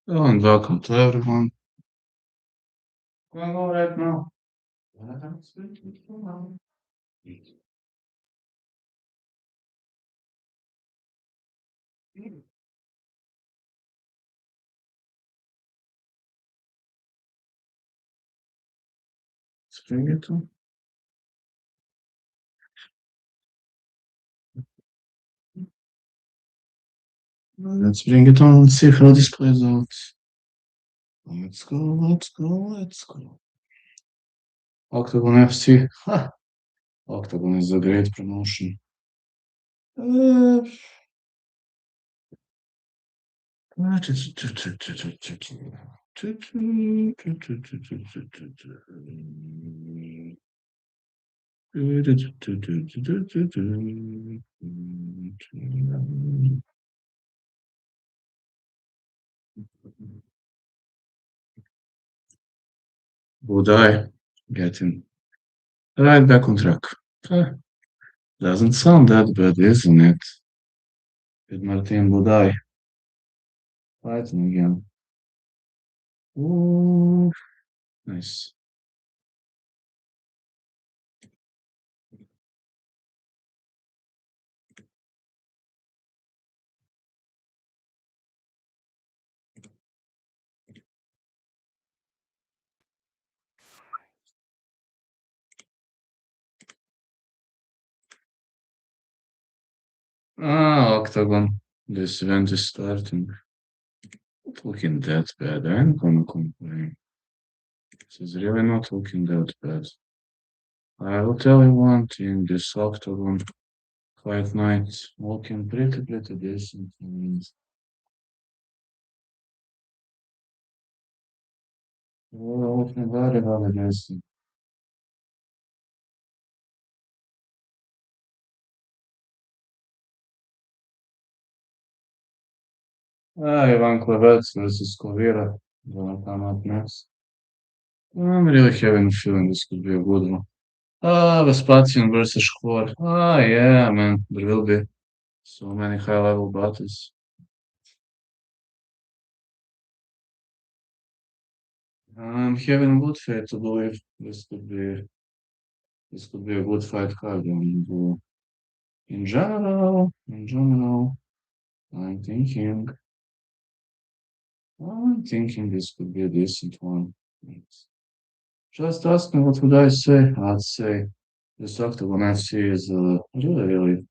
Hello and welcome to everyone. Going all right now. Let's bring it on. Let's bring it on. Let's see how this plays out. Let's go, let's go, let's go. Octagon FC. Ha! Octagon is a great promotion. Uh, Buday getting right back on track. Doesn't sound that bad, isn't it? With Martin Buday fighting again. Ooh, nice. Octagon. This event is starting. Not looking that bad. I'm gonna complain. This is really not looking that bad. I will tell you one thing, this Octagon fight night looking pretty decent. Looking very decent. Ivan Klevets versus Kovira. Gonna come up next. I'm really having a feeling this could be a good one. Vespasian versus Shkor. Yeah, man. There will be so many high-level battles. I'm having good faith to believe this could be a good fight card. And in general, I'm thinking this could be a decent one. Just ask me what would I say? I'd say this Octagon FC is a really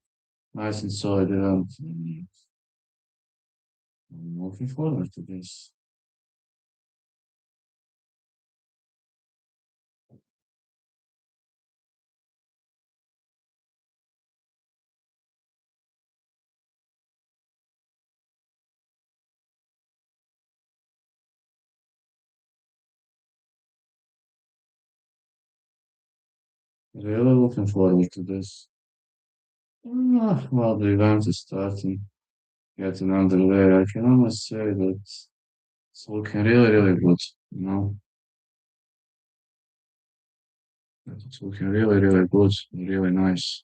nice and solid event. I'm looking forward to this. Really looking forward to this. Well, the event is starting, getting underway. I can almost say that it's looking really good. You know, it's looking really good, really nice.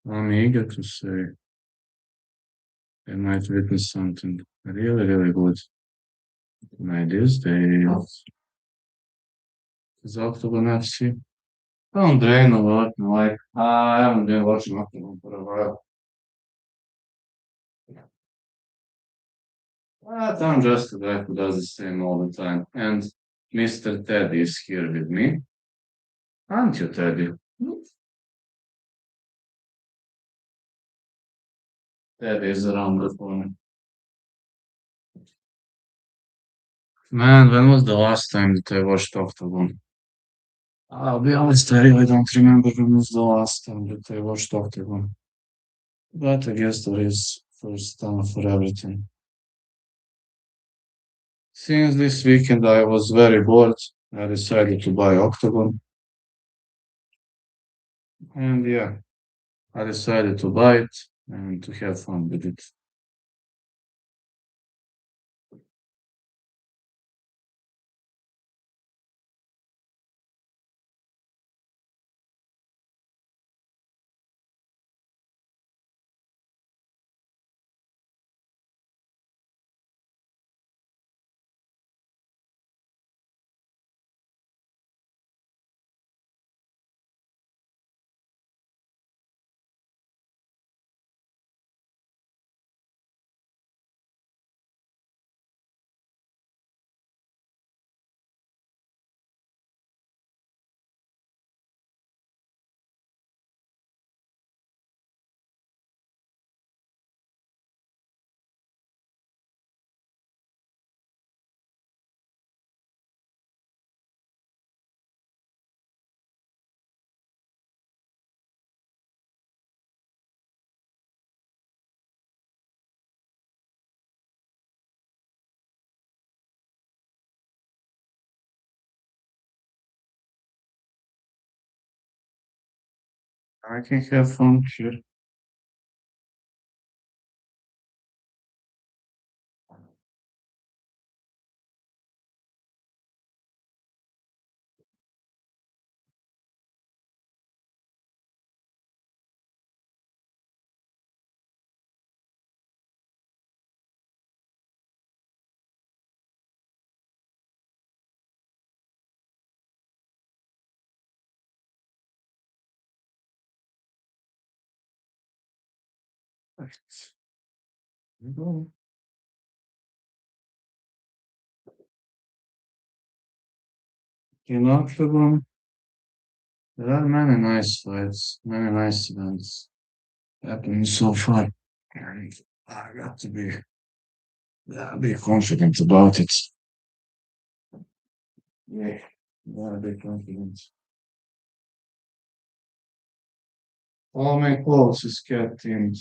I'm eager to say I might witness something really good like these days. Is Octagon FC. Don't drain a lot, like I haven't been watching Octagon for a while. But I'm just a guy who does the same all the time. And Mr. Teddy is here with me. Aren't you, Teddy? Teddy is around the corner. Man, when was the last time that I watched Octagon? I'll be honest, I really don't remember when was the last time that I watched Octagon. But I guess there is first time for everything. Since this weekend I was very bored, I decided to buy Octagon. And yeah, I decided to buy it and to have fun with it. I can have fun here. Right. Here we go. In OKTAGON, there are many nice fights, many nice events happening so far. And I got to be, yeah, be confident about it. Yeah, gotta be confident. All my clothes is kept in.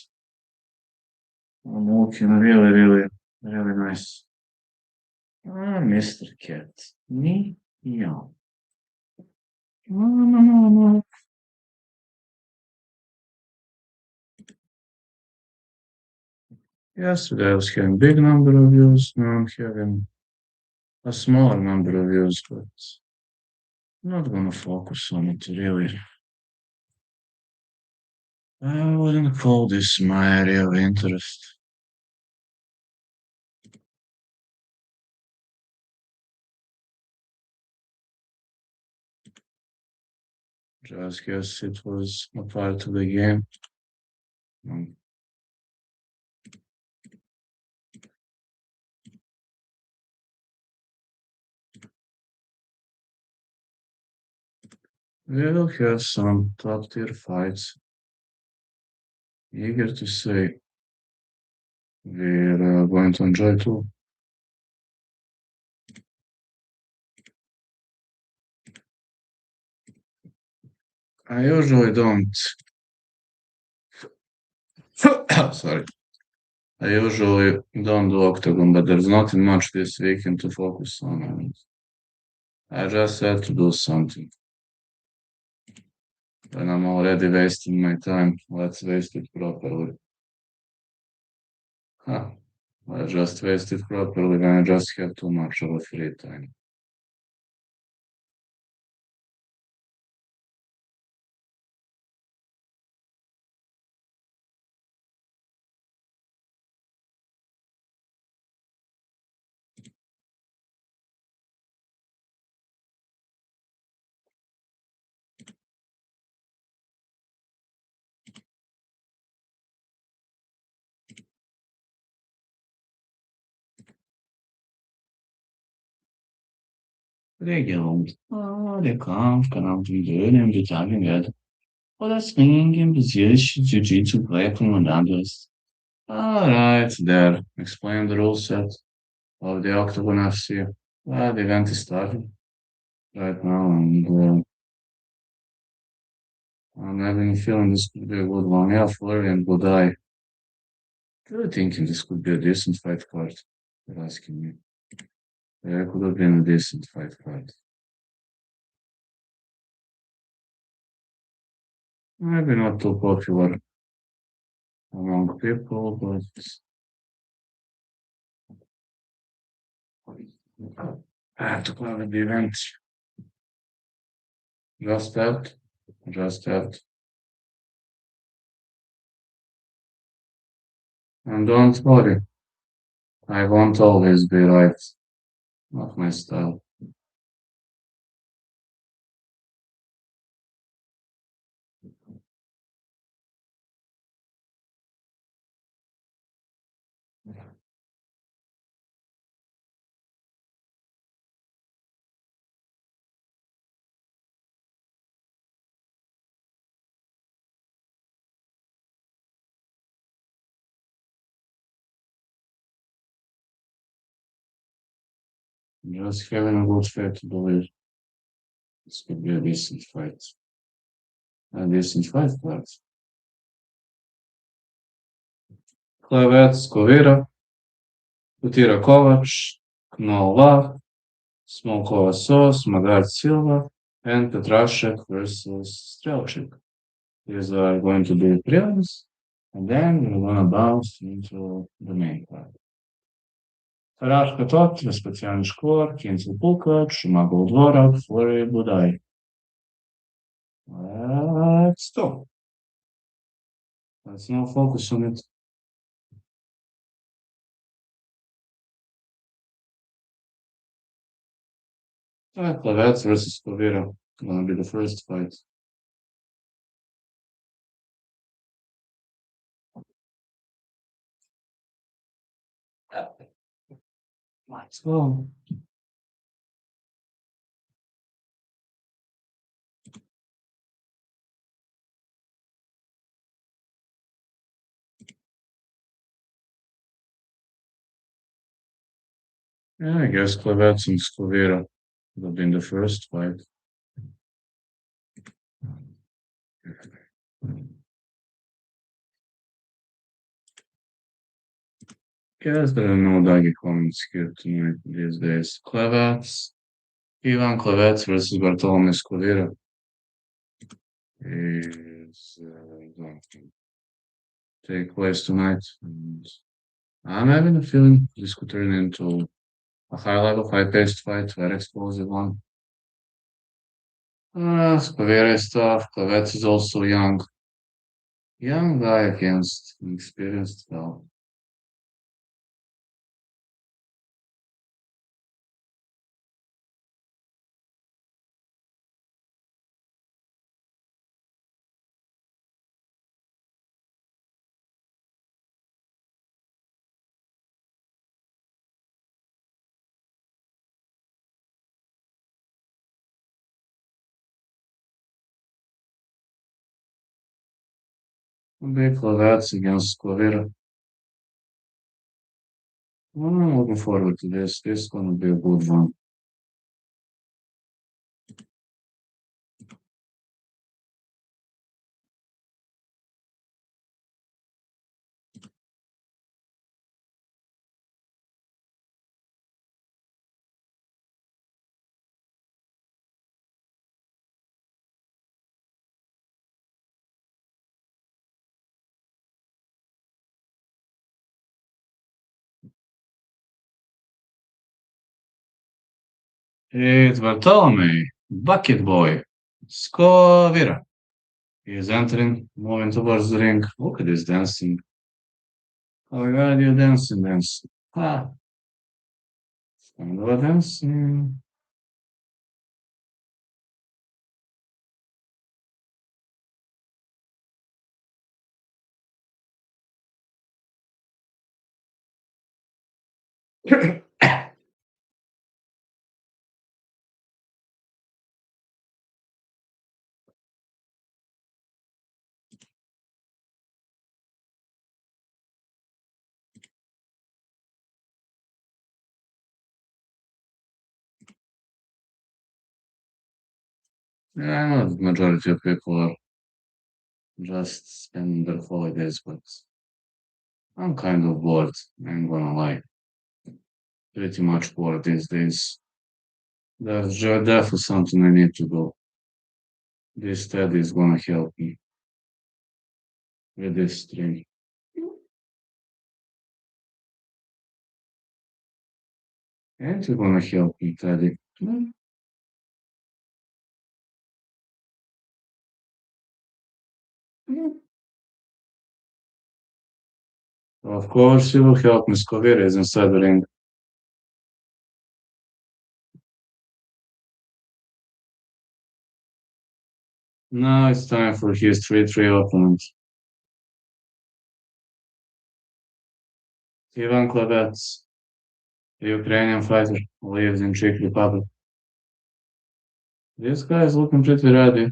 I'm looking really, really, really nice. Ah, Mr. Cat. Me? Yeah. No, no, no, no. Yesterday I was having big number of views. Now I'm having a smaller number of views, but I'm not gonna focus on it really. I wouldn't call this my area of interest. Just guess it was a part of the game. Um, We'll have some top tier fights. Eager to say we're going to enjoy too. I usually don't. Sorry. I usually don't do Octagon, but there's nothing much this weekend to focus on. And I just had to do something. When I'm already wasting my time, let's waste it properly. Huh. I just waste it properly when I just have too much of a free time. Legal. Der Kampf kann auch die Söhne im Detail werden. Oder Swinging, Besiege, Jiu-Jitsu, Grappling und anderes. Alright, there. Explain the rule set of the Octagon FC. The event is starting right now, and I'm having a feeling this could be a good one. Yeah, Fleury and Buday. Really thinking this could be a decent fight card. You're asking me. Yeah, it could have been a decent fight card. Maybe not too popular among people, but I have to cover the event. Just that. Just that. And don't worry, I won't always be right. Not my style. Just having a good faith to believe this could be a decent fight. A decent fight card. Klavets, Kovira, Kutira Kovac, Knolov, Smolkova Sos, Magard Silva, and Petrashek versus Strelchik. These are going to be prelims, and then we're gonna bounce into the main part. Рашка тот, специальный шкор, Кинцел Пулка, Шумагул Дворак, Fleury, Buday. Let's go. Let's now focus on it. Clavets versus Clavera. Gonna be the first fight. Let's go. Yeah, I guess Clavets and Clavera would have been the first fight. Guess there are no doggy comments here tonight these days. Clavets. Ivan Clavets versus Bartolome Clavera is going to take place tonight. And I'm having a feeling this could turn into a high level, high paced fight, very explosive one. Clavera is tough. Clavets is also young. Young guy against an experienced fellow. Big Clavets against Clavera. I'm looking forward to this. This is going to be a good one. It's Bartolome, Bucket Boy, Scovira. He is entering, moving towards the ring. Look at this dancing. Oh god, you dancing, dancing. Ah, kind of a dancing. Yeah, I know the majority of people are just spending their holidays, but I'm kind of bored. I'm gonna lie. Pretty much bored these days. There's definitely something I need to do. This study is gonna help me with this stream. And you're gonna help me, Teddy. Of course, you will help Miss Covera is inside the ring. Now it's time for his 3-3 opponent. Ivan Klavets, a Ukrainian fighter who lives in Czech Republic. This guy is looking pretty ready.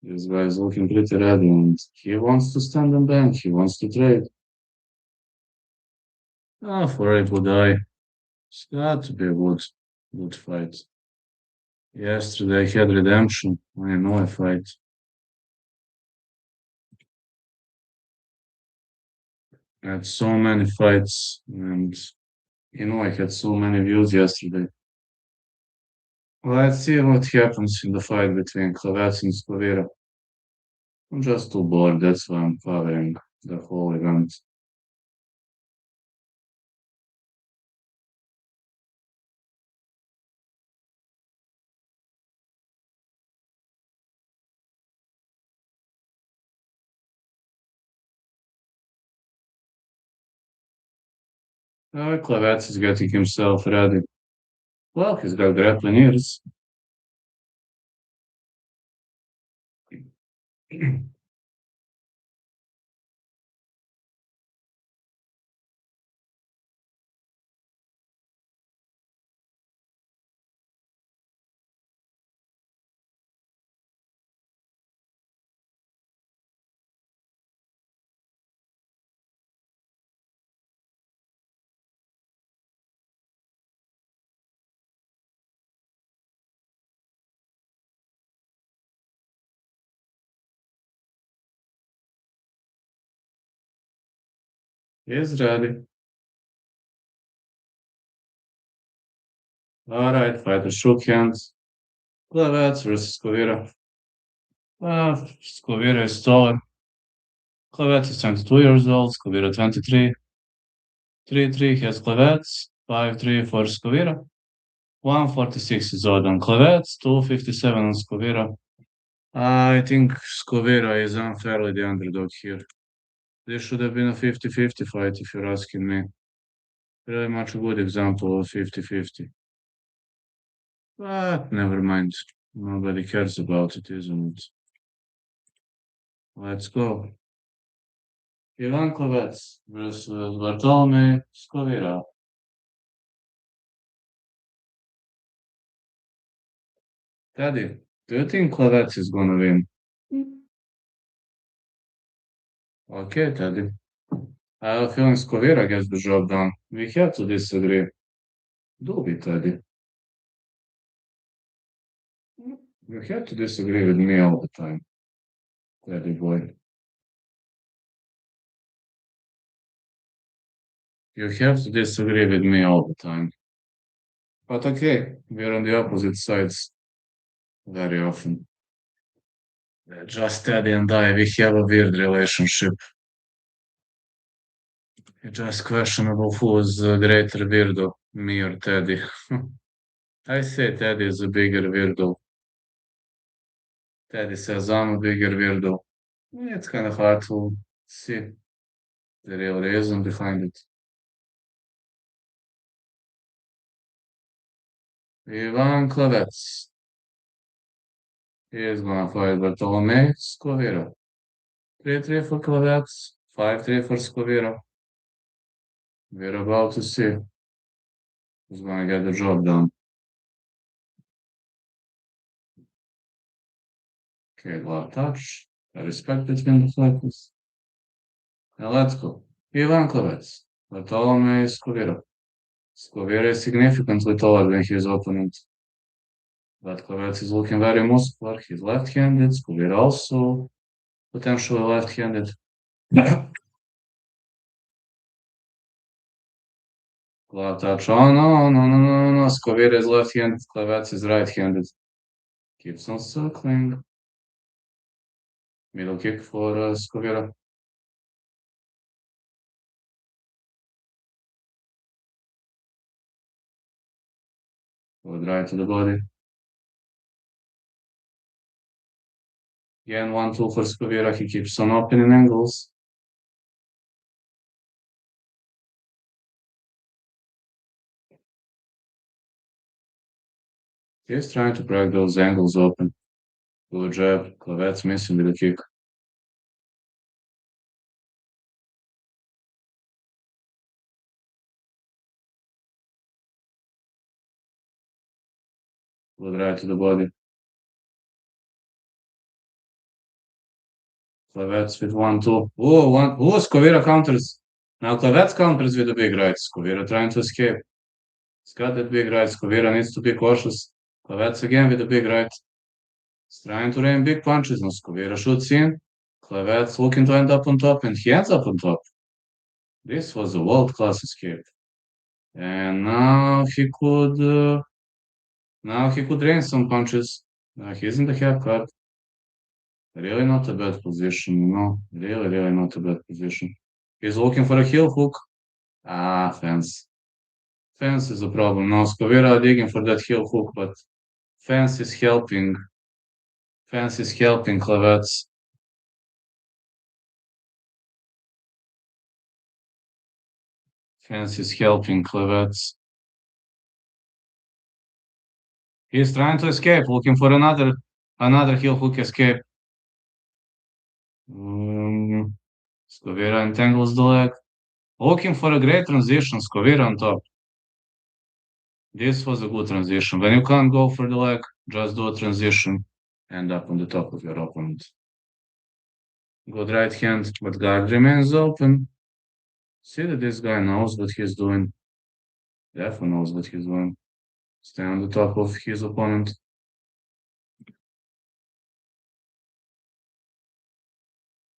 This guy is looking pretty ready and he wants to stand and bang. He wants to trade. Ah, Fleury Buday. It's got to be a good fight. Yesterday I had redemption. I know a fight. I had so many fights, and I had so many views yesterday. Let's see what happens in the fight between Kravets and Skovira. I'm just too bored, that's why I'm covering the whole event. Kravets is getting himself ready. Well, he's got grappling ears. He's ready. All right, fighter shook hands. Kravets versus Skovira. Skovira is taller. Kravets is 22 years old. Skovira 23. 3-3 has Kravets. 5-3 for Skovira. 146 is odd on Kravets. 257 on Skovira. I think Skovira is unfairly the underdog here. This should have been a 50-50 fight if you're asking me. Very much a good example of 50-50. But never mind. Nobody cares about it, isn't it? Let's go. Ivan Kravets versus Bartolomei Skovira. Teddy, do you think Kravets is gonna win? Okay, Teddy. I have a feeling Skovira gets the job done. We have to disagree. Do we, Teddy? You have to disagree with me all the time, Teddy boy. You have to disagree with me all the time. But okay, we're on the opposite sides very often. Just Teddy and I, we have a weird relationship. It's just questionable who's the greater weirdo, me or Teddy. I say Teddy is a bigger weirdo. Teddy says I'm a bigger weirdo. It's kind of hard to see the real reason behind it. Ivan Klavets. He is gonna fight Bartolomei Skovira. 3-3 for Klavets, 5-3 for Skovira. We're about to see who's gonna get the job done. Okay, love touch. I respect between the fighters. Now let's go. Ivan Klavets. Bartolomei Skovira. Skovira is significantly taller than his opponent. But Klavets is looking very muscular. He's left-handed. Skovira also potentially left-handed. Glove touch. Oh no, no, no, no, no. Skovira is left-handed. Klavets is right-handed. Keeps on circling. Middle kick for Skovira. Good right to the body. Again, 1-2 for Skovira. He keeps on opening angles. He's trying to crack those angles open. Good jab. Klavets missing with the kick. Good right to the body. Klavets with 1-2. Oh, Skovira counters. Now Klavets counters with a big right. Skovira trying to escape. He's got that big right. Skobira needs to be cautious. Klavets again with the big right. He's trying to rain big punches, and Skobira shoots in. Klavets looking to end up on top, and he ends up on top. This was a world-class escape. And now he could rain some punches. He's in the half guard. Really not a bad position, really, really not a bad position. He's looking for a heel hook. Fence. Fence is a problem. Now Skobira digging for that heel hook, but fence is helping. Fence is helping Klavets. Fence is helping Klavets. He's trying to escape, looking for another heel hook escape. Skobira entangles the leg. Looking for a great transition. Skobira on top. This was a good transition. When you can't go for the leg, just do a transition. End up on the top of your opponent. Good right hand, but guard remains open. See that this guy knows what he's doing. Definitely knows what he's doing. Stay on the top of his opponent.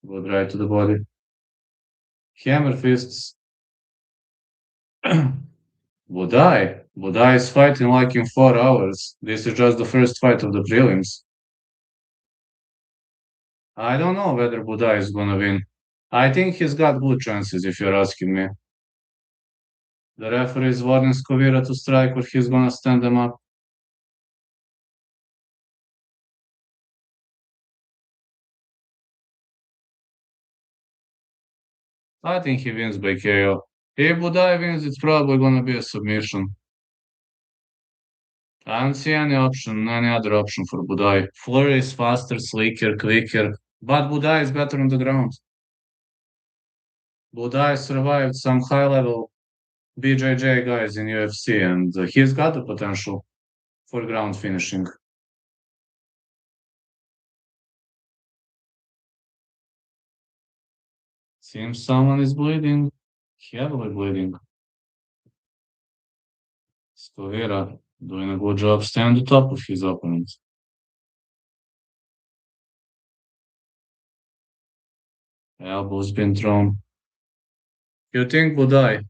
Good right to the body. Hammer fists. Buday is fighting like in 4 hours. This is just the first fight of the prelims. I don't know whether Buday is gonna win. I think he's got good chances, if you're asking me. The referee is warning Skobira to strike, or he's gonna stand him up. I think he wins by KO. If Buday wins, it's probably gonna be a submission. I don't see any other option for Buday. Fleury is faster, slicker, quicker, but Buday is better on the ground. Buday survived some high-level BJJ guys in UFC, and he's got the potential for ground finishing. Seems someone is bleeding, heavily bleeding. Skobira doing a good job staying on the top of his opponent. Elbow's been thrown. You think Buday?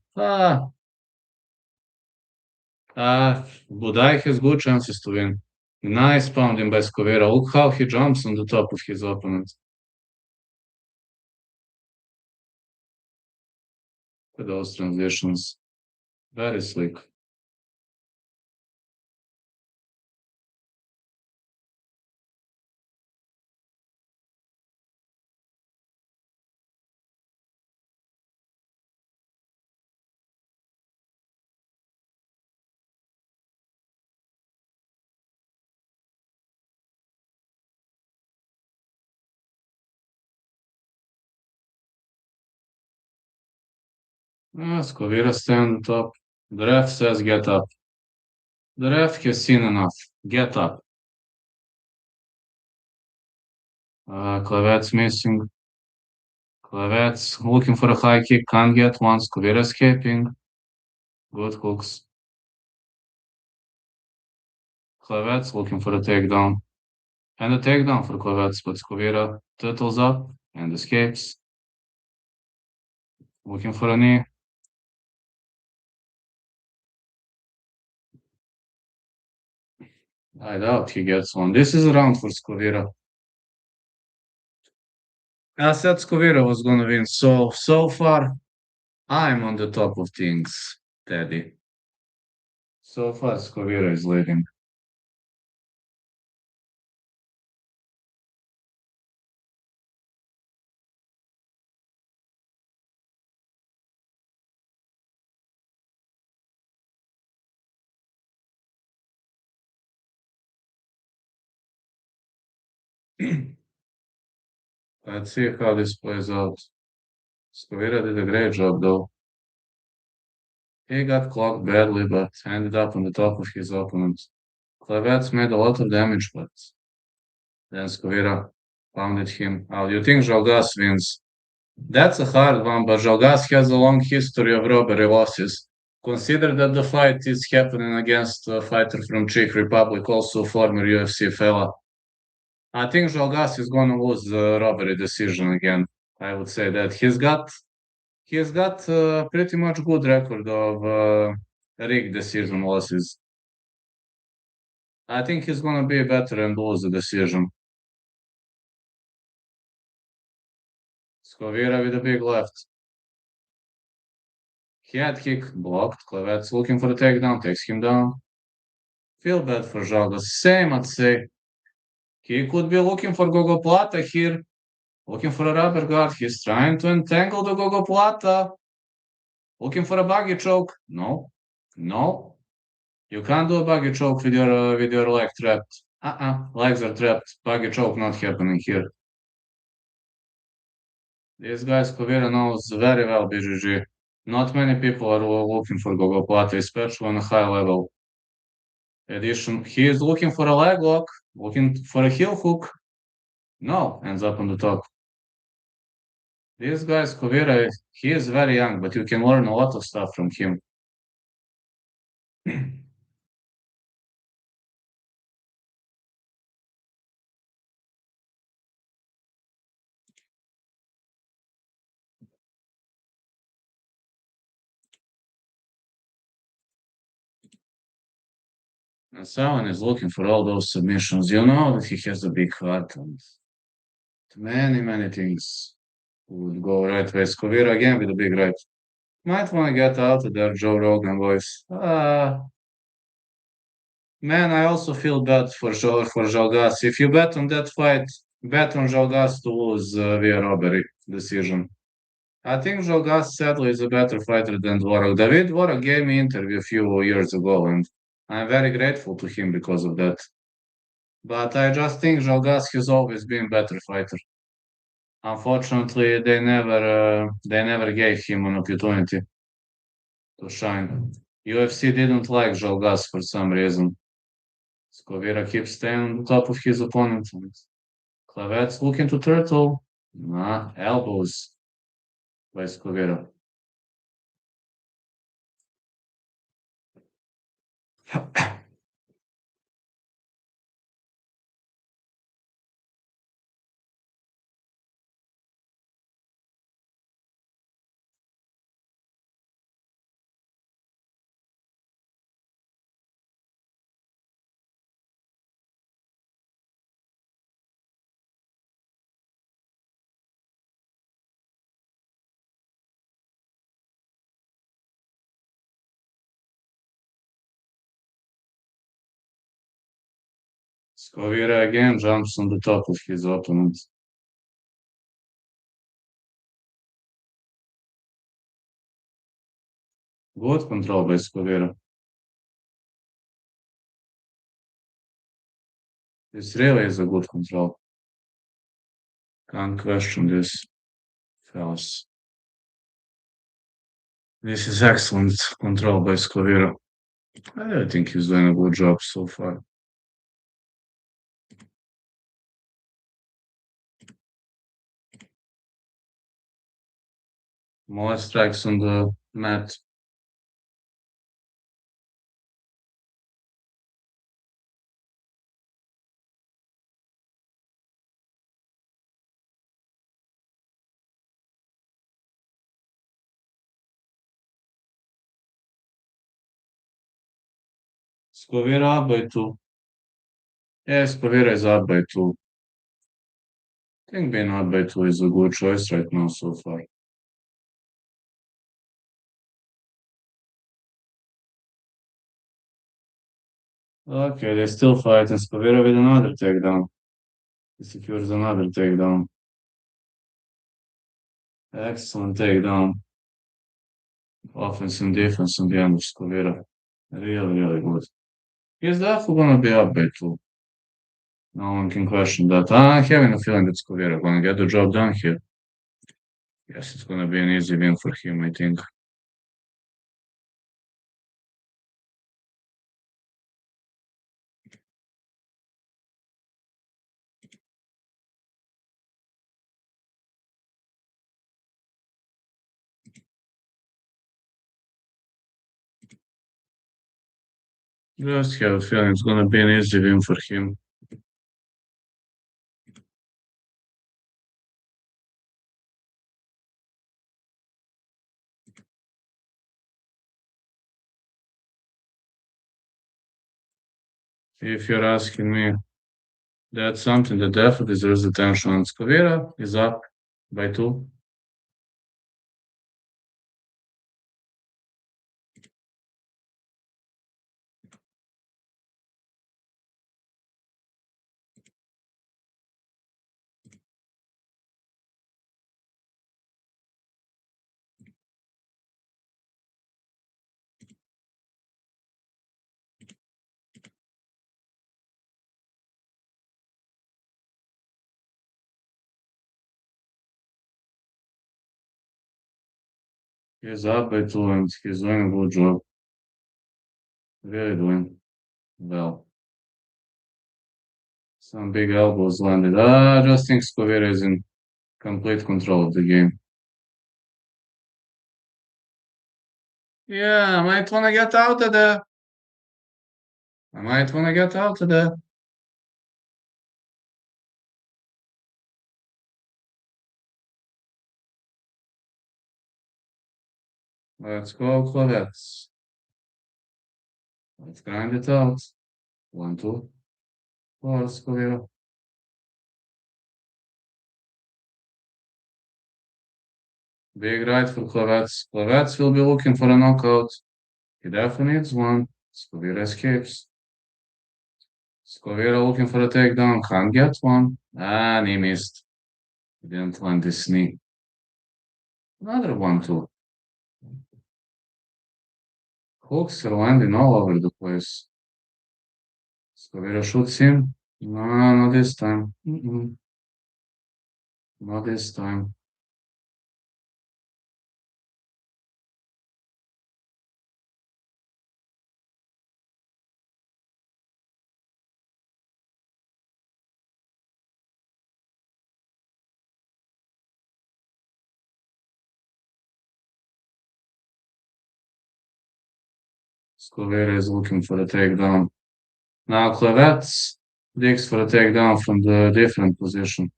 Buday has good chances to win. Nice pounding by Skobira. Look how he jumps on the top of his opponent. Look at those transitions. Very slick. Skobira stay on the top. The ref says get up. The ref has seen enough. Get up. Klavets missing. Klavets looking for a high kick. Can't get one. Skobira escaping. Good hooks. Klavets looking for a takedown. And a takedown for Klavets, but Skobira turtles up and escapes. Looking for a knee. I doubt he gets one. This is a round for Skobira. I said Skobira was gonna win, so far I'm on the top of things, Teddy. So far Skobira is leading. Let's see how this plays out. Skobira did a great job though. He got clocked badly, but ended up on the top of his opponent. Klavets made a lot of damage, but then Skobira pounded him out. You think Žalgas wins? That's a hard one, but Žalgas has a long history of robbery losses. Consider that the fight is happening against a fighter from Czech Republic, also former UFC fella. I think Zhalgas is gonna lose the robbery decision again. I would say that he's got a pretty much good record of rigged decision losses. I think he's gonna be better and lose the decision. Skovira with a big left. Head kick blocked. Klevets looking for the takedown, takes him down. Feel bad for Zhalgas. Same, I'd say. He could be looking for Gogoplata here, looking for a rubber guard. He's trying to entangle the Gogoplata. Looking for a buggy choke. No, no. You can't do a buggy choke with your leg trapped. Legs are trapped. Buggy choke not happening here. This guy Skovira knows very well BJJ. Not many people are looking for Gogoplata, especially on a high level. Addition, he is looking for a leg lock, looking for a heel hook. No, ends up on the top. This guy Skovira, he is very young, but you can learn a lot of stuff from him. And someone is looking for all those submissions. You know that he has a big heart and many, many things would go right way. Skovira again with a big right. Might want to get out of there, Joe Rogan voice. Man, I also feel bad for Zhalgas. If you bet on that fight, bet on Zhalgas to lose via robbery decision. I think Zhalgas sadly is a better fighter than Dvorak. David Dvorak gave me an interview a few years ago, and I'm very grateful to him because of that. But I just think Zhalgas has always been better fighter. Unfortunately, they never gave him an opportunity to shine. UFC didn't like Zhalgas for some reason. Skovira keeps staying on the top of his opponent. Klavets looking to turtle. Elbows by Skovira. Skovira again jumps on the top of his opponent. Good control by Skovira. This really is a good control. Can't question this, fellas. This is excellent control by Skovira. I think he's doing a good job so far. More strikes on the mat. Skovira up by two. Yeah, Skovira is up by two. I think being up by two is a good choice right now so far. Okay, they still fight, and Skovira with another takedown. He secures another takedown. Excellent takedown. Offense and defense on the end of Skovira. Really, really good. He's definitely gonna be up by two. No one can question that. I'm having a feeling that Skovira gonna get the job done here. Yes, it's gonna be an easy win for him, I think. Just have a feeling it's gonna be an easy win for him. If you're asking me, that's something that definitely deserves attention. Scovera is up by 2. He's up by 2 and he's doing a good job. Really doing well. Some big elbows landed. I just think Scovera is in complete control of the game. Yeah, I might wanna get out of there. I might wanna get out of there. Let's go, Clovets. Let's grind it out. 1, 2. Let's go here. Big right for Clovets. Clovets will be looking for a knockout. He definitely needs one. Scovera escapes. Scovera looking for a takedown. Can't get one. And he missed. He didn't land this knee. Another 1, 2. Hooks are landing all over the place. Scovera shoots him. No, not this time. Not this time. Scovera is looking for a takedown. Now Clovets digs for a takedown from the different position.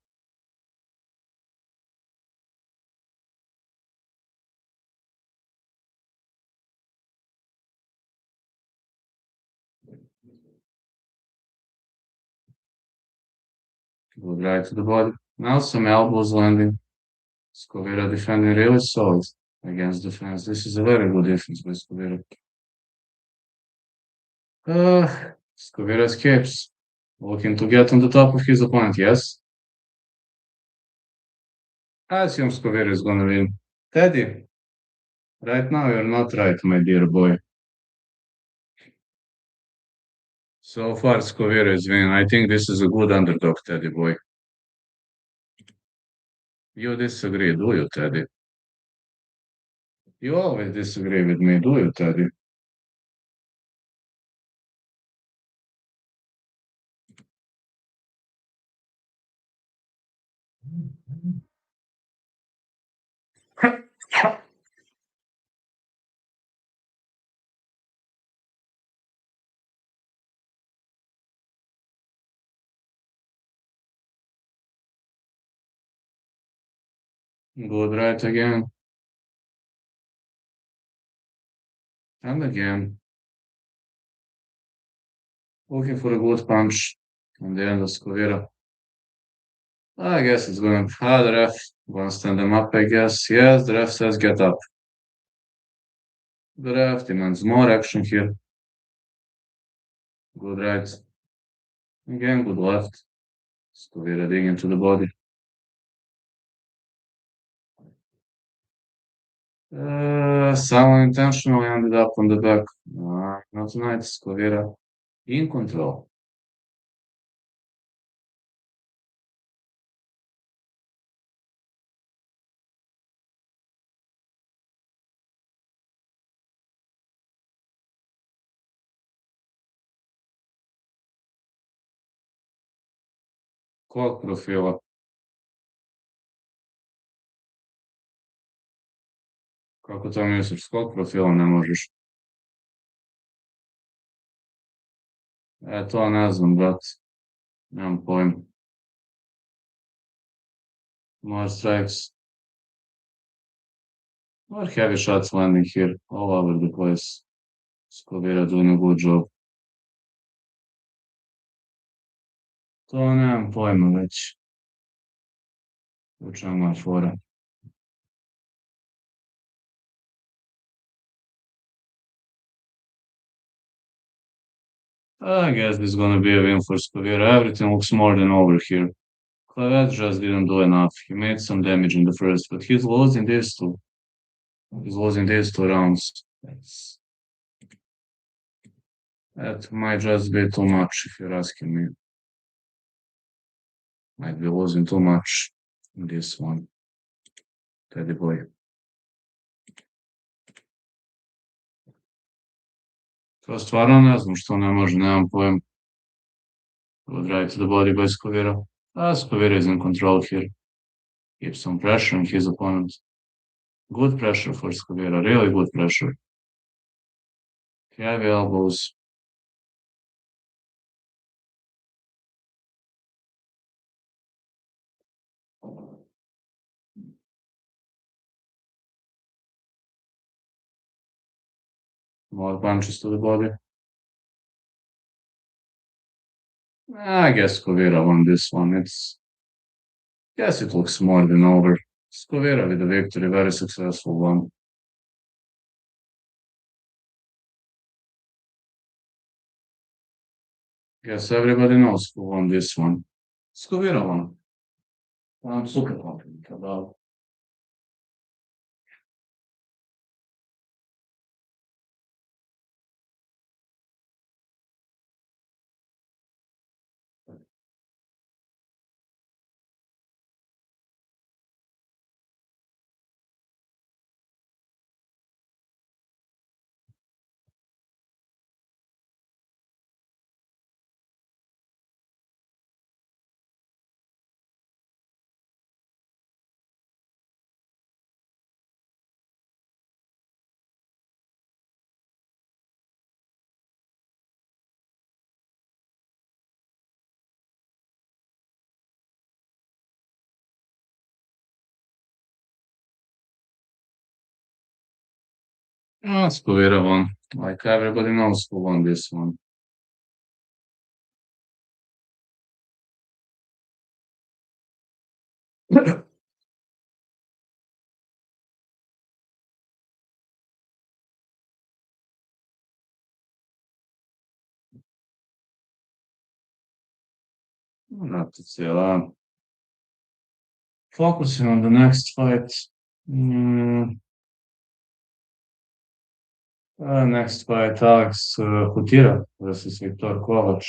Good right to the body. Now some elbows landing. Scovera defending really solid against defense. This is a very good defense by Scovera. Scovera escapes. Looking to get on the top of his opponent, yes? I assume Scovera is gonna win. Teddy, right now you're not right, my dear boy. So far, Scovera is winning. I think this is a good underdog, Teddy boy. You disagree, do you, Teddy? You always disagree with me, do you, Teddy? Good right again. And again. Looking for a good punch on the end of Scovera. I guess it's going. The ref gonna stand them up, I guess. Yes, the ref says get up. The ref demands more action here. Good right. Again, good left. Scovera digging into the body. Someone intentionally ended up on the back. Not tonight. Scovera in control. Kog profila. Kako to misliš? S kog profila ne možeš? To ne znam, brat. Nemam pojma. More strikes. More heavy shots landing here, all over the place. Scovira doing a good job. To nemam pojma već. U čemu je fora? I guess this is gonna be a win for Scovira. Everything looks more than over here. Clavet just didn't do enough. He made some damage in the first, but he's losing these two. He's losing these two rounds. That might just be too much if you're asking me. Might be losing too much in this one. Teddy boy. To stvarno ne znam što ne može, nemam pojem. Good right to the body by Scovira. Scovira is in control here. Keeps some pressure on his opponent. Good pressure for Scovira, really good pressure. Heavy elbows. More punches to the body. I guess Scovira won this one. Guess it looks more than over. Scovira with the victory, very successful one. Guess everybody knows who won this one. Scovira won. I'm super confident about. Scovira won. Like everybody knows who won this one. Not to say focusing on the next fight. Mm, next fight, Alex Hutira versus Viktor Kovac.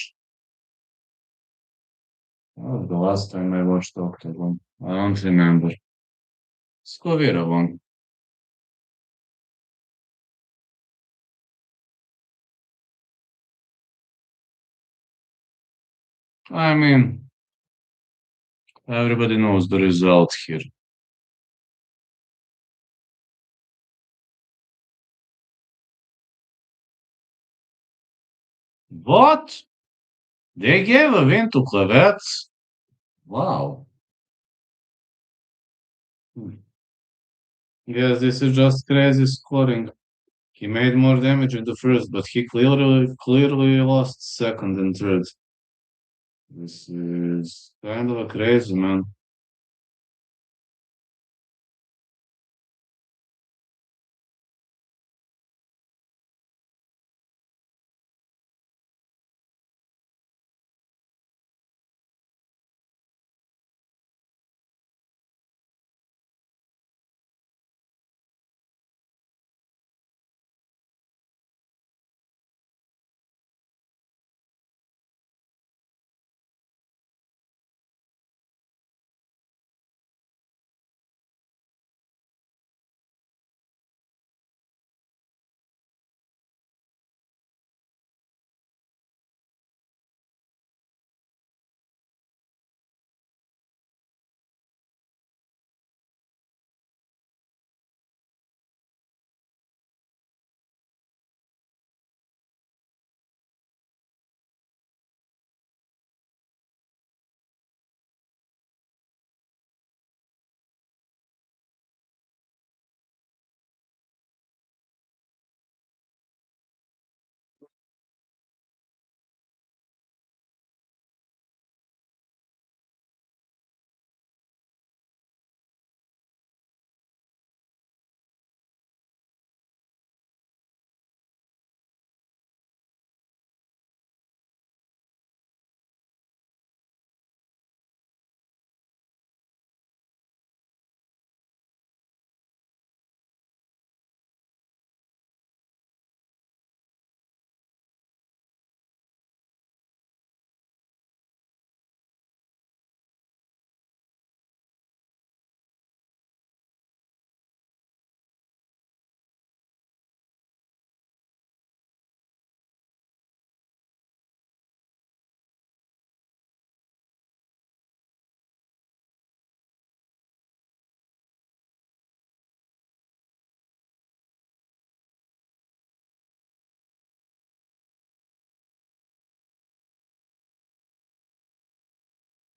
Oh, the last time I watched OKTAGON. I don't remember. Scovira won. I mean, everybody knows the result here. What? They gave a win to Clavets? Wow. Yes, this is just crazy scoring. He made more damage in the first, but he clearly lost second and third. This is kind of a crazy, man.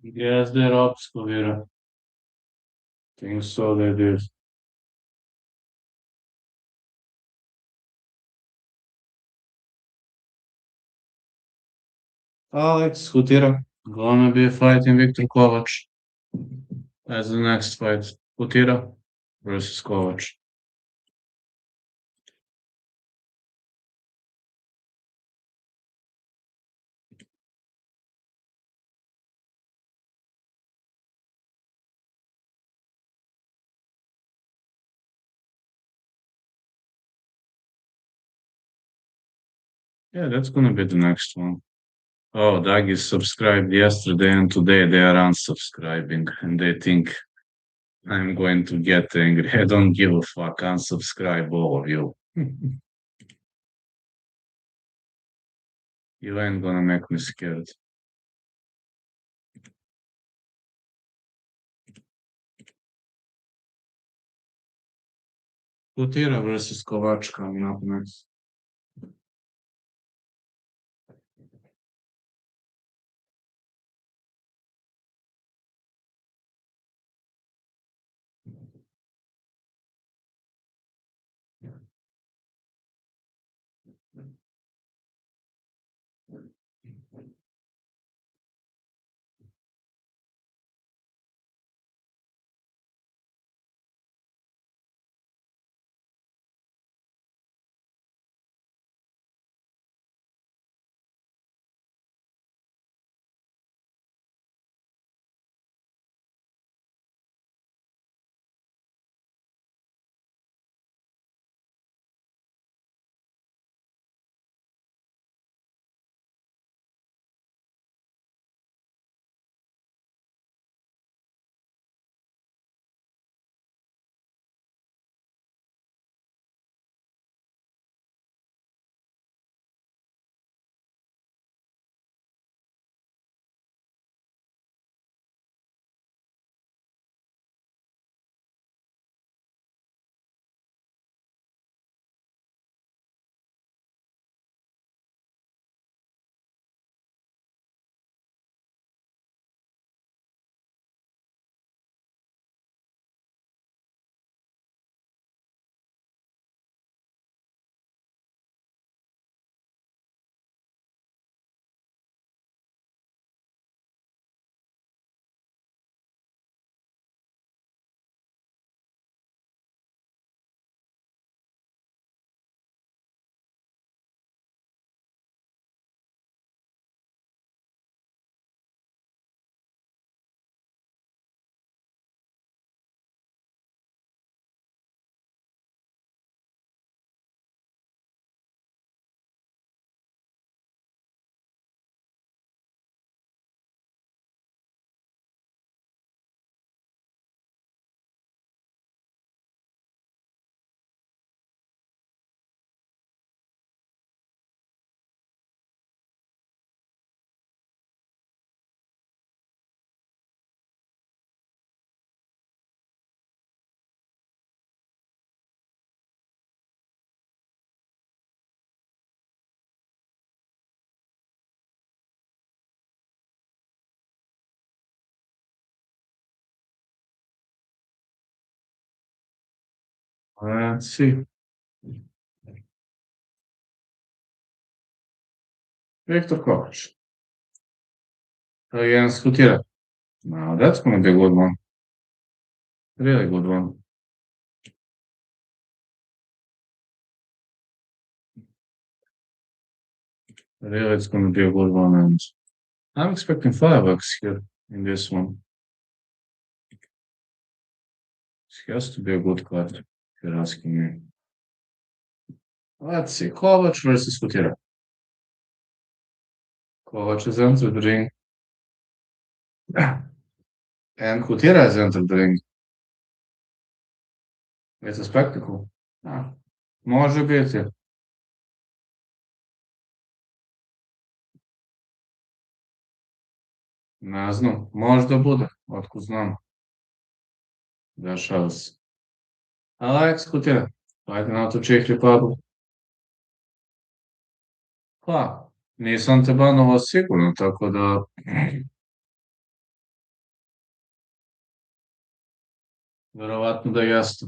Yes, they're up, Scovira. Think so, they did. Alex Hutira gonna be fighting Victor Kovac as the next fight. Hutira versus Kovac. Yeah, that's gonna be the next one. Oh, Doug is subscribed yesterday and today they are unsubscribing and they think I'm going to get angry. I don't give a fuck. Unsubscribe all of you. You ain't gonna make me scared. Kutira versus Kovac coming up next. Let's see. Victor Kovac against Kutira. Now that's gonna be a good one. Really good one. Really, it's gonna be a good one, and I'm expecting fireworks here in this one. It has to be a good card, if you're asking me. Let's see. Kovac versus Kutira. Kovac has entered the ring. And Kutira has entered the ring. It's a spectacle. Ah, može biti. Ne znam. Možda bude. Otkud znam. Dešava se. Alex Kutira. Fighting out of Czech Republic. Pa, nisam te banovao sigurno, tako da Verovatno da jeste.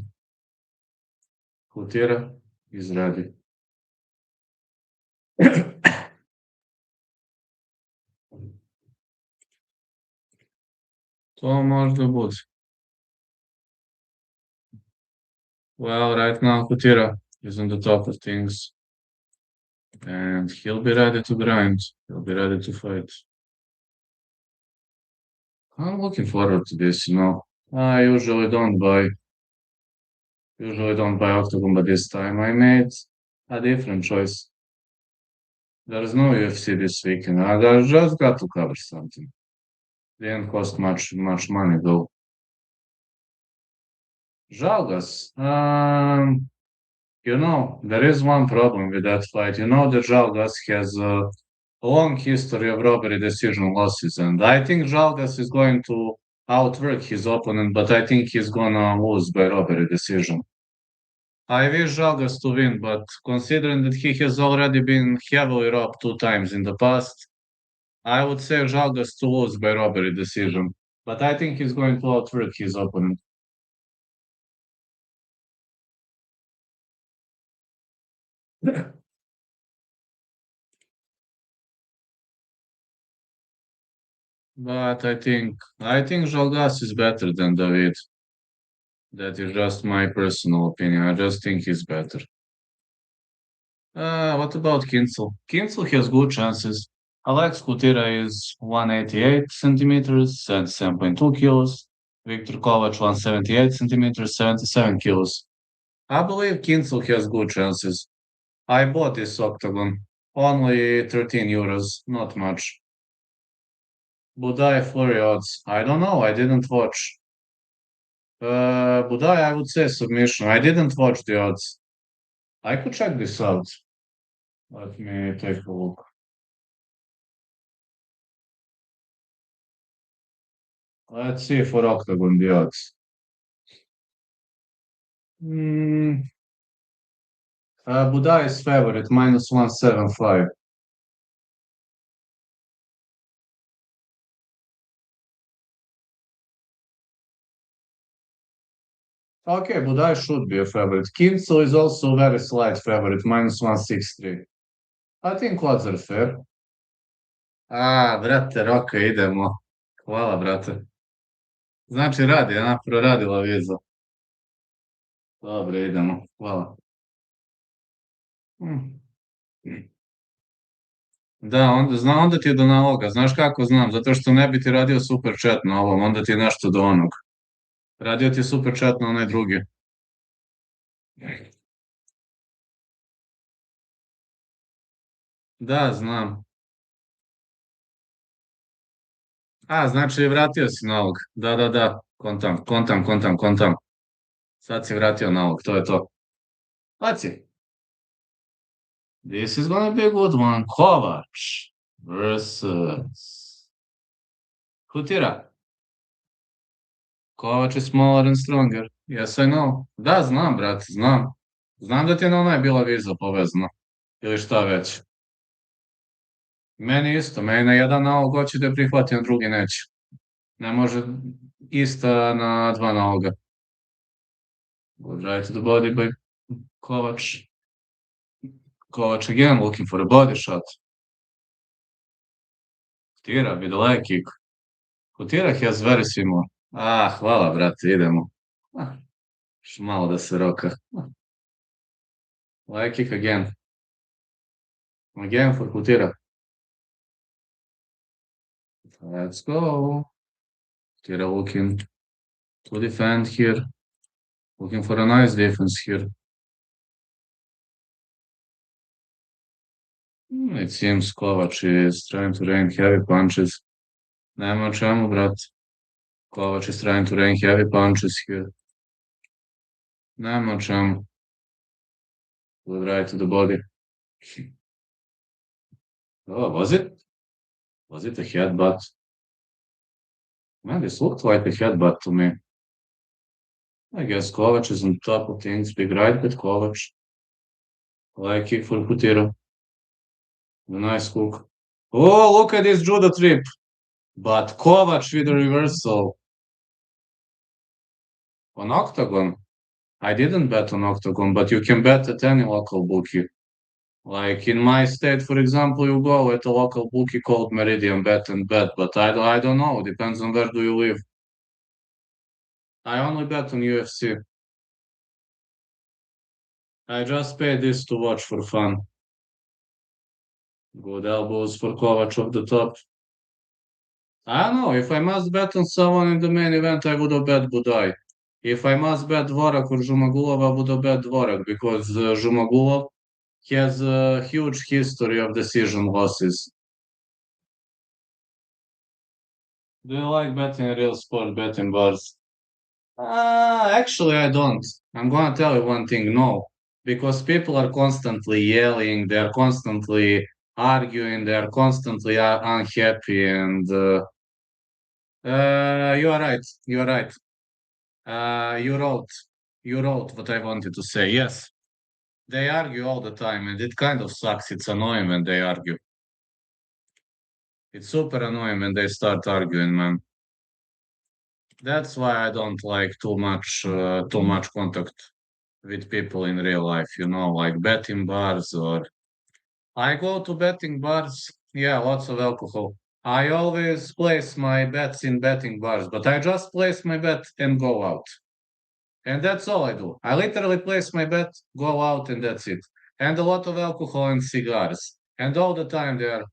Kutira, izradi. To možda bude. Well, right now Kutira is on the top of things. And he'll be ready to grind. He'll be ready to fight. I'm looking forward to this, you know. I usually don't buy Octagon, but this time I made a different choice. There's no UFC this weekend. I just got to cover something. Didn't cost much money though. Žalgas. You know, there is one problem with that fight. You know that Žalgas has a long history of robbery decision losses, and I think Žalgas is going to outwork his opponent, but I think he's gonna lose by robbery decision. I wish Žalgas to win, but considering that he has already been heavily robbed 2 times in the past, I would say Žalgas to lose by robbery decision. But I think he's going to outwork his opponent. But I think Žalgas is better than David. That is just my personal opinion. I just think he's better. What about Kinsel? Kinsel has good chances. Alex Kutira is 188 centimeters, 77.2 kilos. Victor Kovac 178 centimeters, 77 kilos. I believe Kinsel has good chances. I bought this octagon. Only 13 euros, not much. Buday Fleury odds. I don't know, I didn't watch. Buday, I would say submission. I didn't watch the odds. I could check this out. Let me take a look. Let's see for octagon the odds. Buday is favorite, minus 175. Okay, Buday should be a favorite. Kinsel is also a very slight favorite, minus 163. I think odds are fair. Brate, Roka, idemo. Hvala, brate. Znači radi, proradila viza. Dobro, idemo. Hvala. Da, onda ti je do naloga. Znaš kako znam? Zato što ne bi ti radio super chat na ovom, onda ti je nešto do onog. Radio ti je super chat na onaj drugi. Da, znam. Znači vratio si nalog. Da. Kontam. Sad si vratio nalog, to je to. Paci. This is gonna be a good one. Kovac versus Kutira. Kovac is smaller and stronger. Yes, I know. Da, znam, brate, znam. Znam da ti je na onaj bila viza povezana. Ili šta već. Meni isto. Meni na jedan nalog hoće da je prihvati, na drugi neće. Ne može ista na dva naloga. Good right to the body by Kovac. Kovac again looking for a body shot. Kutira with a leg kick. Kutira has very similar. Hvala, brate, idemo. Malo da se roka. Leg kick again. Again for Kutira. Let's go. Kutira looking to defend here. Looking for a nice defense here. It seems Kovac is trying to rain heavy punches. Nema čemu, brat. Kovac is trying to rain heavy punches here. Nema čemu. Good right to the body. Oh, was it? Was it a headbutt? Man, this looked like a headbutt to me. I guess Kovac is on top of things. Big right with Kovac. Leg kick for Kutira. A nice hook. Oh, look at this judo trip. But Kovac with a reversal. On OKTAGON, I didn't bet on OKTAGON, but you can bet at any local bookie. Like in my state, for example, you go at a local bookie called Meridian Bet and bet, but I don't know. Depends on where do you live. I only bet on UFC. I just pay this to watch for fun. Good elbows for Kovac off the top. I don't know. If I must bet on someone in the main event, I would have bet Buday. If I must bet Dvorak or Zhumagulov, I would have bet Dvorak because Zhumagulov has a huge history of decision losses. Do you like betting real sport betting bars? Actually, I don't. I'm gonna tell you one thing, no. Because people are constantly yelling, they're constantly arguing, they're constantly unhappy, and you are right. You are right. You wrote what I wanted to say. Yes, they argue all the time, and it kind of sucks. It's annoying when they argue. It's super annoying when they start arguing, man. That's why I don't like too much contact with people in real life. Like betting bars or I go to betting bars. Yeah, lots of alcohol. I always place my bets in betting bars, but I just place my bet and go out. And that's all I do. I literally place my bet, go out, and that's it. And a lot of alcohol and cigars. And all the time they are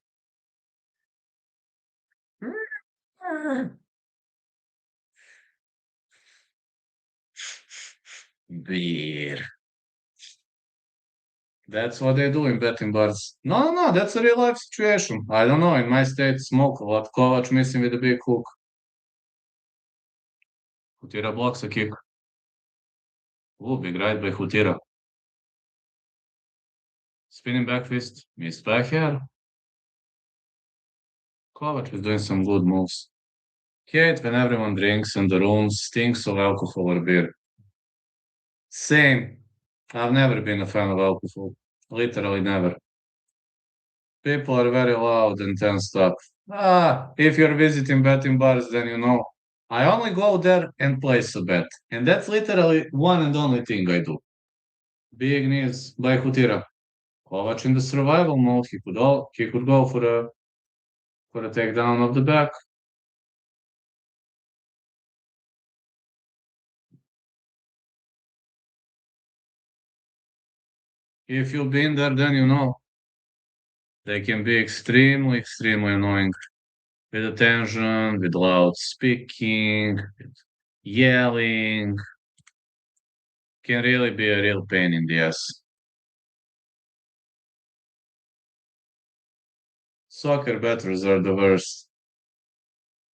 beer. That's what they do in betting bars. No, that's a real life situation. I don't know. In my state, smoke a lot. Kovac missing with a big hook. Hutira blocks a kick. Ooh, big right by Hutira. Spinning back fist. Missed back here. Kovac is doing some good moves. Hate when everyone drinks and the room stinks of alcohol or beer. Same. I've never been a fan of alcohol. Literally never. People are very loud and tensed up. If you're visiting betting bars, then you know. I only go there and place a bet. And that's literally one and only thing I do. Big knees by Hutira. Kovac in the survival mode. He could go for a takedown of the back. If you've been there, then you know. They can be extremely, extremely annoying. With attention, with loud speaking, with yelling. Can really be a real pain in the ass. Soccer bettors are the worst.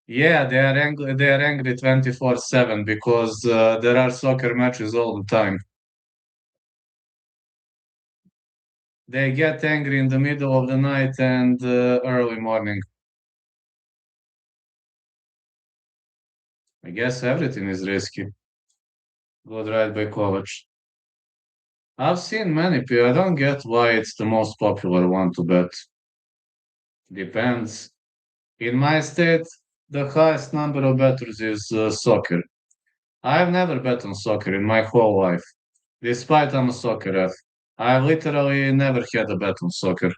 Yeah, they are angry. They are angry 24/7 because there are soccer matches all the time. They get angry in the middle of the night and early morning. I guess everything is risky. Good ride by Kovac. I've seen many people. I don't get why it's the most popular one to bet. Depends. In my state, the highest number of bettors is soccer. I've never bet on soccer in my whole life, despite I'm a soccer ref. I literally never had a bet on soccer.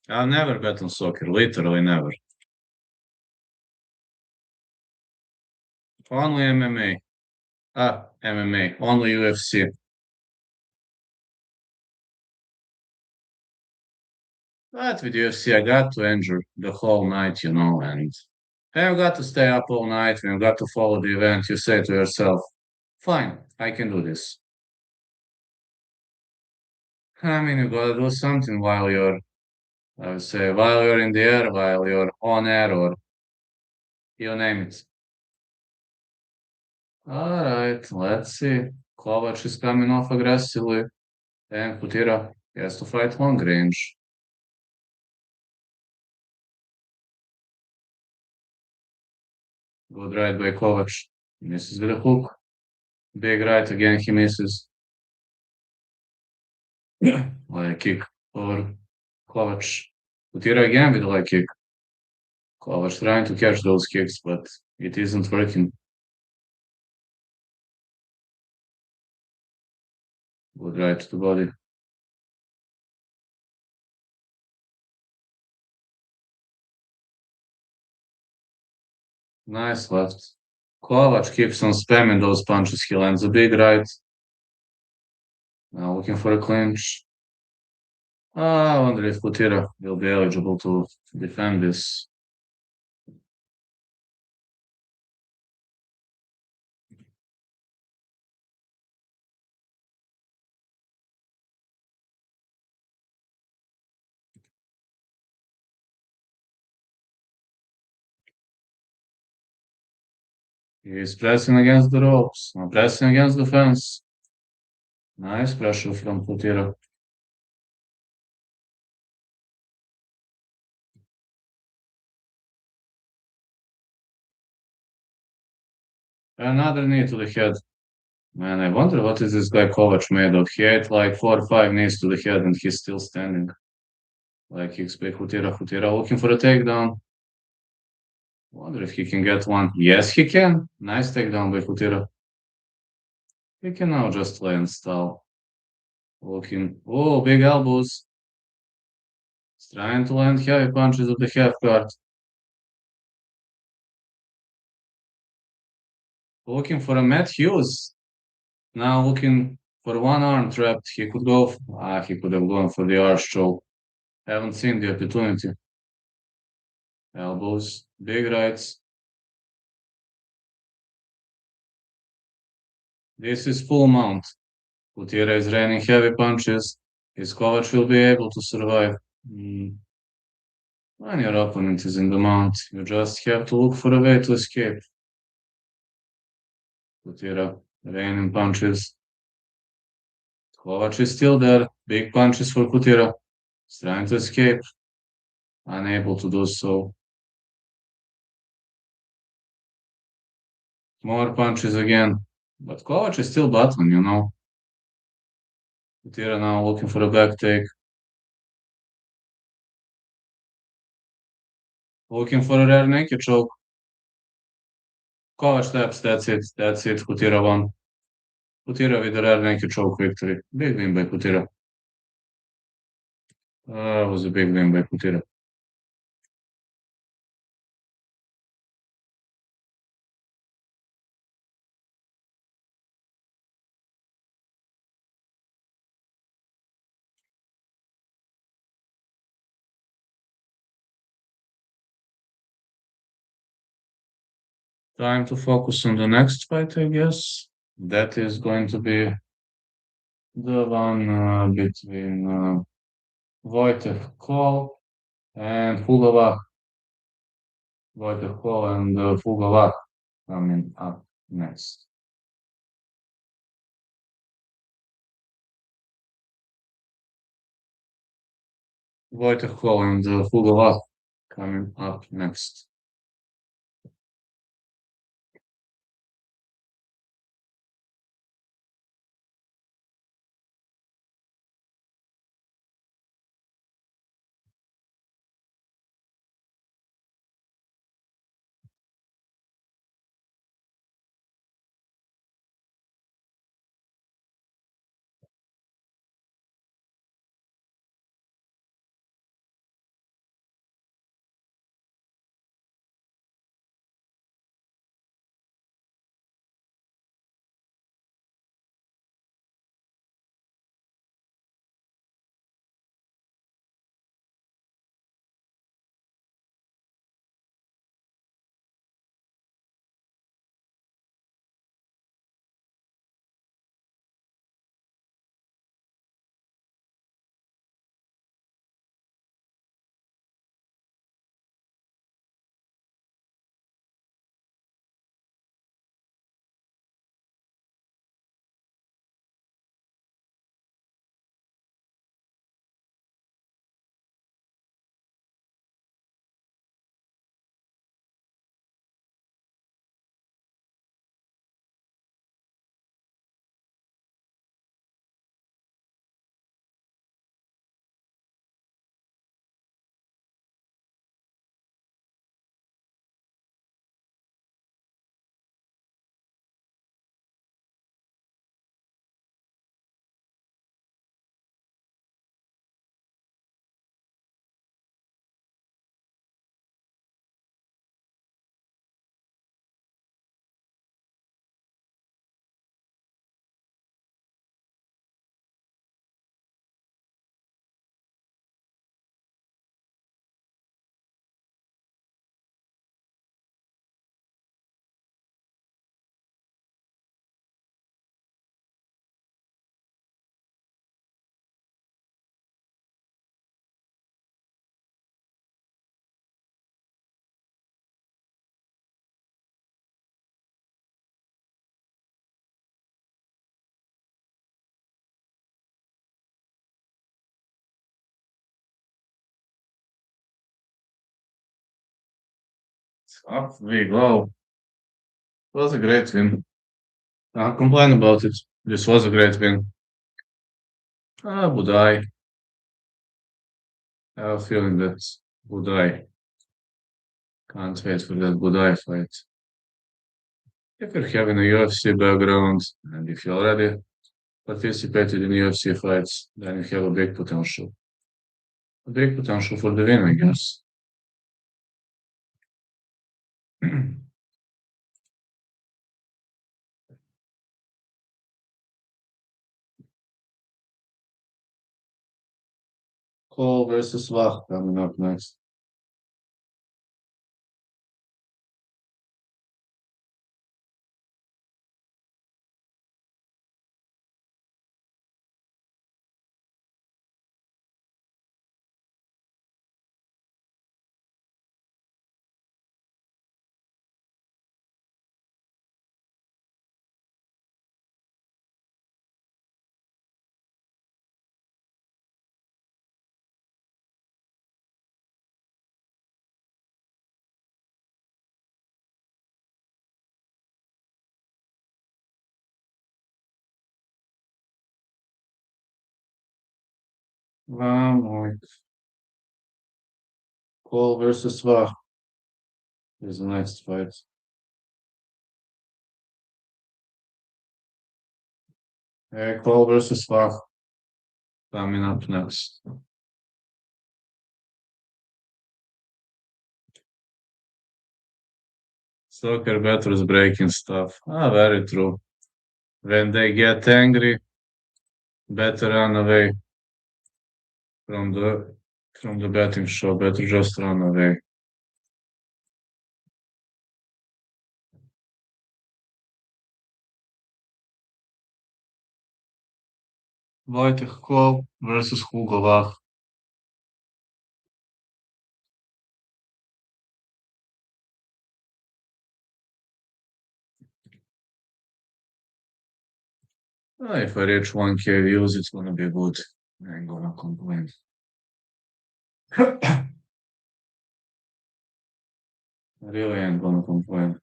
I've never bet on soccer, literally never. Only MMA. MMA. Only UFC. But with UFC, I got to endure the whole night, and I've got to stay up all night and I've got to follow the event. You say to yourself, fine, I can do this. I mean, you gotta do something I would say, while you're in the air, while you're on air, or you name it. All right, let's see. Kovac is coming off aggressively, and Kutira has to fight long range. Good right by Kovac. Misses with a hook. Big right again, he misses. Like kick for Kovac. Kutira again with a leg kick. Kovac trying to catch those kicks, but it isn't working. Good right to the body. Nice left. Kovac keeps on spamming those punches. He lands a big right. Now looking for a clinch. I wonder if Kutira will be eligible to defend this. He's pressing against the ropes. Now pressing against the fence. Nice pressure from Kutira. Another knee to the head. Man, I wonder what is this guy Kovac made of. He had like 4 or 5 knees to the head and he's still standing. Like he expect Kutira looking for a takedown. Wonder if he can get one. Yes, he can. Nice takedown by Kutira. He can now just lay and stall. Looking. Oh, big elbows. He's trying to land heavy punches of the half guard. Looking for a Matt Hughes. Now looking for one arm trapped. He could go. He could have gone for the arch choke. Haven't seen the opportunity. Elbows, big rights. This is full mount. Kutira is raining heavy punches. His Kovac will be able to survive. When your opponent is in the mount, you just have to look for a way to escape. Kutira raining punches. Kovac is still there. Big punches for Kutira. He's trying to escape. Unable to do so. More punches again. But Kovac is still battling. Kutira now looking for a back take. Looking for a rear naked choke. Kovac taps. That's it. That's it. Kutira won. Kutira with a rear naked choke victory. Big win by Kutira. Was a big win by Kutira. Time to focus on the next fight, I guess. That is going to be the one between Wojtek Kol and Fugawak. Wojtek Kol and Fugawak coming up next. Wojtek Kol and Fugawak coming up next. Up we go. It was a great win. Can't complain about it. This was a great win. Buday. I have a feeling that Buday. Can't wait for that Buday fight. If you're having a UFC background and if you already participated in UFC fights, then you have a big potential. A big potential for the win, I guess. Cole versus Vach coming up next. Like Cole versus Vach is the next fight. Cole versus Vach coming up next. Soccer bettors breaking stuff. Very true. When they get angry, better run away from the betting shop. Better just run away. Wojtek Kol versus Hugo Vach. If I reach 1K views, it's gonna be good. I ain't gonna complain. I really ain't gonna complain.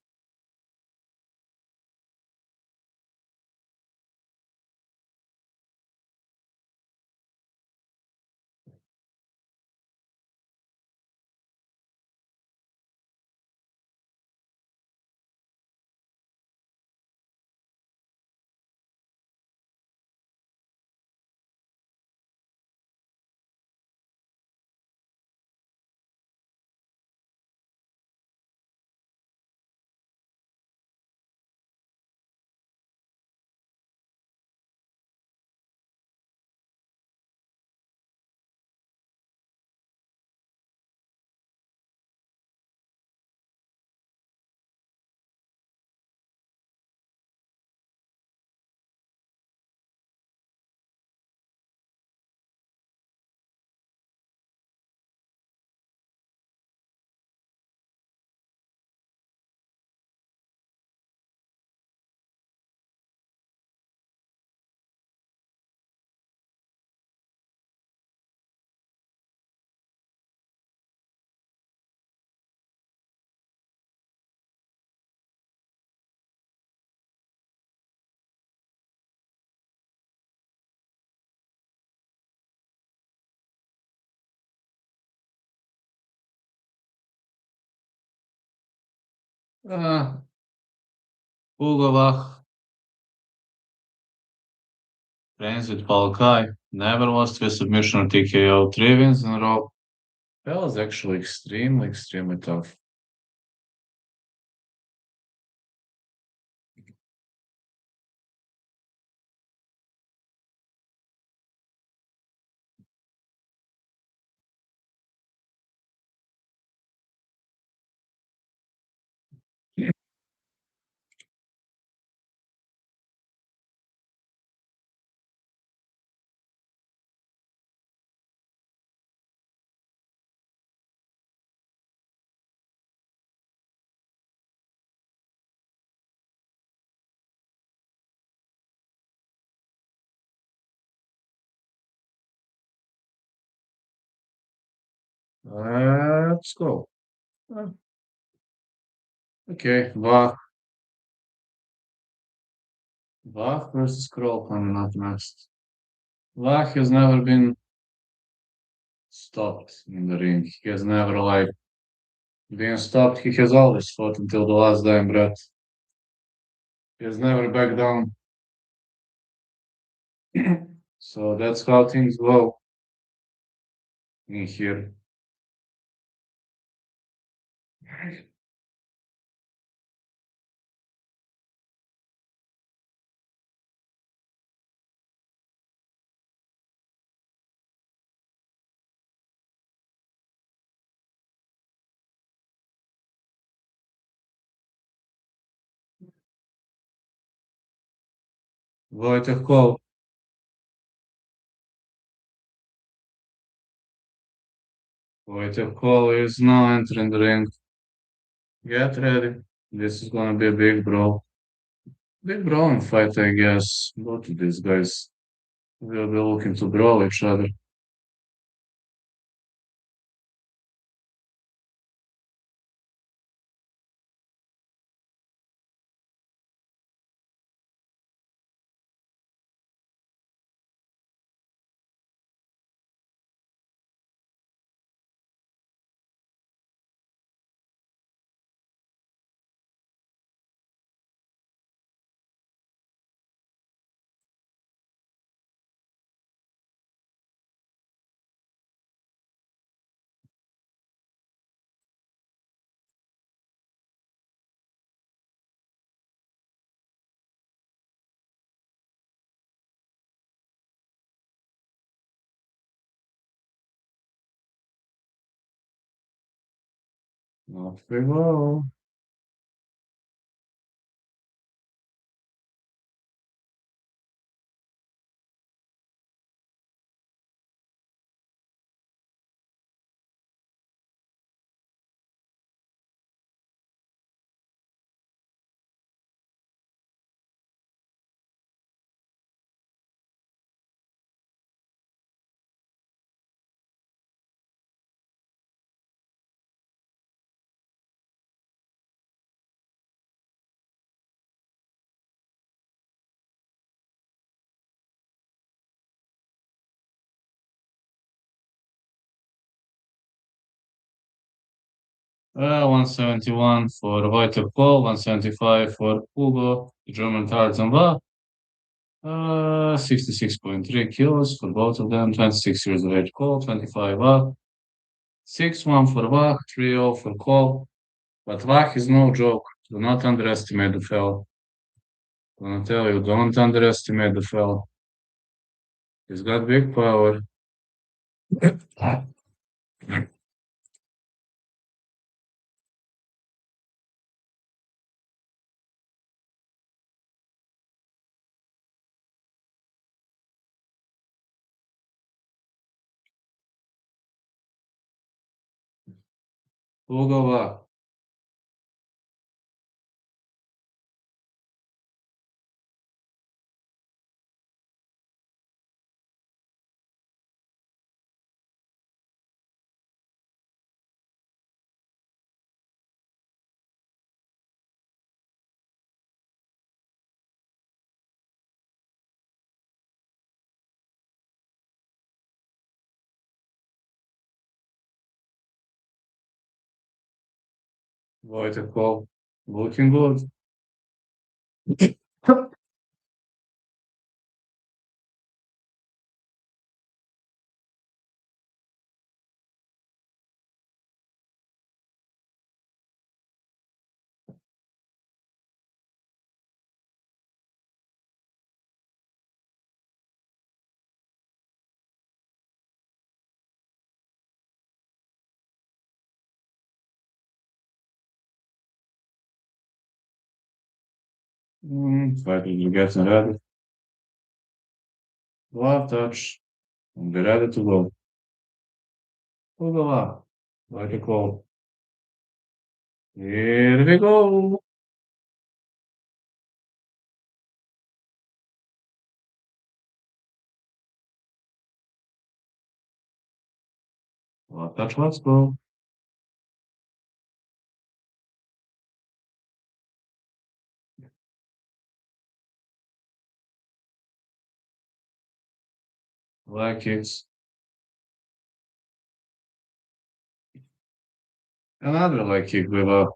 Uh, Hugo Vach trains with Paul Kai. Never lost with submission or TKO. 3 wins in a row. That was actually extremely, extremely tough. Let's go. Okay, Vach. Vach versus Kroll coming up next. Vach has never been stopped in the ring. He has never like been stopped. He has always fought until the last dying breath. He has never backed down. So that's how things go in here. Wojtek Kol. Wojtek Kol is now entering the ring. Get ready. This is gonna be a big brawl. Big brawling fight, I guess. Both of these guys will be looking to brawl each other. Off we go. 171 for Wojtek Kol, 175 for Hugo, German Tarzan. 66.3 kilos for both of them, 26 years of age Cole, 25 Vach, 6-1 for Vach, 3-0 for Cole. But Vach is no joke. Do not underestimate the fella. I'm gonna tell you, don't underestimate the fella. He's got big power. Hugo Vach. Wojtek Cole. Looking good. Fighter is getting ready. Love touch. And be ready to go. Hugo Vach. Wojtek Cole. Here we go. Love touch, let's go. Leg kicks. Another leg kick with a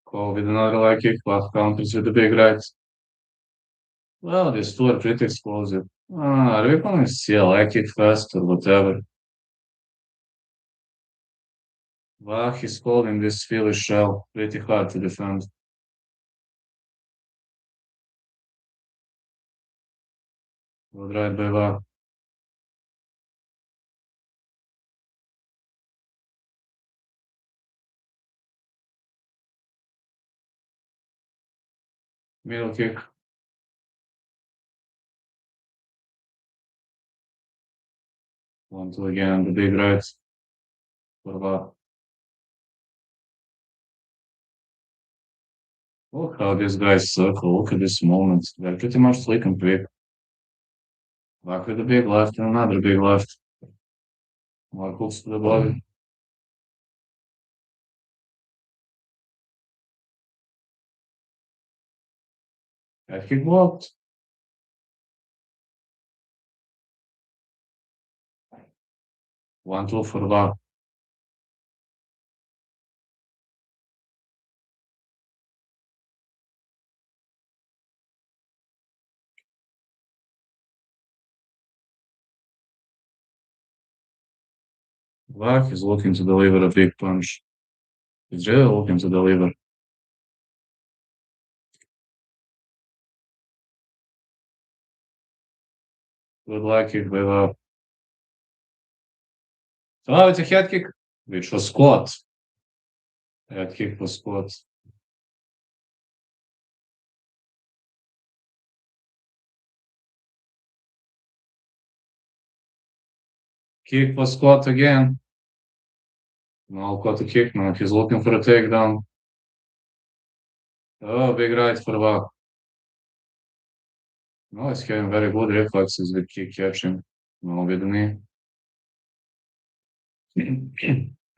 call with another leg kick, but counters with the big right. Well, these two are pretty explosive. Are we gonna see a leg kick fast or whatever? Wow, he's holding this Philly shell pretty hard to defend. Good right by Wow. Middle kick. One, two again, the big right for Wow. Look how these guys circle. Look at this moment. They're pretty much slick and quick. Back with the big left and another big left. More hooks to the body. Head kick blocked. One, two for Wow. Wow is looking to deliver a big punch. He's really looking to deliver. Good luck kick by Wow. Oh, it's a head kick, which was squat. Head kick was squat. Kick was squat again. No, caught a kick now. He's looking for a takedown. Oh, big right for Wow. No, he's having very good reflexes with kick catching. No, with the knee.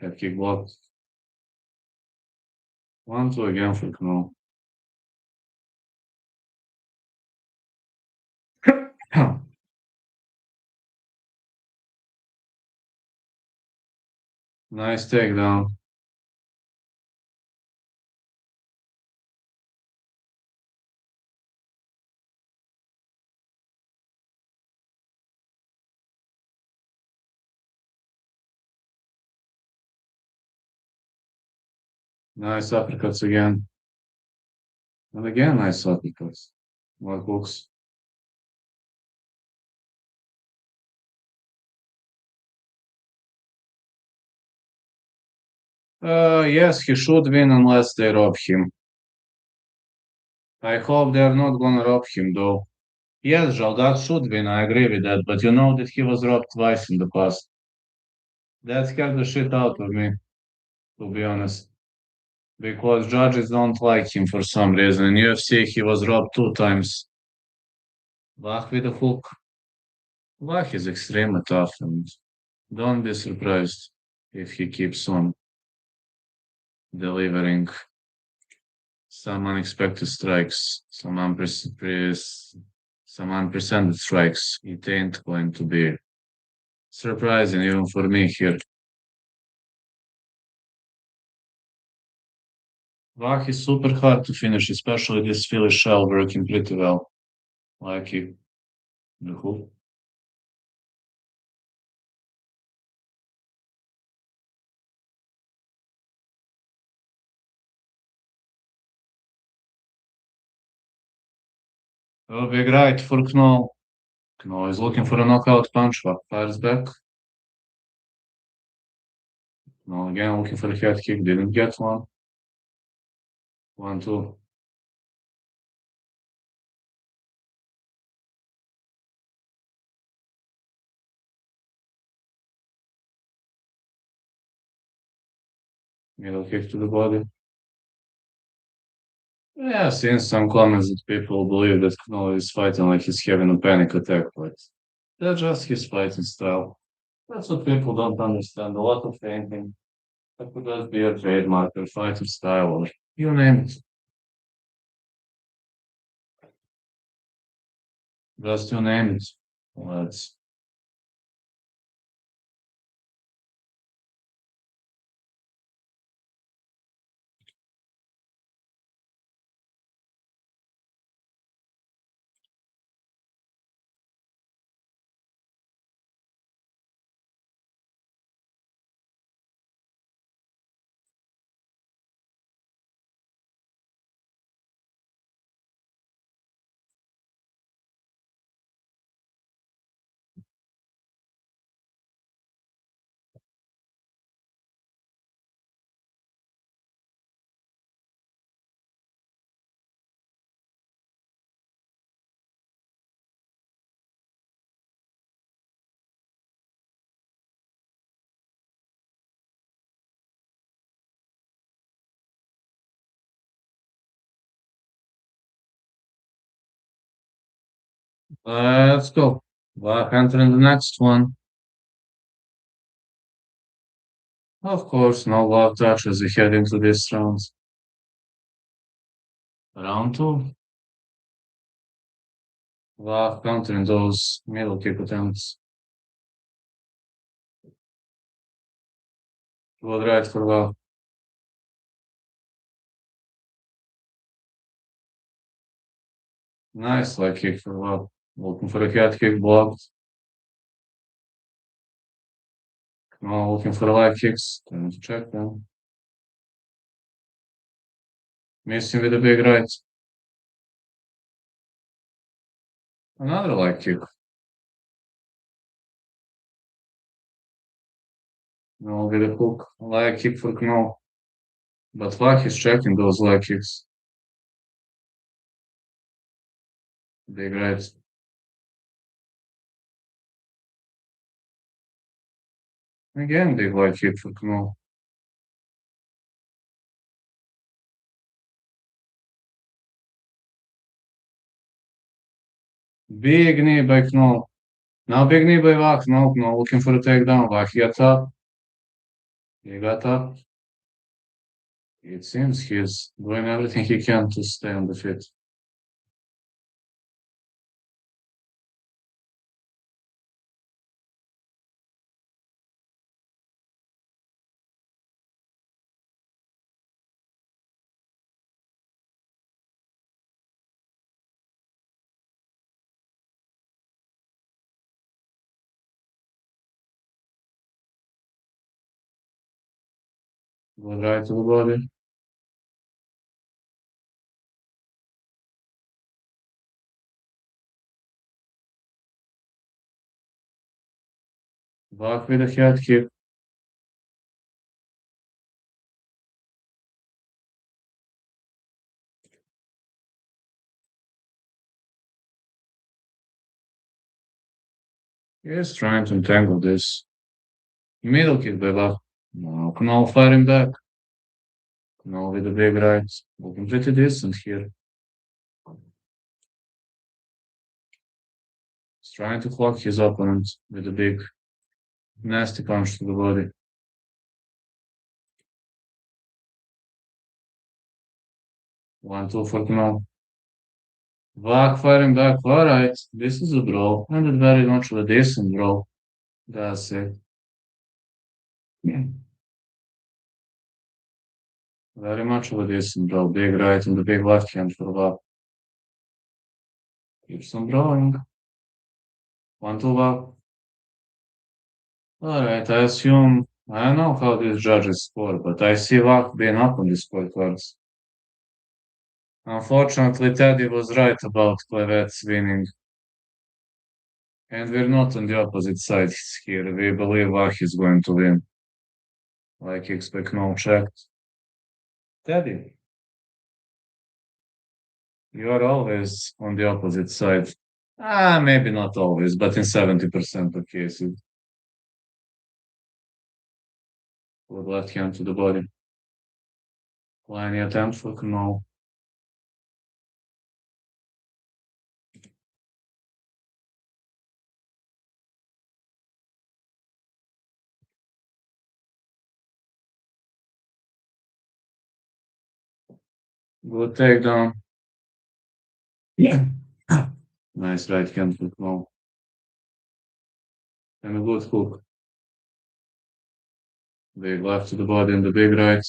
Head kick blocked. One, two again for Kno. Nice takedown. Nice uppercuts again. And again, nice uppercuts. More hooks. Yes, he should win unless they rob him. I hope they're not gonna rob him though. Yes, Jaldat should win, I agree with that, but you know that he was robbed twice in the past. That scared the shit out of me, to be honest. Because judges don't like him for some reason. In UFC, he was robbed two times. Bach with a hook. Bach is extremely tough, and don't be surprised if he keeps on delivering some unexpected strikes, some unprecedented strikes. It ain't going to be surprising even for me here. Vach is super hard to finish, especially this Philly shell working pretty well. Like it, the hook. Oh, big right for Knoll. Knoll is looking for a knockout punch. Vach fires back. Knoll again looking for a head kick. Didn't get one. One, two. Middle kick to the body. Yeah, I've seen some comments that people believe that Knoll is fighting like he's having a panic attack, but that's just his fighting style. That's what people don't understand. A lot of painting. That could just be a trademark or fighting style or you name it. Just you name it. Let's let's go. Black entering the next one. Of course, no love touch as we head into this round. Round two. Love countering those middle kick attempts. Good right for love. Nice leg kick for love. Looking for a head kick blocked. Now looking for leg kicks. Time to check them. Missing with a big right. Another leg kick. No with a hook. Leg kick for Knoll. But Vak is checking those leg kicks. Big right. Again, big leg kick for Knoll. Big knee by Knoll. Now big knee by Vak. No, no, looking for a takedown. Vak gets up. He got up. It seems he's doing everything he can to stay on the feet. Good right to the body. Vak with a head kick. He's trying to entangle this. Middle kick by Vak. No, Knoll firing back. Knoll with a big right. Looking pretty decent here. He's trying to clock his opponent with a big nasty punch to the body. 1-2 for Knoll. Vak firing back. Alright, this is a draw. And very much of a decent draw. That's it. Yeah. Very much of a decent draw. Big right and the big left hand for Vak. Keeps on drawing. 1-2 Vak. Alright, I assume I don't know how these judges score, but I see Vak being up on the scorecards. Unfortunately, Teddy was right about Clevet's winning. And we're not on the opposite side here. We believe Vak is going to win. Like expect no checked. Teddy, you are always on the opposite side. Maybe not always, but in 70% of cases. With left hand to the body. Line attempt for Knoll. Good takedown. Yeah. Nice right hand for Knoll. and a good hook. Big left to the body and the big right.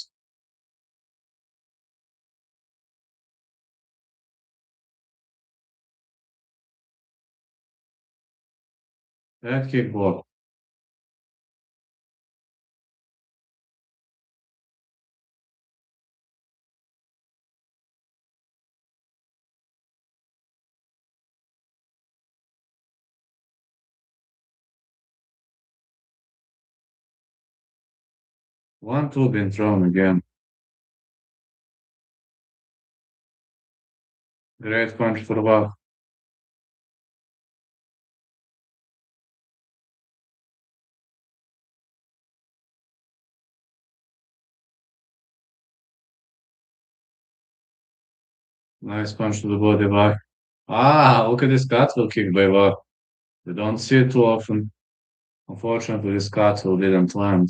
Head kick block. One, two been thrown again. Great punch for Bach. Nice punch to the body, Bach. Ah, look at this catwheel kick by Bach. You don't see it too often. Unfortunately, this catwheel didn't land.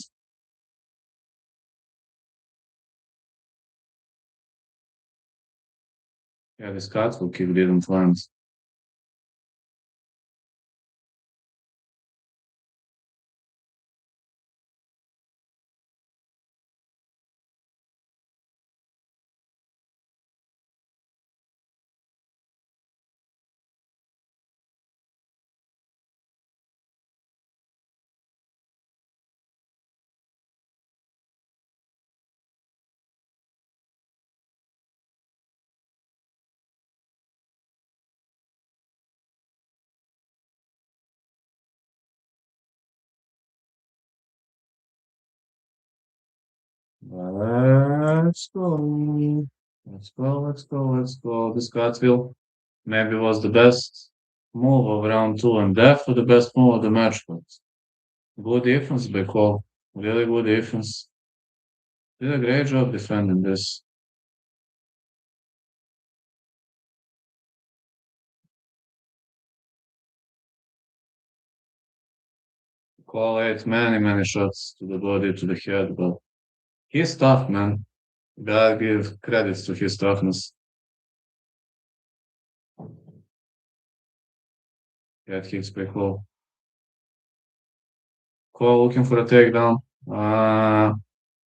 Yeah, this catwheel kick didn't land. Let's go. Let's go, let's go, let's go. This catwheel maybe was the best move of round two and definitely the best move of the match, but good defense by Cole. Really good defense. Did a great job defending this. Cole ate many, many shots to the body, to the head, but he's tough, man. Gotta give credits to his toughness. Head kicks by Cole. Cole looking for a takedown.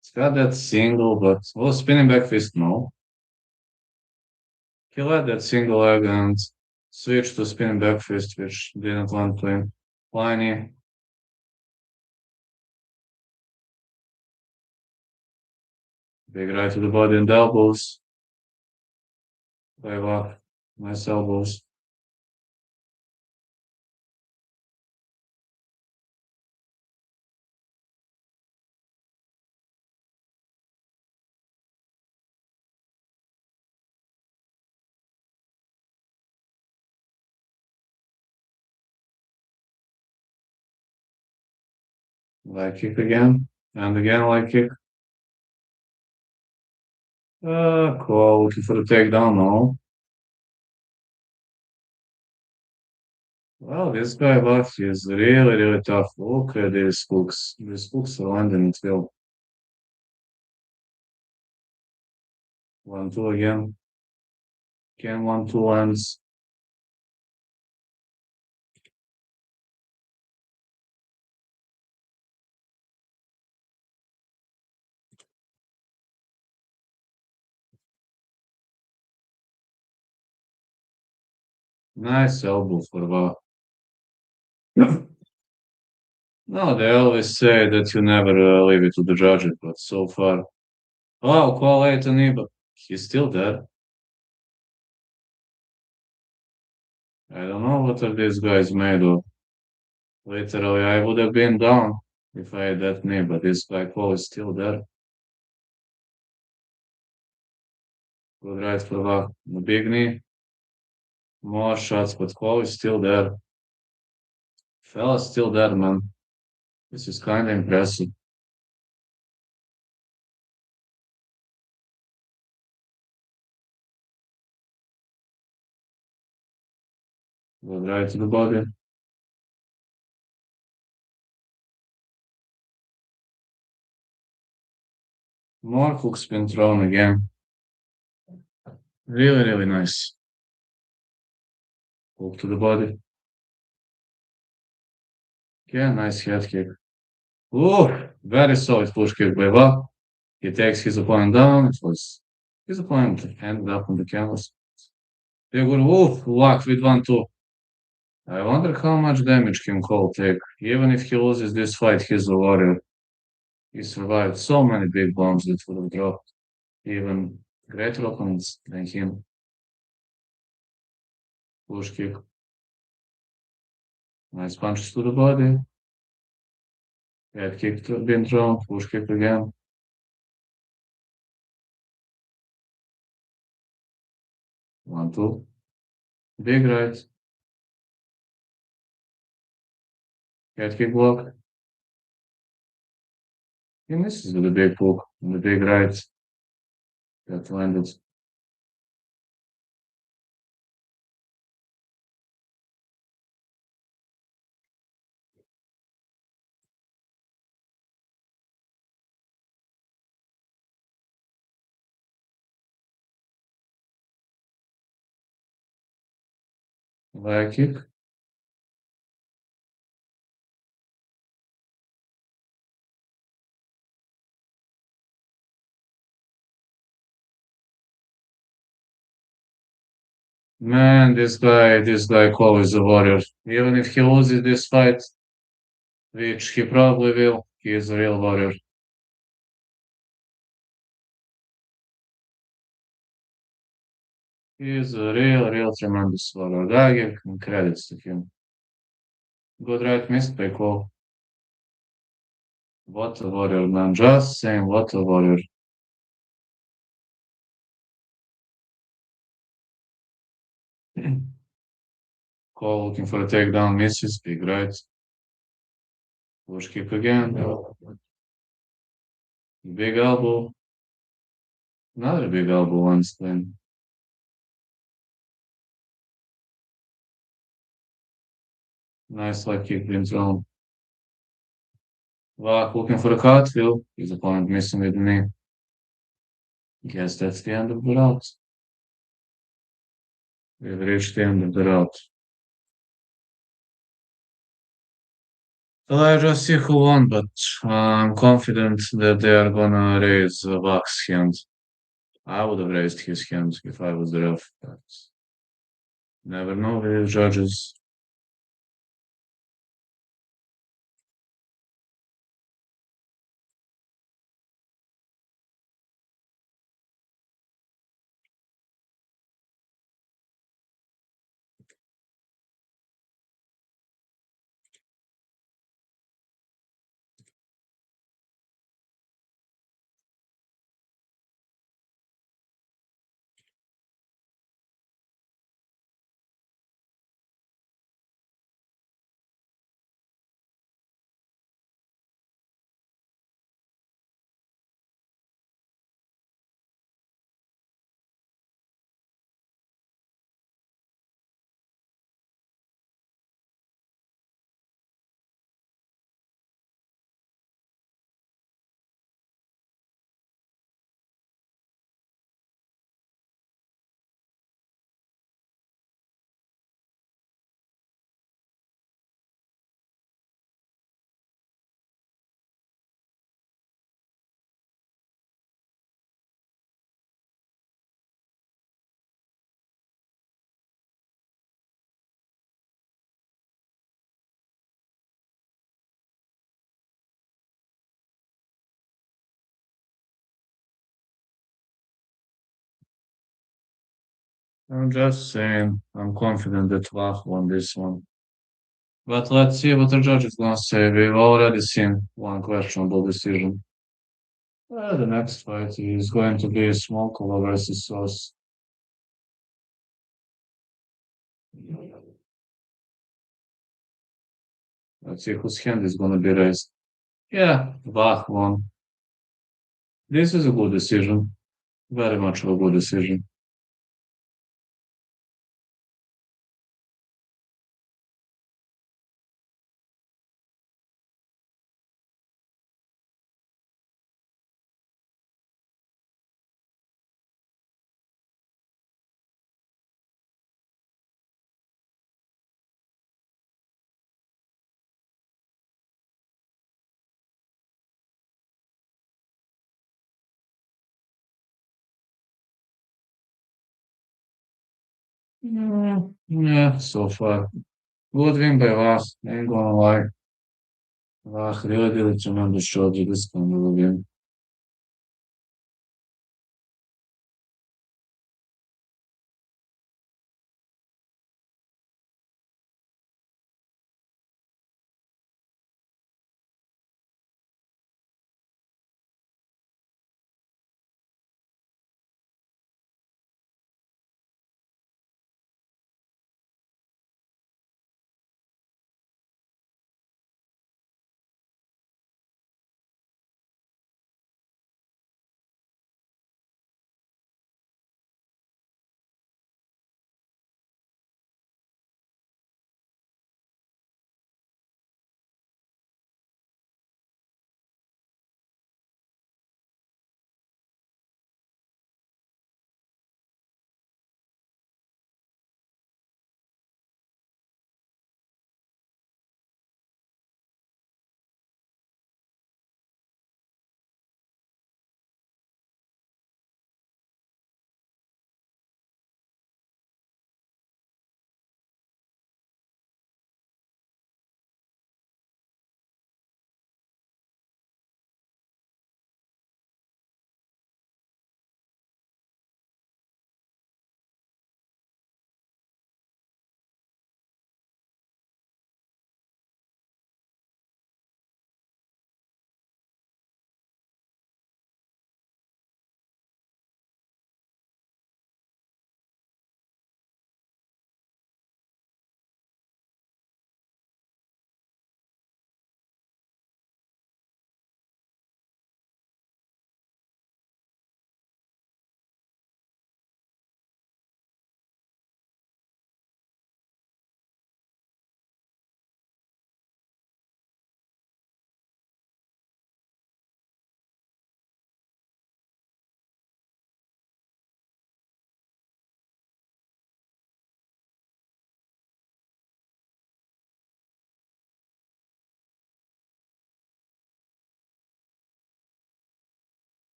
It's got that single, but spinning back fist, no. He let that single leg and switched to spinning back fist, which didn't land to him. Pliny, big right to the body and elbows. Dive up, nice elbows. Leg kick again, and again leg kick. Cool, looking for the takedown, no. Well, this guy left is really, really tough. Look at these hooks. These hooks are landing it well. 1-2 again. Again, 1-2 lands. Nice elbow for Val. No, they always say that you never leave it to the judges, but so far. Oh, call Anthony, but he's still there. I don't know what are these guys made of. Literally, I would have been down if I had that knee, but this guy Cole is still there. Good right for Val. The big knee. More shots, but Cole is still there. Fella's still there, man. This is kind of impressive. Good right to the body. More hook spin thrown again. Really, really nice. Hook to the body. Yeah, nice head kick. Oh, very solid push kick by Vak. He takes his opponent down. It was his opponent ended up on the canvas. They go, Vak with 1-2. I wonder how much damage can Cole take. Even if he loses this fight, he's a warrior. He survived so many big bombs that would have dropped even greater opponents than him. Push kick. Nice punches to the body. Head kick being thrown. Push kick again. 1-2. Big right. Head kick block. He misses with the big hook and the big right that landed. Leg kick. Man, this guy Cole is a warrior. Even if he loses this fight, which he probably will, he is a real warrior. He is a real tremendous warrior. I give him credits to him. Good right missed by Cole. What a warrior, man. Just saying, what a warrior. Cole looking for a takedown, misses, big right. Push kick again. Big elbow. Another big elbow once then. Nice leg kick being thrown. Valak looking for a cartwheel. His opponent missing with the knee. Guess that's the end of the route. We've reached the end of the route. Well, I just see who won, but I'm confident that they are gonna raise Valak's hand. I would have raised his hand if I was the ref, but never know with the judges. I'm just saying, I'm confident that Valak won this one. But let's see what the judge is gonna say. We've already seen one questionable decision. The next fight is going to be Smolkova versus Sauce. Let's see whose hand is gonna be raised. Yeah, Bach won. This is a good decision. Very much of a good decision. Yeah, so far. Good win by Vach, ain't gonna lie. Vach really did a tremendous job with this kind of a game.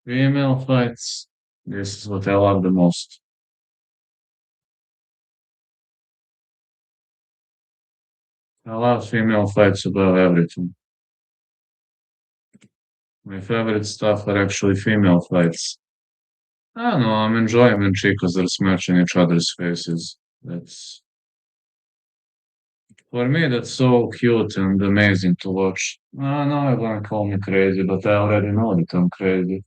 Female fights. This is what I love the most. I love female fights above everything. My favorite stuff are actually female fights. I don't know, I'm enjoying when chicas are smashing each other's faces. For me, that's so cute and amazing to watch. I know you're gonna call me crazy, but I already know that I'm crazy.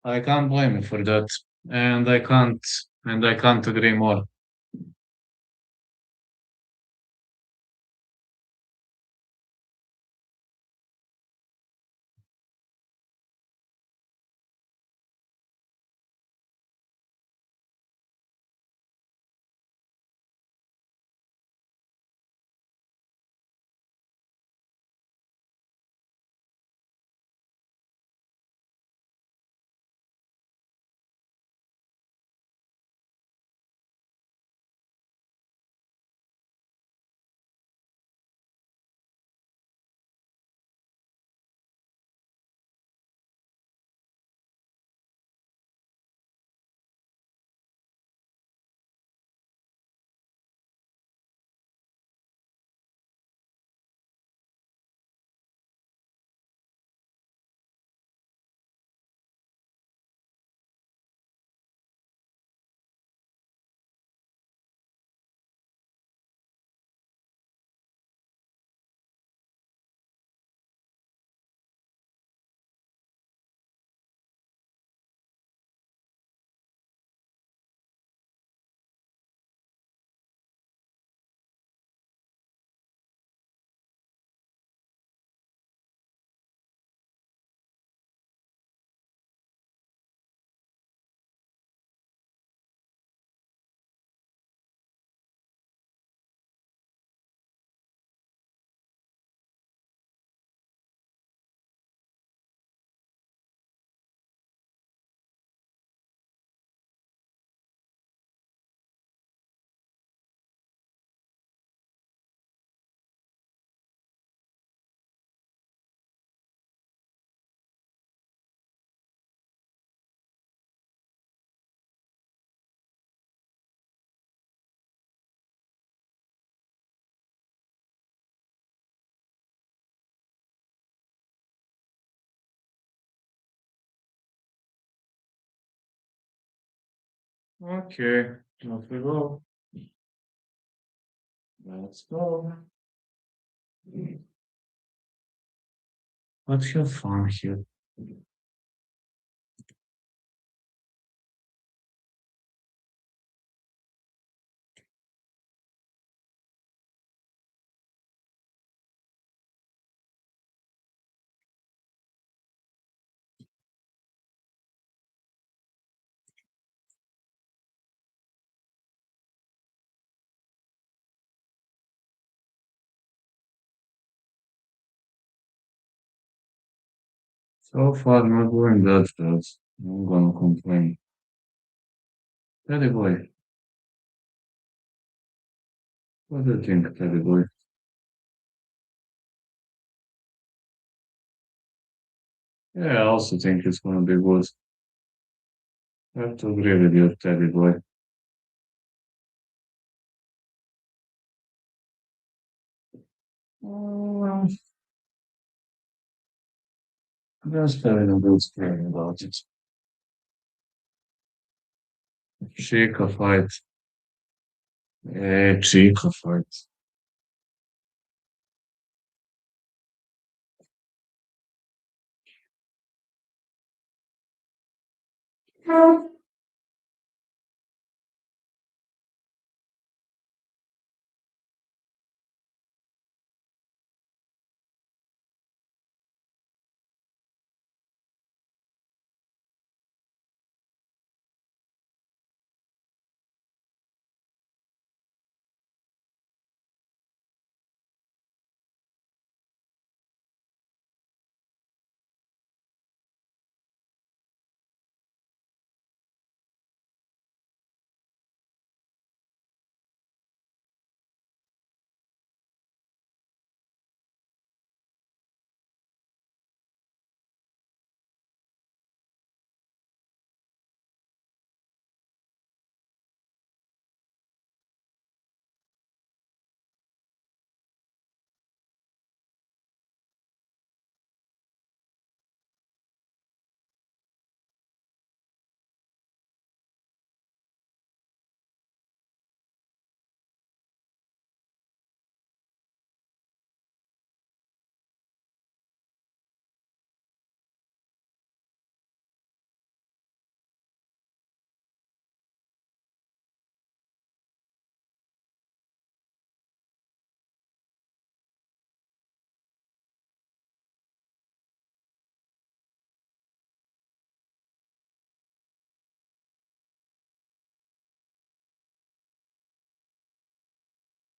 I can't blame you for that, and I can't agree more. Okay, off we go. Let's go. Let's have fun here. So far, not going that bad. I'm gonna complain. Teddy boy, what do you think, Teddy boy? Yeah, I also think it's gonna be good. I have to agree with you, Teddy boy. Um, just having a good feeling about it. Chica fight. Chica fight.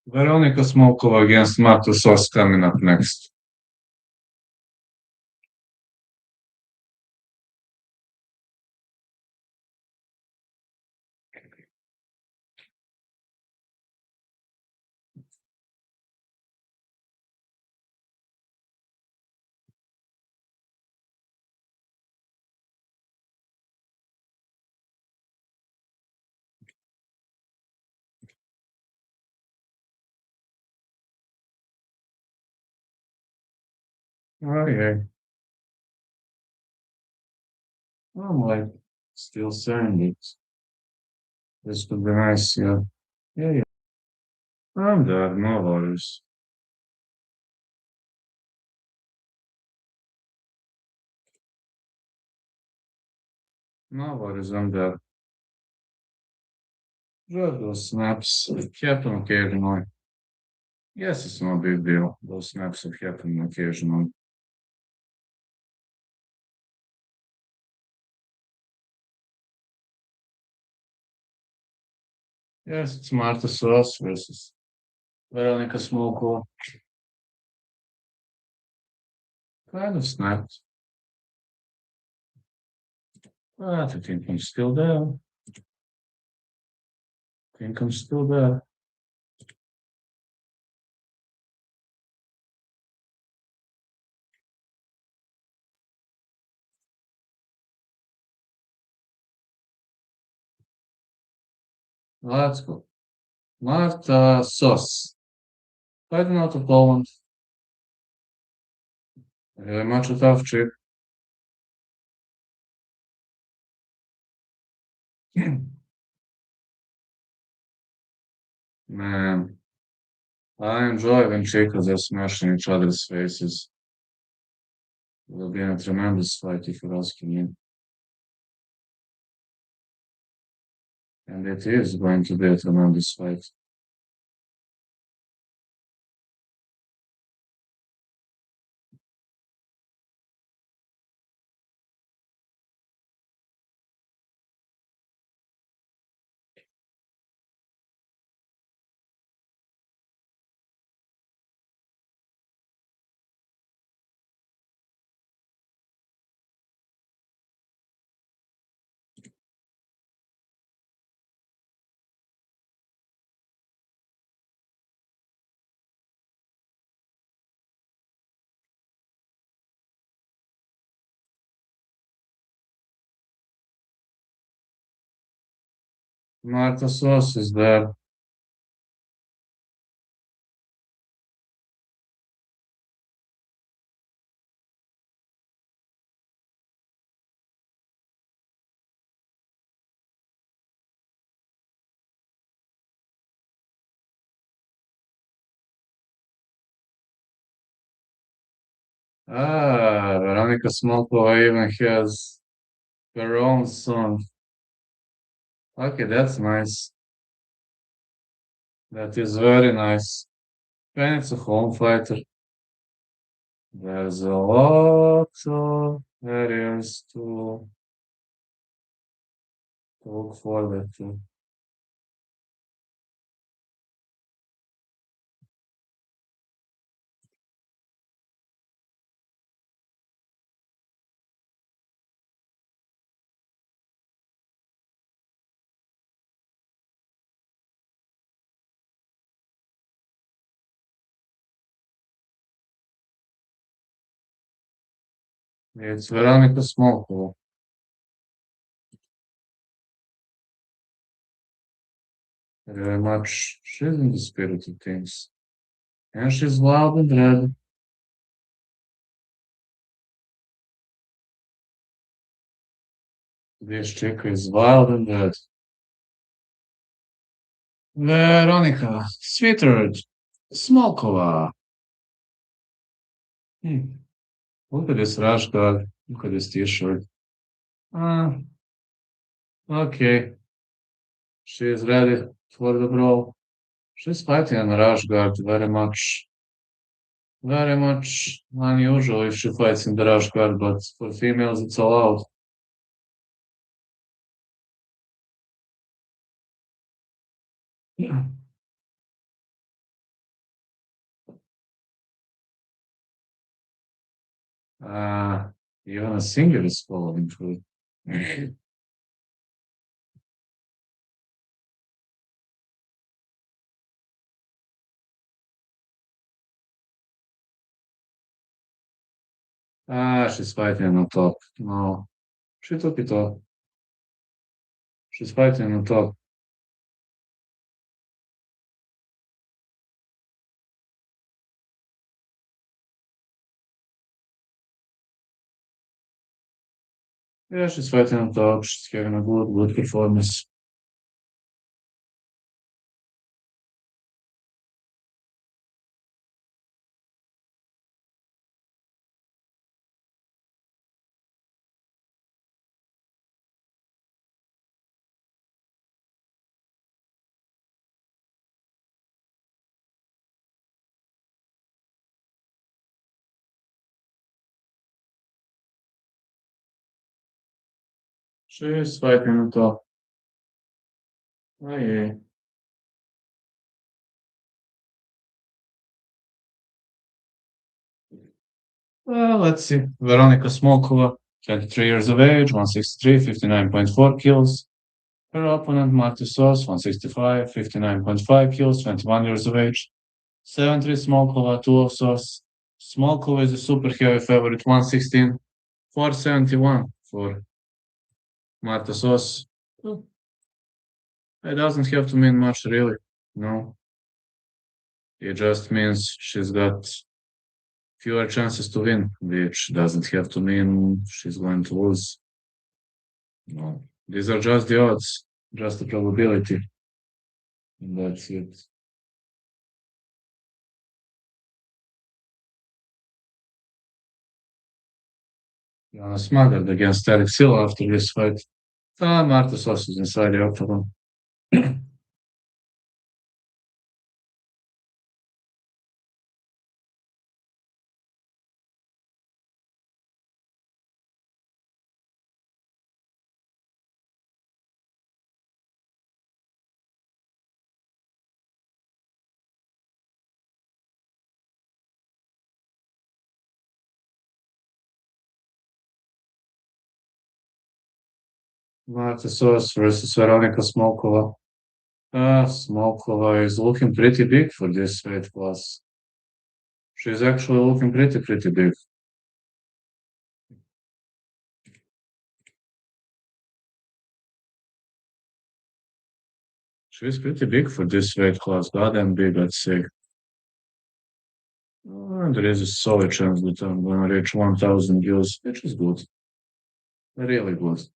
Veronica Smolkova against Marta Sos coming up next. Oh, yeah. I'm like still saying it. This would be nice, yeah. Yeah, yeah. I'm there, no worries. No worries, I'm there. Just those snaps happen occasionally. Yes, it's no big deal. Those snaps have happened occasionally. Yes, it's Marta Sos versus Veronica Smolkova. Kind of snapped. But I think I'm still there. I think I'm still there. Let's go. Marta Sos. Fighting out of Poland. Very much a tough chick. Man, I enjoy when chicas are smashing each other's faces. It will be a tremendous fight if you're asking me. And it is going to be a tremendous fight. Marta Sauce is there. Ah, Veronica Smolkova even has her own song. Okay, that's nice. That is very nice. And it's a home fighter. There's a lot of areas to look forward to. It's Veronica Smolkova. Very much. She's in the spirit of things. And she's loud and red. This chick is wild and red. Veronica, sweetheart, Smolkova. Hmm. Look at this rash guard. Look at this t-shirt. Ah, okay. She is ready for the brawl. She's fighting on rash guard very much unusual if she fights in the rash guard, but for females it's allowed. Yeah. Uh, Even a singer is following through. She's fighting on top. No, she took it off. She's fighting on top. Yeah, she's fighting on top. She's having a good performance. She's fighting on top. Oh, yeah. Let's see. Veronica Smolkova, 23 years of age, 163, 59.4 kills. Her opponent, Marty Sauce, 165, 59.5 kills, 21 years of age. 7-3 Smolkova, 2 of Sauce. Smolkova is a super heavy favorite, 116, 471 for Marta Sauce. Well, it doesn't have to mean much, really. No, it just means she's got fewer chances to win, which doesn't have to mean she's going to lose. No, these are just the odds, just the probability. And that's it. Smothered against Eric Silva after this fight. Marta Sos is inside the octagon. Marta Sos versus Veronica Smolkova. Smolkova is looking pretty big for this weight class. She's actually looking pretty big. She's pretty big for this weight class. Goddamn big, let's say. There is a solid chance that I'm gonna reach 1,000 views, which is good. Really good.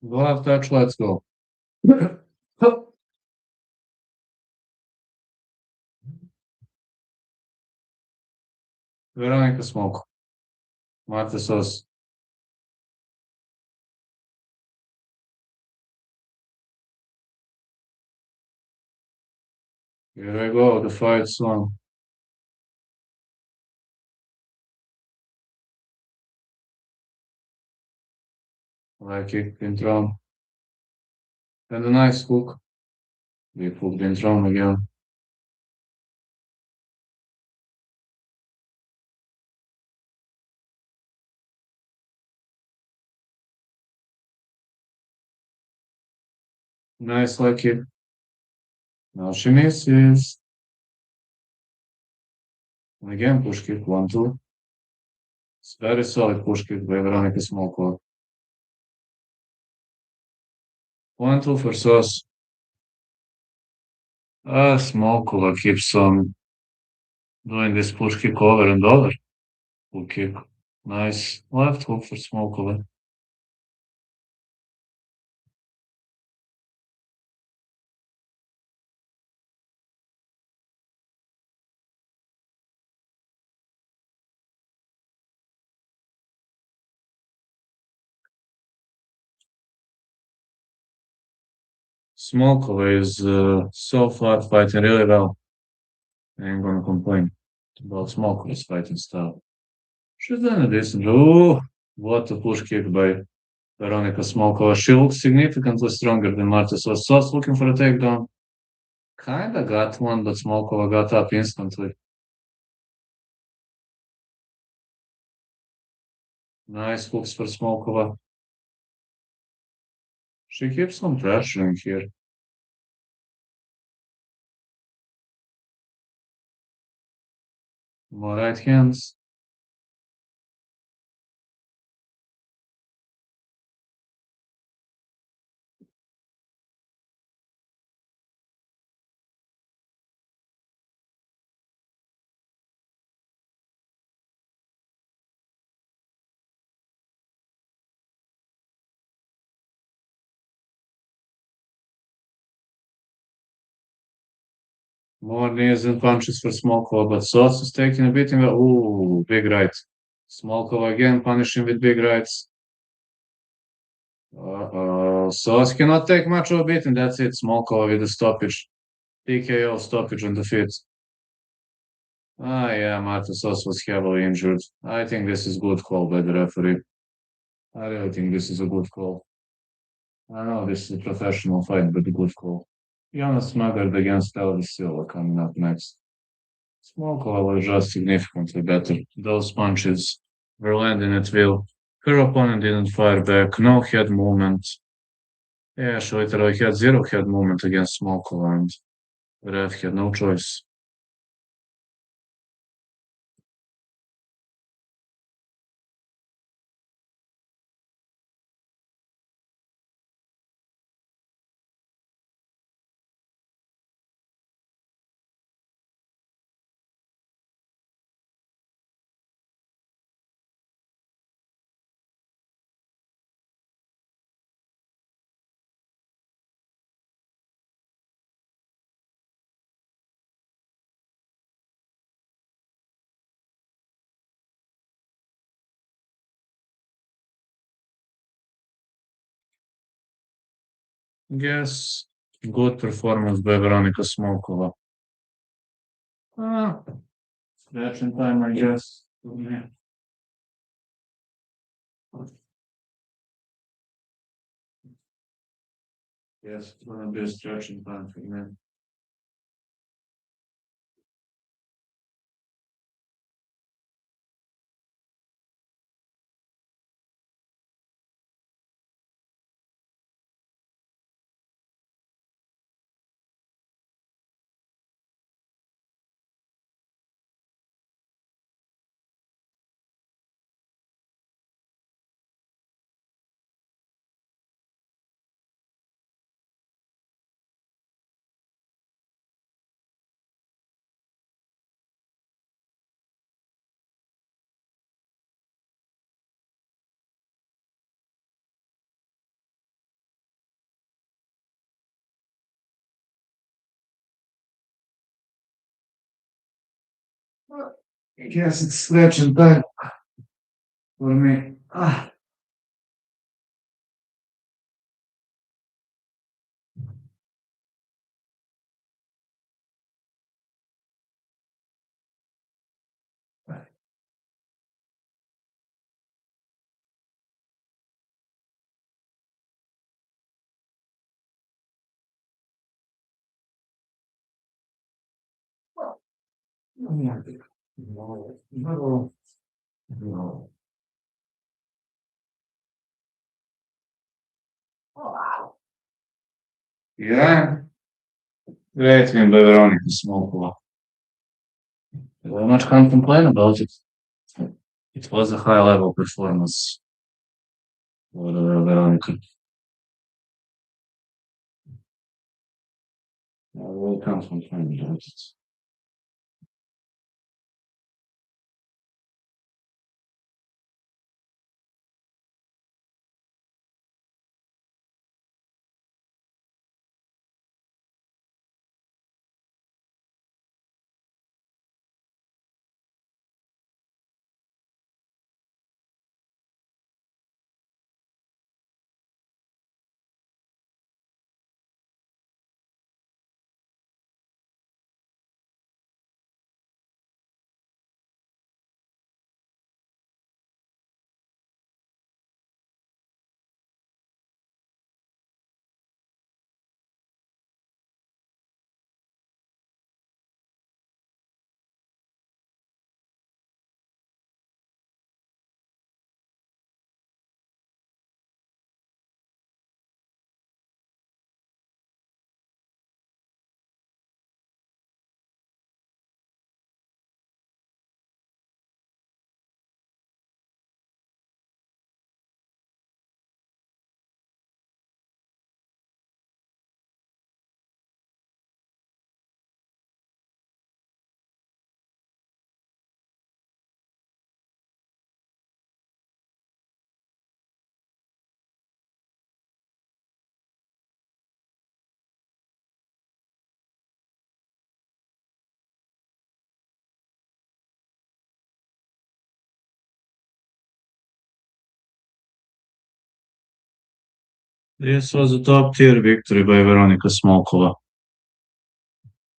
Glove touch, let's go. Veronica Smolkova. Marta Sos. Here we go, the fight's on. Like kick in thrown. And a nice hook. Big hook in thrown again. Nice leg kick. Now she misses. And again, push kick, 1-2. It's very solid push kick by Veronica Smolkova. 1-2 for Sos. Smolkova keeps on doing this push kick over and over. Hook kick. Nice left hook for Smolkova. Smolkova is so far fighting really well. I ain't gonna complain about Smolkova's fighting style. She's done a decent. Oh, what a push kick by Veronica Smolkova. She looks significantly stronger than Marta Sos. Sos looking for a takedown. Kinda got one, but Smolkova got up instantly. Nice hooks for Smolkova. She keeps on pressuring here. More right hands. More knees and punches for Smolkova, but Sos is taking a beating. Ooh, big right. Smolkova again punishing with big rights. Sos cannot take much of a beating. That's it. Smolkova with a stoppage. TKO stoppage on defeat. Yeah, Marta Sos was heavily injured. I think this is good call by the referee. I really think this is a good call. I know this is a professional fight, but a good call. Jonas Smothered against Elvis Silva coming up next. Smolkova was just significantly better. Those punches were landing at will. Her opponent didn't fire back. No head movement. Yeah, she literally had zero head movement against Smolkova, and the ref had no choice. Yes, good performance by Veronica Smolkova. Ah, reaction time, I guess. Yes, it's gonna be a stretching time for me. I guess it's stretching time for me. Ah. No, no, no. Yeah, great win by Veronica Smolkova. Very much can't complain about it. It was a high level performance for Veronica. I really can't complain about it. This was a top tier victory by Veronica Smolkova.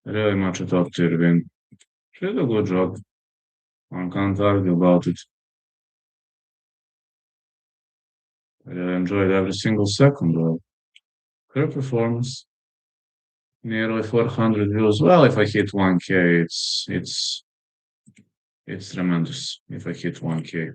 Really much a top tier win. She did a good job. One can't argue about it. I really enjoyed every single second of her performance. Nearly 400 views. Well, if I hit 1K, it's tremendous. If I hit 1K.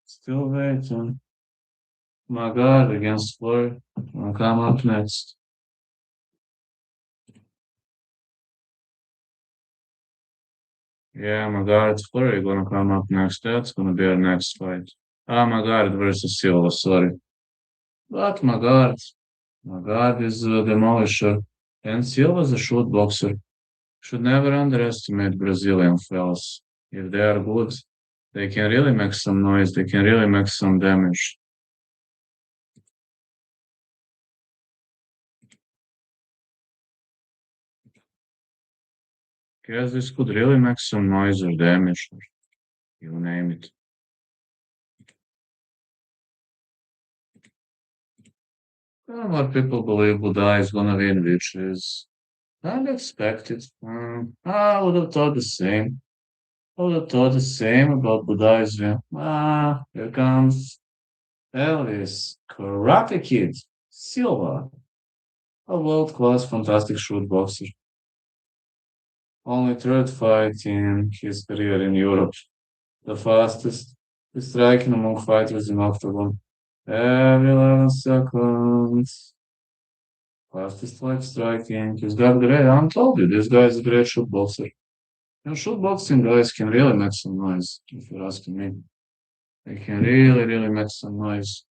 Still waiting. My God, against Fleury. Will come up next. Yeah, my God, Fleury gonna come up next. That's gonna be our next fight. Ah, my God versus Silva, sorry. But my God is a demolisher. And Silva's a shoot boxer. Should never underestimate Brazilian fellas. If they are good, they can really make some noise. They can really make some damage. Guess this could really make some noise or damage, or you name it. More people believe Buday is gonna win, which is unexpected. I would have thought the same. I would have thought the same about Buday's win. Here comes Elvis, Karate Kid, Silva, a world-class, fantastic shoot boxer. Only third fight in his career in Europe. The fastest, striking among fighters in octagon. Every 11 seconds. Fastest like striking. He's got great. I told you, this guy is a great shoot boxer. And shoot boxing guys can really make some noise, if you're asking me. They can really, really make some noise.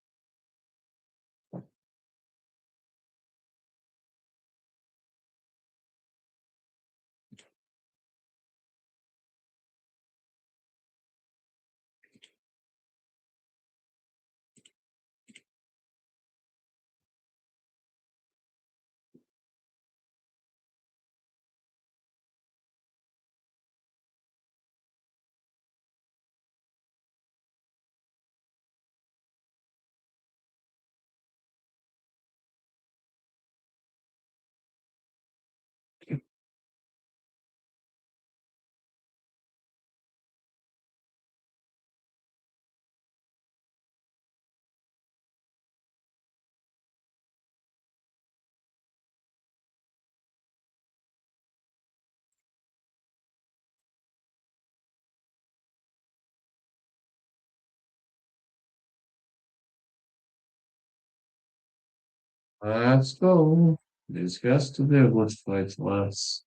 Let's go. This has to be a good fight. Let's.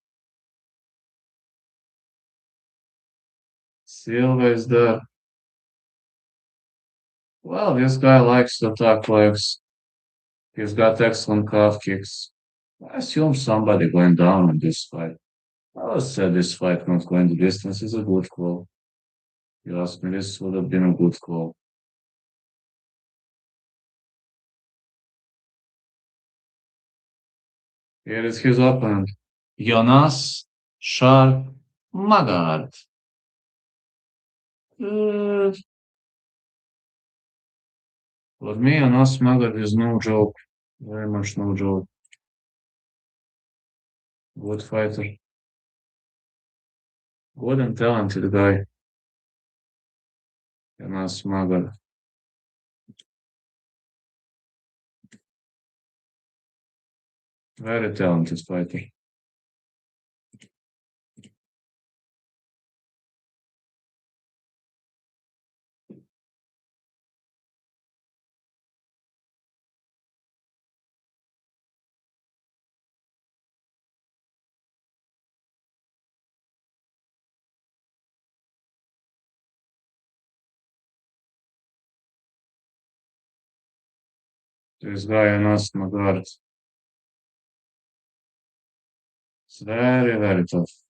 Silva is there. Well, this guy likes to attack legs. He's got excellent calf kicks. I assume somebody went down in this fight. I always said this fight not going the distance is a good call. You ask me, this would have been a good call. Here is his opponent, Jonas Sharp Magard. Uh, for me, Jonas Magard is no joke. Very much no joke. Good fighter. Good and talented guy. Jonas Magard. Very talented fighter. This guy, Jonas Magard. It's very, very tough.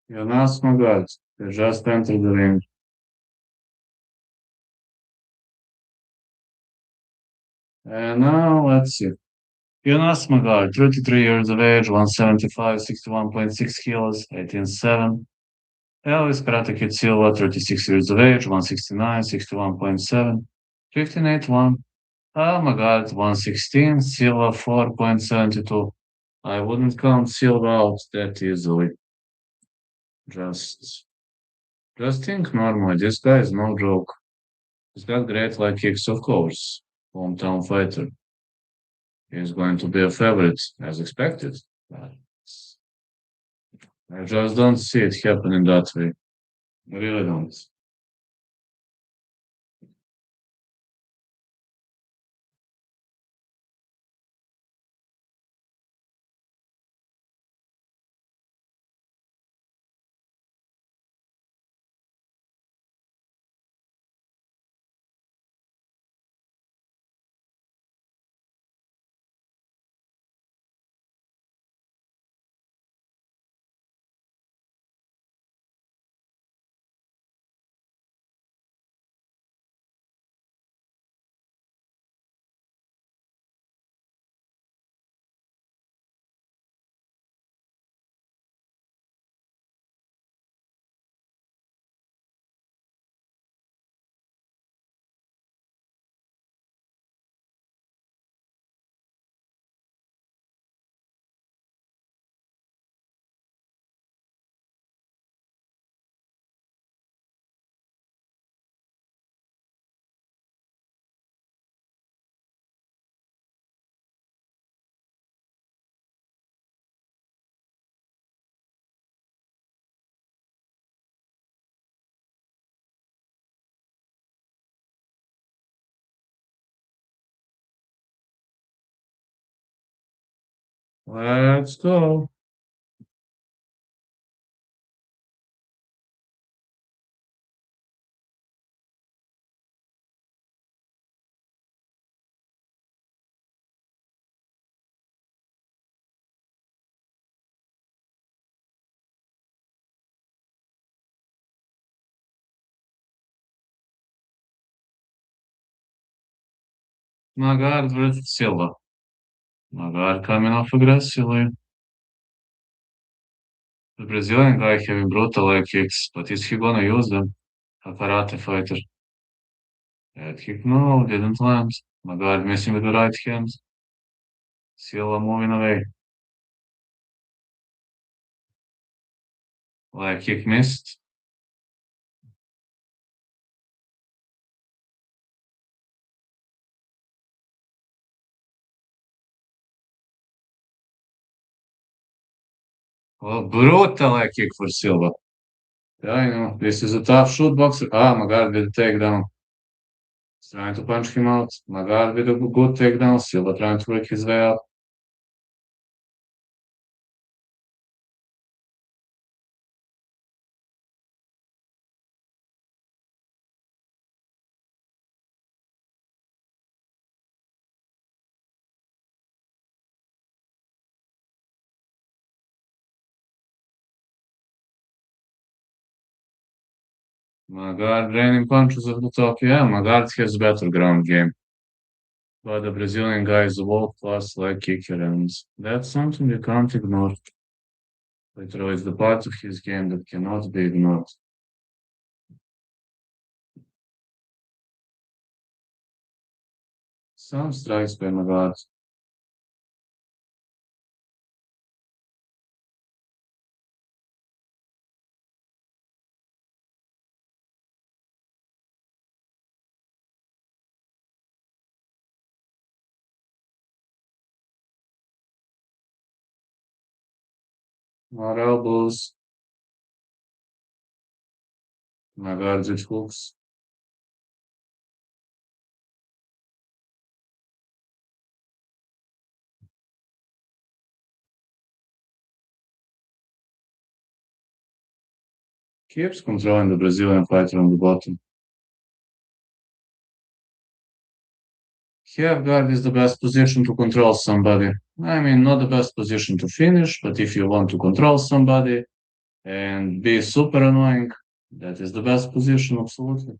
Jonas Magard. They just entered the ring. And now let's see. Jonas Magard, 33 years of age, 175, 61.6 kilos, 18.7. Elvis Karate Kid Silva, 36 years of age, 169, 61.7, 15.81. Oh my God, 116, Silva 4.72. I wouldn't count Silva out that easily. Just, just think normally. This guy is no joke. He's got great leg kicks, of course. Hometown fighter. He's going to be a favorite, as expected. But I just don't see it happening that way. I really don't. Let's go. Magard versus Silva. Magard coming off aggressively. The Brazilian guy having brutal leg kicks, but is he gonna use them? A karate fighter. Head kick, no, didn't land. Magard missing with the right hand. Silva moving away. Leg kick missed. Well, brutal leg kick for Silva. Yeah, I know. This is a tough shoot boxer. Ah, Magard with a takedown. He's trying to punch him out. Magard with a good takedown. Silva trying to work his way up. Magard raining punches at the top. Yeah, Magard has better ground game. But the Brazilian guy is a world-class leg kicker, and that's something you can't ignore. Literally, it's the part of his game that cannot be ignored. Some strikes by Magard. More elbows. Magard with hooks. Keeps controlling the Brazilian fighter on the bottom. Half guard is the best position to control somebody. I mean, not the best position to finish, but if you want to control somebody and be super annoying, that is the best position, absolutely.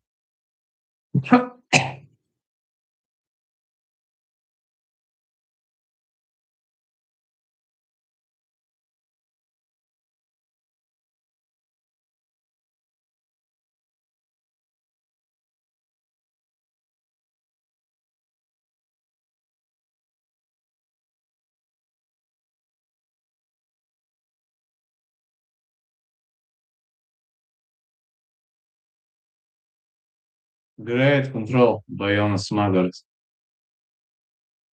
Great control by Jonas Magaret.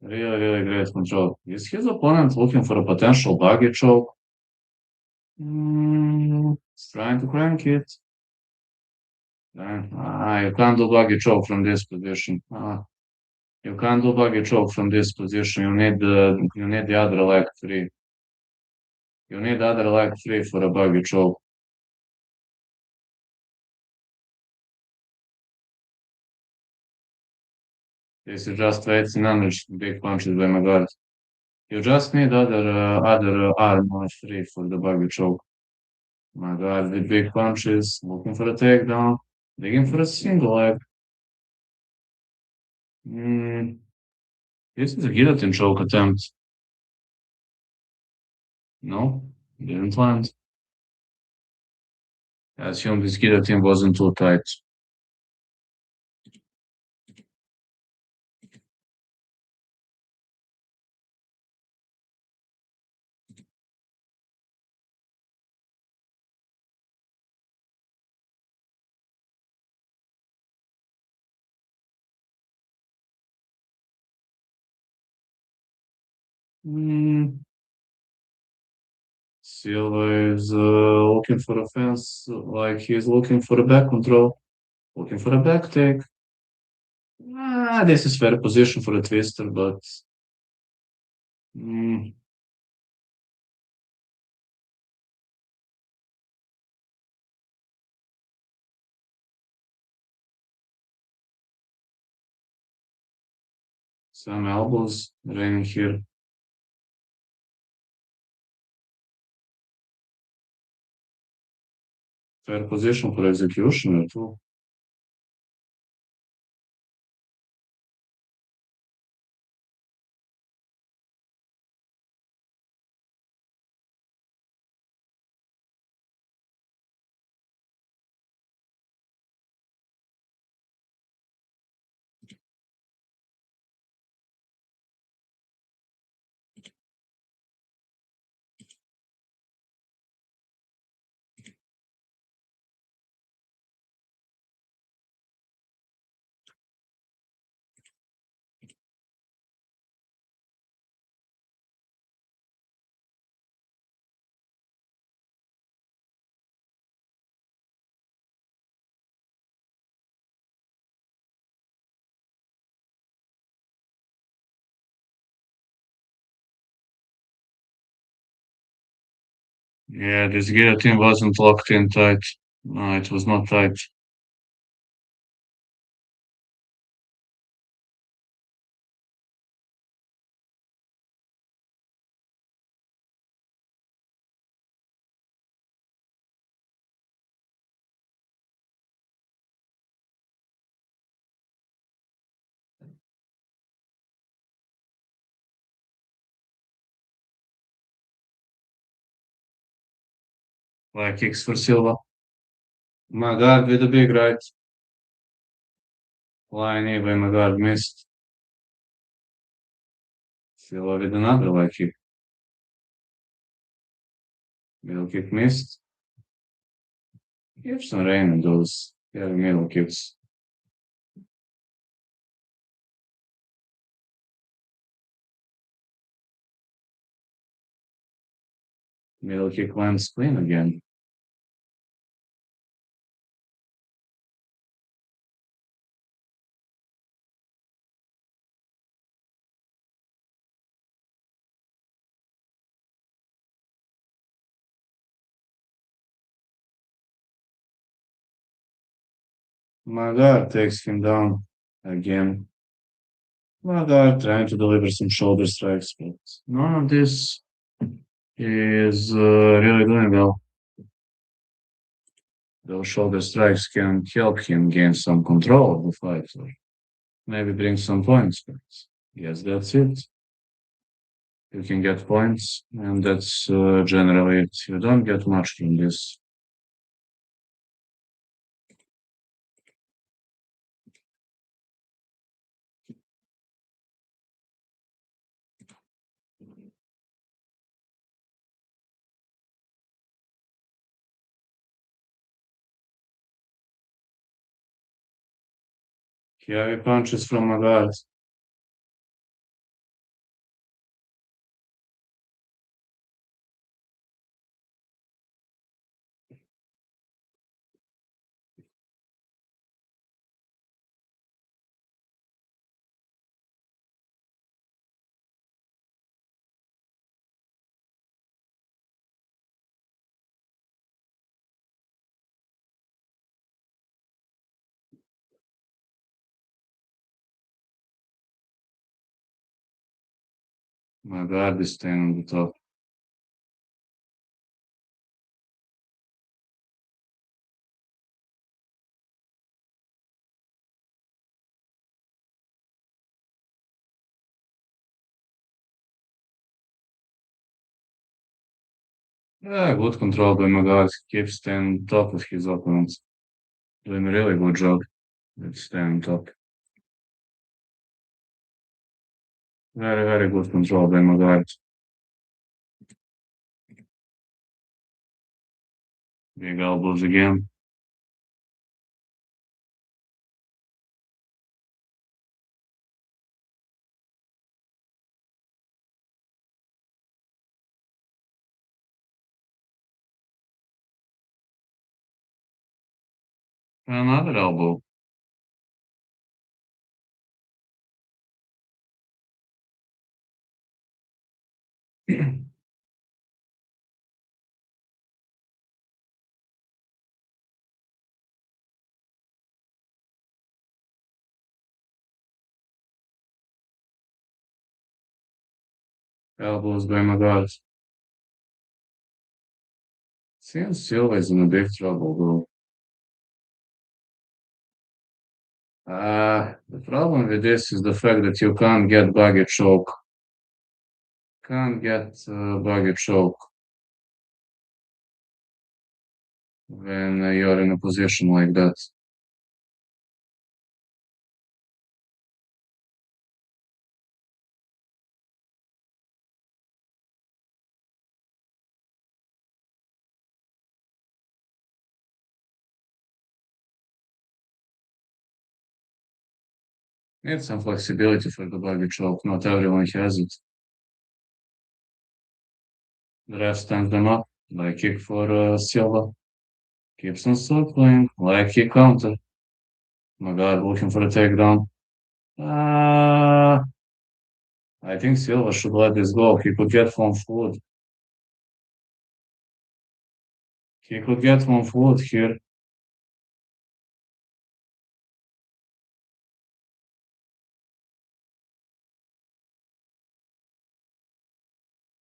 Really, really great control. Is his opponent looking for a potential buggy choke? He's trying to crank it. You can't do buggy choke from this position. You can't do buggy choke from this position. You need the other leg free. You need the other leg free for a buggy choke. This is just weights and energy, big punches by Magaret. You just need other arm free for the buggy choke. Magaret with big punches, looking for a takedown, digging for a single leg. Mm, this is a guillotine choke attempt. No, didn't land. I assume this guillotine wasn't too tight. Mm, Silva is looking for a fence, like he's looking for a back control, looking for a back take. This is fair position for a twister, but mm, some elbows raining here. Fair position for executioner too. Yeah, this guillotine wasn't locked in tight. No, it was not tight. Like kicks for Silva. Magard with a big right. Line A by Magard missed. Silva with another leg kick. Middle kick missed. Give some rain on those middle kicks. Middle kick lands clean again. Magard takes him down again. Magard trying to deliver some shoulder strikes, but none of this is really doing well. Those shoulder strikes can help him gain some control of the fight, or maybe bring some points. But yes, that's it. You can get points, and that's generally it. You don't get much from this. Heavy punches from Magard. Magard is staying on the top. Yeah, good control by Magard. Keeps staying on top of his opponents. Doing a really good job at staying on top. Very, very good control by Magard. Big elbows again. Another elbow. Elbows by Magard. Seems Silva is in a big trouble, though. The problem with this is the fact that you can't get buggy choke. Can't get buggy choke when you're in a position like that. Need some flexibility for the buggy choke. Not everyone has it. The ref stands them up. Like kick for Silva. Keeps on circling. Like kick counter. Magard looking for a takedown. Uh, I think Silva should let this go. He could get one foot. He could get one foot here.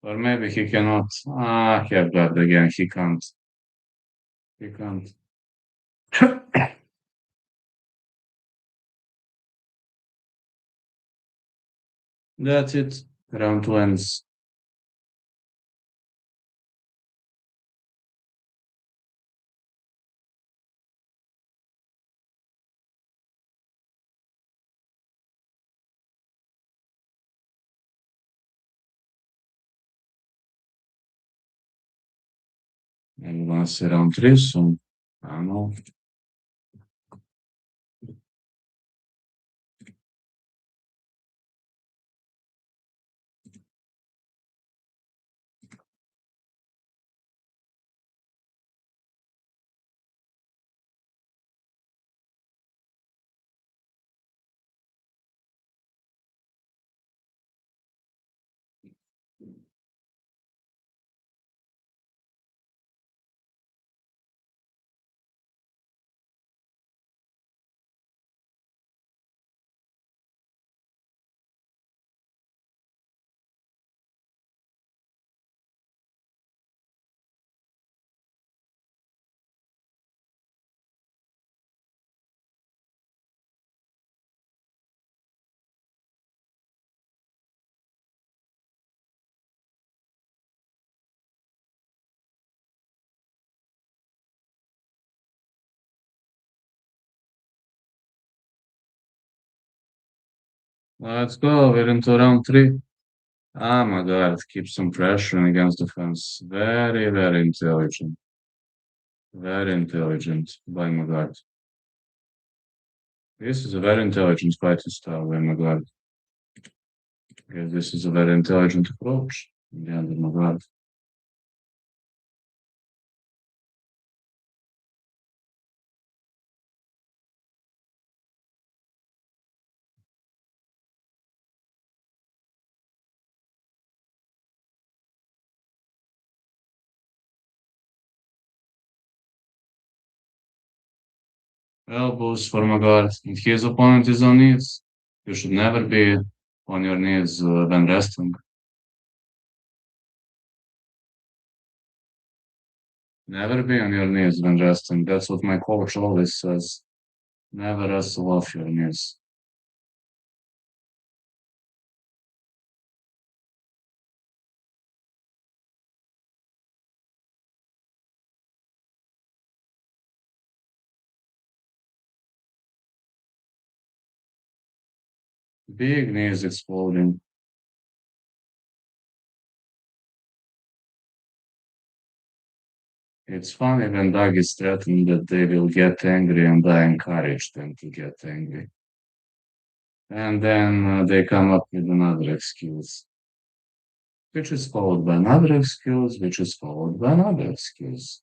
Or maybe he cannot. He have guard again. He can't. He can't. That's it. Round two ends. And we're gonna see round three soon. I don't know. Let's go. We're into round three. Ah, my God. Keep some pressure against the fence. Very, very intelligent. Very intelligent by my God. This is a very intelligent fighting style, oh my god. Yeah, this is a very intelligent approach. Yeah, oh my god. Elbows for my god. If his opponent is on knees, you should never be on your knees when resting. Never be on your knees when resting. That's what my coach always says. Never wrestle off your knees. Big knees exploding. It's funny when Doug is threatening that they will get angry and I encourage them to get angry. And then they come up with another excuse, which is followed by another excuse, which is followed by another excuse.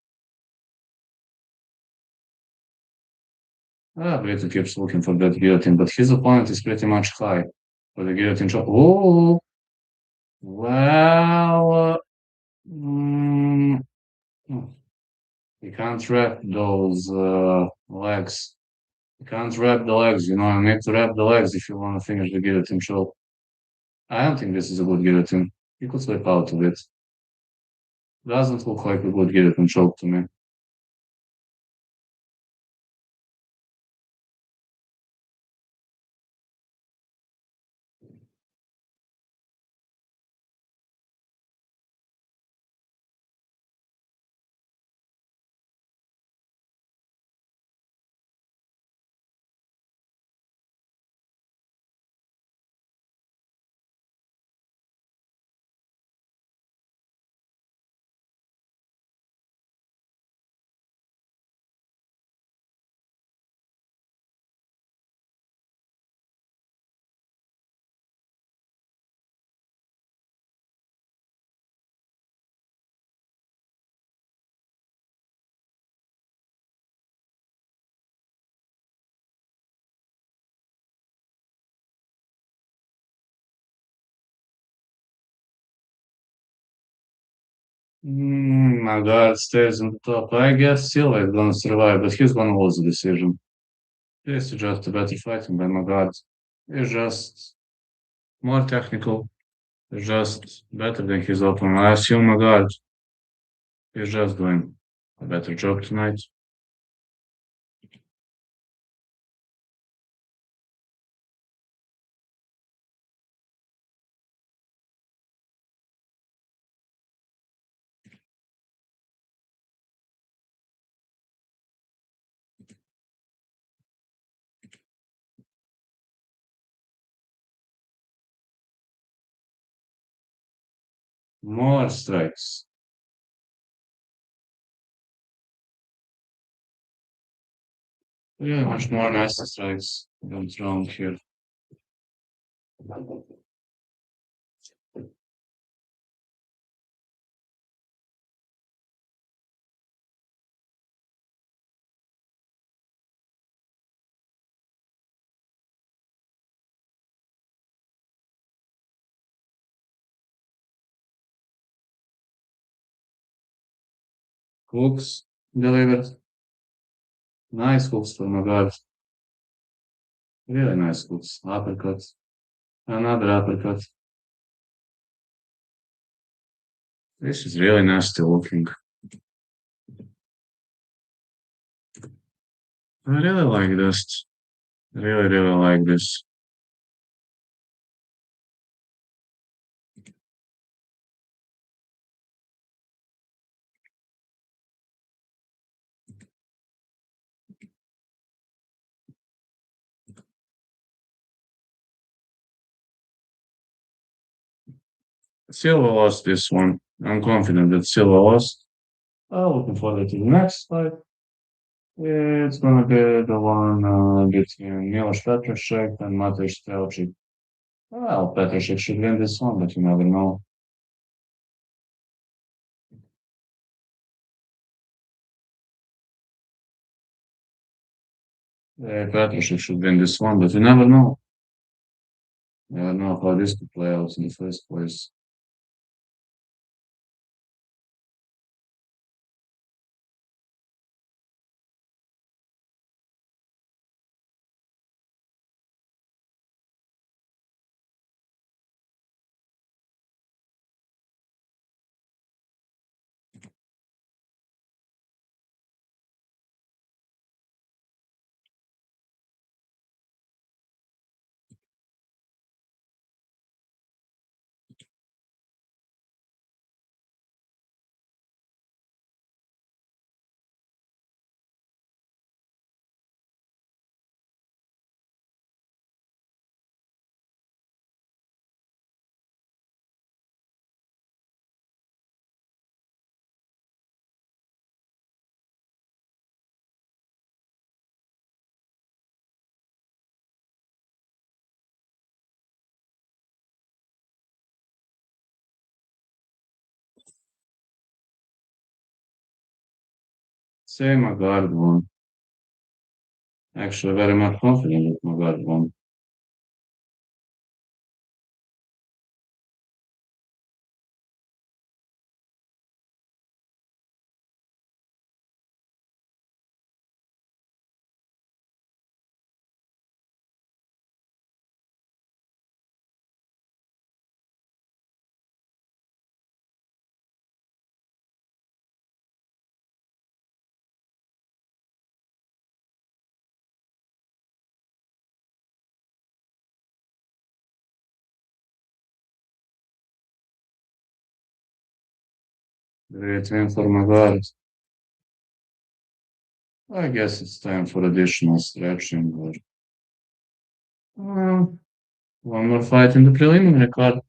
Brito keeps looking for that guillotine, but his opponent is pretty much high for the guillotine shot. Oh, well, mm, you can't wrap those legs. You can't wrap the legs, you know, you need to wrap the legs if you want to finish the guillotine choke. I don't think this is a good guillotine. You could slip out of it. Doesn't look like a good guillotine choke to me. My God stays on top. I guess Silva is gonna survive, but he's gonna lose the decision. This is just a better fighting by my God. He's just more technical. He's just better than his opponent. I assume my God is just doing a better job tonight. More strikes. Yeah, much more nice strikes. What's wrong here? Hooks delivered. Nice hooks for my God. Really nice hooks. Uppercut. Another uppercut. This is really nasty looking. I really like this. Really, really like this. Silva lost this one. I'm confident that Silva lost. Looking forward to the next fight. It's gonna be the one between Milos Petrashek and Matej Stelchik. Well, Petrashek should win this one, but you never know. Petrashek should win this one, but you never know. Never know how this could play out in the first place. Say Magard won. Actually, very much confident that Magard won. Great win for Magard. I guess it's time for additional stretching. Or, uh, one more fight in the preliminary card.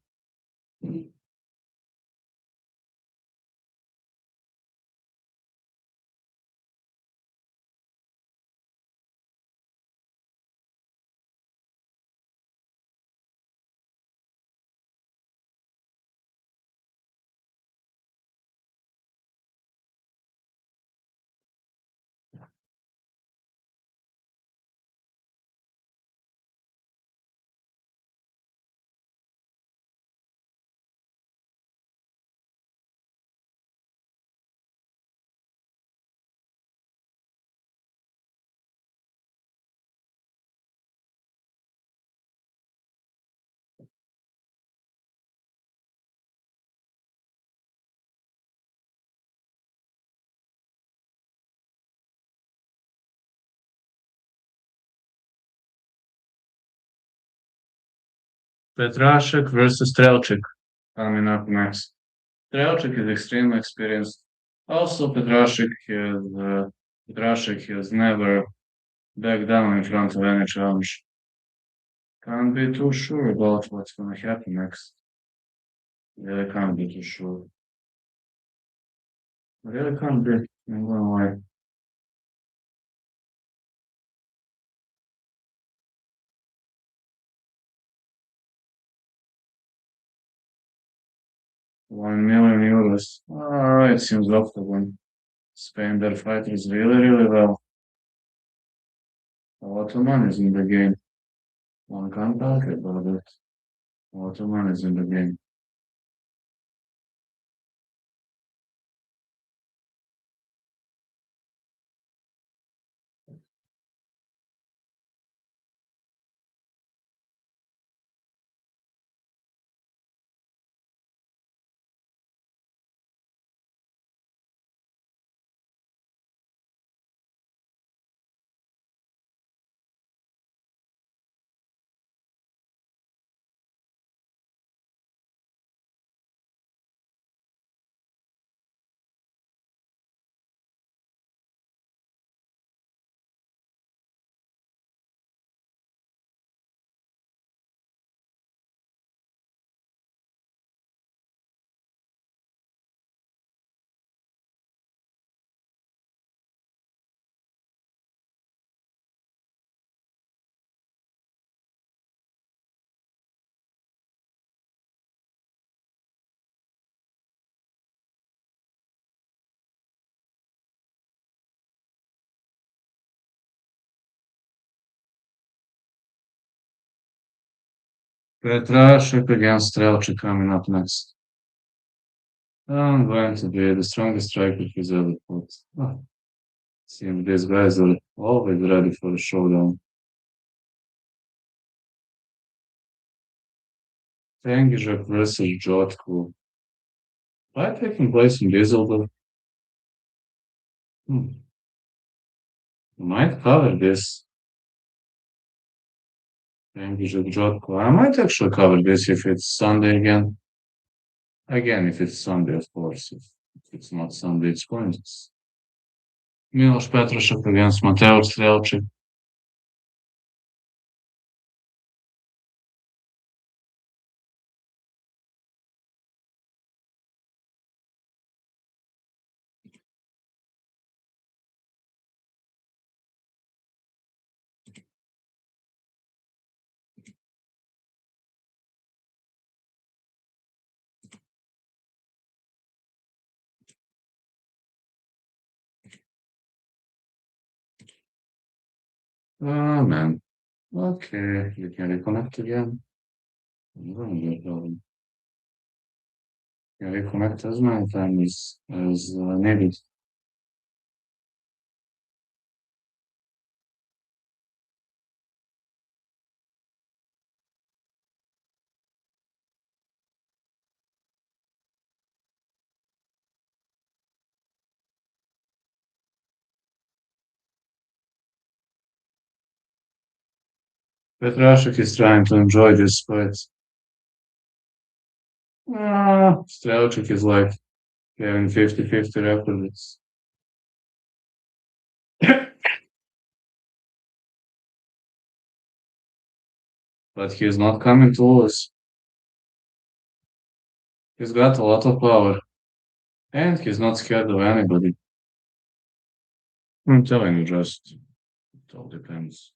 Petrashek versus Strelchik coming up next. Strelchik is extremely experienced. Also, Petrashek has never backed down in front of any challenge. Can't be too sure about what's gonna happen next. Really can't be too sure. Really can't be. I'm gonna lie. 1 million euros. Alright, seems OKTAGON. Spain their fighters really, really well. A lot of money is in the game. One can't talk about it. A lot of money is in the game. Petrashik against Strelchik coming up next. I'm going to be the strongest striker he's ever fought. Oh, seems these guys are always ready for a showdown. Tengizhek versus Jotko. Why taking place in Düsseldorf? Hmm. Might cover this. Tengizhek Jotko. I might actually cover this if it's Sunday again. Again, if it's Sunday, of course. If it's not Sunday, it's pointless. Miloš Petrashik against Mateusz Strelchik. Oh, man. Okay, you can reconnect again. You can reconnect as many times as needed. Petrashik is trying to enjoy this fight. Strelchik is like having 50-50 records. But he's not coming to lose. He's got a lot of power. And he's not scared of anybody. I'm telling you, just it all depends.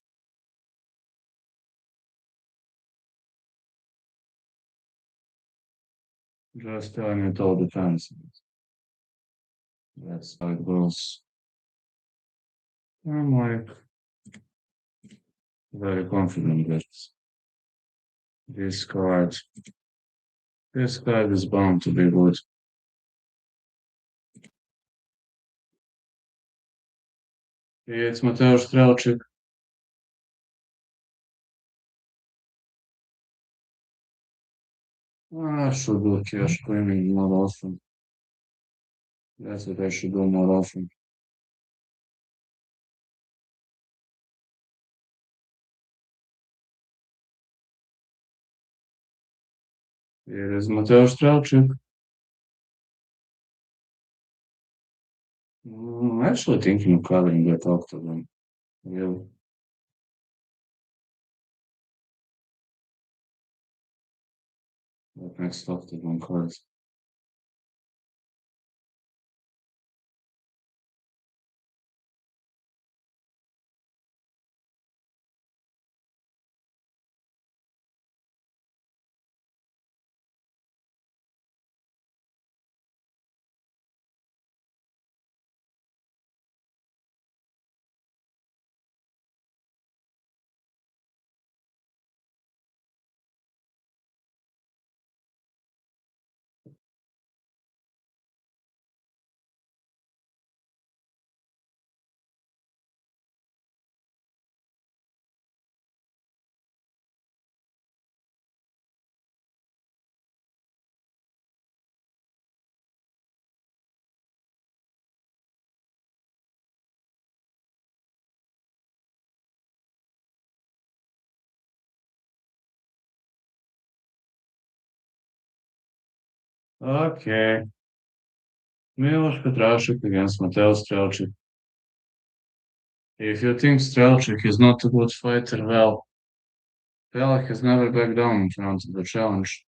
Just telling you, it all depends. That's how it goes. I'm like very confident that this card, this card is bound to be good. It's Mateusz Strelchik. I should do cash cleaning more often. That's what I should do more often. Here is Mateusz Strelchik. I'm actually thinking of covering that OKTAGON. Yeah. That next OKTAGON card. Okay. Miloš Petrashik against Mateusz Strelchik. If you think Strelchik is not a good fighter, well, Pella has never backed down in front of the challenge.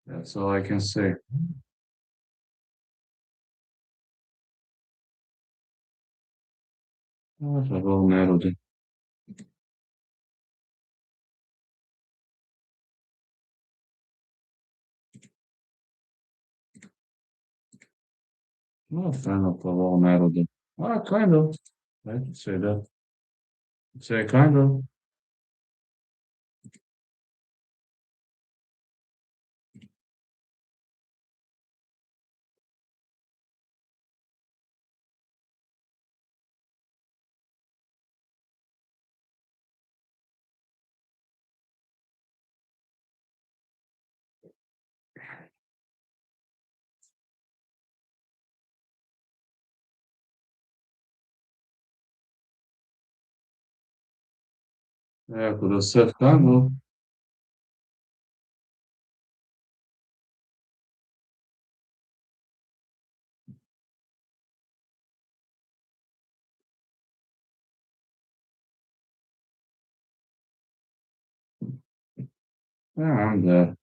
That's all I can say. Vrlo nerode. Not a fan of vrlo nerode. Kind of. I could say that. Say kind of. Yeah, could have said Congo. Yeah, I'm there.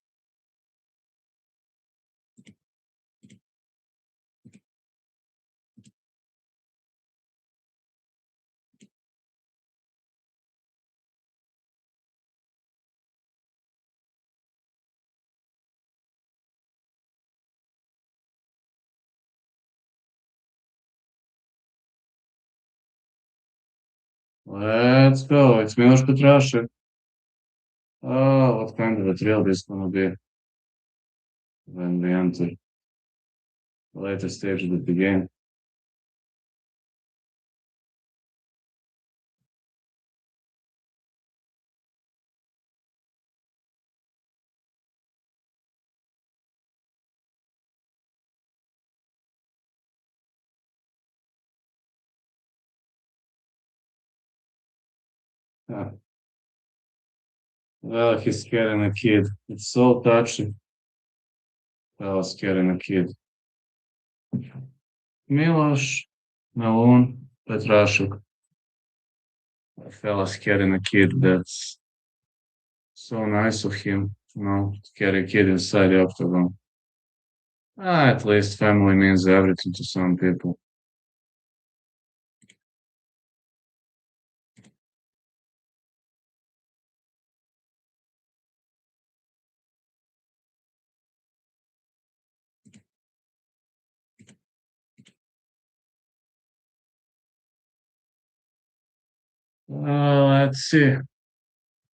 Let's go. It's Milos Petrashek. Oh, what kind of a thrill this gonna be when we enter the later stage of the game. Yeah. Well, he's carrying a kid. It's so touching. Well, he's carrying a kid. Milos, Malone, Petrashuk. A fella's carrying a kid. That's so nice of him, to carry a kid inside the octagon. At least family means everything to some people. Let's see.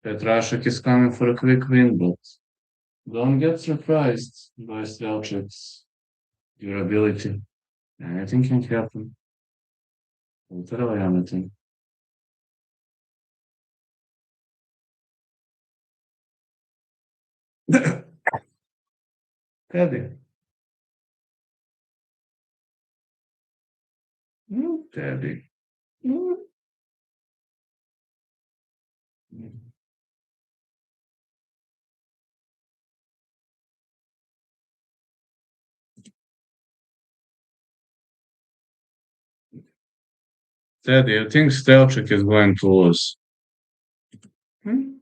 Petrashuk is coming for a quick win, but don't get surprised by Strelchik's durability. Anything can happen. Literally anything. Teddy. Teddy. Mm. Teddy, you think Stelchik is going to lose? Hmm?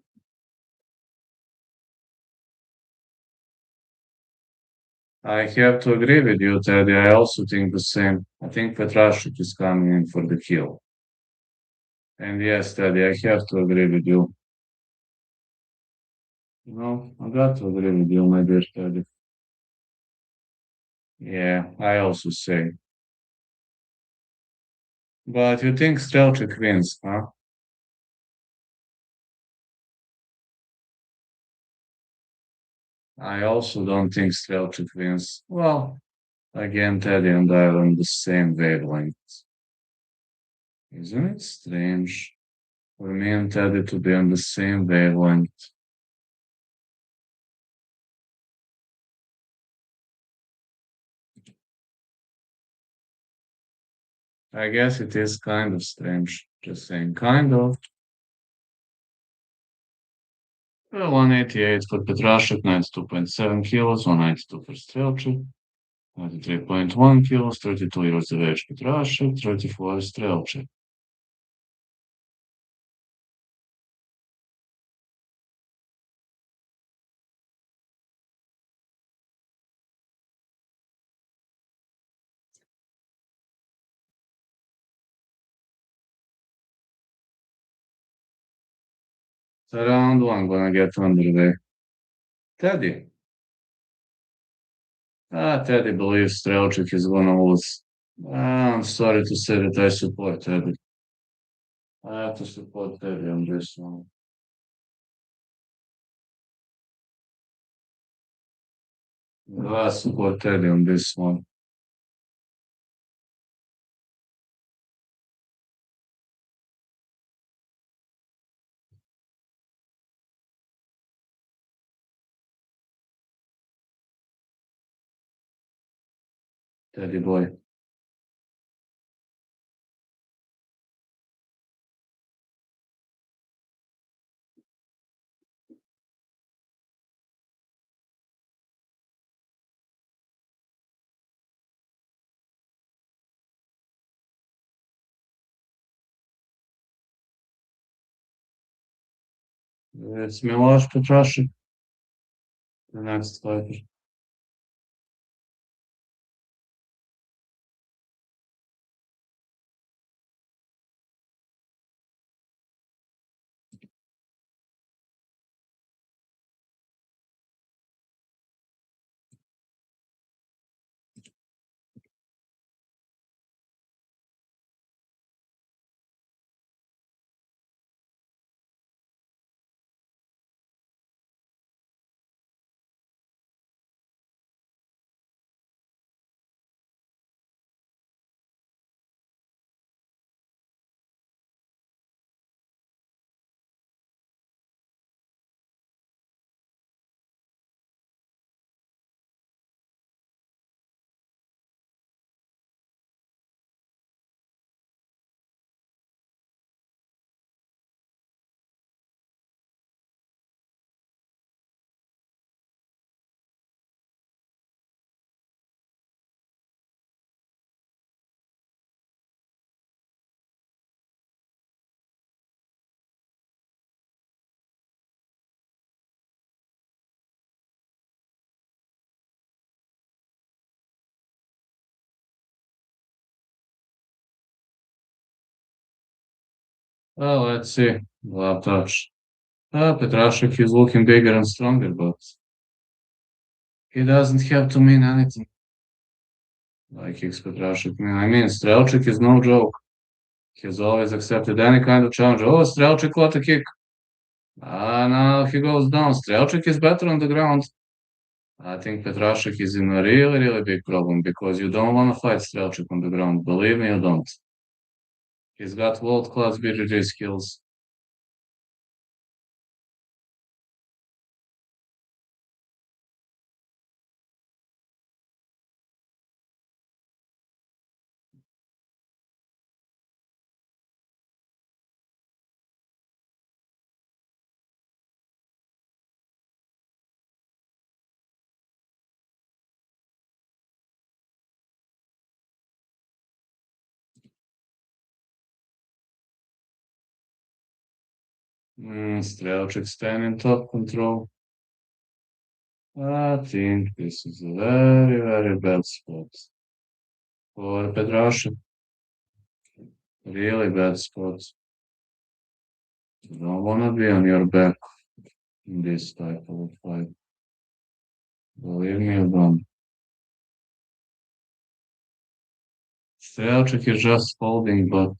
I have to agree with you, Teddy. I also think the same. I think Petrashik is coming in for the kill. And yes, Teddy, I have to agree with you. No, I got to agree with you, my dear Teddy. Yeah, I also say. But you think Stelchik wins, huh? I also don't think Stelchik wins. Well, again, Teddy and I are on the same wavelength. Isn't it strange for me and Teddy to be on the same wavelength? I guess it is kind of strange. Just saying, kind of. 188 for Petrashek, 92.7 kilos, 192 for Strelchik, 93.1 kilos, 32 years of age Petrashek, 34 Strelchik. So round one gonna get underway. Teddy. Teddy believes Strelchik is gonna lose. I'm sorry to say that I support Teddy. I have to support Teddy on this one. I support Teddy on this one. Teddy boy. It's Miloš Petrashik, the next fighter. Well, let's see. Love touch. Petrashik is looking bigger and stronger, but he doesn't have to mean anything. Like X Petrashik. I mean, Strelchik is no joke. He's always accepted any kind of challenge. Oh, Strelchik got a kick. Now he goes down. Strelchik is better on the ground. I think Petrashik is in a really, really big problem because you don't want to fight Strelchik on the ground. Believe me, you don't. He's got world-class BJJ skills. Strelchik staying in top control. I think this is a very, very bad spot for Petrashik. Really bad spot. You don't want to be on your back in this type of fight. Believe me, you don't. Strelchik is just holding, but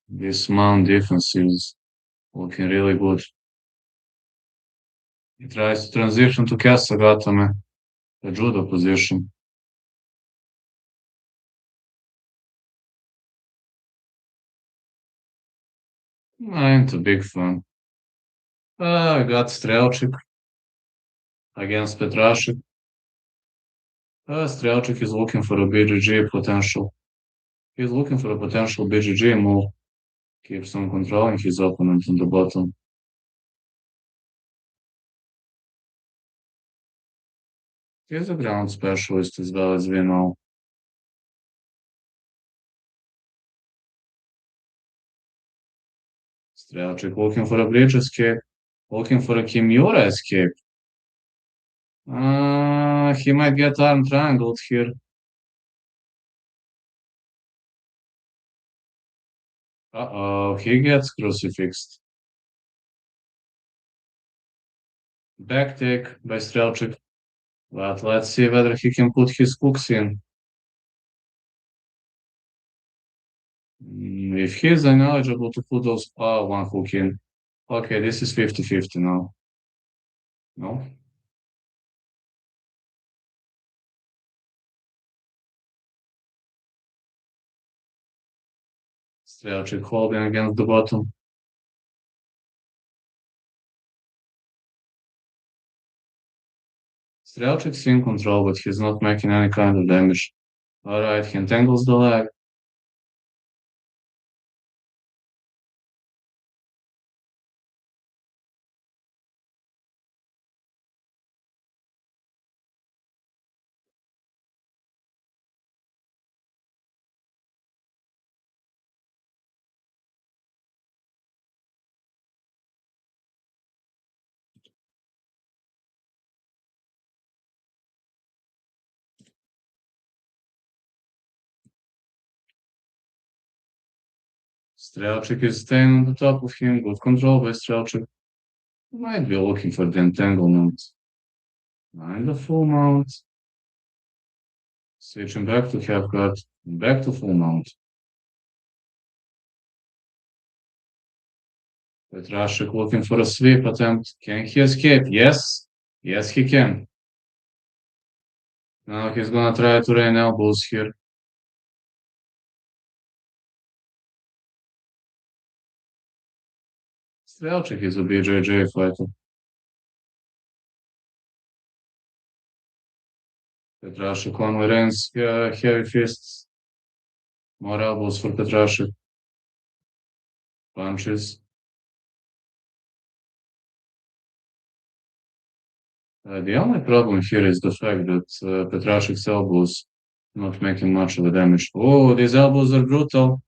this mount defense is looking really good. He tries to transition to Kasagatame, the judo position. I ain't a big fan. I got Strelchik against Petrashik. Strelchik is looking for a BJJ potential. He's looking for a potential BJJ move. Keeps on controlling his opponent on the bottom. He's a ground specialist as well as we know. Strelchik looking for a bridge escape. Looking for a Kimura escape. He might get arm triangled here. Uh-oh, he gets crucifixed. Back take by Strelchik. But let's see whether he can put his hooks in. If he's ineligible to put those one hook in. Okay, this is 50-50 now. No? Strelchik holding against the bottom. Strelchik's in control, but he's not making any kind of damage. Alright, he entangles the leg. Strelchik is staying on the top of him. Good control by Strelchik. Might be looking for the entanglement. And the full mount. Switching back to half guard. Back to full mount. Petrashik looking for a sweep attempt. Can he escape? Yes. Yes, he can. Now he's gonna try to rain elbows here. Strelchik is a BJJ fighter. Petrashik only rains heavy fists. More elbows for Petrashik. Punches. The only problem here is the fact that Petrashik's elbows not making much of a damage. Oh, these elbows are brutal.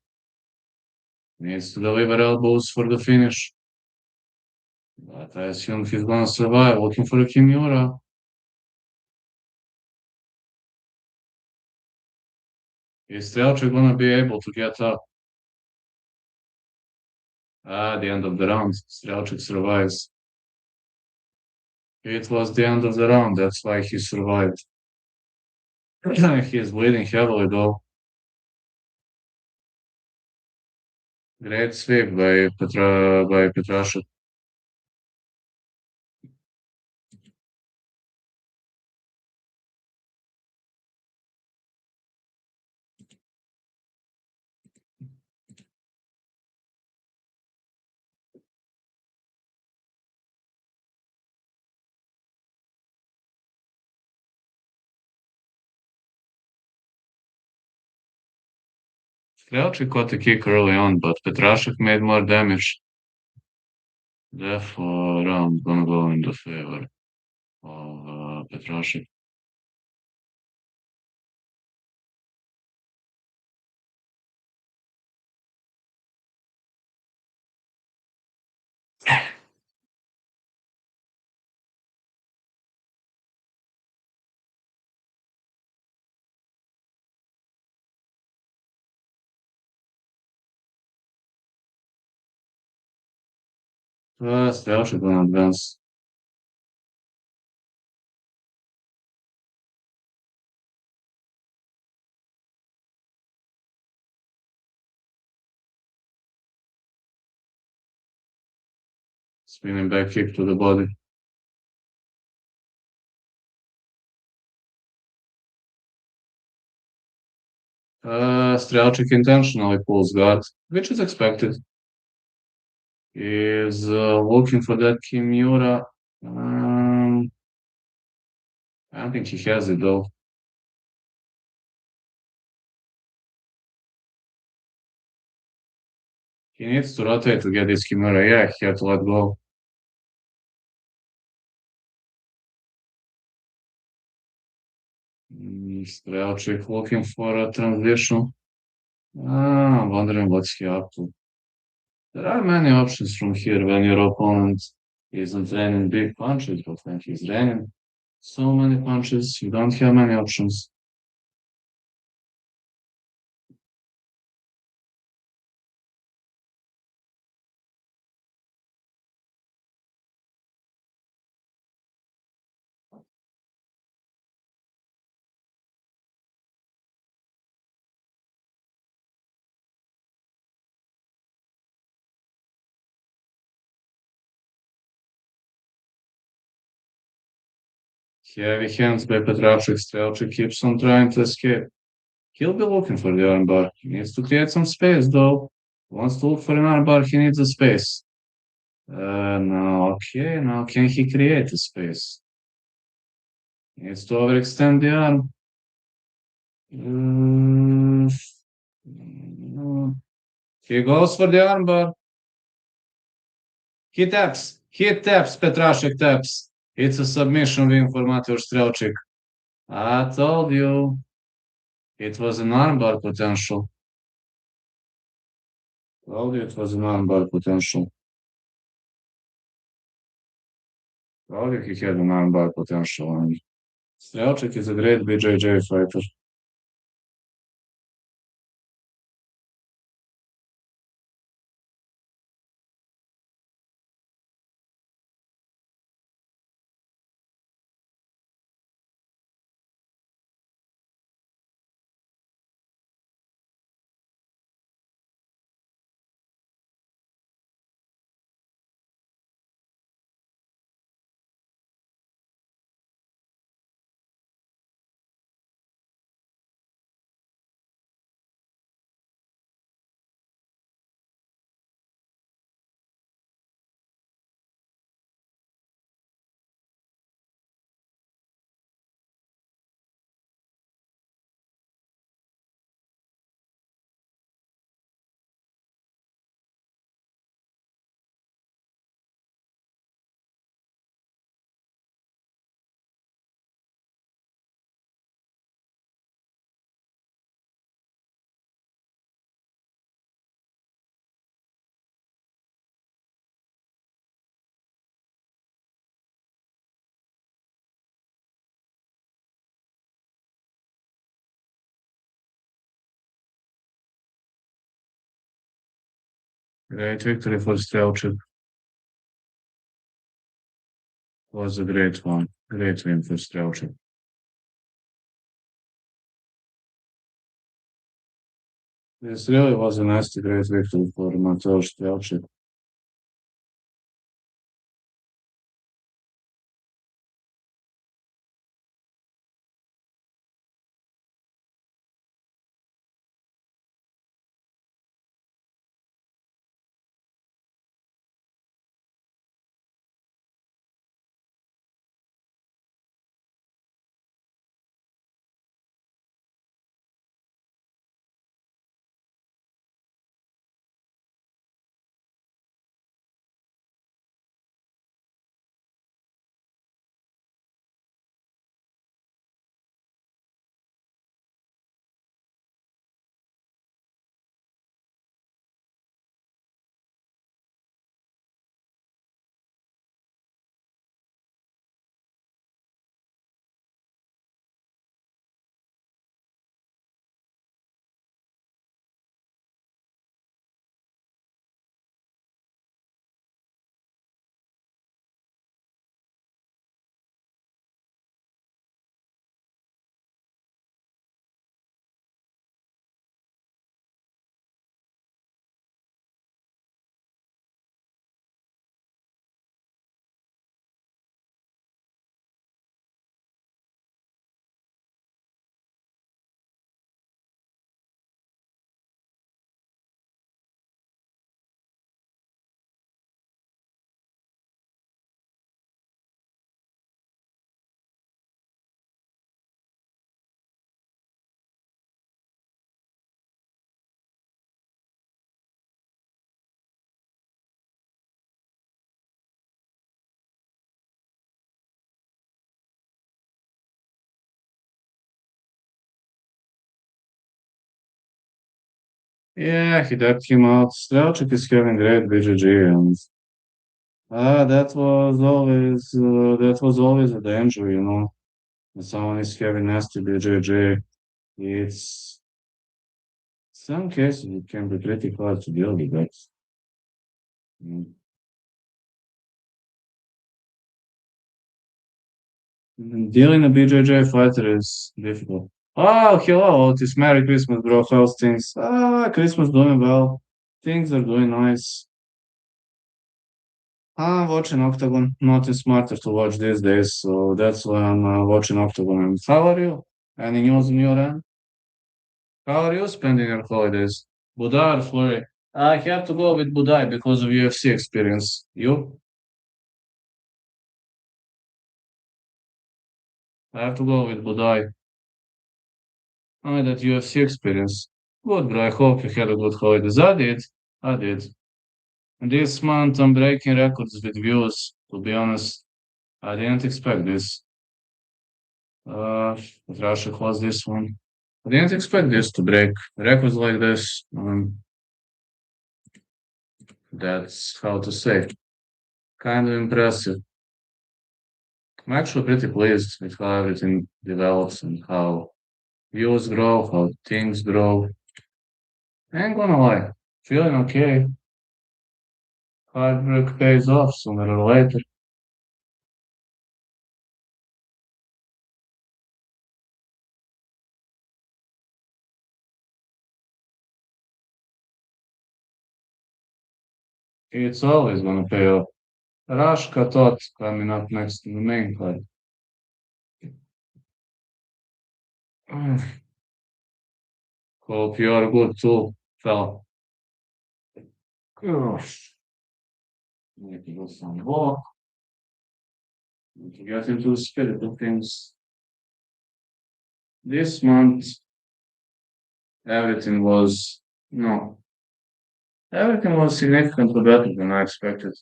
Needs to deliver elbows for the finish. But I assume he's gonna survive. Looking for a Kimura. Is Strelchik gonna be able to get up? The end of the round. Strelchik survives. It was the end of the round. That's why he survived. He is bleeding heavily though. Great sweep by Petrashik. Strelchik caught a kick early on, but Petrashik made more damage. Therefore, round gonna go in the favor of Petrashik. Strelchik gonna advance. Spinning back kick to the body. Strelchik intentionally pulls guard, which is expected. Is looking for that Kimura. I don't think he has it though. He needs to rotate to get this Kimura. Yeah, he had to let go. Strelchik looking for a transition. I'm wondering what's he up to. There are many options from here when your opponent isn't raining big punches, but when he's raining so many punches, you don't have many options. Heavy hands by Petrashik. Strelchik keeps on trying to escape. He'll be looking for the armbar. He needs to create some space, though. Wants to look for an armbar, he needs a space. No, okay, now can he create a space? He needs to overextend the arm. He goes for the armbar. He taps. Petrashik taps. It's a submission win for Mateusz Strelchik. I told you. It was an armbar potential. Told you it was an armbar potential. Told you he had an armbar potential. And Strelchik is a great BJJ fighter. Great victory for Strelchuk. Was a great one. Great win for Strelchuk. This really was a nasty great victory for Mateusz Strelchuk. Yeah, he ducked him out. Strelchuk is having great BGG, and that was always a danger, When someone is having nasty BJJ, it's some cases it can be pretty hard to deal with that. Mm. Dealing a BJJ fighter is difficult. Oh, hello, Otis. Merry Christmas, bro. How's things? Christmas doing well. Things are doing nice. I'm watching Octagon. Nothing smarter to watch these days, so that's why I'm watching Octagon. And how are you? Any news on your end? How are you spending your holidays? Buday or Fleury? I have to go with Buday because of UFC experience. You? I have to go with Buday. I that UFC experience. Good, bro. I hope you had a good holidays. I did. I did. And this month I'm breaking records with views. To be honest, I didn't expect this. Uh, what Russia was this one? I didn't expect this to break records like this. That's how to say. Kind of impressive. I'm actually pretty pleased with how everything develops and how views grow, how things grow. I ain't gonna lie, feeling okay. Hard work pays off sooner or later. It's always gonna pay off. Rashka thought coming up next in the main card. Hope you're good too, fella. Gosh, need to do some walk. Need to get into the spirit of things. This month, everything was no, everything was significantly better than I expected.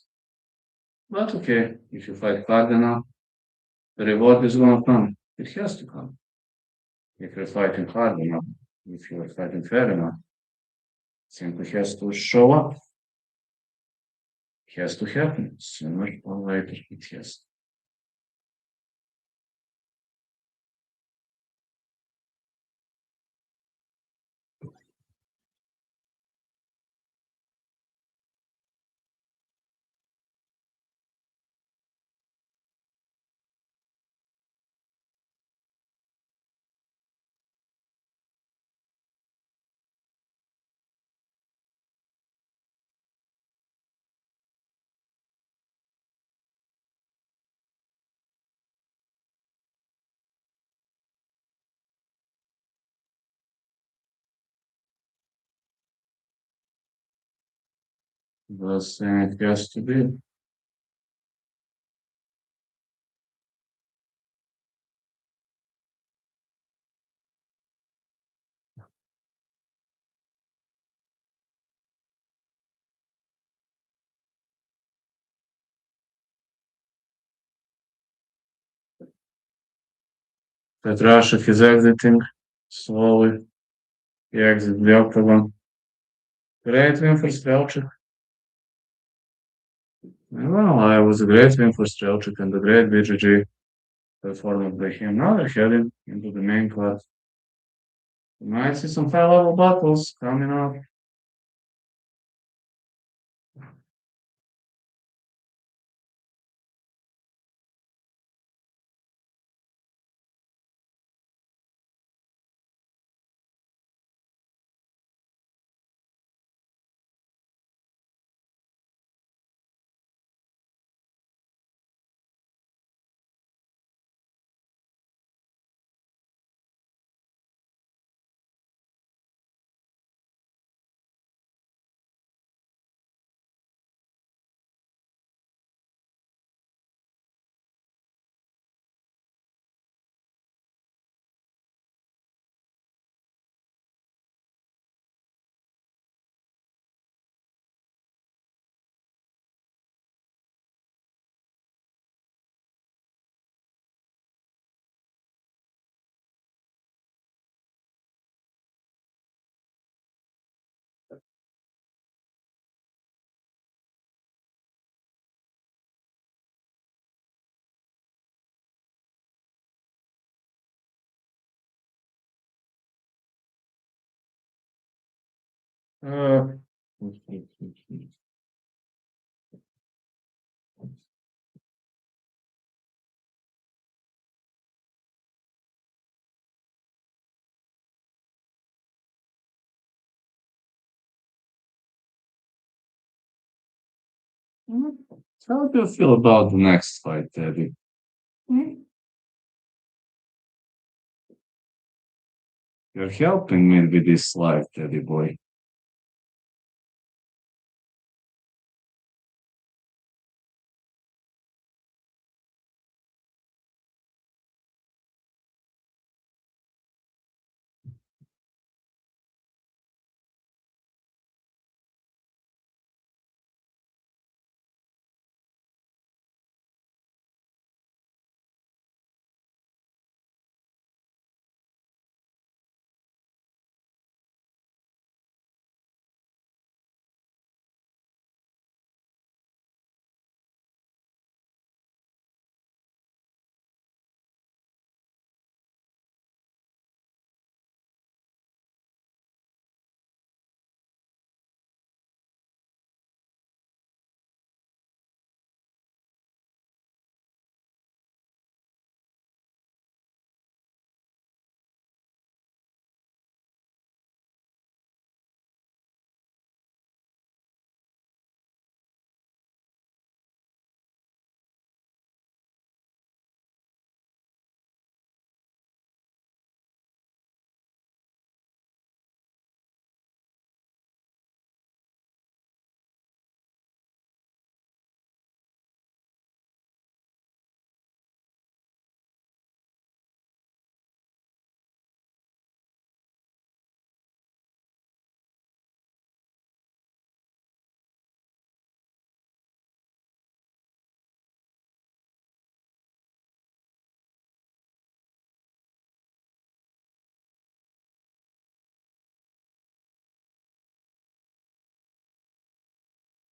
But okay, if you fight hard enough, the reward is gonna come. It has to come. If you're fighting hard enough, if you're fighting fair enough, simply has to show up. It has to happen. Sooner or later, it has. Thus, it has to be. Petrashek is exiting slowly. He exits the octagon. Great win for Strelchuk. Well, it was a great win for Strelchuk and a great BJJ performance by him. Now they're heading into the main class. We might see some high-level battles coming up. Uh, how do you feel about the next fight, Teddy? You're helping me with this life, Teddy boy.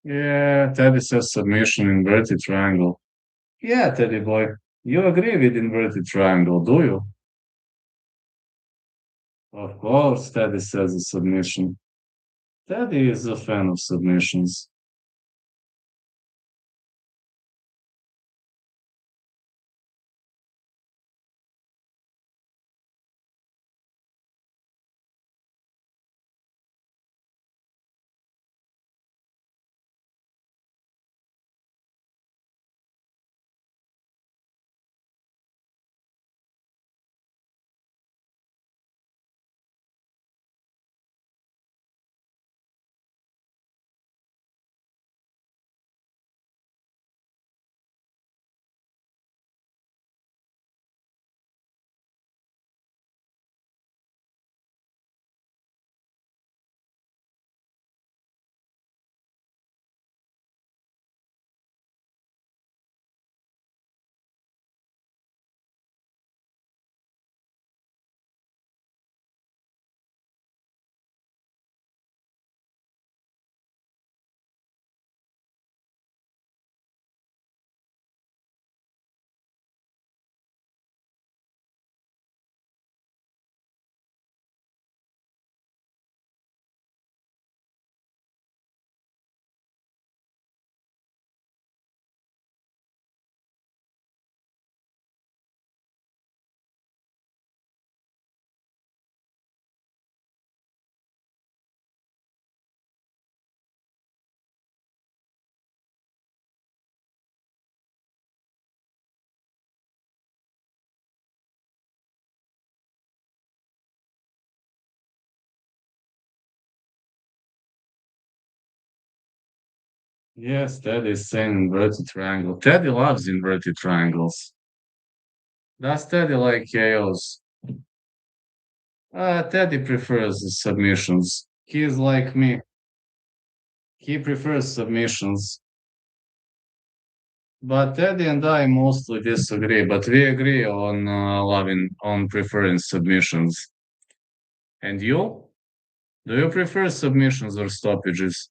Yeah, Teddy says submission inverted triangle. Yeah, Teddy boy. You agree with inverted triangle, do you? Of course, Teddy says it's submission. Teddy is a fan of submissions. Yes, Teddy is saying inverted triangle. Teddy loves inverted triangles. Does Teddy like chaos? Teddy prefers submissions. He is like me. He prefers submissions. But Teddy and I mostly disagree, but we agree on on preferring submissions. And you? Do you prefer submissions or stoppages?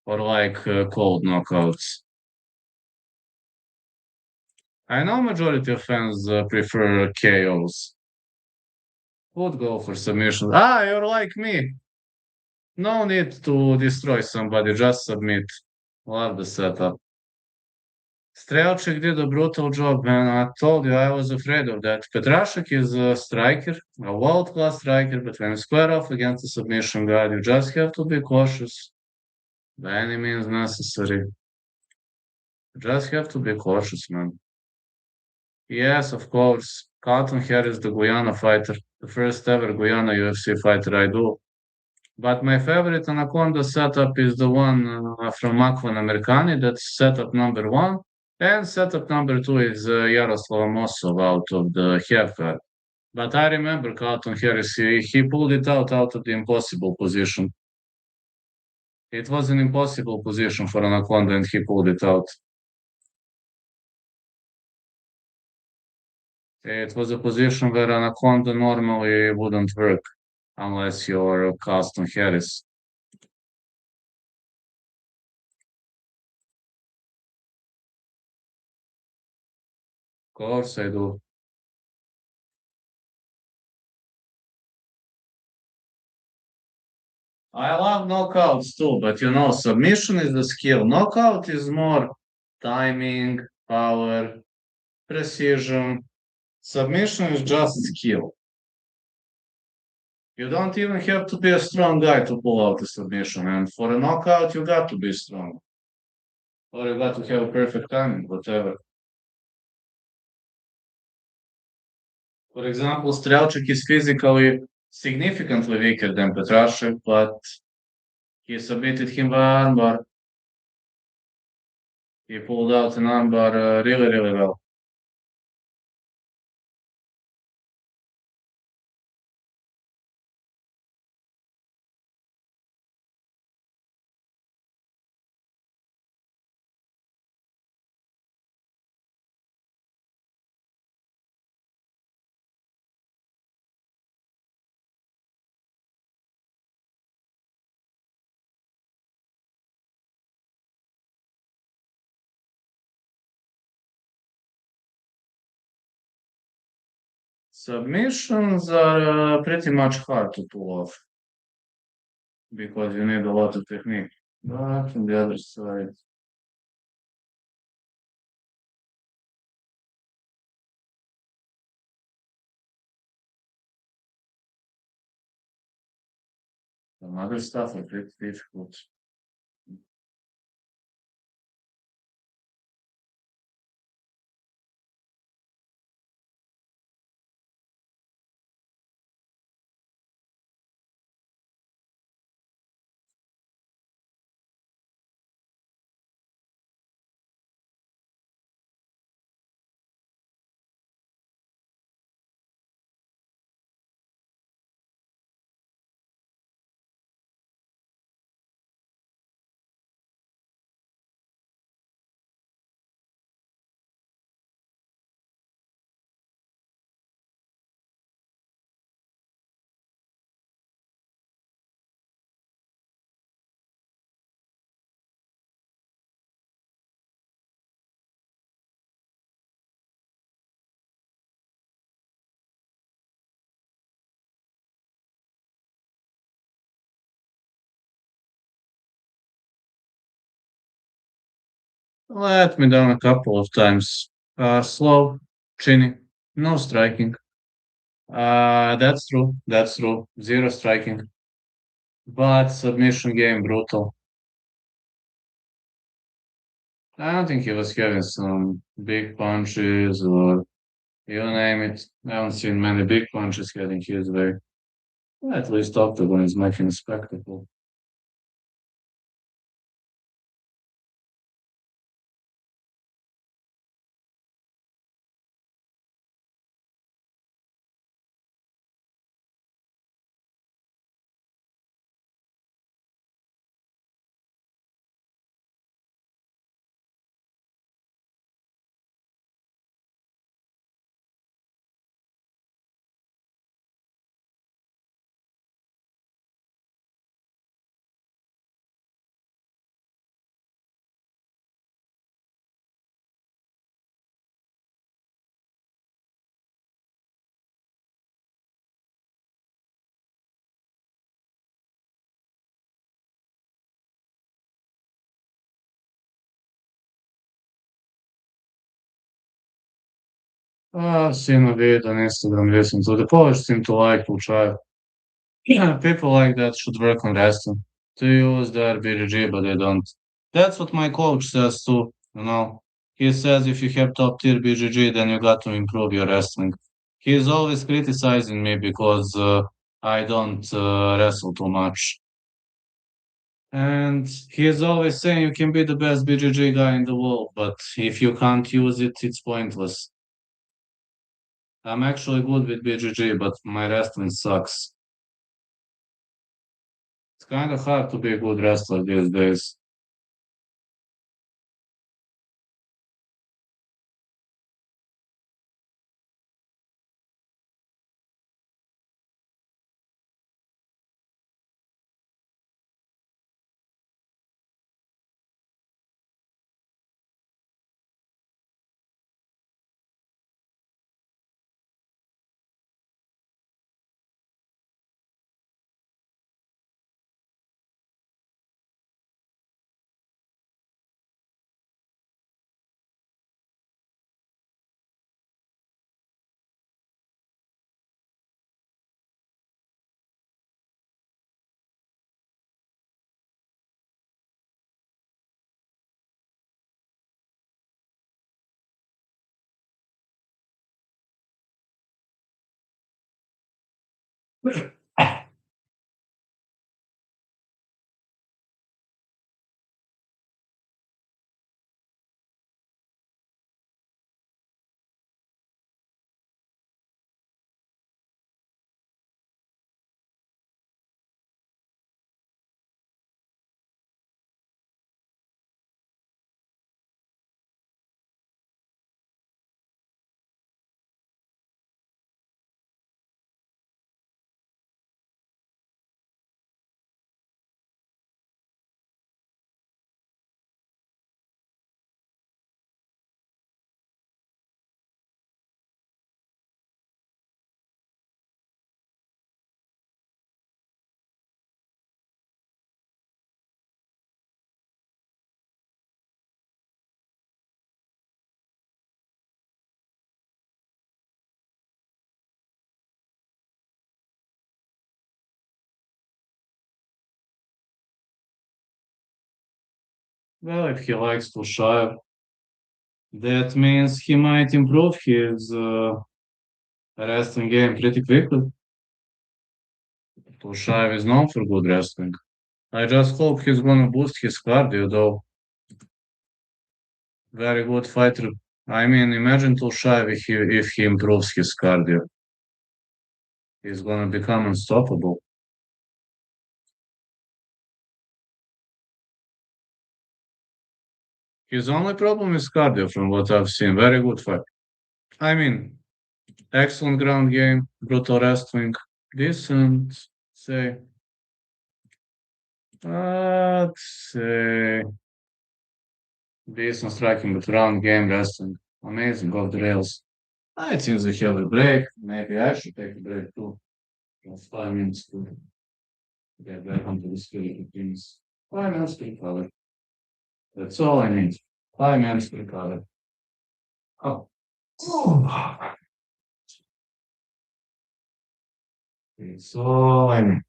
Or like cold knockouts? I know majority of fans prefer KOs. Would go for submissions. You're like me. No need to destroy somebody, just submit. Love the setup. Strelchik did a brutal job, man. I told you I was afraid of that. Petrashik is a striker, a world-class striker, but when you square off against a submission guard, you just have to be cautious by any means necessary. You just have to be cautious, man. Yes, of course. Carlton Harris, the Guyana fighter, the first ever Guyana UFC fighter I do. But my favorite Anaconda setup is the one from Makvan Amerikani. That's setup number one. And setup number two is Yaroslav Mosov out of the half guard. But I remember Carlton Harris, he pulled it out of the impossible position. It was an impossible position for Anaconda and he pulled it out. It was a position where Anaconda normally wouldn't work unless you're Carlton Harris. Of course I do. I love knockouts too, but submission is the skill. Knockout is more timing, power, precision. Submission is just skill. You don't even have to be a strong guy to pull out a submission, and for a knockout, you got to be strong. Or you got to have perfect timing, whatever. For example, Strelchik is physically significantly weaker than Petrashek, but he submitted him by armbar. He pulled out an armbar really, really well. Submissions are pretty much hard to pull off because you need a lot of technique. But on the other side, some other stuff are pretty difficult. Let me down a couple of times. Slow, chinny, no striking. That's true. That's true. Zero striking. But submission game brutal. I don't think he was having some big punches or you name it. I haven't seen many big punches heading his way. At least Octagon is making a spectacle. I've seen a bit on Instagram recently. The Polish seem to like to try. Yeah, people like that should work on wrestling to use their BGG, but they don't. That's what my coach says too. He says if you have top tier BGG, then you got to improve your wrestling. He's always criticizing me because I don't wrestle too much. And he is always saying you can be the best BGG guy in the world, but if you can't use it, it's pointless. I'm actually good with BGG, but my wrestling sucks. It's kind of hard to be a good wrestler these days. Well, if he likes to shove, that means he might improve his wrestling game pretty quickly. Tushaev is known for good wrestling. I just hope he's gonna boost his cardio, though. Very good fighter. I mean, imagine Tushaev if he improves his cardio. He's gonna become unstoppable. His only problem is cardio, from what I've seen. Very good fight. I mean, excellent ground game, brutal wrestling, decent, say, say, decent striking, but ground game wrestling. Amazing off the rails. I think they have a break. Maybe I should take a break too. Just 5 minutes to get back onto the spirit of things. 5 minutes to recover. That's all I need. 5 minutes to recover. Oh. It's all I need.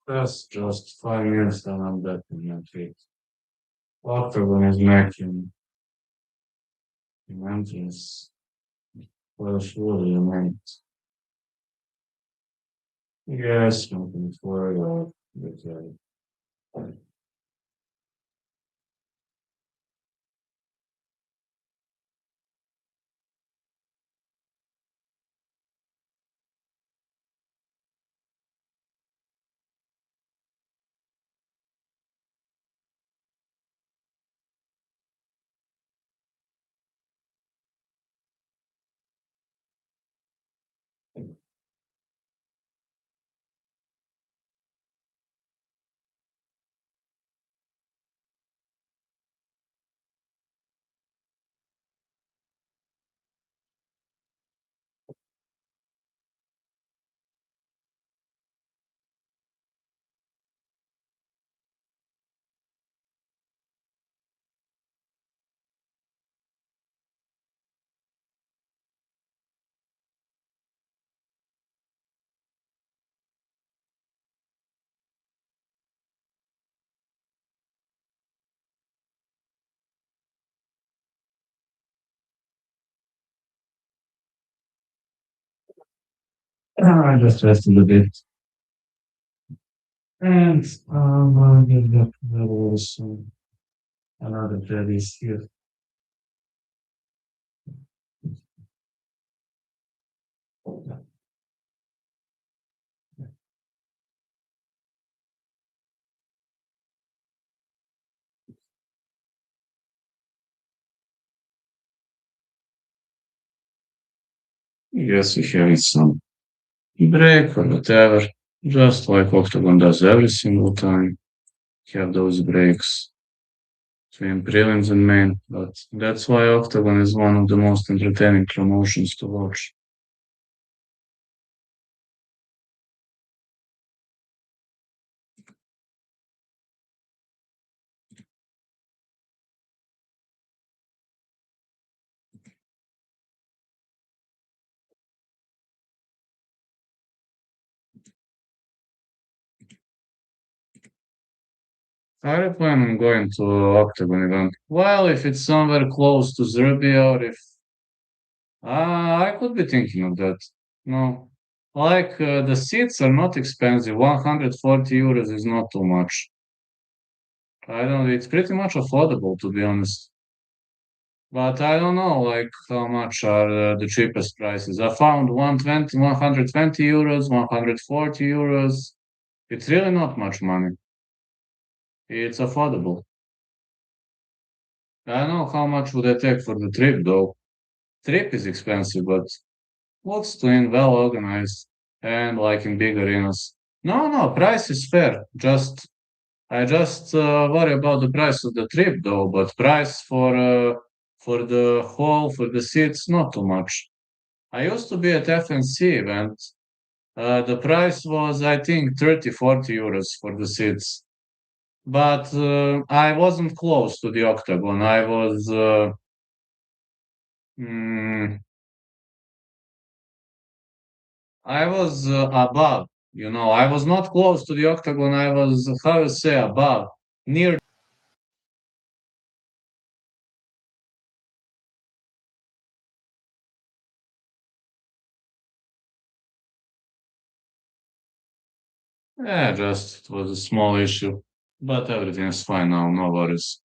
That's just 5 minutes and I'm back in my feet. Octagon is making Memphis for Fleury, mate. Yes, something for I just rested a bit. And I get that level soon. Another bed is here. Yes, we have some break or whatever. Just like Octagon does every single time. Have those breaks between prelims and main. But that's why Octagon is one of the most entertaining promotions to watch. I plan on going to Octagon event. Well, if it's somewhere close to Serbia or if I could be thinking of that. No. Like the seats are not expensive. 140 euros is not too much. I don't it's pretty much affordable to be honest. But I don't know like how much are the cheapest prices. I found 120, 120 euros, 140 euros. It's really not much money. It's affordable. I don't know how much would I take for the trip though. Trip is expensive, but looks clean, well organized, and like in big arenas. No, no, price is fair. Just I just worry about the price of the trip though, but price for the hall for the seats not too much. I used to be at FNC event. The price was I think 30, 40 euros for the seats. But I wasn't close to the octagon. Mm, I was above. I was not close to the octagon. I was, how you say, above, near. Yeah, just it was a small issue, but everything is fine now. No worries.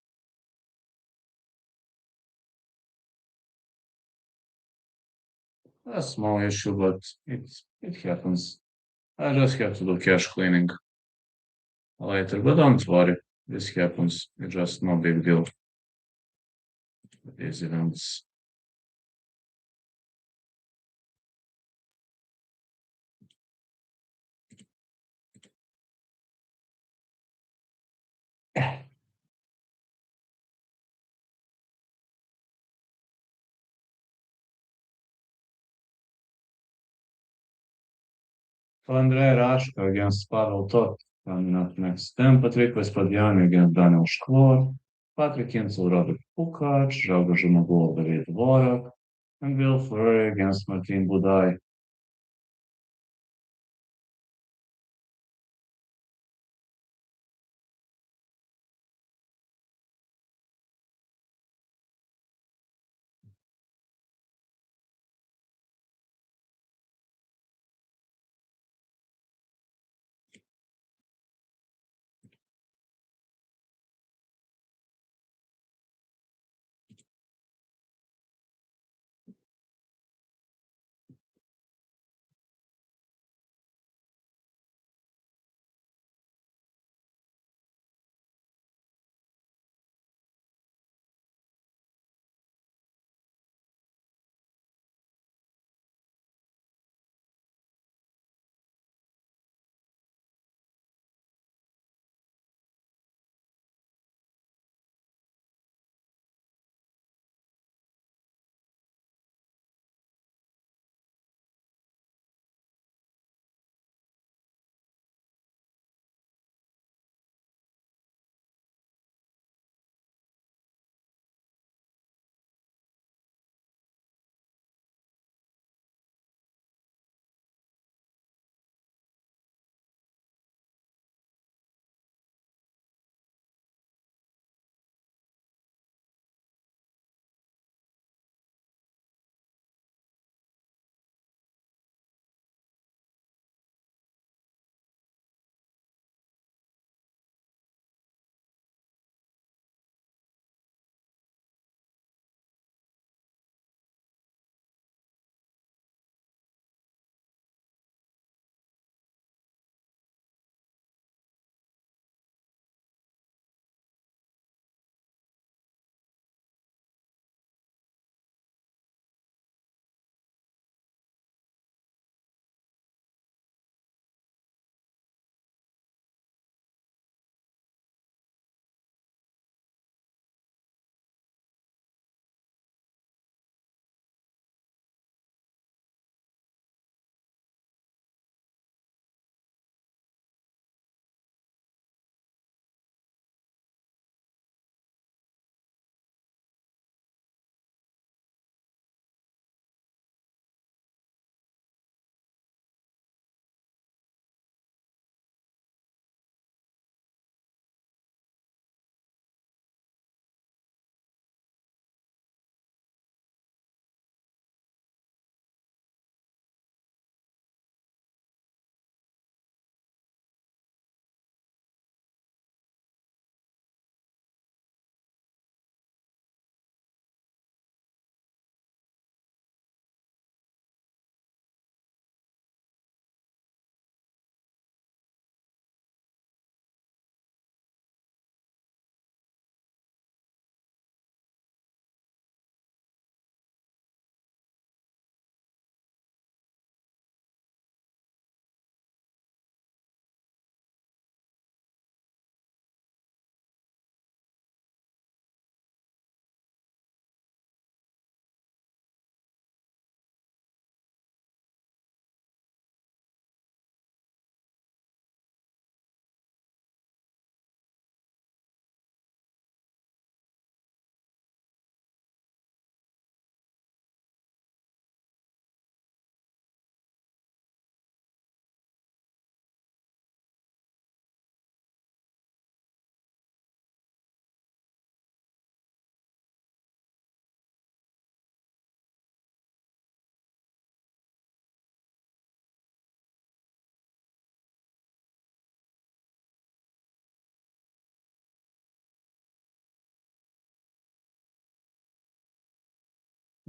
A small issue, but it happens. I just have to do cash cleaning later, but don't worry. This happens. It's just no big deal. These events. Andrei Rashko against Pavel Tot coming up next. Then Patrick Vespadiani against Daniel Shkvor. Patrick Kinsel, Robert Pukac, Žalgo Žumagulov, David Dvorak, and Will Fleury against Martin Buday.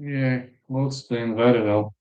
Yeah, both doing very well.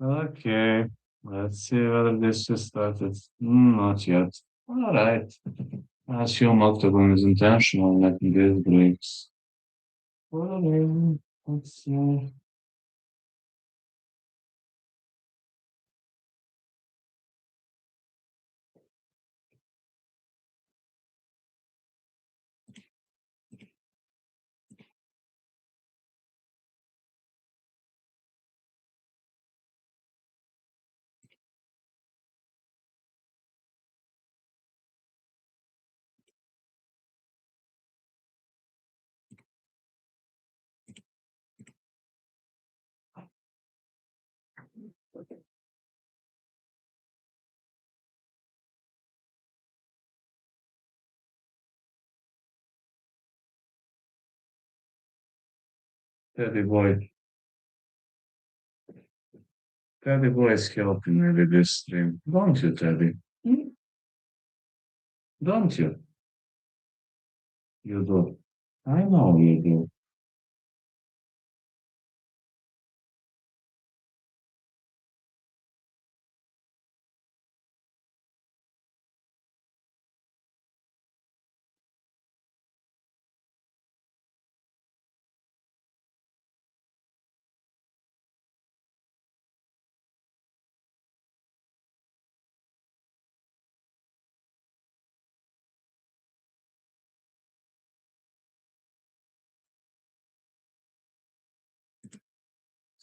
Okay, let's see whether this just started. Not yet. All right. I assume Octagon is intentional in letting these breaks. Well, let's see. Teddy boy. Teddy boy is helping me with this stream. Don't you, Teddy? Hmm? Don't you? You do. I know you do.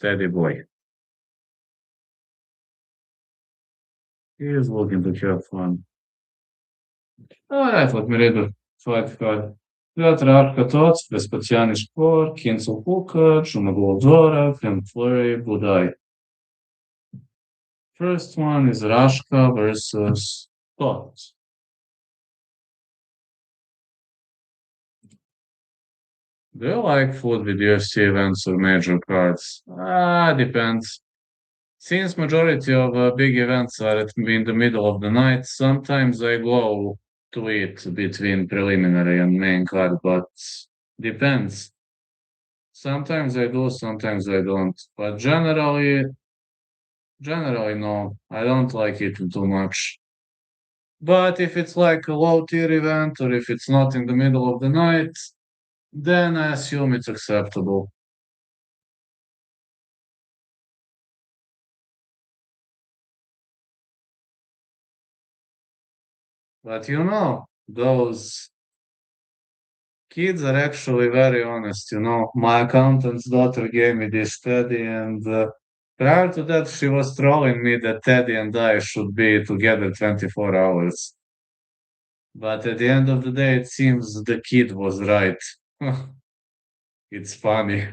Teddy boy. He is looking to have fun. Alright, let me read the fight card. Dvorak Tots, Vespasiani Spor, Kinsel Puka, Zhumagulov Dvorak, and Fleury Buday. First one is Rashka versus Tots. Do you like food with UFC events or major cards? Depends. Since majority of big events are in the middle of the night, sometimes I go to it between preliminary and main card, but depends. Sometimes I do, sometimes I don't. But generally no, I don't like it too much. But if it's like a low tier event or if it's not in the middle of the night, then I assume it's acceptable. But those kids are actually very honest. My accountant's daughter gave me this Teddy, and prior to that, she was trolling me that Teddy and I should be together 24 hours. But at the end of the day, it seems the kid was right. It's funny.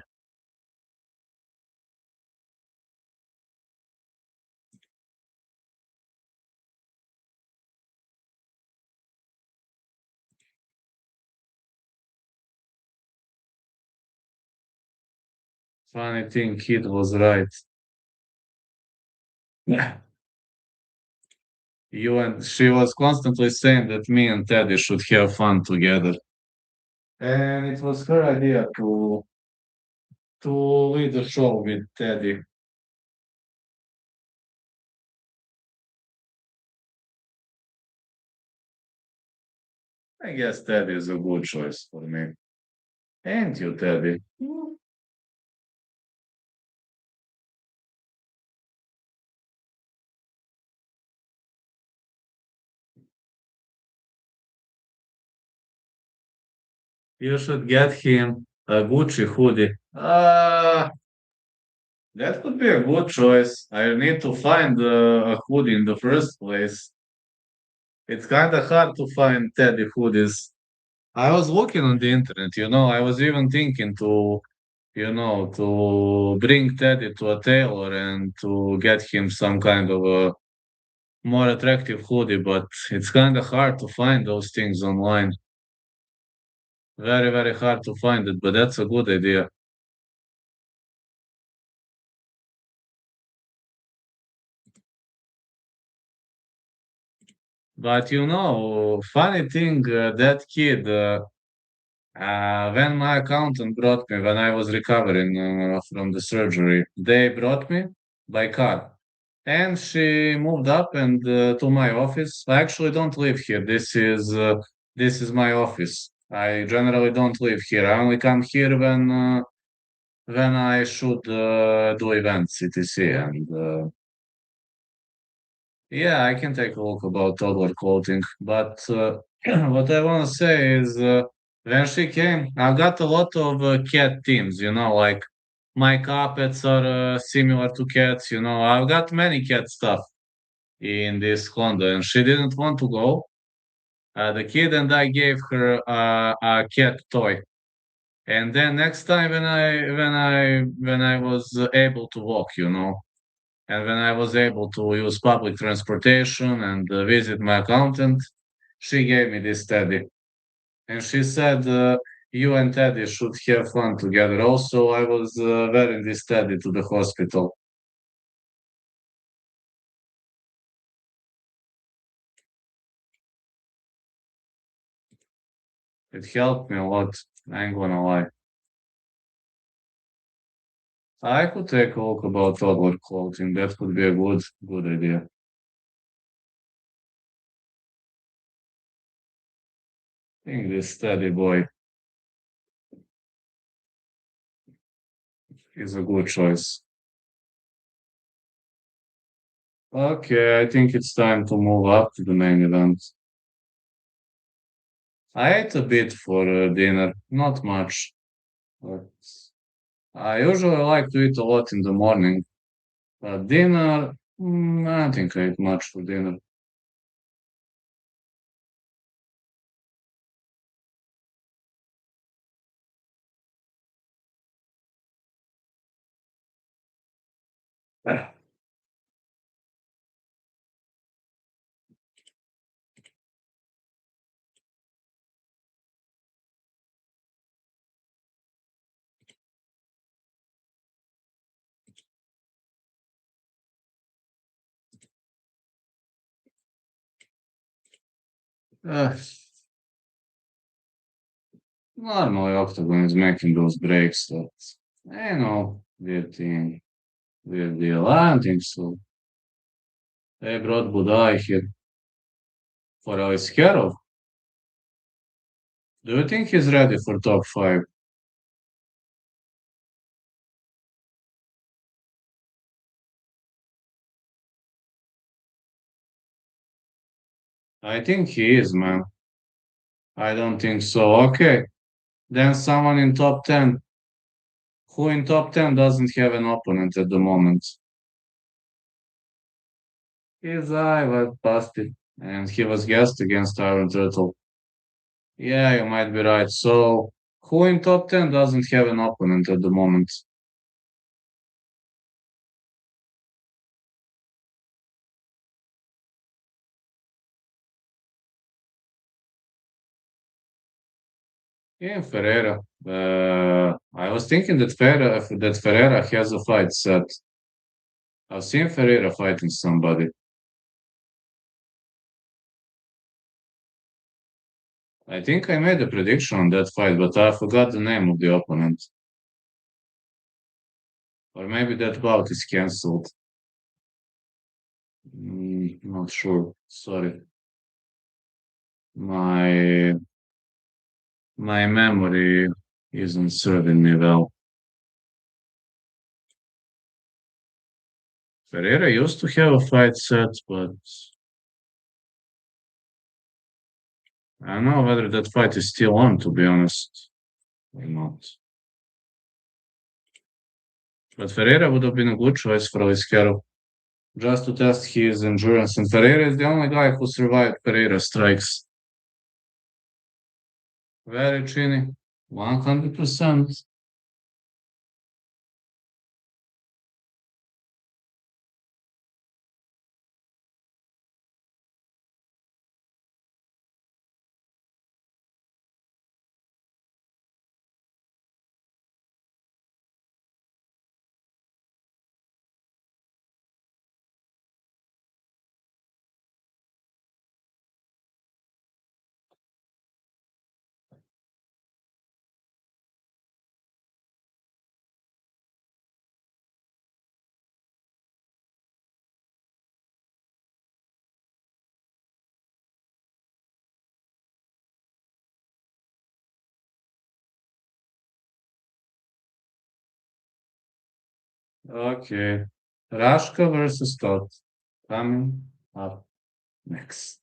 Funny thing, kid was right. You and she was constantly saying that me and Teddy should have fun together. And it was her idea to. to lead the show with Teddy. I guess Teddy is a good choice for me. Ain't you, Teddy? You should get him a Gucci hoodie. That could be a good choice. I need to find a hoodie in the first place. It's kind of hard to find Teddy hoodies. I was looking on the internet, I was even thinking to bring Teddy to a tailor and to get him some kind of a more attractive hoodie, but it's kind of hard to find those things online. Very, very hard to find it, but that's a good idea. But funny thing, that kid, when my accountant brought me, when I was recovering from the surgery, they brought me by car. And she moved up and to my office. I actually don't live here. This is my office. I generally don't live here. I only come here when I should do events, etc. And yeah, I can take a look about toddler clothing. But what I want to say is, when she came, I got a lot of cat themes. Like my carpets are similar to cats. I've got many cat stuff in this condo, and she didn't want to go. The kid and I gave her a cat toy. And then next time when I was able to walk, and when I was able to use public transportation and visit my accountant, she gave me this teddy. And she said, you and Teddy should have fun together. Also, I was wearing this teddy to the hospital. It helped me a lot. I ain't gonna lie. I could take a look about toddler clothing. That could be a good idea. I think this teddy boy is a good choice. Okay, I think it's time to move up to the main event. I ate a bit for dinner, not much, but I usually like to eat a lot in the morning. But dinner, I don't think I ate much for dinner. Uh, Normally, Octagon is making those breaks that, weird thing, weird deal. I don't think so. They brought Buday here for Aliskerov. Do you think he's ready for top five? I think he is, man. I don't think so. Okay, then someone in top 10. Who in top 10 doesn't have an opponent at the moment? His eye was busted, and he was gassed against Iron Turtle. Yeah, you might be right. So, who in top 10 doesn't have an opponent at the moment? Yeah, Ferreira. I was thinking that Ferreira has a fight set. I've seen Ferreira fighting somebody. I think I made a prediction on that fight, but I forgot the name of the opponent. Or maybe that bout is cancelled. Not sure. Sorry. My my memory isn't serving me well. Ferreira used to have a fight set, but I don't know whether that fight is still on, to be honest, or not. But Ferreira would have been a good choice for Aliscaro, just to test his endurance. And Ferreira is the only guy who survived Pereira strikes. Very chinny, 100%. Okay. Rashka versus Todd. Coming up next.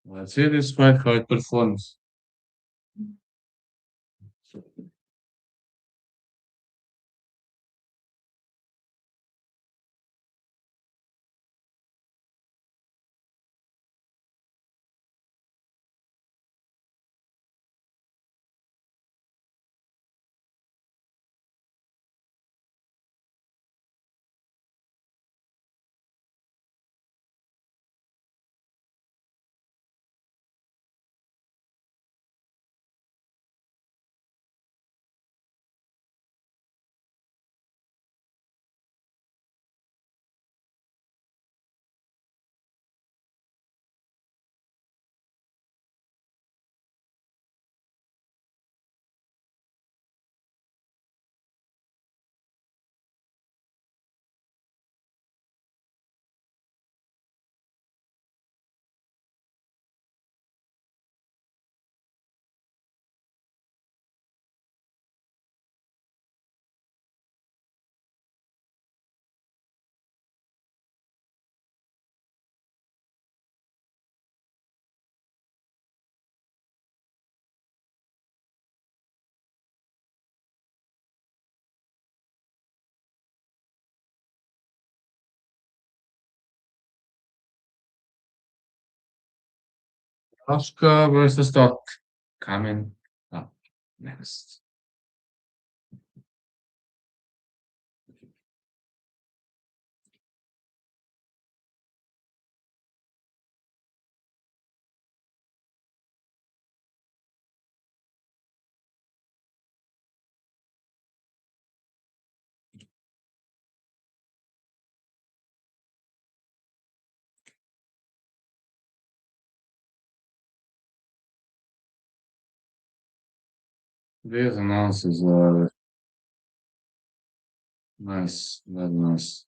Let's see this fight, how it performs. Rashka versus Todd. Coming up next. These announcers are nice, very nice.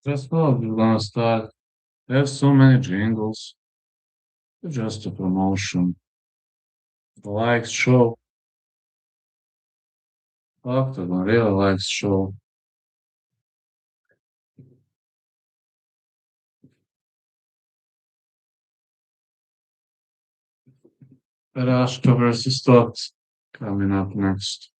Just probably gonna start. They have so many jingles. Just a promotion. The likes show. Octagon really likes show. Rashka versus Tots coming up next.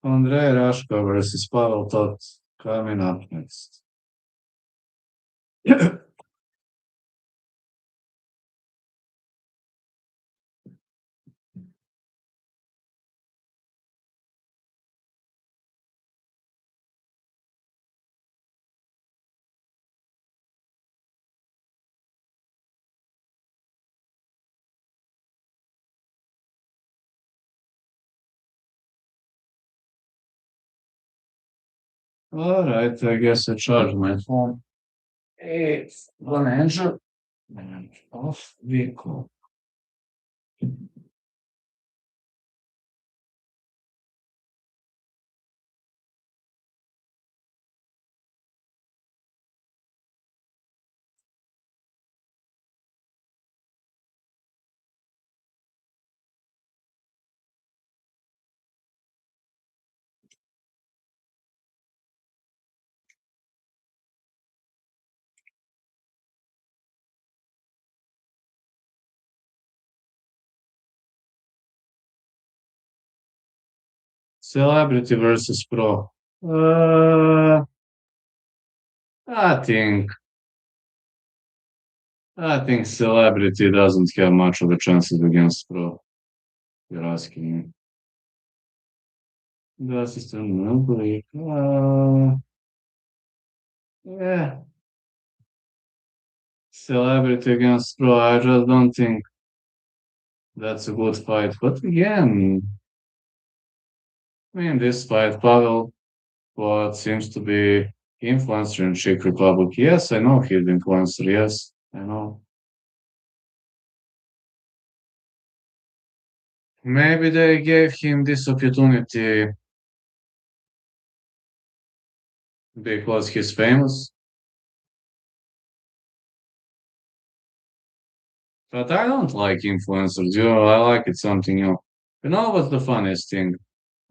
Andrei Rashka versus Pavel Tots coming up next. All right, I guess I charged my phone. It's gonna enter and off vehicle. Celebrity versus pro. I think I think celebrity doesn't have much of a chances against pro. You're asking me. The system will break. Yeah, celebrity against pro. I just don't think that's a good fight. But again, I mean, this fight, Pavel, what seems to be influencer in Czech Republic. Yes, I know he's influencer. Yes, I know. Maybe they gave him this opportunity because he's famous. But I don't like influencers. I like it something else. You know what's the funniest thing?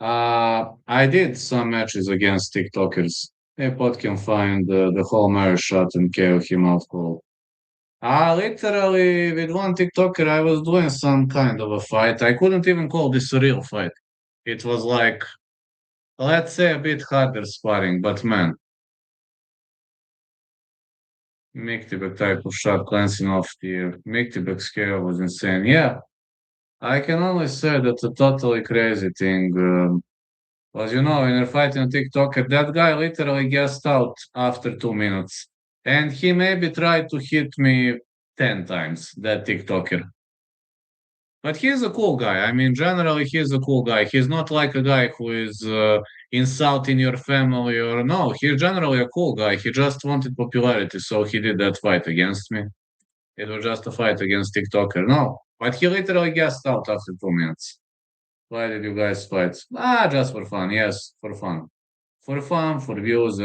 I did some matches against TikTokers. A pot can find the whole mirror shot and KO him out cold. Literally, with one TikToker, I was doing some kind of a fight. I couldn't even call this a real fight. It was like, let's say, a bit harder sparring, but man, Miktibek type of shot glancing off the Miktibek scale was insane. Yeah, I can only say that's a totally crazy thing. Was when you're fighting a TikToker, that guy literally gassed out after 2 minutes. And he maybe tried to hit me 10 times, that TikToker. But he's a cool guy. I mean, generally, he's a cool guy. He's not like a guy who is insulting your family or no. He's generally a cool guy. He just wanted popularity, so he did that fight against me. It was just a fight against TikToker. No, but he literally gassed out after 2 minutes. Why did you guys fight? Just for fun. Yes, for fun. For fun, for views.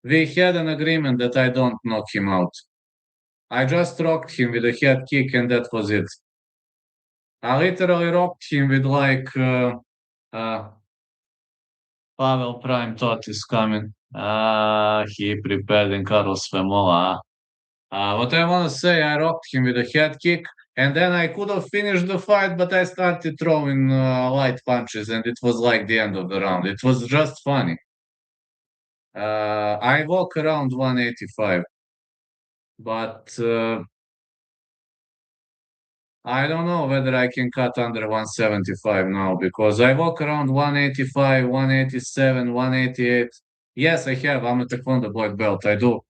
We had an agreement that I don't knock him out. I just rocked him with a head kick and that was it. I literally rocked him with uh, Pavel Prime thought is coming. He prepared in Carlos Femola. What I want to say, I rocked him with a head kick, and then I could have finished the fight, but I started throwing light punches, and it was like the end of the round. It was just funny. I walk around 185, but I don't know whether I can cut under 175 now because I walk around 185, 187, 188. Yes, I have. I'm a Taekwondo black belt. I do.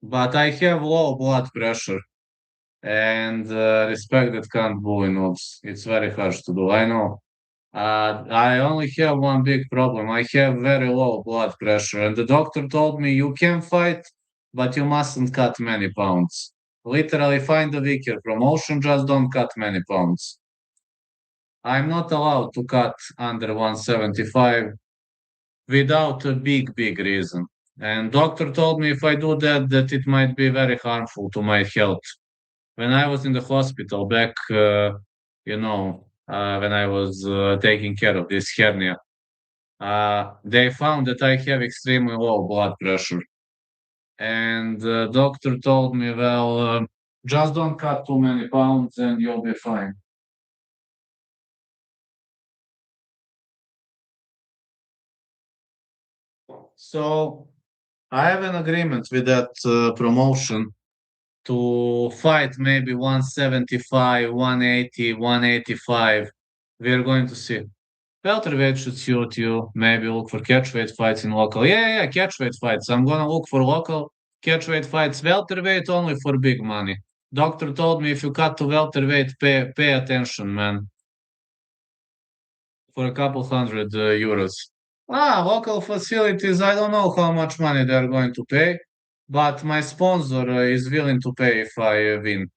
But I have low blood pressure and respect that can't bully noobs. It's very harsh to do. I know. I only have one big problem. I have very low blood pressure, and the doctor told me you can fight, but you mustn't cut many pounds. Literally, find a weaker promotion, just don't cut many pounds. I'm not allowed to cut under 175 without a big, big reason. And doctor told me if I do that, that it might be very harmful to my health. When I was in the hospital back, when I was taking care of this hernia, they found that I have extremely low blood pressure. And the doctor told me, well, just don't cut too many pounds and you'll be fine. So I have an agreement with that promotion to fight maybe 175, 180, 185. We're going to see. Welterweight should suit you. Maybe look for catchweight fights in local. Yeah, catchweight fights. I'm gonna look for local catchweight fights. Welterweight only for big money. Doctor told me if you cut to welterweight, pay attention, man, for a couple hundred euros. Local facilities. I don't know how much money they're going to pay, but my sponsor is willing to pay if I win.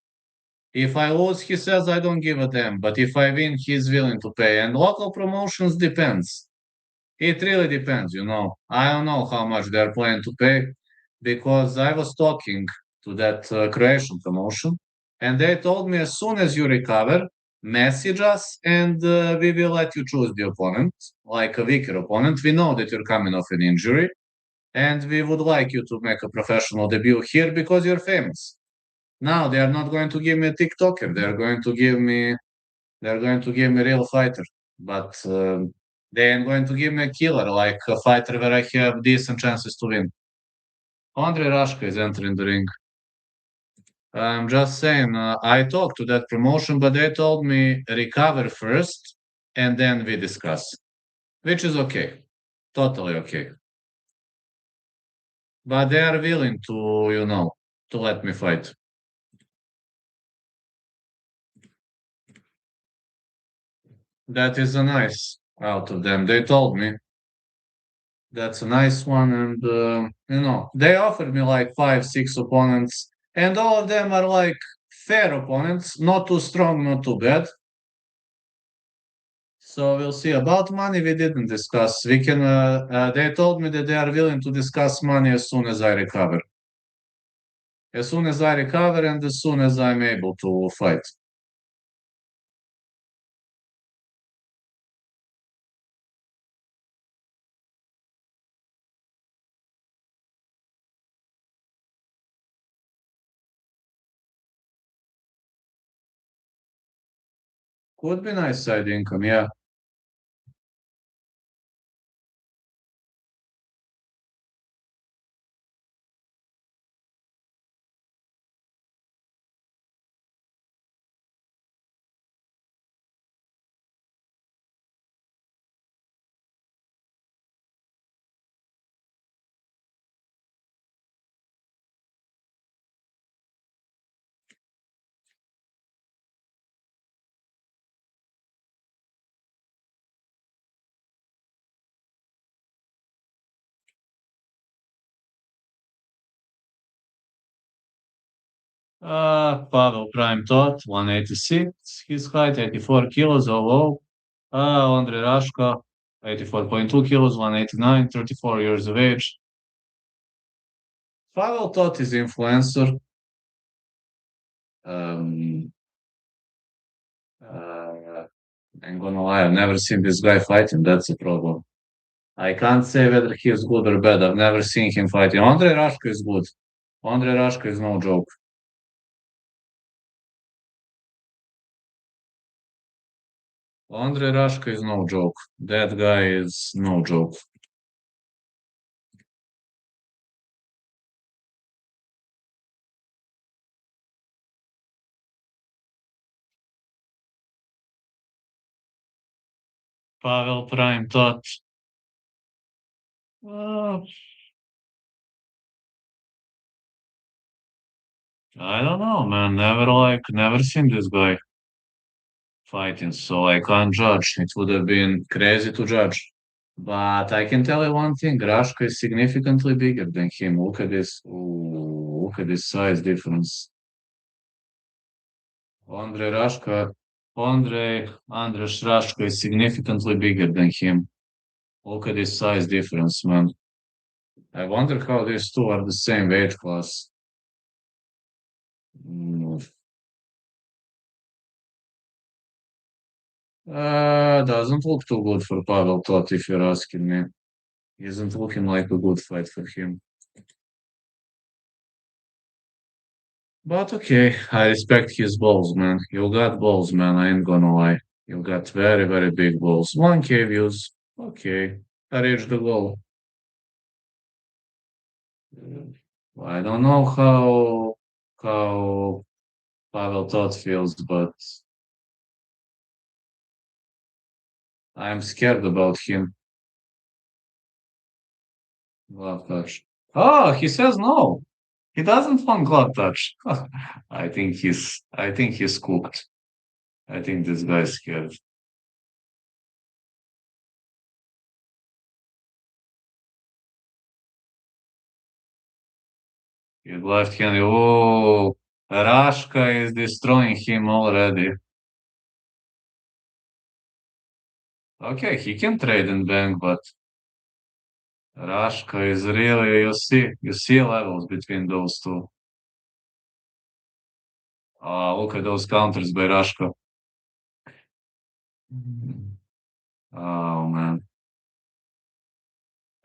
If I lose, he says I don't give a damn. But if I win, he's willing to pay. And local promotions depends. It really depends. I don't know how much they're planning to pay because I was talking to that Croatian promotion and they told me as soon as you recover, message us and we will let you choose the opponent, like a weaker opponent. We know that you're coming off an injury and we would like you to make a professional debut here because you're famous. Now they are not going to give me a TikToker. They're going to give me a real fighter, but they ain't going to give me a killer, like a fighter where I have decent chances to win. Andre Rashka is entering the ring. I'm just saying, I talked to that promotion, but they told me recover first and then we discuss, which is okay, totally okay. But they are willing to let me fight. That is a nice out of them. They told me that's a nice one. And, they offered me like five, six opponents, and all of them are like fair opponents, not too strong, not too bad. So we'll see. About money, we didn't discuss. They told me that they are willing to discuss money as soon as I recover. As soon as I recover and as soon as I'm able to fight. Could be nice side income, yeah. Pavel Prime Tot, 186. His height, 84 kilos, low. Andre Rashka, 84.2 kilos, 189, 34 years of age. Pavel Tot is influencer. Um, uh, I'm gonna lie, I've never seen this guy fighting. That's a problem. I can't say whether he is good or bad. I've never seen him fighting. Andre Rashka is good. Andre Rashka is no joke. Andre Rashka is no joke. That guy is no joke. Pavel Prime Tot. Uh, I don't know, man. Never seen this guy fighting, so I can't judge. It would have been crazy to judge. But I can tell you one thing, Rashka is significantly bigger than him. Look at this. Ooh, look at this size difference. Andre Rashka, Andres Rashka is significantly bigger than him. Look at this size difference, man. I wonder how these two are the same weight class. Mm, doesn't look too good for Pavel Tot, if you're asking me. Isn't looking like a good fight for him. But okay, I respect his balls, man. You got balls, man. I ain't gonna lie. You got very, very big balls. 1K views. Okay, I reached the goal. I don't know how Pavel Tot feels, but I'm scared about him. Glove touch. Oh, he says no. He doesn't want glove touch. I think he's cooked. I think this guy's scared. His left hand. Oh, Rashka is destroying him already. Okay, he can trade and bang, but Rashka is really, you see levels between those two. Look at those counters by Rashka. Oh man.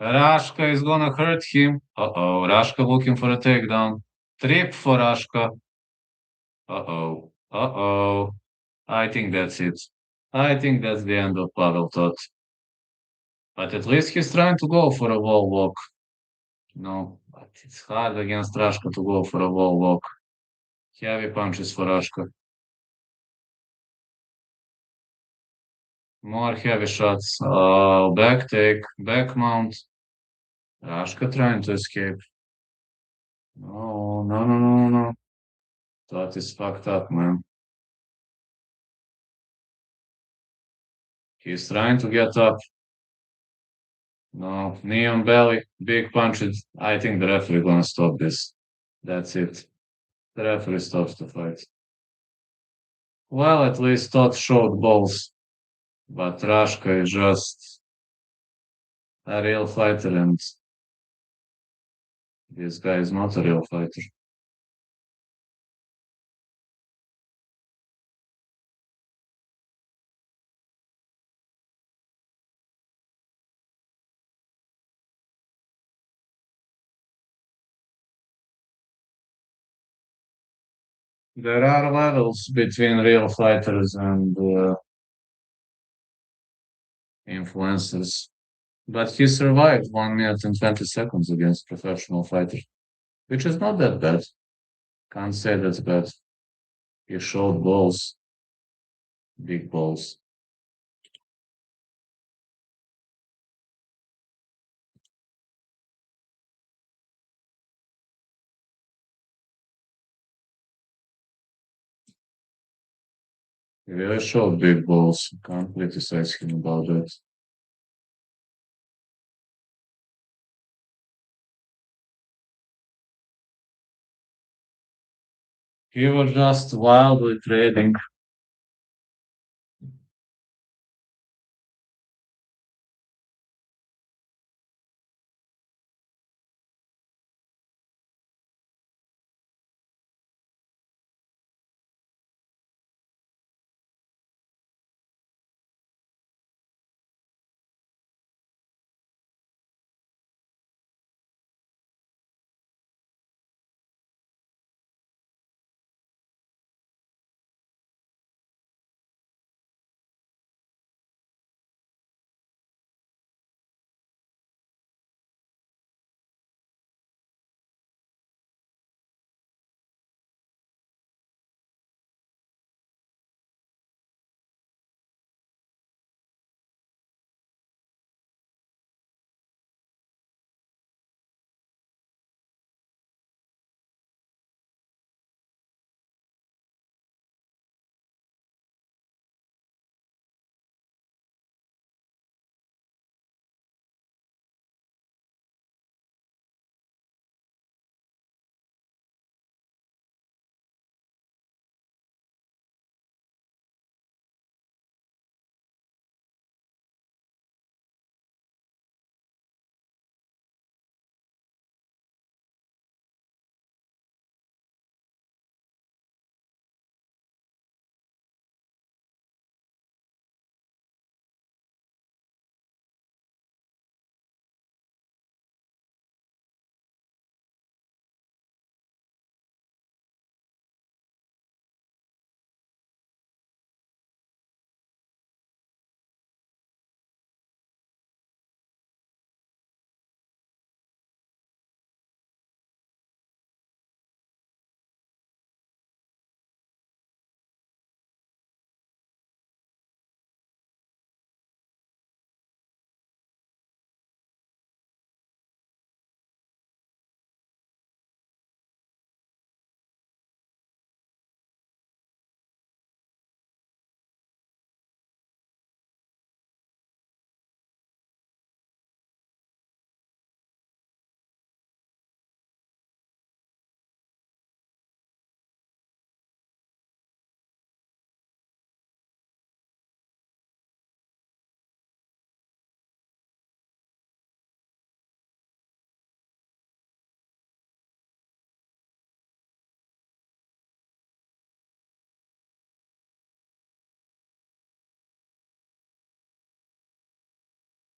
Rashka is gonna hurt him. Uh-oh, Rashka looking for a takedown. Trip for Rashka. Uh-oh. Uh-oh. I think that's it. I think that's the end of Pavel Tot. But at least he's trying to go for a wall walk. No, but it's hard against Rashka to go for a wall walk. Heavy punches for Rashka. More heavy shots. Back take, back mount. Rashka trying to escape. No, no, no, no, no. That is fucked up, man. He's trying to get up. No, knee on belly, big punches. I think the referee gonna stop this. That's it. The referee stops the fight. Well, at least Todd showed balls, but Rashka is just a real fighter, and this guy is not a real fighter. There are levels between real fighters and influencers, but he survived 1 minute and 20 seconds against professional fighter, which is not that bad. Can't say that's bad. He showed balls, big balls. He really showed big balls. Can't criticize him about that. He was just wildly trading.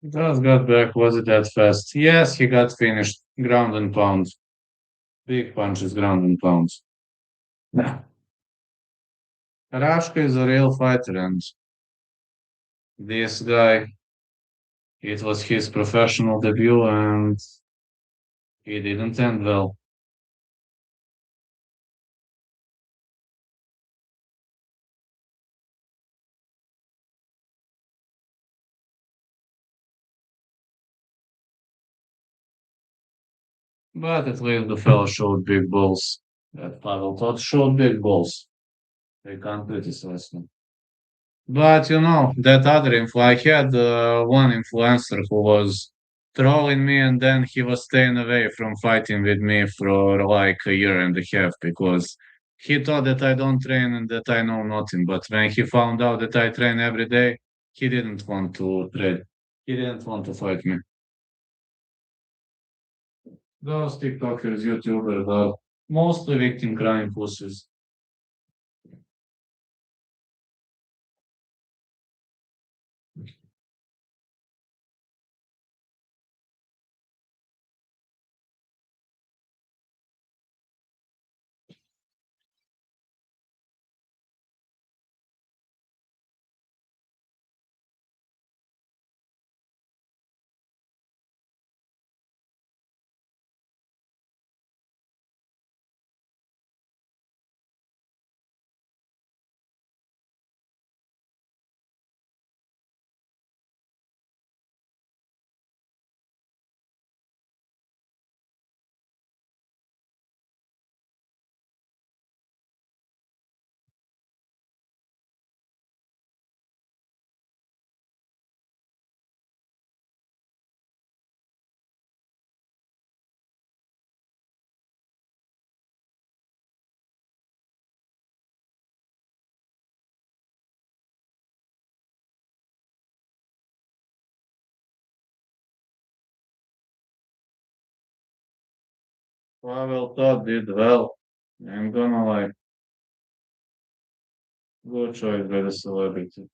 Just got back. Was it that fast? Yes, he got finished. Ground and pound. Big punches, ground and pounds. Yeah. Rashka is a real fighter, and this guy, it was his professional debut, and he didn't end well. But at least the fellow showed big balls. That Pavel Tot showed big balls. They can't criticize him. But that other I had one influencer who was trolling me, and then he was staying away from fighting with me for like a year and a half because he thought that I don't train and that I know nothing. But when he found out that I train every day, he didn't want to trade. He didn't want to fight me. Those TikTokers, YouTubers are mostly victim crying pussies. Pavel Todd did well. I'm gonna like good choice by the celebrity.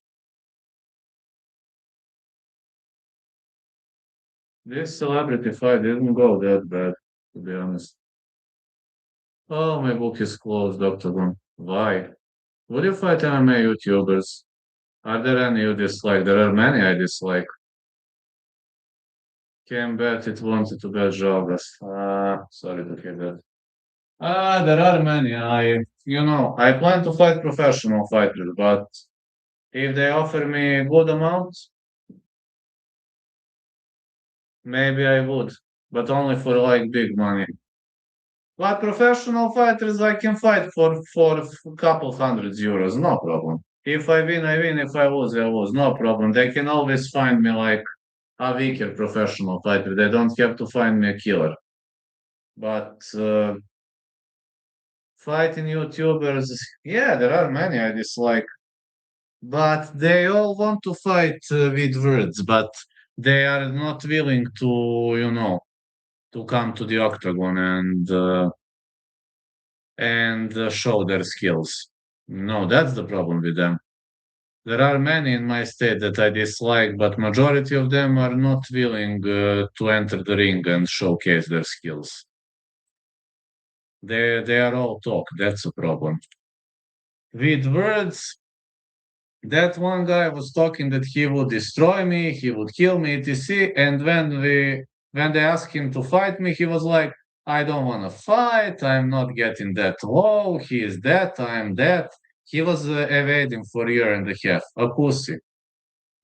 This celebrity fight didn't go that bad, to be honest. Oh, my book is closed, Octagon. Why? Would you fight MMA YouTubers? Are there any you dislike? There are many I dislike. Came bet it wanted to bet jogas. Sorry to hear that. There are many. I plan to fight professional fighters, but if they offer me a good amount, maybe I would, but only for like big money. But professional fighters, I can fight for a couple hundred euros, no problem. If I win, I win. If I lose, I lose, no problem. They can always find me like a weaker professional fighter. They don't have to find me a killer. But fighting YouTubers, yeah, there are many I dislike, but they all want to fight with words, but they are not willing to come to the octagon and show their skills. No, that's the problem with them. There are many in my state that I dislike, but majority of them are not willing to enter the ring and showcase their skills. They are all talk. That's a problem. With words, that one guy was talking that he would destroy me, he would kill me, etc. And when they asked him to fight me, he was like, I don't want to fight. I'm not getting that low. He is that. I'm that. He was evading for a year and a half. A pussy.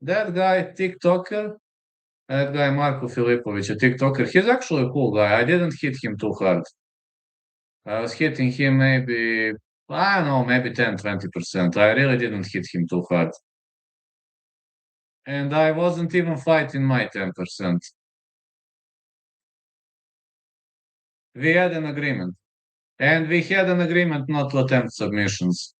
That guy, TikToker, that guy Marko Filipovic, a TikToker, he's actually a cool guy. I didn't hit him too hard. I was hitting him maybe, I don't know, maybe 10, 20%. I really didn't hit him too hard. And I wasn't even fighting my 10%. We had an agreement. And we had an agreement not to attempt submissions.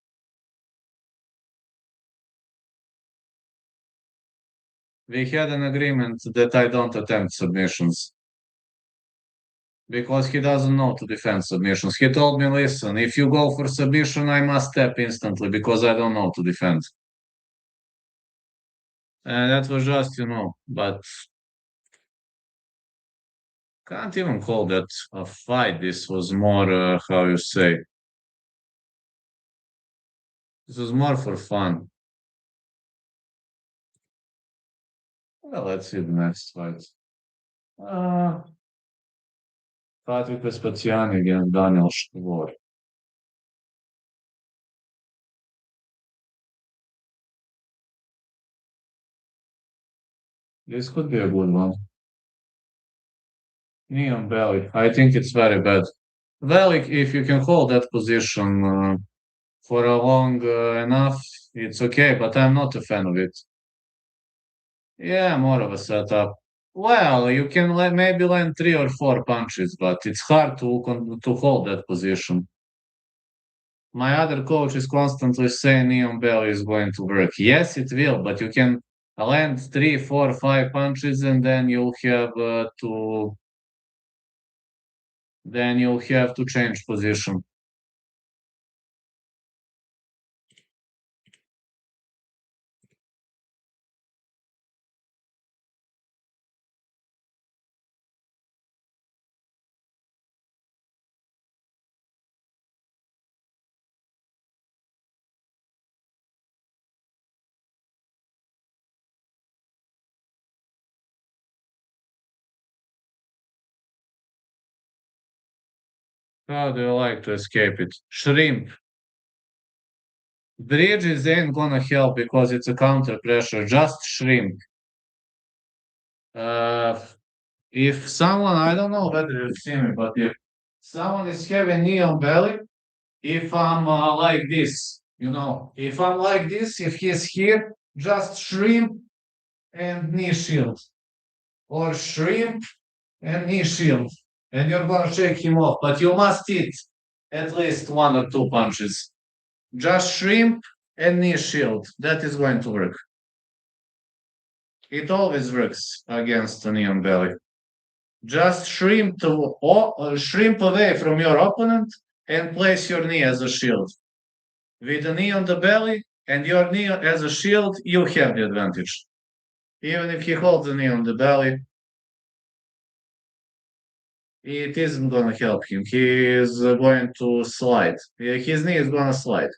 We had an agreement that I don't attempt submissions. Because he doesn't know to defend submissions. He told me, listen, if you go for submission, I must tap instantly because I don't know to defend. And that was just, but Can't even call that a fight. This was more, how you say, this was more for fun. Well, let's see the next fight. Uh, Patrick Vespasiani against Daniel Dvorak. This could be a good one. Neon Belly. I think it's very bad. Well, if you can hold that position for a long enough, it's okay, but I'm not a fan of it. Yeah, more of a setup. Well, you can maybe land 3 or 4 punches, but it's hard to hold that position. My other coach is constantly saying Neon Bell is going to work. Yes, it will, but you can land 3, 4, 5 punches, and then you'll have to change position. How do you like to escape it? Shrimp. Bridges ain't gonna help because it's a counter pressure. Just shrimp. Uh, if someone, I don't know whether you've seen it, but if someone is having knee on belly, if I'm like this, if I'm like this, if he's here, just shrimp and knee shield, or shrimp and knee shield, and you're gonna shake him off. But you must eat at least 1 or 2 punches. Just shrimp and knee shield. That is going to work. It always works against a knee on belly. Just shrimp away from your opponent and place your knee as a shield. With a knee on the belly and your knee as a shield, you have the advantage. Even if he holds the knee on the belly, it isn't going to help him. He is going to slide. His knee is going to slide.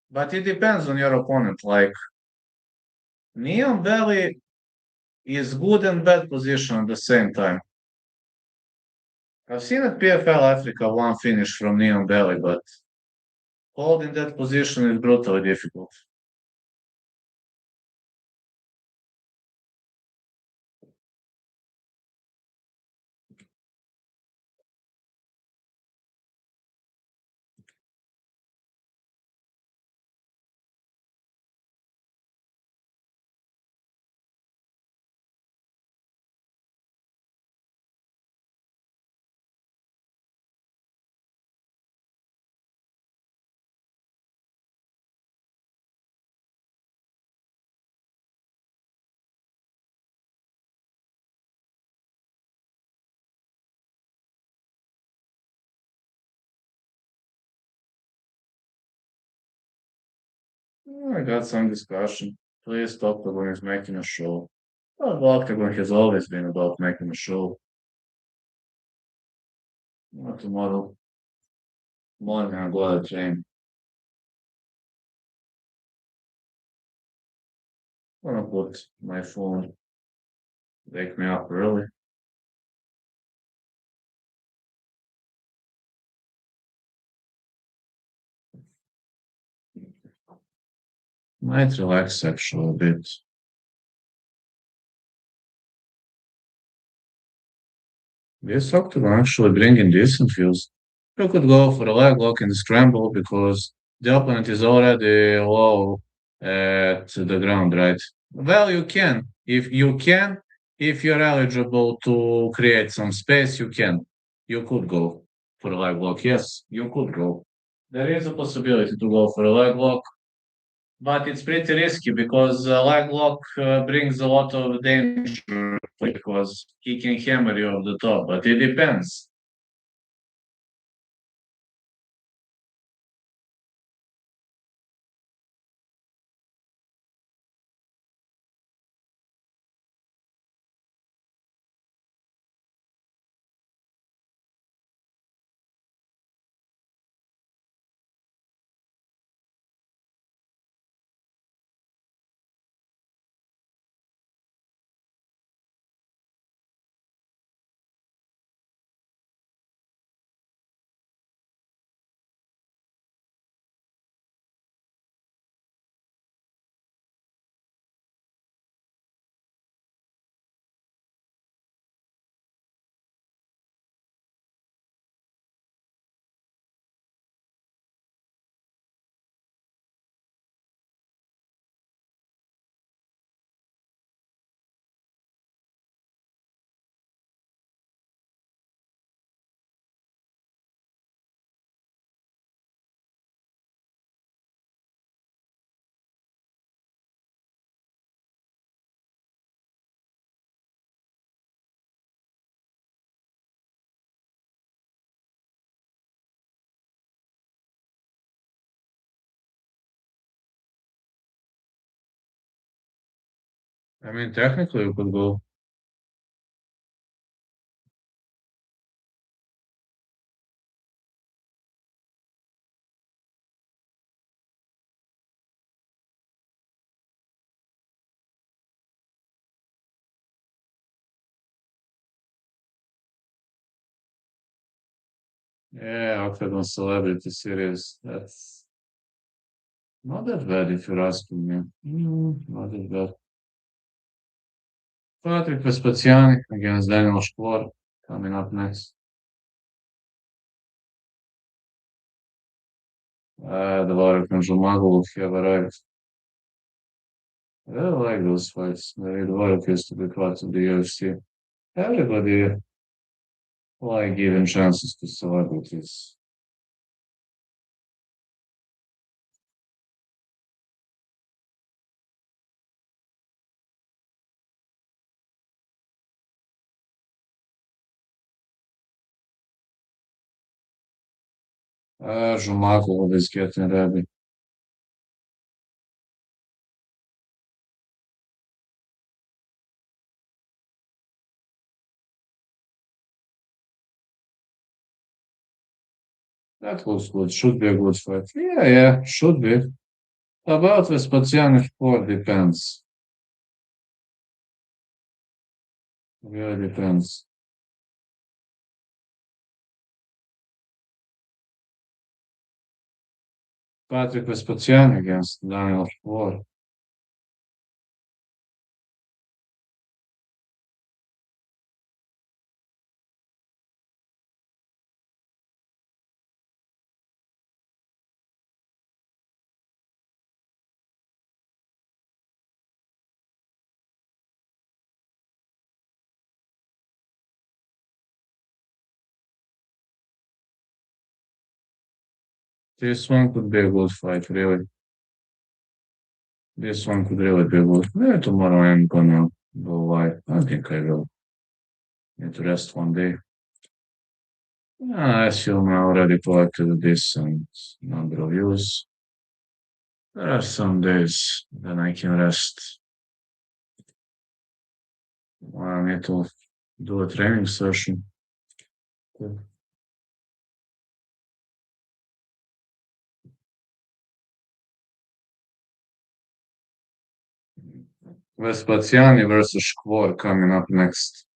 But it depends on your opponent. Like, knee on belly is good and bad position at the same time. I've seen at PFL Africa one finish from knee on belly, but holding that position is brutally difficult. I got some discussion. Please stop the one who's making a show. Well, Octagon has always been about making a show. Tomorrow morning I'll go to train. I'm gonna put my phone, wake me up early. Might relax actually a bit. This Octagon actually bringing decent feels. You could go for a leg lock in the scramble because the opponent is already low at the ground, right? Well, you can. If you're eligible to create some space, you can. You could go for a leg lock. Yes, you could go. There is a possibility to go for a leg lock, but it's pretty risky because a leg lock brings a lot of danger because he can hammer you off the top. But it depends. I mean, technically, we could go. Yeah, Octagon Celebrity Series. That's not that bad if you're asking me. Not that bad. Patrick Vespasiani against Daniel Shkvar coming up next. Dvorak and Zhumagulov have arrived. I really like those fights. Dvorak used to be part of the UFC. Everybody like giving chances to celebrities. Zhumagulov is getting ready. That looks good. Should be a good fight. Yeah, should be. About Vespasiani Shkvar depends. Really depends. Patrick Vespasiani against Daniel Shkvar. This one could be a good fight, really. This one could really be good. Yeah, tomorrow I'm gonna go live. I think I will. Need to rest one day. I assume I already collected this and number of views. There are some days when I can rest. I need to do a training session. Vespasiani versus Shkvar coming up next.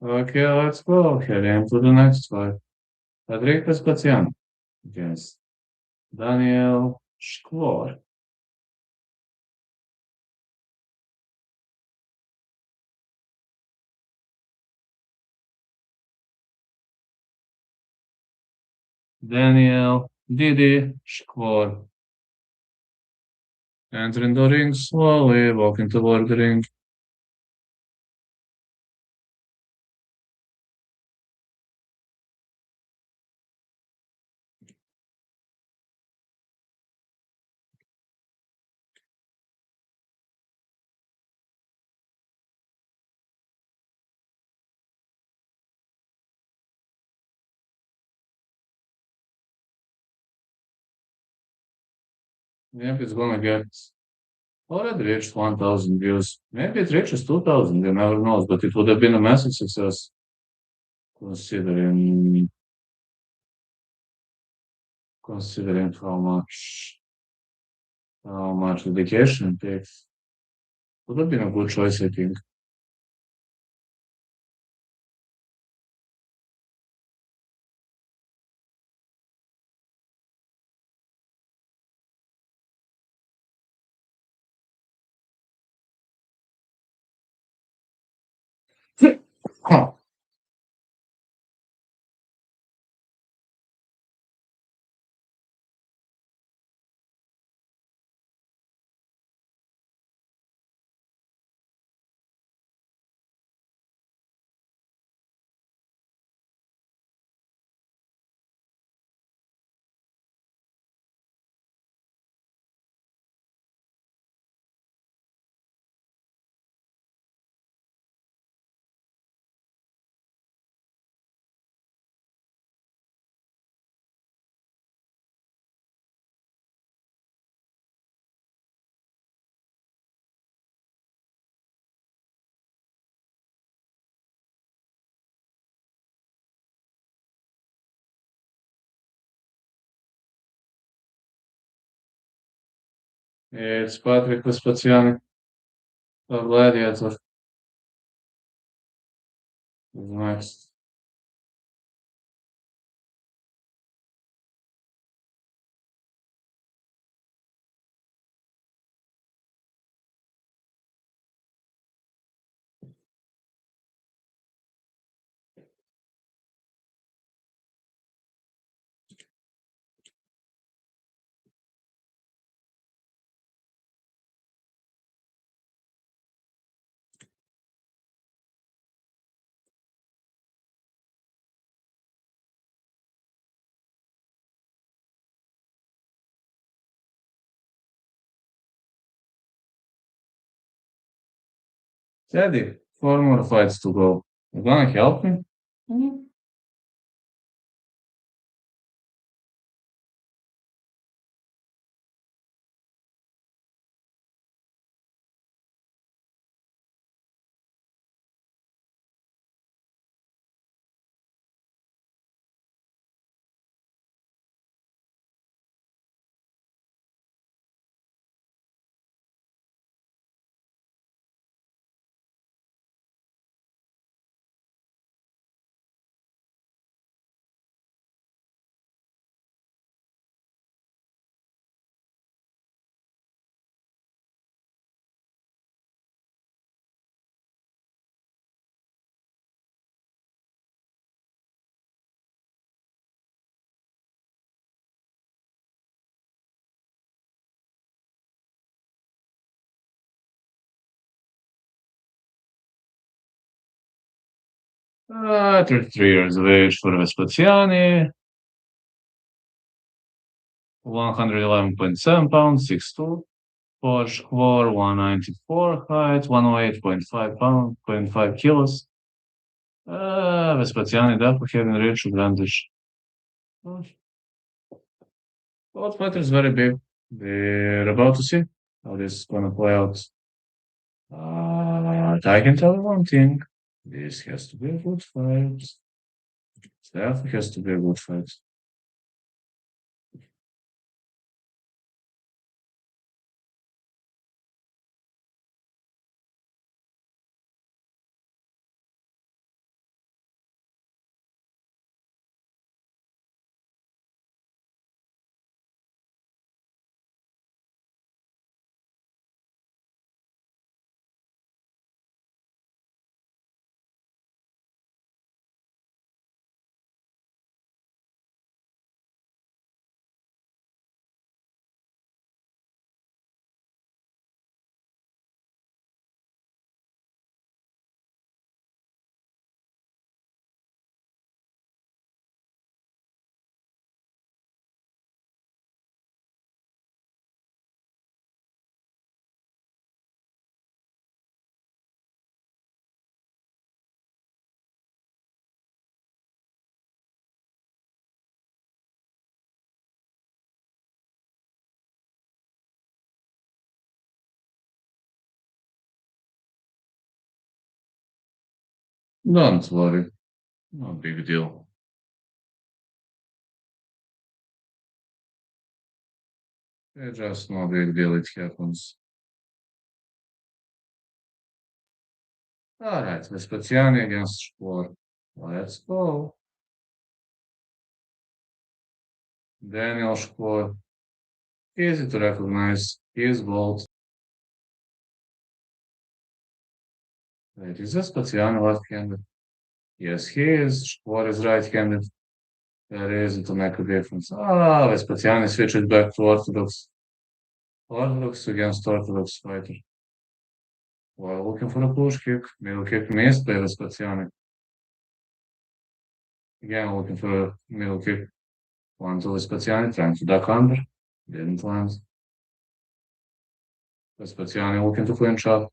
Okay, let's go. Heading to the next fight. Patrick Vespasiani against Daniel Shkvar. Daniel Didi Shkvar entering the ring slowly, walking toward the ring. Yep, it's gonna get already reached 1,000 views. Maybe it reaches 2,000, you never know, but it would have been a massive success considering considering how much how much dedication it takes. Would have been a good choice, I think. Huh. It's Patrick Vespasiani, a gladiator. Nice. Teddy, four more fights to go. You gonna help me? Mhm. 33 years of age for Vespasiani, 111.7 pounds, 6'2". Porsche core 194, height 108.5 pounds, 0.5 kilos. Vespasiani definitely having rich advantage. Both fighters very big. We're about to see how this is gonna play out. I can tell you one thing. This has to be a good fight. It definitely has to be a good fight. Don't worry. No big deal. It's just no big deal, it happens. Alright, Vespasiani against Shkor. Let's go. Daniel Shkor. Easy to recognize. He is bold. Wait, is Vespasiani left-handed? Yes, he is. Shkor is right-handed. Very easy to make a difference. Ah, Vespasiani switched back to Orthodox. Orthodox against Orthodox fighter. While looking for a push kick. Middle kick missed by Vespasiani. Again, looking for a middle kick. One to Vespasiani, trying to duck under. Didn't land. Vespasiani looking to clinch up.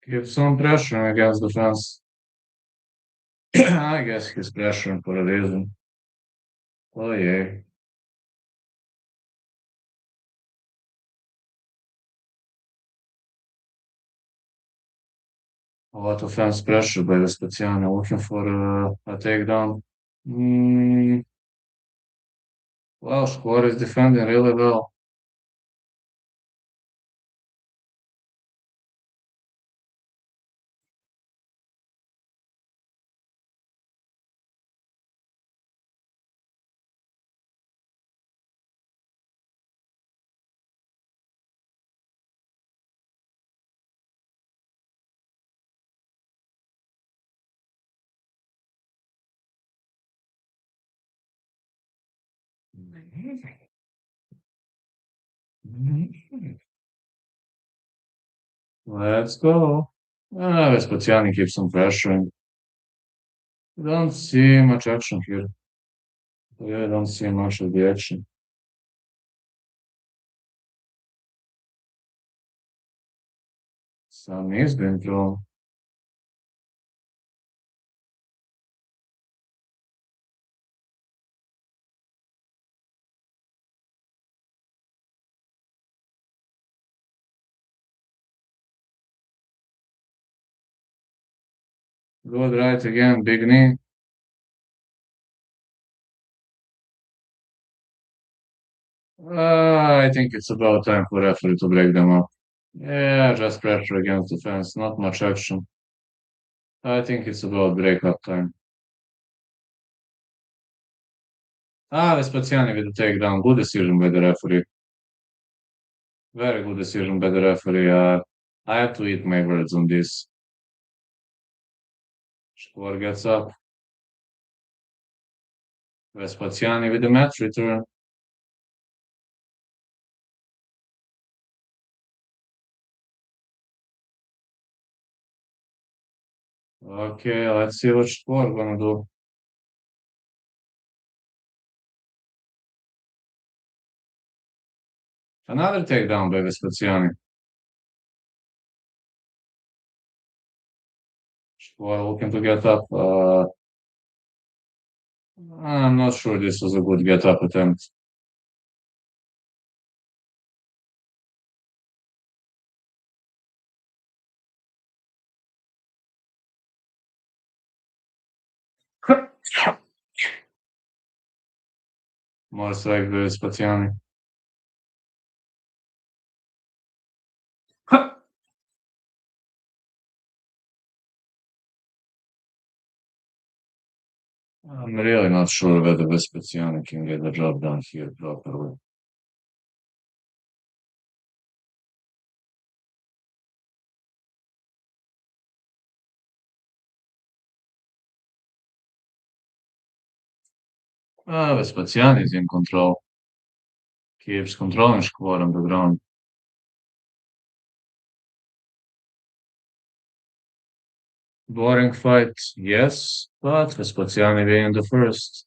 Keep some pressure against the fence. I guess he's pressuring for a reason. Oh, yeah. A lot of fence pressure by Vespasiani looking for a takedown. Mm, well, Squad is defending really well. Let's go. Vespasiani keeps on pressuring. Don't see much action here. Yeah, don't see much of the action. Some is being thrown. Good right again, big knee. I think it's about time for referee to break them up. Yeah, just pressure against the fence, not much action. I think it's about breakup time. Vespasiani with the takedown. Good decision by the referee. Very good decision by the referee. I have to eat my words on this. Shkor gets up. Vespasiani with the match return. Okay, let's see what Shkor gonna do. Another takedown by Vespasiani. Shkor looking to get up. I'm not sure this was a good get up attempt. More strike by Vespasiani. I'm really not sure whether Vespasiani can get the job done here properly. Vespasiani is in control. Keeps controlling Shkor on the ground. Boring fight, yes, but Vespasiani winning the first.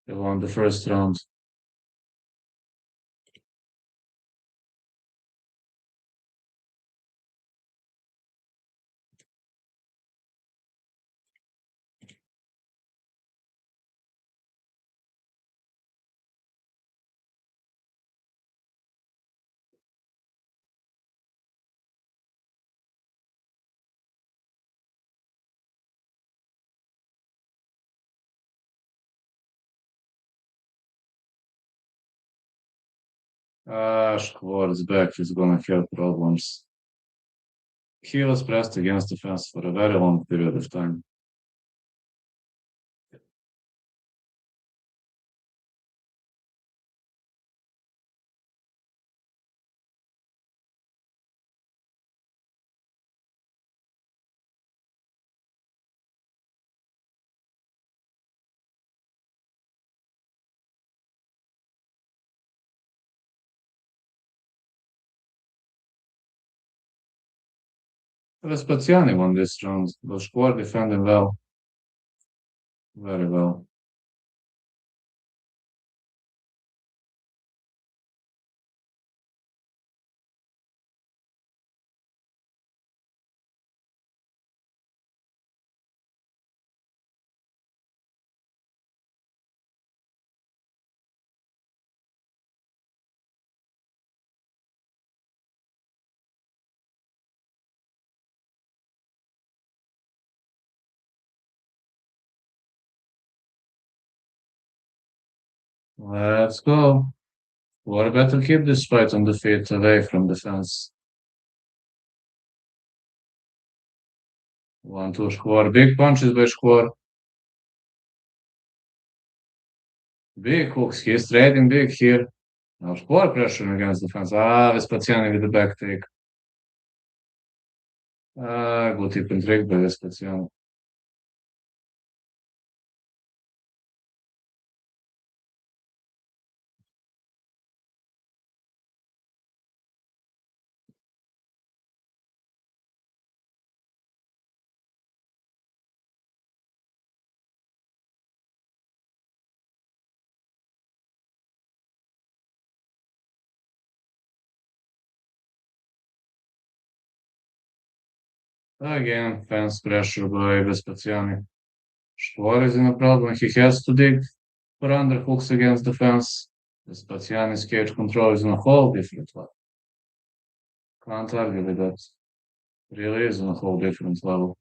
They won the first round. Schwartz back is gonna have problems. He was pressed against the fence for a very long period of time. Vespasiani won this round, but Schwartz defended well, very well. Let's go. What better keep this fight on the feet away from the fence? 1-2 Schwartz. Big punches by Schwartz. Big hooks. He's trading big here. Now Schwartz pressure against the fence. Vespasiani with the back take. Good tip and trick by Vespasiani. Again, fence pressure by Vespasiani. Schwartz is in a problem. He has to dig for underhooks against the fence. Vespasiani's cage control is on a whole different level. Can't argue with that. Really is on a whole different level.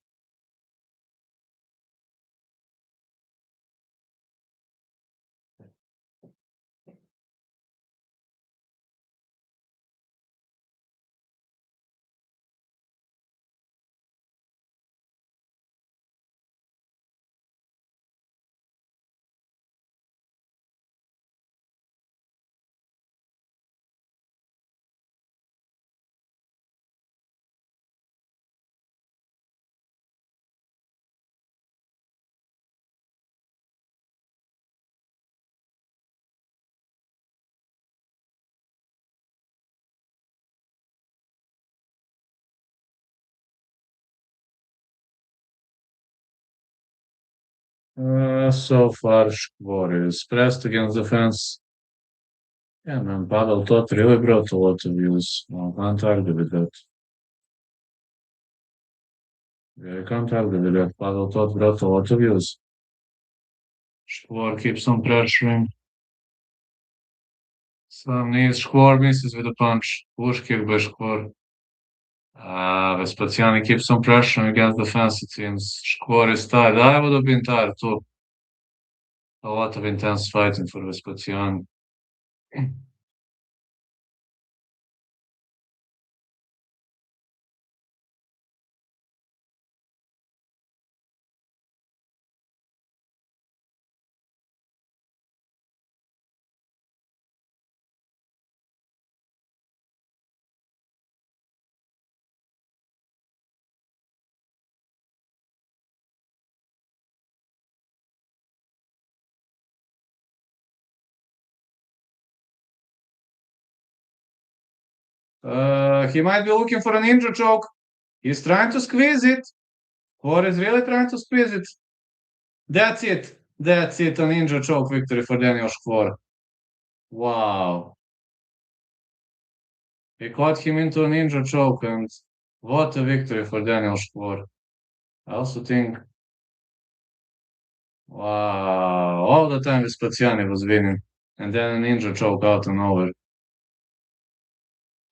So far, Schwartz is pressed against the fence. Yeah, man, Pavel Tot really brought a lot of views. No, can't argue with that. Yeah, I can't argue with that. Pavel Tot brought a lot of views. Schwartz keeps on pressuring. Some knees. Schwartz misses with a punch. Push kick by Schwartz. Vespasiani keeps on pressuring against the fence, it seems. Schwartz is tired. I would have been tired too. A lot of intense fighting for Vespasiani. He might be looking for a ninja choke. He's trying to squeeze it. Or is really trying to squeeze it. That's it. That's it. A ninja choke victory for Daniel Schwartz. Wow. He caught him into a ninja choke, and what a victory for Daniel Schwartz. I also think, wow, all the time Vespasiani was winning, and then a ninja choke out and over.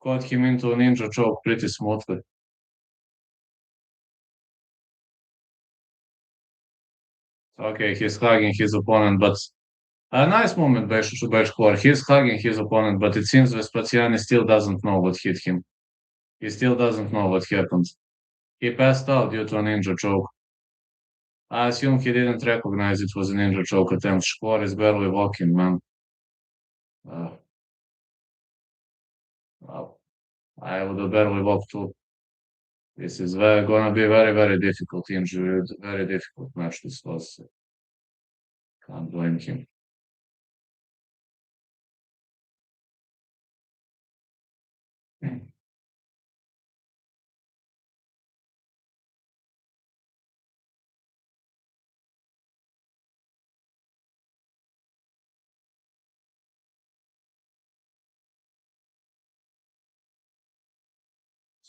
Caught him into a ninja choke pretty smoothly. Okay, he's hugging his opponent, but A nice moment by Shubashkor. He's hugging his opponent, but it seems Vespasiani still doesn't know what hit him. He still doesn't know what happened. He passed out due to a ninja choke. I assume he didn't recognize it was a ninja choke attempt. Shkor is barely walking, man. Uh, well, I would have barely walked too. This is gonna be very, very difficult injury, very difficult match this was. Can't blame him.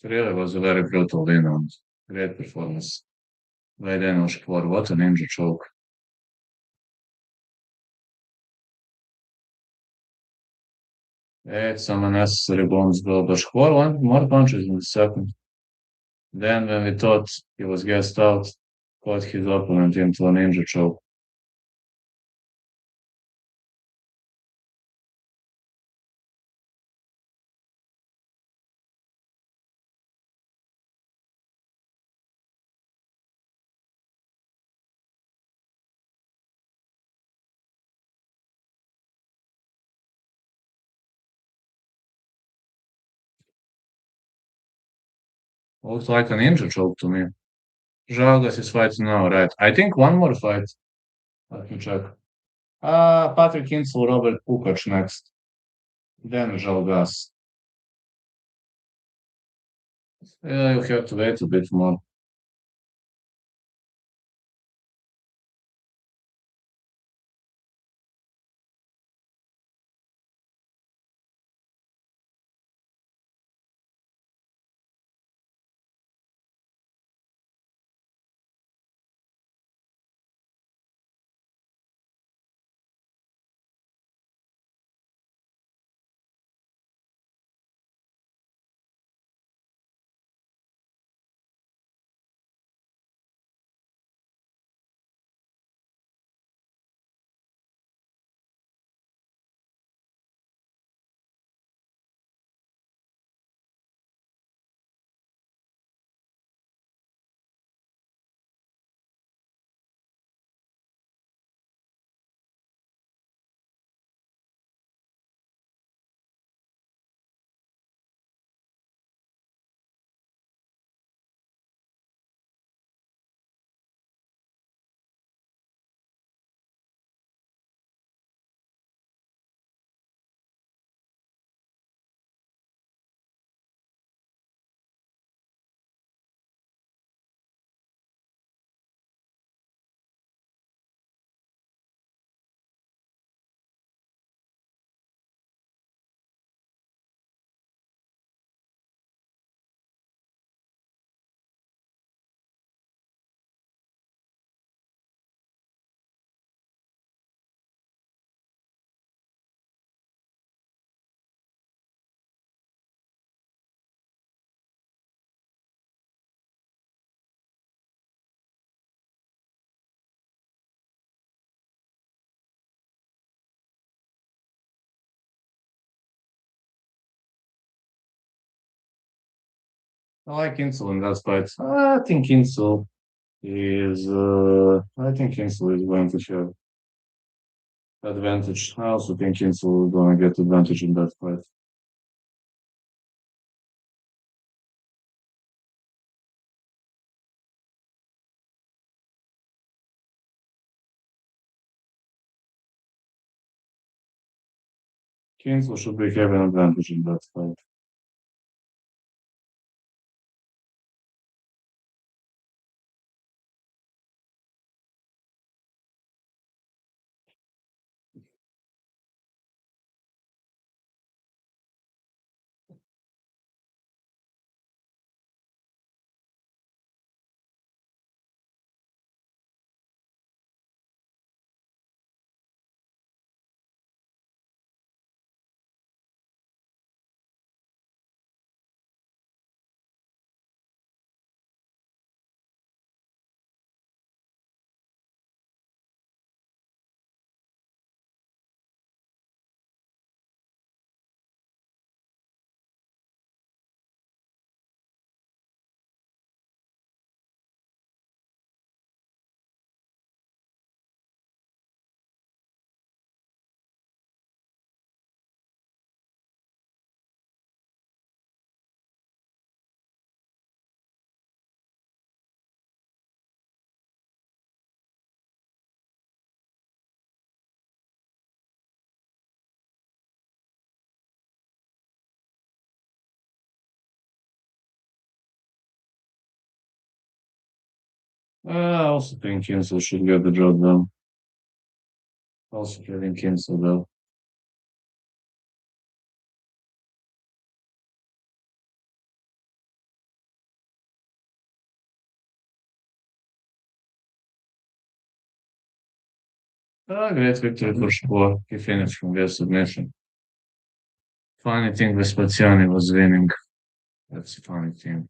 It really was a very brutal win and great performance by Daniel Shkor. What a ninja choke. It's some unnecessary bones though, but Shkor landed more punches in the second. Then when we thought he was gassed out, caught his opponent into a ninja choke. Looks like a ninja choke to me. Žalgas is fighting now, right? I think one more fight. Let me check. Patrick Kinsel, Robert Pukac next. Then Žalgas. Yeah, you have to wait a bit more. I like Kinsel in that fight. I think Kinsel is going to have advantage. I also think Kinsel is going to get advantage in that fight. Kinsel should be having advantage in that fight. I also think Kinsel should get the job done. Also feeling Kinsel though. Great victory for Sport. He finished from their submission. Funny thing, Vespasiani was winning. That's a funny thing.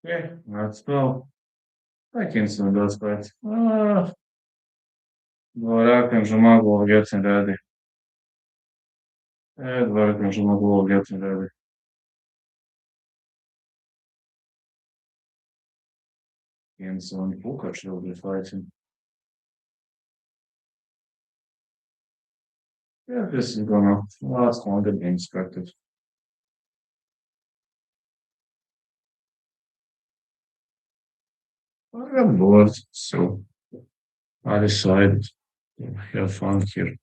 Yeah, let's go. I Kinsel does that. Dvorak and Zhumagulov getting ready. Dvorak and Zhumagulov getting ready. Kinsel and Pukac will be fighting. Yeah, this is gonna last longer than expected. I got bored, so I decided to have fun here.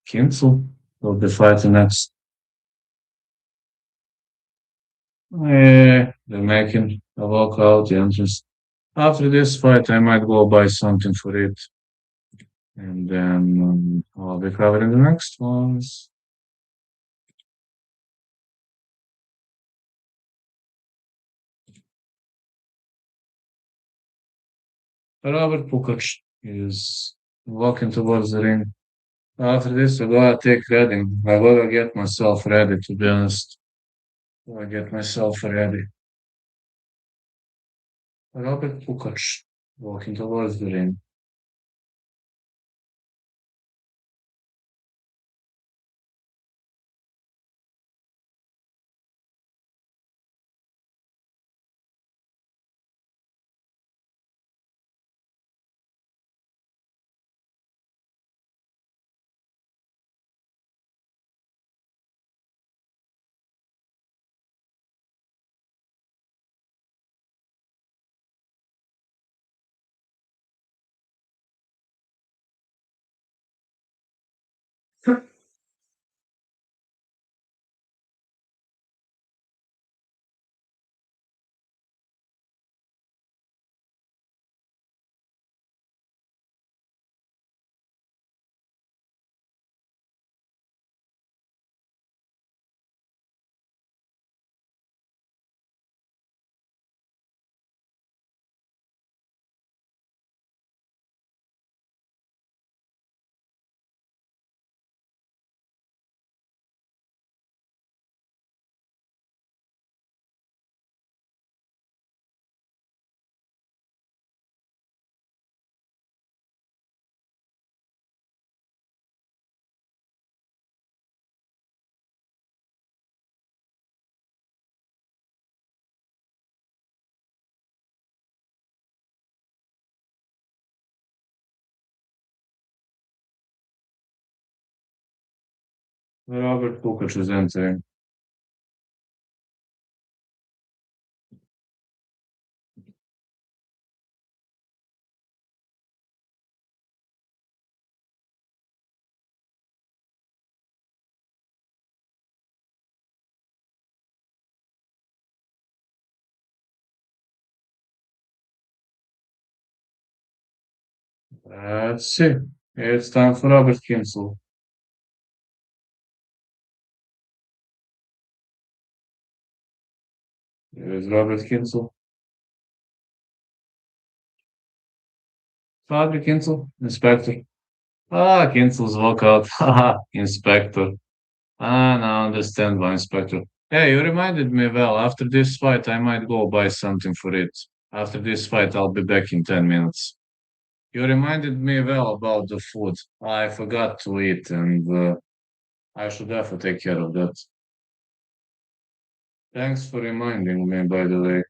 Cancel. Will be fighting next. They're making a walkout entrance. After this fight, I might go buy something for it, and then I'll be covering the next ones. Robert Pukac is walking towards the ring. After this, I gotta take reading. I gotta get myself ready, to be honest. I get myself ready. Robert Pukac walking towards the ring. Robert Pukac is entering. Let's see. It's time for Robert Kinsel. Here's Robert Kinsel. Father Kinsel, Inspector. Ah, Kinsel's walkout. Haha, Inspector. Ah, now understand why, Inspector. Hey, you reminded me well. After this fight, I might go buy something for it. After this fight, I'll be back in 10 minutes. You reminded me well about the food. I forgot to eat, and I should have to take care of that. Thanks for reminding me, by the way.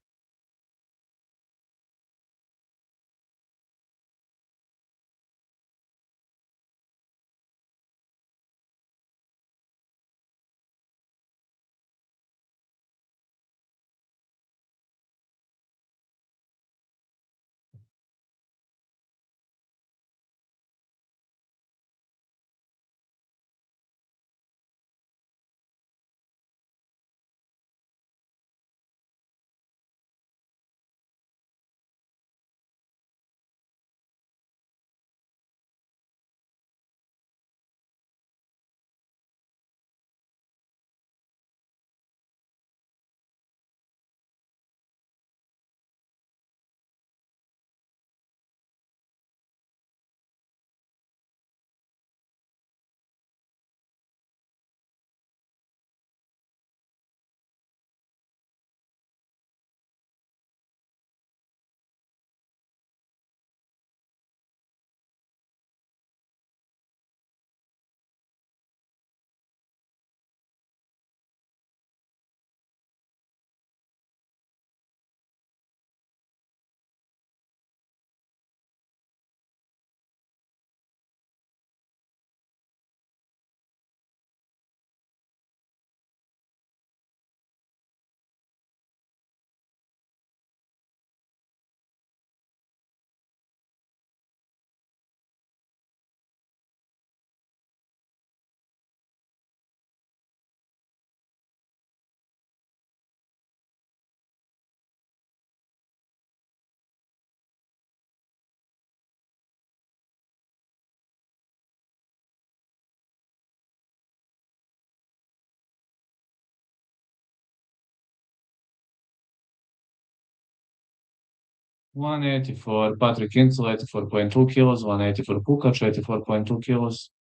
180 for Patrick Kinsel, 84.2 kilos, 180 for Pukac, 84.2 kilos,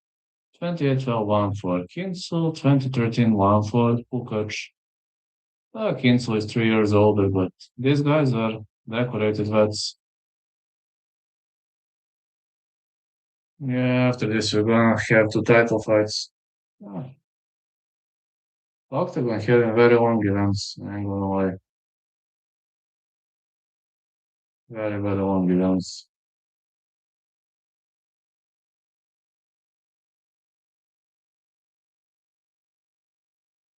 28-12-1 for Kinsel, 2013-1 for Pukac. Kinsel is 3 years older, but these guys are decorated vets. Yeah, after this, we're gonna have two title fights. Ah, Octagon having very long events, I ain't gonna lie. Very, very long events.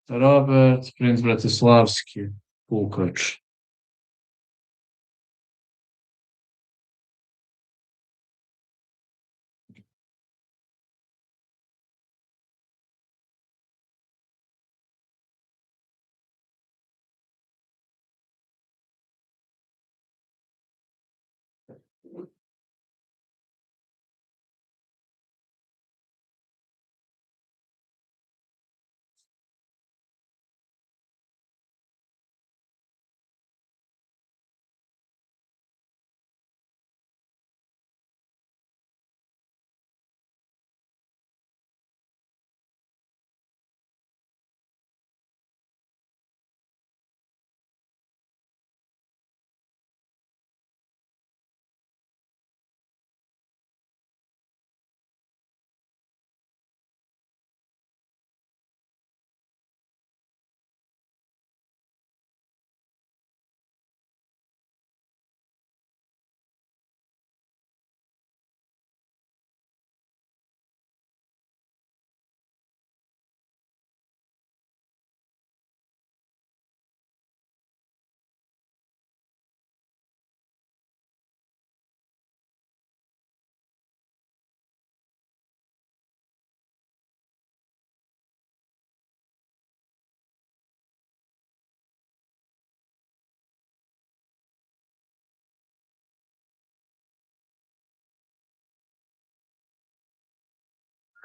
Robert, Prince Bratislavski, Pukac.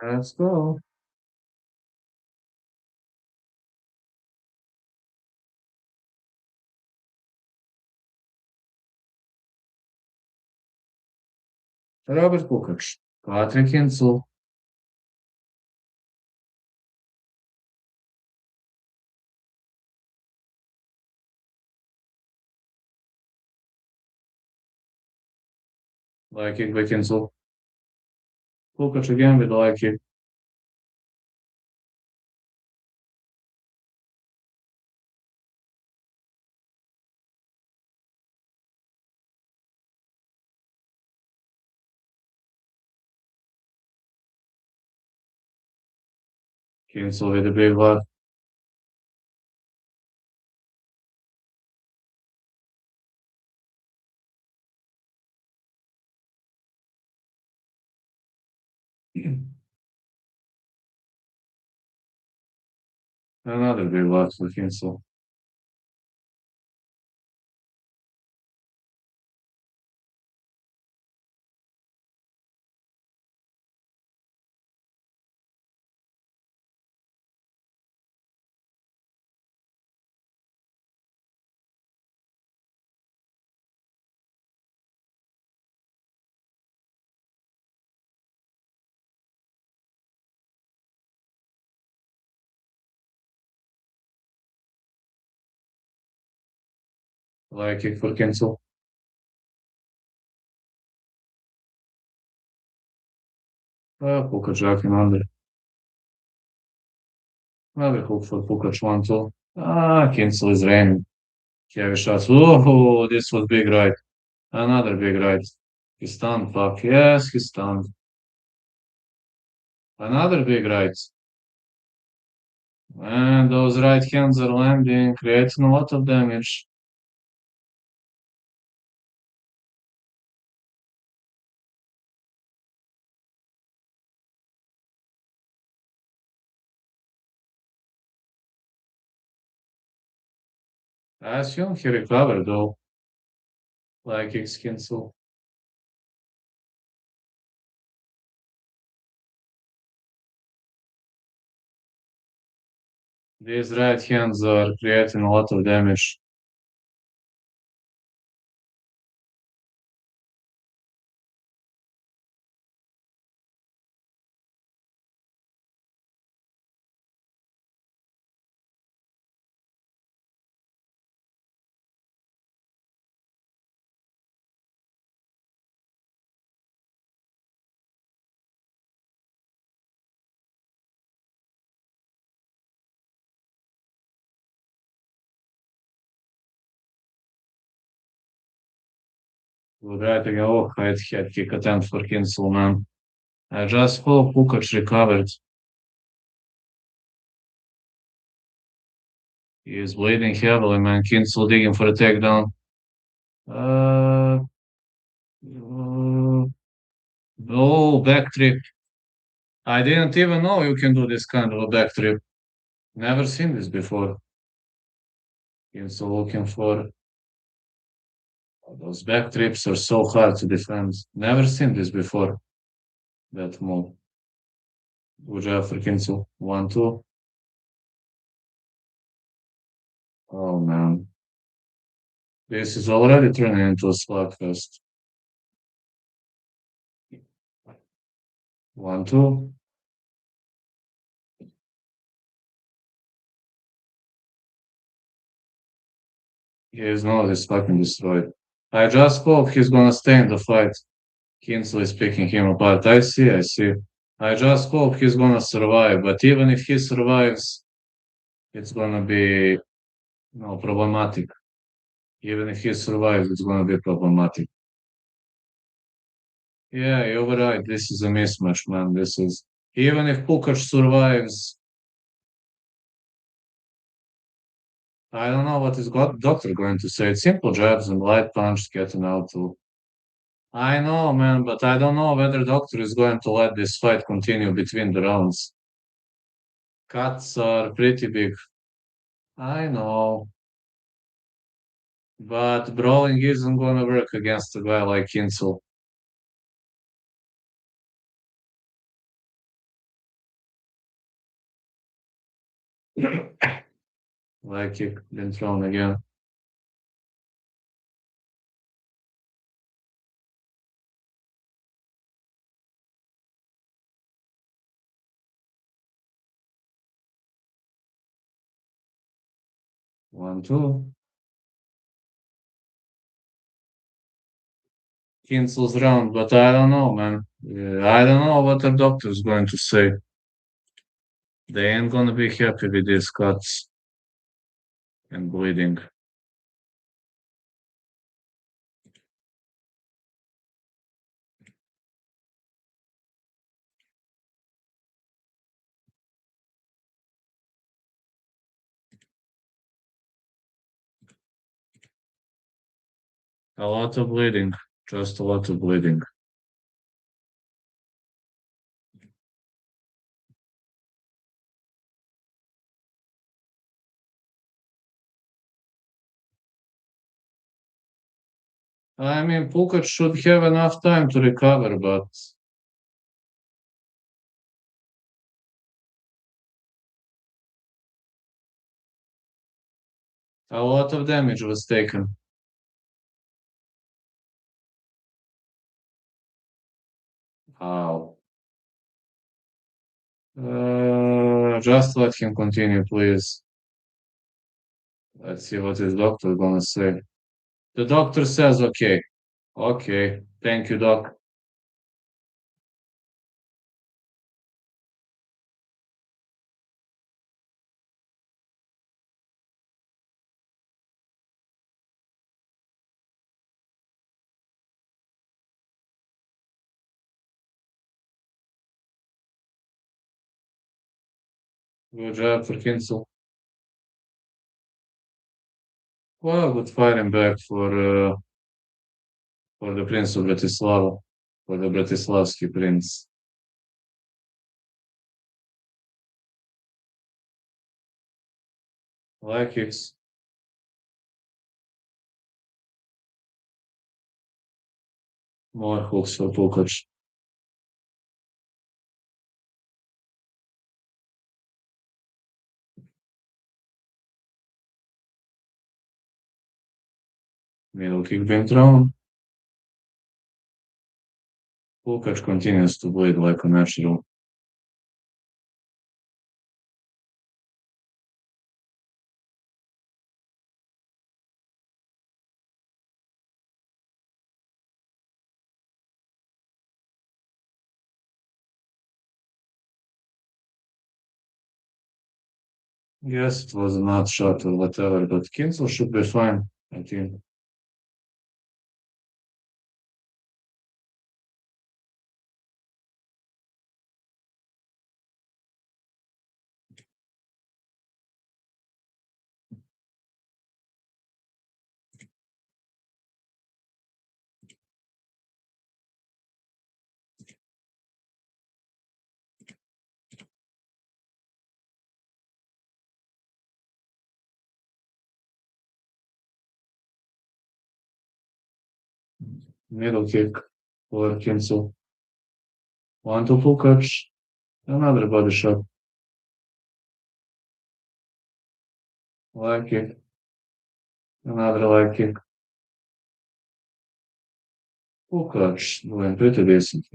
Let's go. Robert Pukac, Patrick Kinsel. Like kick by Kinsel. Pukac again with the like kick. Kinsel with a big left. Another big left for Kinsel. Like kick for Kinsel. Pukac jacking under. Another hook for Pukac 1-2. Kinsel is raining. Heavy shots. Oh, this was big right. Another big right. He's stunned, fuck. Yes, he's stunned. Another big right. And those right hands are landing, creating a lot of damage. I assume he recovered though, like his Kinsel. These right hands are creating a lot of damage. Right again. Oh, head kick attempt for Kinsel, man. I just hope Pukac recovered. He is bleeding heavily, man. Kinsel digging for a takedown. Uh, uh, oh, back trip. I didn't even know you can do this kind of a back trip. Never seen this before. Kinsel looking for those back trips are so hard to defend. Never seen this before. That move. Good job for Kinsel. 1-2. Oh man. This is already turning into a slugfest. 1-2. He is not this fucking destroyed. I just hope he's gonna stay in the fight. Kinsel is picking him apart. I see, I see. I just hope he's gonna survive. But even if he survives, it's gonna be problematic. Even if he survives, it's gonna be problematic. Yeah, you're right. This is a mismatch, man. This is even if Pukac survives, I don't know what is doctor going to say. Simple jabs and light punch getting out too. I know, man, but I don't know whether doctor is going to let this fight continue between the rounds. Cuts are pretty big. I know, but brawling isn't gonna work against a guy like Kinsel. Like kick been thrown again. 1-2. Kinsel's round, but I don't know, man. Yeah, I don't know what the doctor's going to say. They ain't gonna be happy with these cuts and bleeding. A lot of bleeding. Just a lot of bleeding. I mean, Pukac should have enough time to recover, but a lot of damage was taken. How? Just let him continue, please. Let's see what his doctor gonna say. The doctor says, okay. Okay. Thank you, doc. Good job for Kinsel. Well, good fighting back for the Prince of Bratislava, for the Bratislavski Prince. Like kicks, more hooks for Pukac. Middle kick being thrown. Pukac continues to bleed like a natural. Yes, it was not shot or whatever, but Kinsel should be fine, I think. Middle kick, or cancel. One to pull catch, another body shot, leg kick, another leg kick, pull catch, doing pretty decent.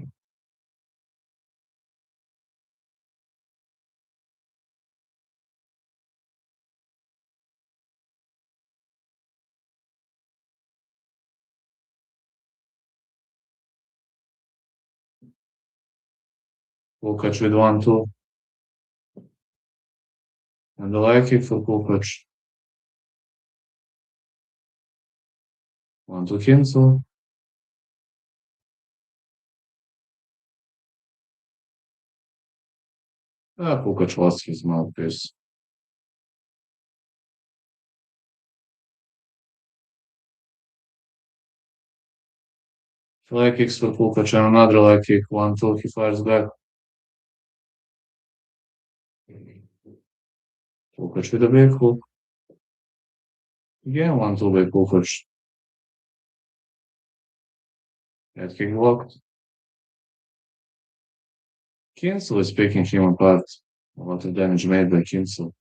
Pull catch with 1-2, and the leg kick for pull catch. 1-2 cancel. Pull catch lost his mouthpiece. Leg kicks for pull catch and another leg kick. 1-2, he fires back. Pull catch with a big hook. Again, 1-2 by pull catch. Head kick blocked. Cancel is picking him apart. A lot of damage made by Cancel.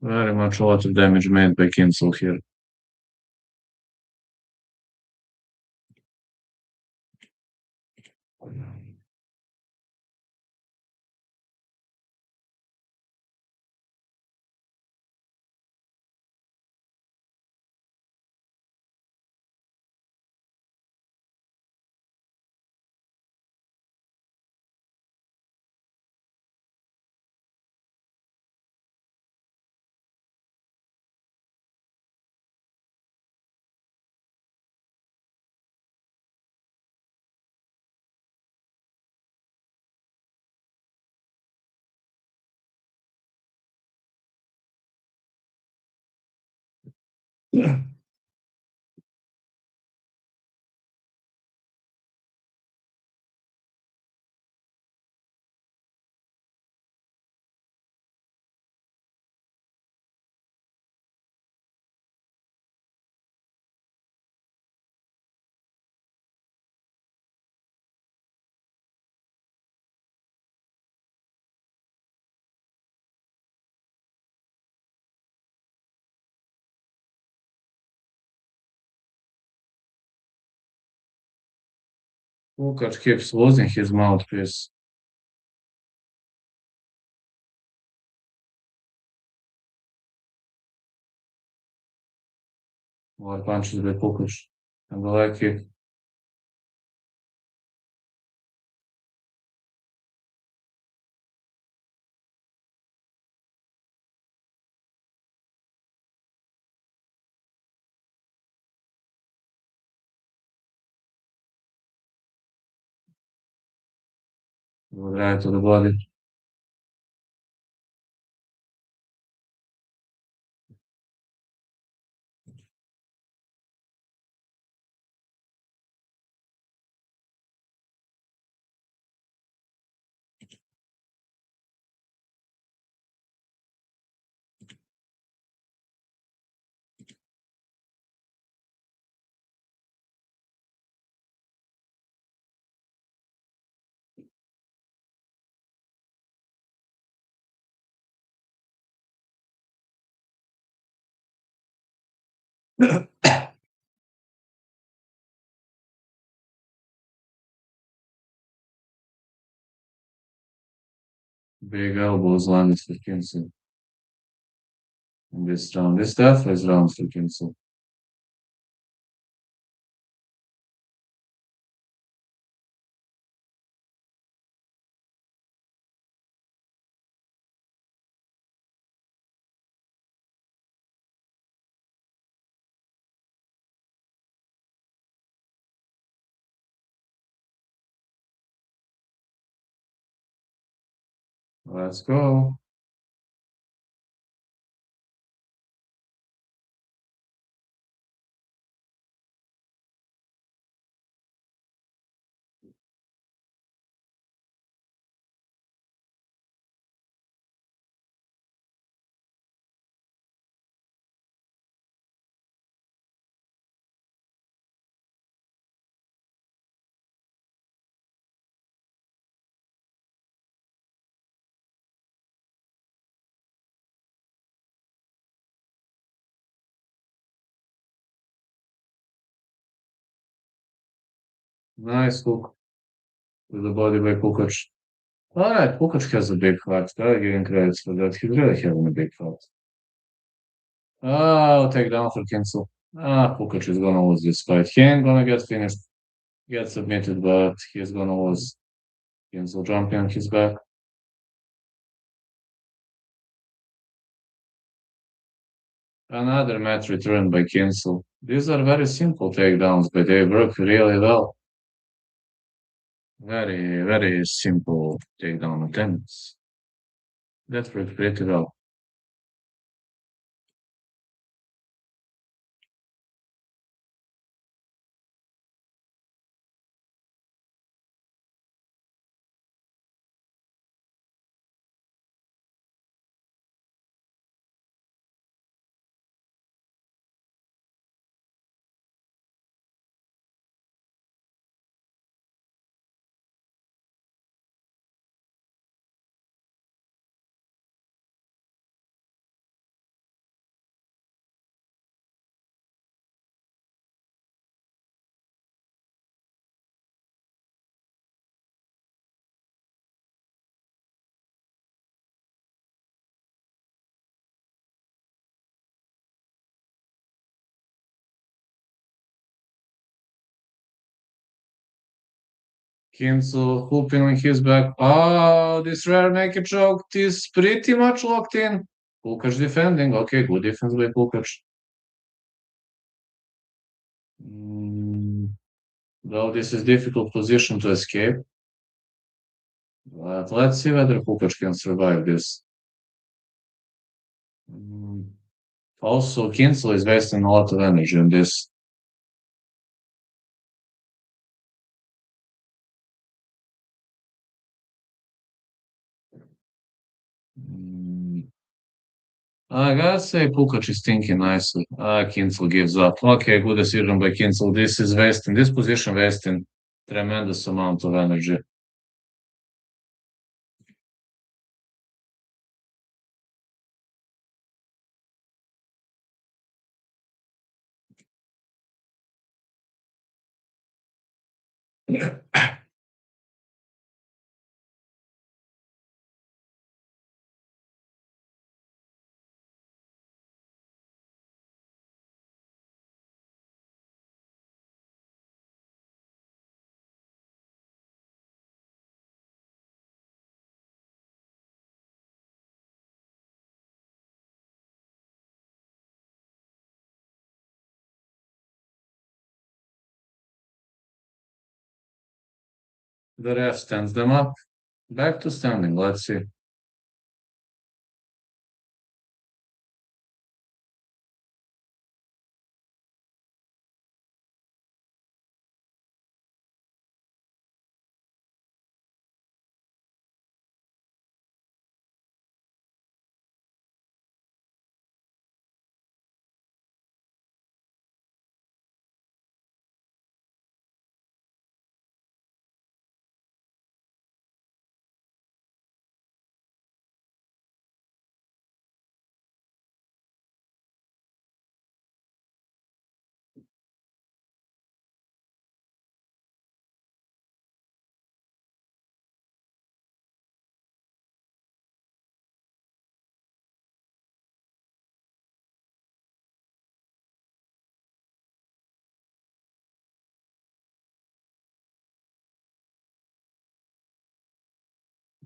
Very much a lot of damage made by Cancel here. Lukacs keeps losing his mouthpiece. More punches by Lukac. And the leg kick. Right to the body. Big elbows landed for Kinsey in this round. This definitely is round for Kinsey. Let's go. Nice hook to the body by Kukoc. All right, Kukoc has a big heart. Gotta give him credit for that. He's really having a big heart. Oh, take down for cancel. Kukoc is gonna lose this fight. He ain't gonna get finished, get submitted, but he's gonna lose. Cancel jumping on his back. Another match returned by cancel. These are very simple takedowns, but they work really well. Very, very simple takedown attempts. That worked pretty well. Cancel hooping on his back. Oh, this rare naked choke is pretty much locked in. Kukoc defending. Okay, good defense by Kukoc. Mm, though this is difficult position to escape. But let's see whether Kukoc can survive this. Mm, also, Kinsel is wasting a lot of energy on this. Mm, I gotta say, Pukac is thinking nicely. Kinsel gives up. Okay, good decision by Kinsel. This is wasting, this position wasting tremendous amount of energy. The ref stands them up. Back to standing. Let's see.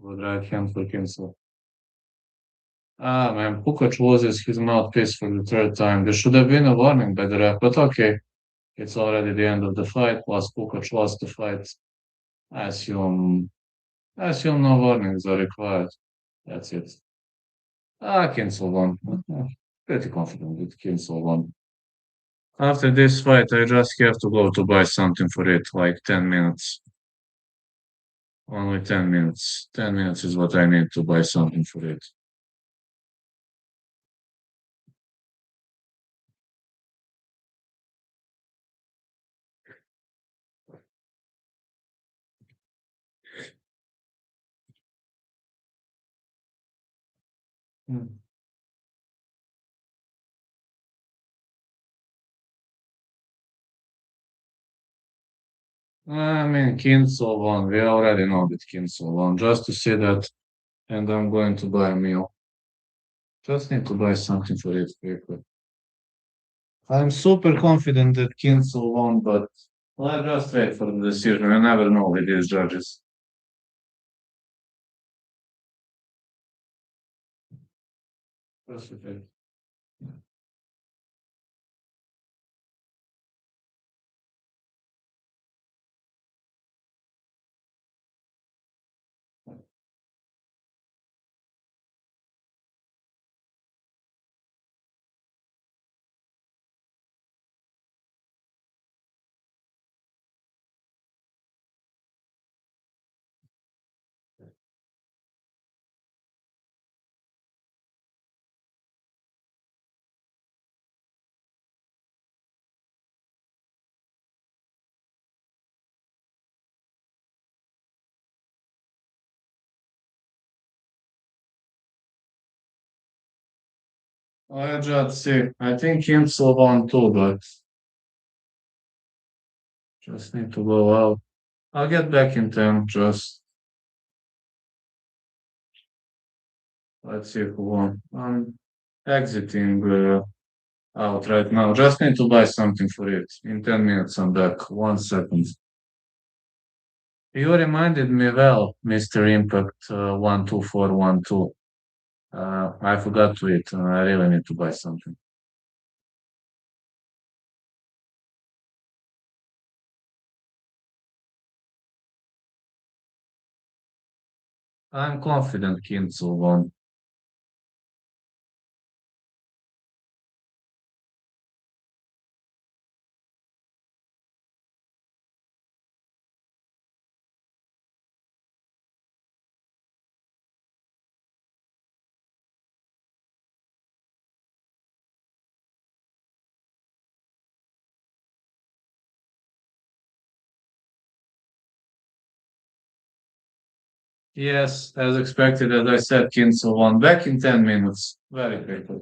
Good right hand for Kinsel. Man, Pukac loses his mouthpiece for the third time. There should have been a warning by the ref, but okay. It's already the end of the fight. Plus, Pukac lost the fight. I assume, I assume no warnings are required. That's it. Kinsel won. Pretty confident with Kinsel won. After this fight, I just have to go to buy something for it, like 10 minutes. Only 10 minutes. 10 minutes is what I need to buy something for it. Hmm. I mean, Kinsel won. We already know that Kinsel won. Just to see that, and I'm going to buy a meal. Just need to buy something for it quickly. I'm super confident that Kinsel won, but let's just wait for the decision. You never know with these judges. Just wait. Let's just see. I think Kinsel won too, but just need to go out. I'll get back in 10. Just let's see who won. I'm exiting out right now. Just need to buy something for it. In 10 minutes, I'm back. 1 second. You reminded me well, Mr. Impact 12412. I forgot to eat. I really need to buy something. I'm confident Kinsel won. Yes, as expected, as I said, Kinsel won. Back in 10 minutes. Very quickly.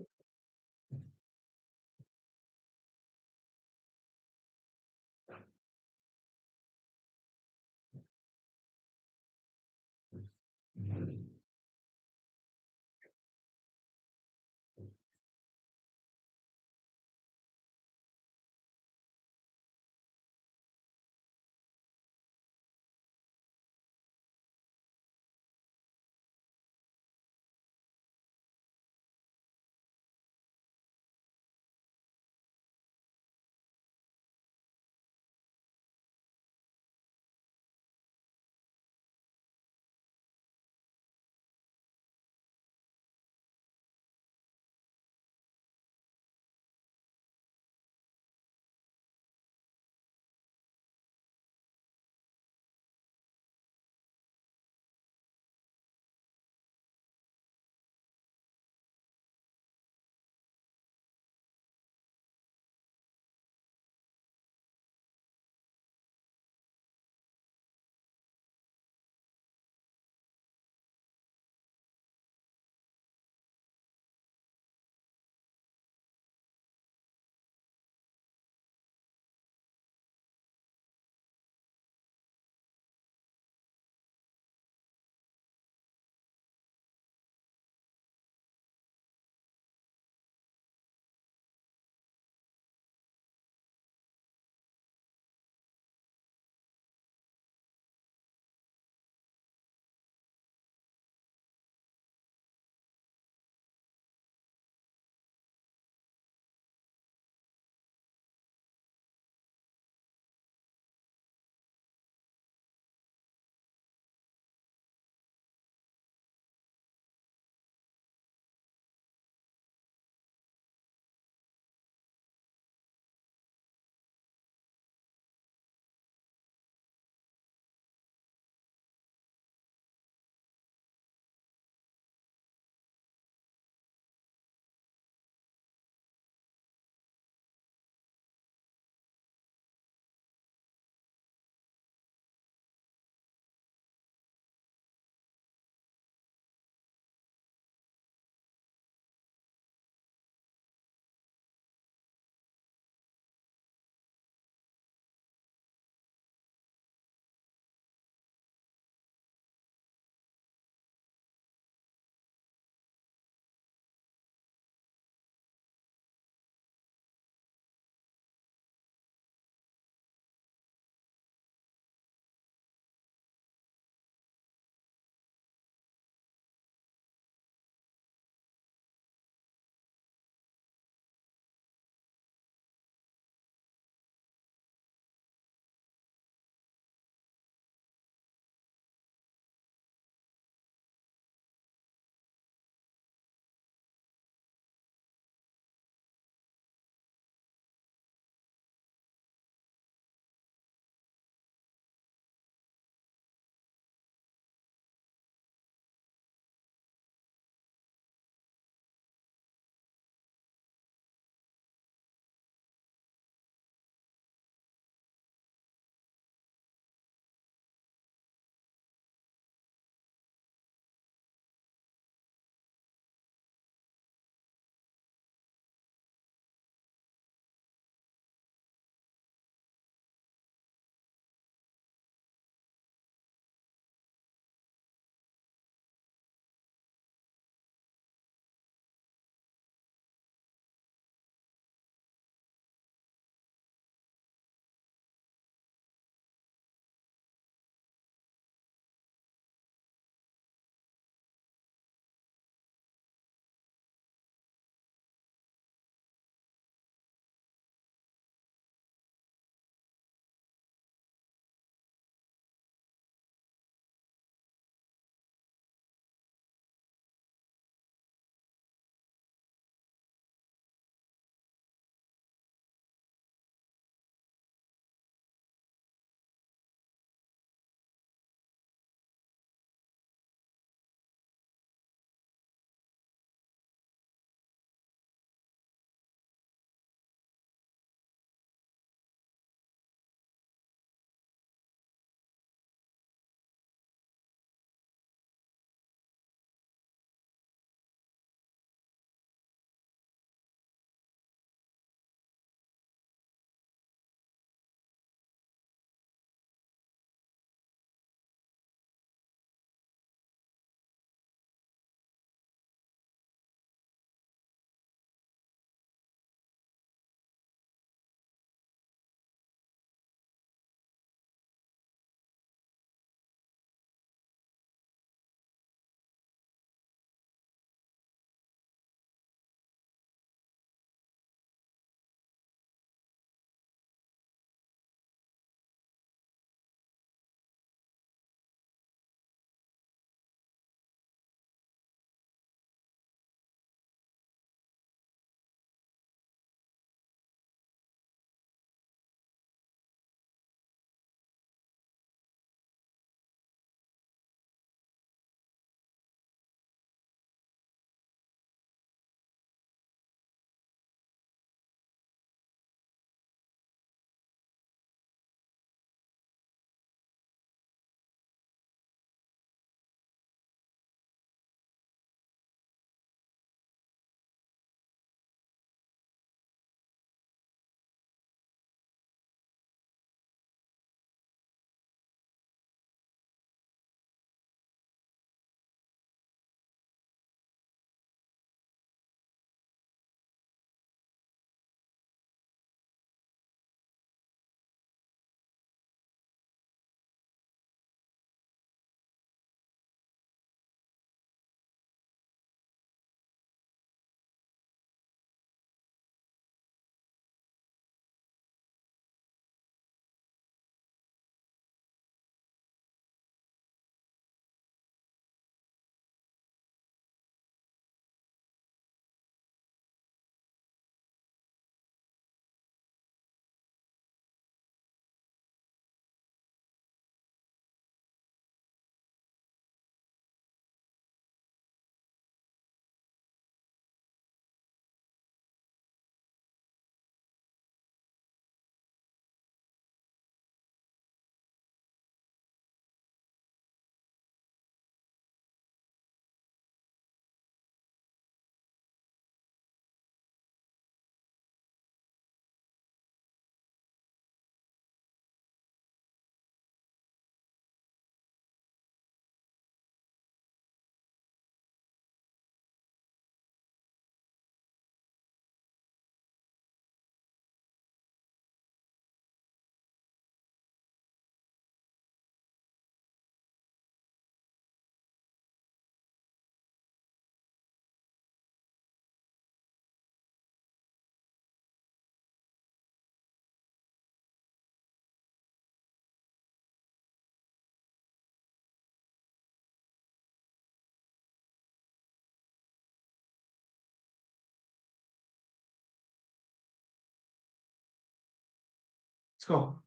go.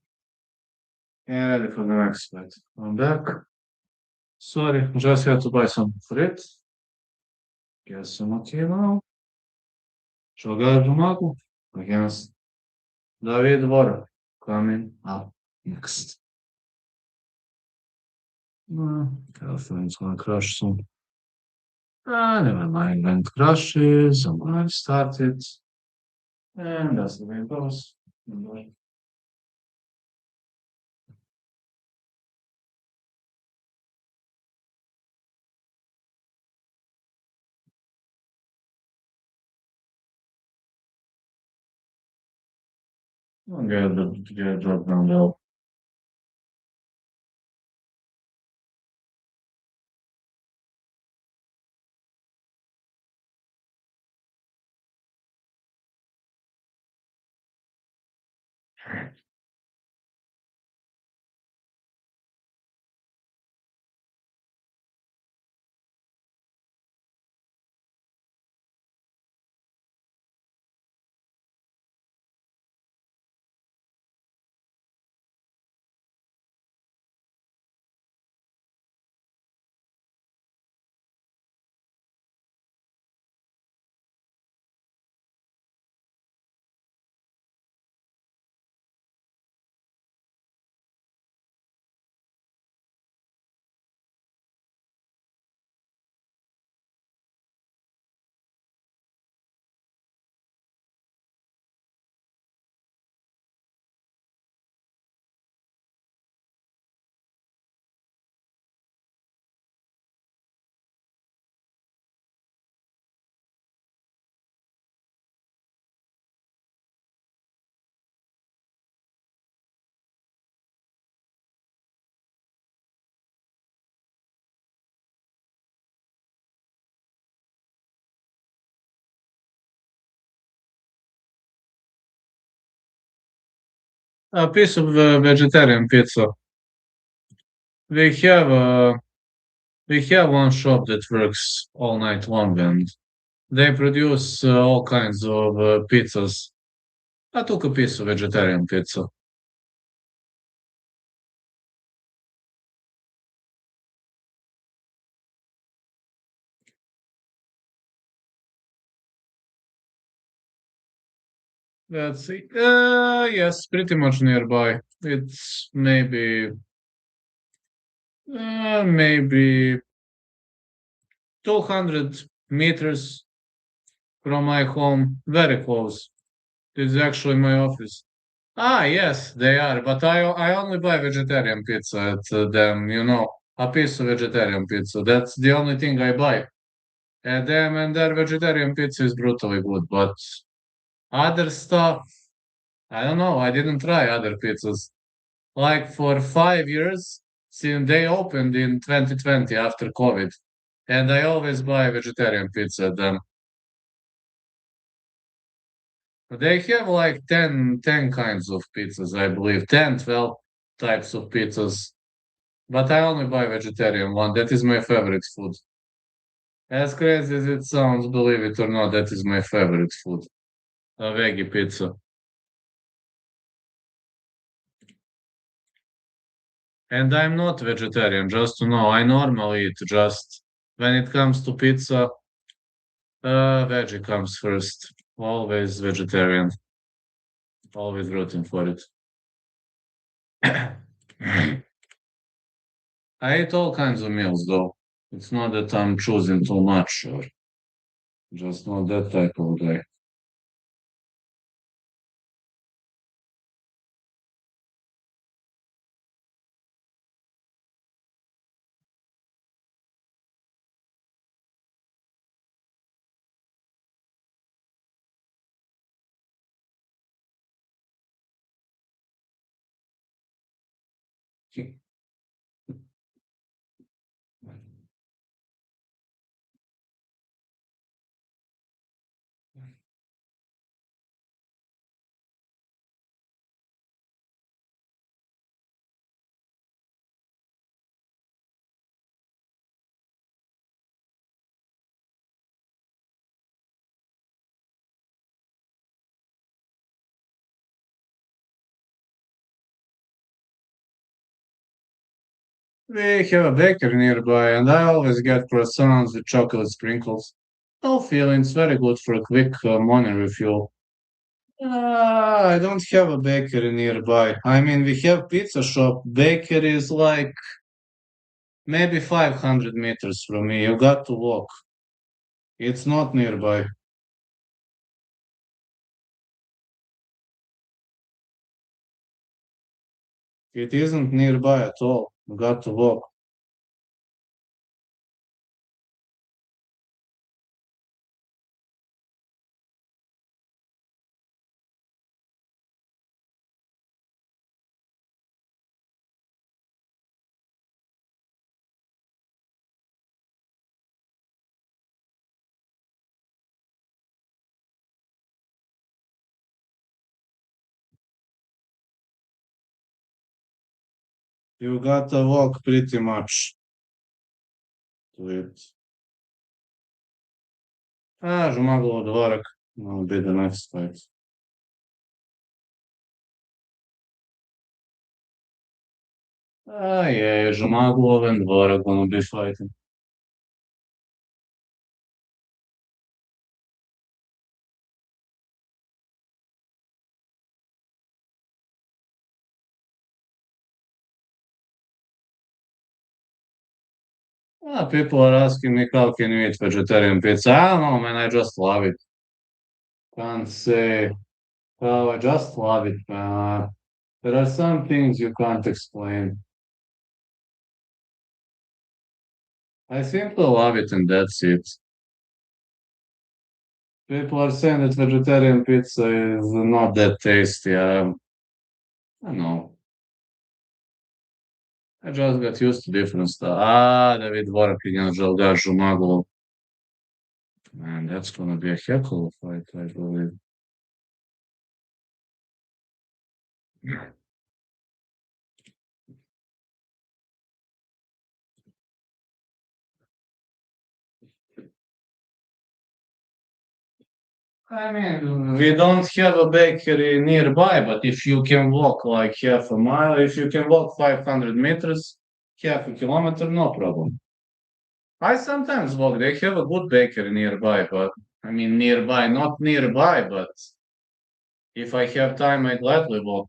And ready for the next bite. I'm back. Sorry, just had to buy some fruit. Guess I'm okay now. Buday Zhumagulov against Dvorak coming up next. Girlfriend's gonna crush soon. Never mind when it crushes, I'm gonna start it. And that's the way it goes. I'll get a drop down low. A piece of vegetarian pizza. We have we have one shop that works all night long, and they produce all kinds of pizzas. I took a piece of vegetarian pizza. Let's see. Yes, pretty much nearby. It's maybe 200 meters from my home. Very close. It's actually my office. Ah, yes, they are. But I only buy vegetarian pizza at them. A piece of vegetarian pizza. That's the only thing I buy at them, and their vegetarian pizza is brutally good. But other stuff, I don't know. I didn't try other pizzas. Like for 5 years since they opened in 2020 after COVID, and I always buy vegetarian pizza at them. They have like 10 kinds of pizzas, I believe, 10, 12 types of pizzas. But I only buy vegetarian one. That is my favorite food. As crazy as it sounds, believe it or not, that is my favorite food. A veggie pizza. And I'm not vegetarian, just to know. I normally eat just when it comes to pizza, veggie comes first. Always vegetarian. Always rooting for it. I eat all kinds of meals though. It's not that I'm choosing too much or just not that type of guy. We have a bakery nearby, and I always get croissants with chocolate sprinkles. No feelings, very good for a quick morning refuel. I don't have a bakery nearby. I mean, we have pizza shop. Bakery is like maybe 500 meters from me. You got to walk. It's not nearby. It isn't nearby at all. You got to walk. You got to walk pretty much to it. Zhumagulov, Dvorak will be the next fight. Yeah, Zhumagulov and Dvorak gonna be fighting. People are asking me how can you eat vegetarian pizza. I don't know, man. I just love it. Can't say how I just love it. There are some things you can't explain. I simply love it, and that's it. People are saying that vegetarian pizza is not that tasty. I don't know. I just got used to different stuff. David Dvorak against Žalgar Žumagulov. Man, that's gonna be a heck of a fight, I believe. I mean, we don't have a bakery nearby, but if you can walk like half a mile, if you can walk 500 meters, half a kilometer, no problem. I sometimes walk. They have a good bakery nearby, but I mean, nearby, not nearby, but if I have time, I gladly walk.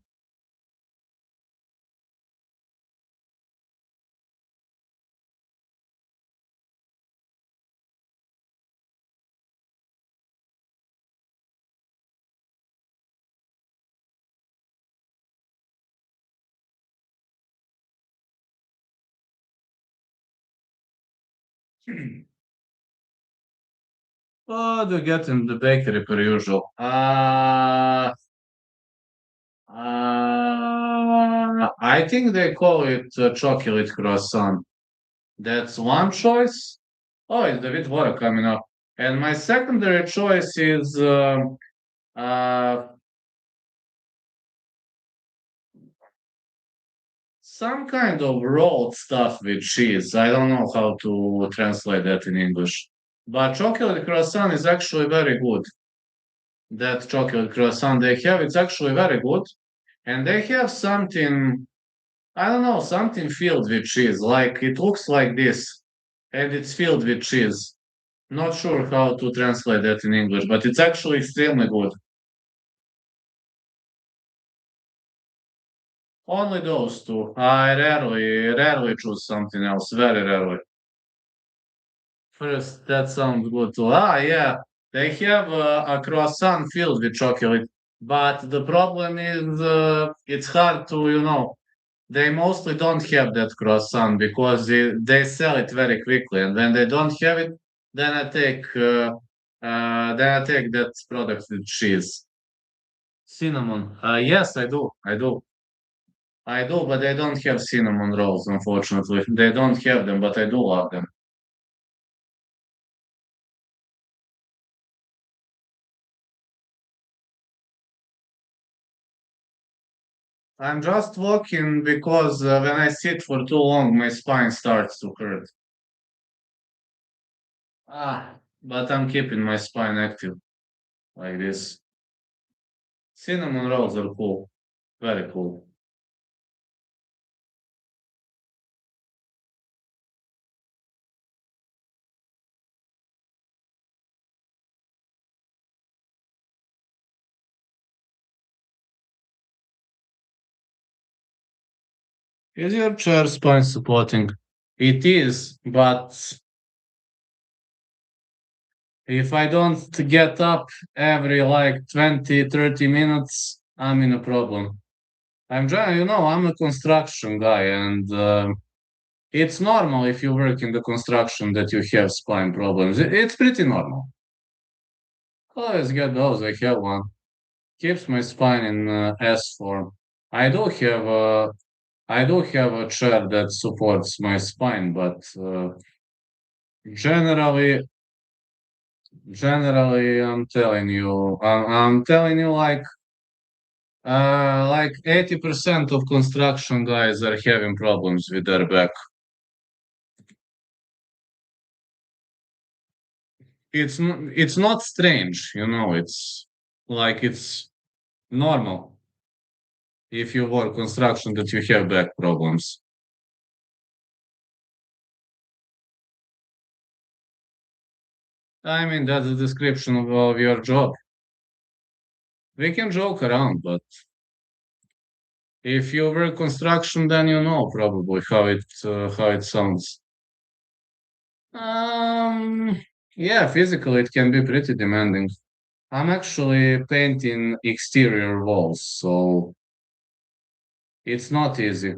What do you get in the bakery per usual? I think they call it chocolate croissant. That's one choice. Oh, it's David Dvorak coming up. And my secondary choice is uh, some kind of rolled stuff with cheese. I don't know how to translate that in English. But chocolate croissant is actually very good. That chocolate croissant they have, it's actually very good. And they have something, I don't know, something filled with cheese. Like it looks like this, and it's filled with cheese. Not sure how to translate that in English, but it's actually extremely good. Only those two. I rarely choose something else. Very rarely. First, that sounds good too. Yeah. They have a croissant filled with chocolate, but the problem is it's hard to, they mostly don't have that croissant because they sell it very quickly, and when they don't have it, then I take that product with cheese. Cinnamon. Yes, I do. I do, but they don't have cinnamon rolls, unfortunately. They don't have them, but I do love them. I'm just walking because when I sit for too long, my spine starts to hurt. But I'm keeping my spine active like this. Cinnamon rolls are cool. Very cool. Is your chair spine supporting? It is, but if I don't get up every like 20, 30 minutes, I'm in a problem. I'm a construction guy, and it's normal if you work in the construction that you have spine problems. It's pretty normal. Always get those. I have one. Keeps my spine in S form. I do have a I do have a chair that supports my spine, but generally, I'm telling you, like 80% of construction guys are having problems with their back. It's not strange, it's normal if you work construction that you have back problems. I mean, that's the description of your job. We can joke around, but if you work construction, then you know probably how it sounds. Um, yeah, physically it can be pretty demanding. I'm actually painting exterior walls, so it's not easy.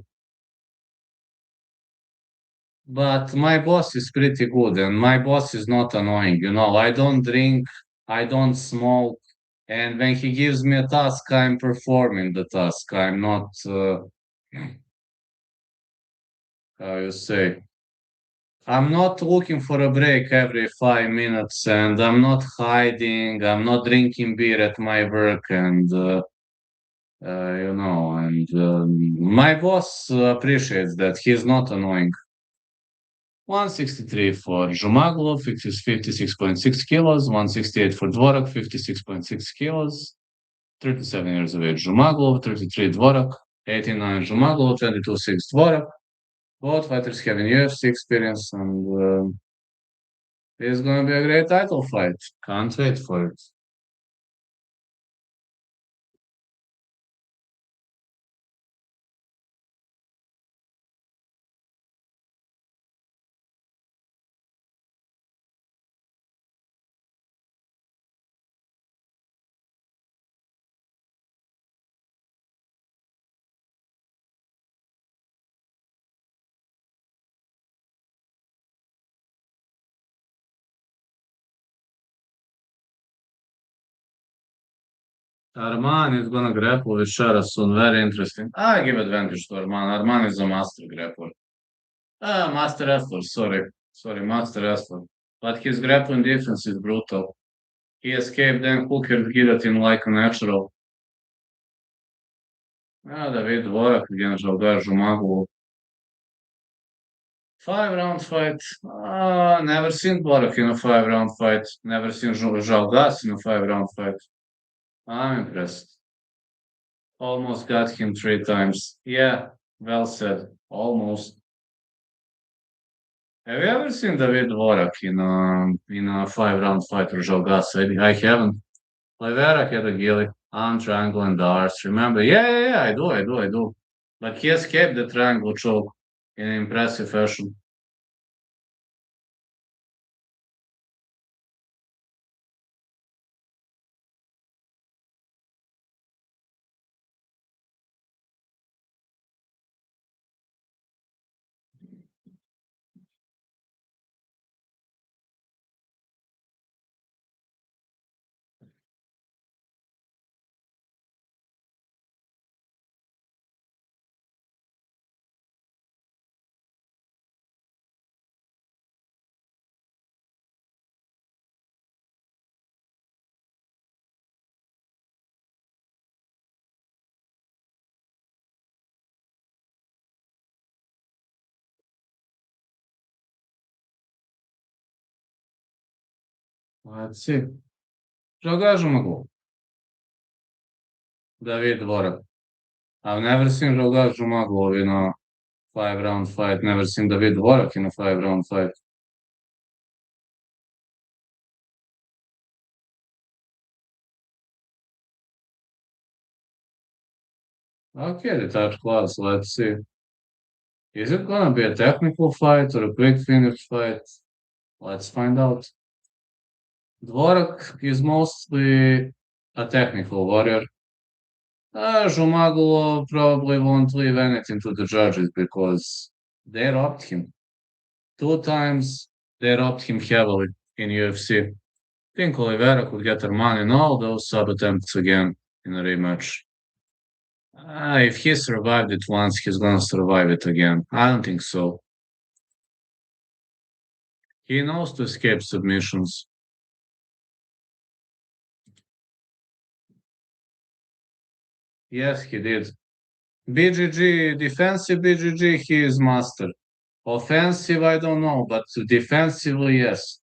But my boss is pretty good, and my boss is not annoying. I don't drink, I don't smoke, and when he gives me a task, I'm performing the task. I'm not, how you say, I'm not looking for a break every 5 minutes, and I'm not hiding. I'm not drinking beer at my work, and my boss appreciates that. He's not annoying. 163 for Zhumagulov, it is 56.6 kilos. 168 for Dvorak, 56.6 kilos. 37 years of age, Zhumagulov. 33 Dvorak. 89 Zhumagulov. 22.6 Dvorak. Both fighters having UFC experience, and it's going to be a great title fight. Can't wait for it. Arman is going to grapple with Shara soon. Very interesting. I give advantage to Arman. Arman is a master grappler. Master wrestler. Sorry, master wrestler. But his grappling defense is brutal. He escaped then Hooker guillotine like a natural. David Dvorak against Žalgar Žumagulov. 5 round fight. Never seen Dvorak in a 5 round fight. Never seen Žalgas in a 5 round fight. I'm impressed. Almost got him 3 times. Yeah, well said. Almost. Have you ever seen David Dvorak in a 5 round fight with Žalgas? I haven't. Fleury had a gilly, arm triangle and darts. Remember? Yeah. I do. But he escaped the triangle choke in an impressive fashion. Let's see. Žalgar Žumagulov. David Dvorak. I've never seen Žalgar Žumagulov in a 5 round fight. Never seen David Dvorak in a 5 round fight. Okay, the touch class. Let's see. Is it gonna be a technical fight or a quick finish fight? Let's find out. Dvorak is mostly a technical warrior. Zhumagulov probably won't leave anything to the judges because they robbed him. 2 times they robbed him heavily in UFC. Think Oliveira could get Armani in all those sub attempts again in a rematch. If he survived it once, he's gonna survive it again. I don't think so. He knows to escape submissions. Yes, he did. BGG, defensive BGG, he is master. Offensive, I don't know, but defensively, yes.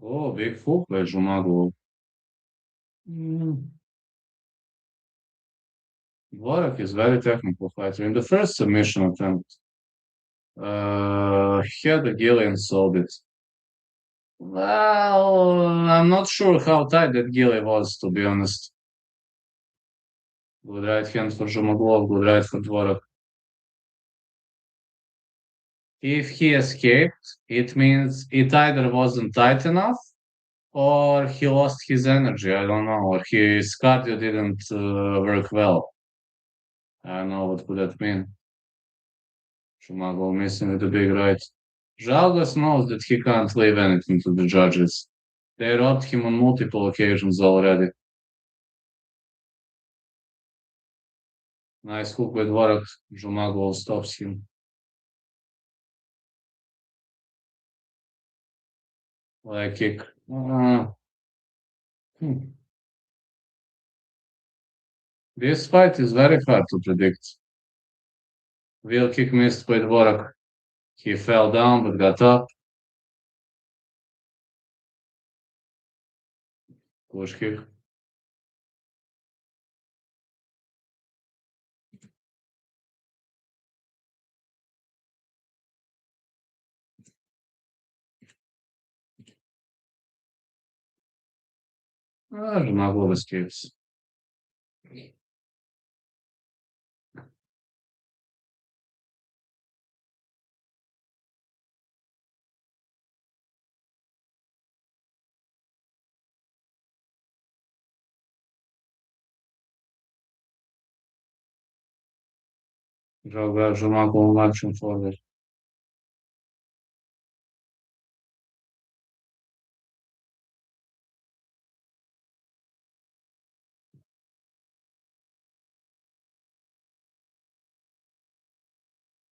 Oh, big hook by Zhumagulov. Mm. Dvorak is very technical fighter. In the first submission attempt, he had a Gillian solved it. Well, I'm not sure how tight that Gilly was, to be honest. Good right hand for Zhumagulov, good right for Dvorak. If he escaped, it means it either wasn't tight enough or he lost his energy. I don't know, or his cardio didn't work well. I don't know what could that mean. Zhumagulov missing with the big right. Zhalgas knows that he can't leave anything to the judges. They robbed him on multiple occasions already. Nice hook with Dvorak. Zhumagulov stops him. Leg kick. Hmm. This fight is very hard to predict. Wheel kick missed by Dvorak. He fell down but got up. Push kick. Zhumagulov escapes. Zhumagulov marching forward.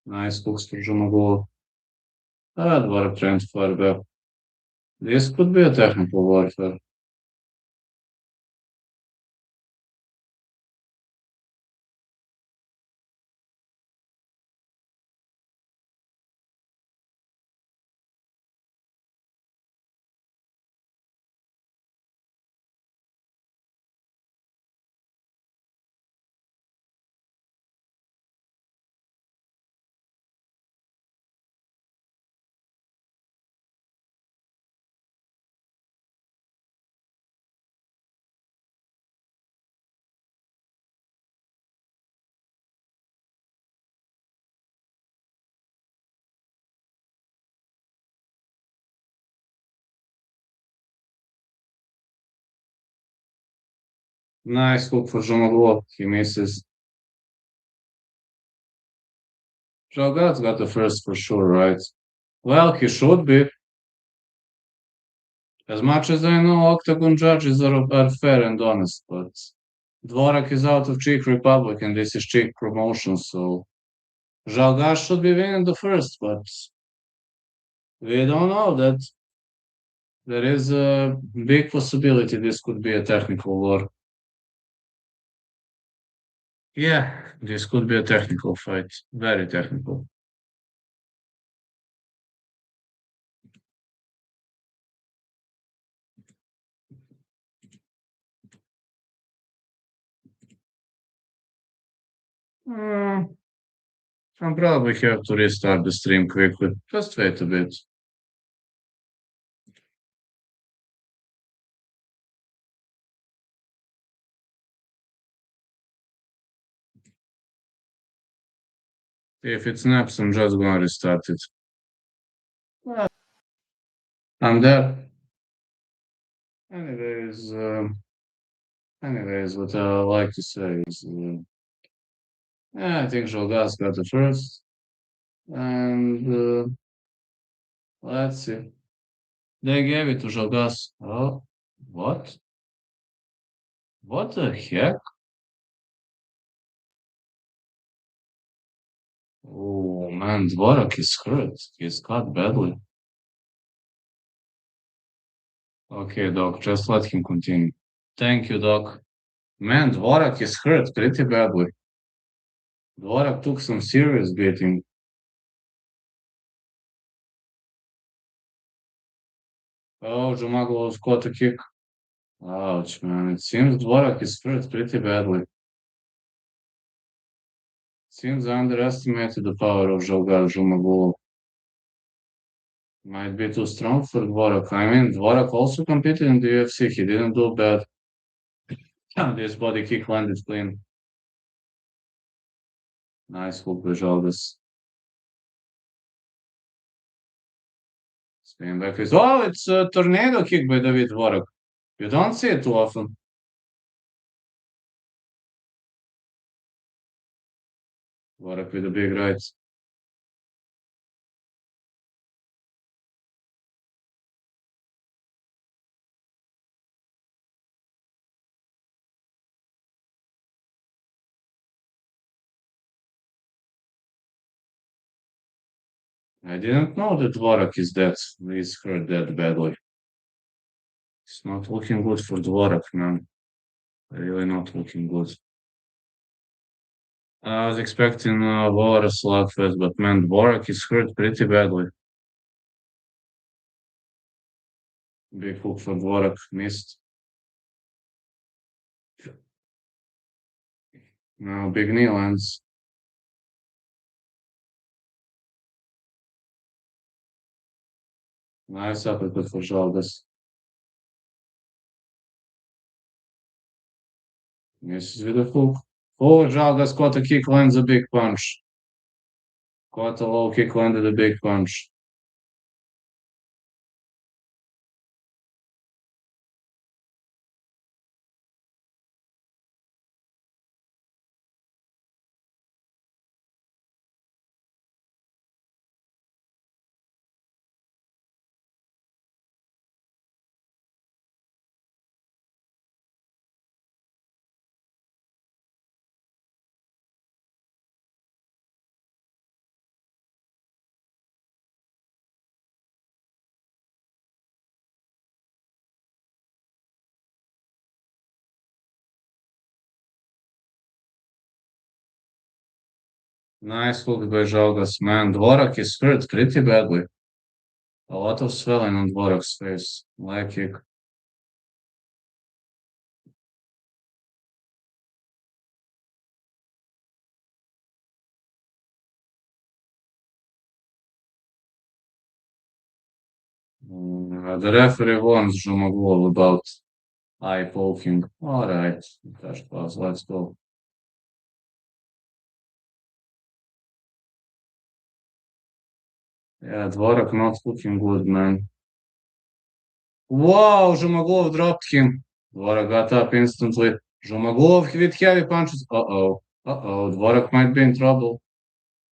Nice hooks for Zhumagulov. Dvorak trying to fire back. This could be a technical warfare. Nice hook for Zhumagulov. He misses. Zhalgas got the first for sure, right? Well, he should be. As much as I know, Octagon judges are fair and honest, but Dvorak is out of Czech Republic and this is Czech promotion, so Zhalgas should be winning the first, but we don't know that. There is a big possibility this could be a technical war. Yeah, this could be a technical fight. Very technical. I'll probably have to restart the stream quickly. Just wait a bit. If it snaps, I'm just gonna restart it. I'm there. Anyways, what I like to say is, yeah, I think Žalgas got the first, and let's see. They gave it to Žalgas. Oh, what? What the heck? Oh man, Dvorak is hurt. He's cut badly. Okay, Doc, just let him continue. Thank you, Doc. Man, Dvorak is hurt pretty badly. Dvorak took some serious beating. Oh, Zhumagulov's caught a kick. Ouch, man. It seems Dvorak is hurt pretty badly. Seems I underestimated the power of Zhumagulov. Might be too strong for Dvorak. I mean, Dvorak also competed in the UFC. He didn't do bad. This body kick landed clean. Nice hook by Žalgas. Spin back fist. Oh, it's a tornado kick by David Dvorak. You don't see it too often. Dvorak with a big right. I didn't know that Dvorak is dead. He's hurt that badly. It's not looking good for Dvorak, man. Really not looking good. I was expecting a lower slugfest, but man, Dvorak is hurt pretty badly. Big hook for Dvorak, missed. Now big knee lands. Nice uppercut for Žalgas. Misses with a hook. Oh, Žalgas caught a kick, lands a big punch. Caught a low kick, landed a big punch. Nice hook by Žalgas. Man, Dvorak is hurt pretty badly. A lot of swelling on Dvorak's face. Leg kick. The referee warns Zhumagulov about eye poking. All right, let's go. Yeah, Dvorak not looking good, man. Wow, Zhumagulov dropped him. Dvorak got up instantly. Zhumagulov with heavy punches. Uh-oh. Uh-oh. Dvorak might be in trouble.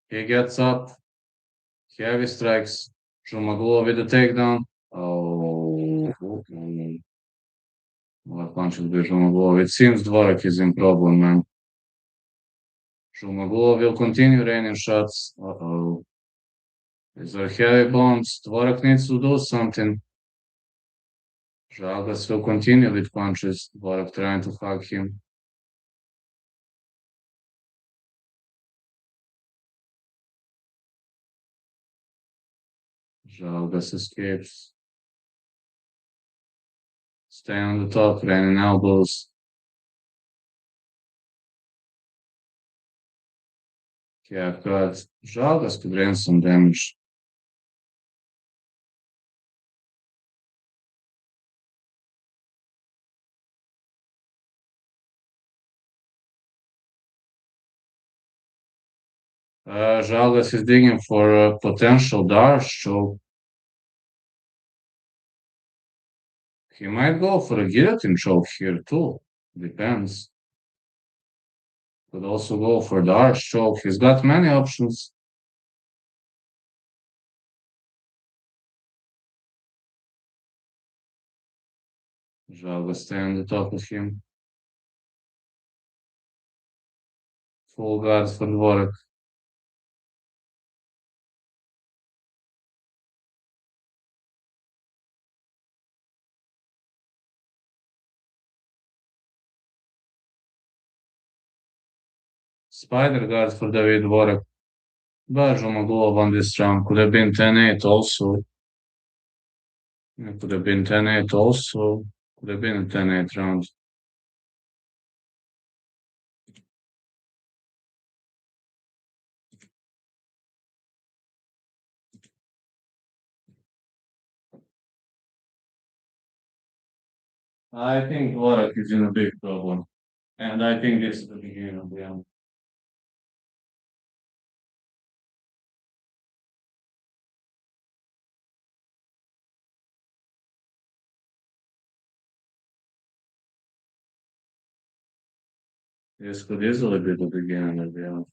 He gets up. Heavy strikes. Zhumagulov with a takedown. Oh. What punches by Zhumagulov? It seems Dvorak is in problem, man. Zhumagulov will continue raining shots. Uh-oh. These are heavy bombs. Dvorak needs to do something. Žalgas will continue with punches. Dvorak trying to hug him. Žalgas escapes. Stay on the top, raining elbows. Yeah, but Žalgas could drain some damage. Žalgas is digging for a potential Dark choke. He might go for a guillotine choke here too. Depends. Could also go for Dark choke. He's got many options. Žalgas stay on the top of him. Full guard for Dvorak. Spider guard for David Dvorak. But Zhumagulov on this round could have been 10-8 also. It could have been 10-8 also. Could have been a 10-8 round. I think Dvorak is in a big problem. And I think this is the beginning of the end. This could easily be the beginning of the end.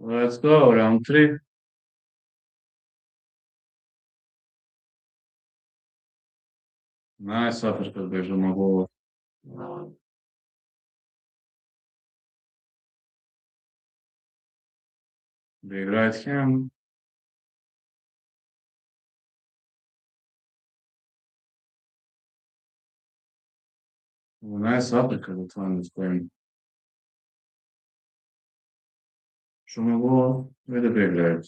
Let's go, round 3. Nice uppercut by Zhumagulov. Big right hand. Nice uppercut that one is playing. Zhumagulov with a big right.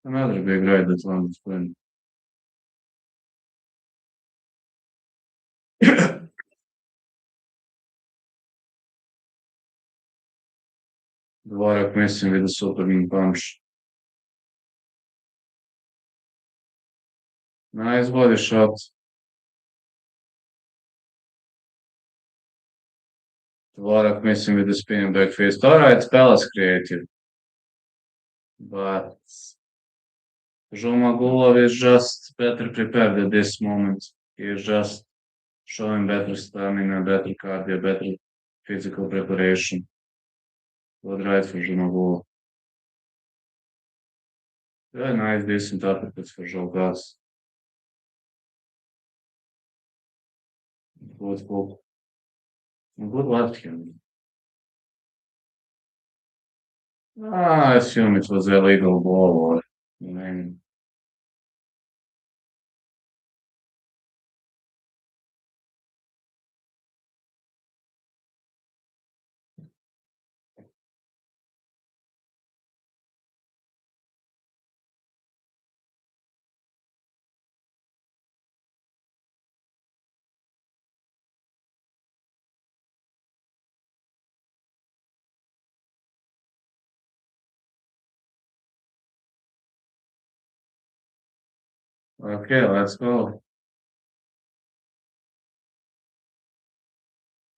Another big right that one is playing. Dvorak missing with a Superman punch. Nice body shot. Dvorak missing with the spinning back fist. Alright, Palace creative. But Zhumagulov is just better prepared at this moment. He is just showing better stamina, better cardio, better physical preparation. Good right for Zhumagulov. Very nice, decent uppercuts for Zhalgas. Good hook. Good left hand. I assume it was illegal ball or you know, Okay, let's go.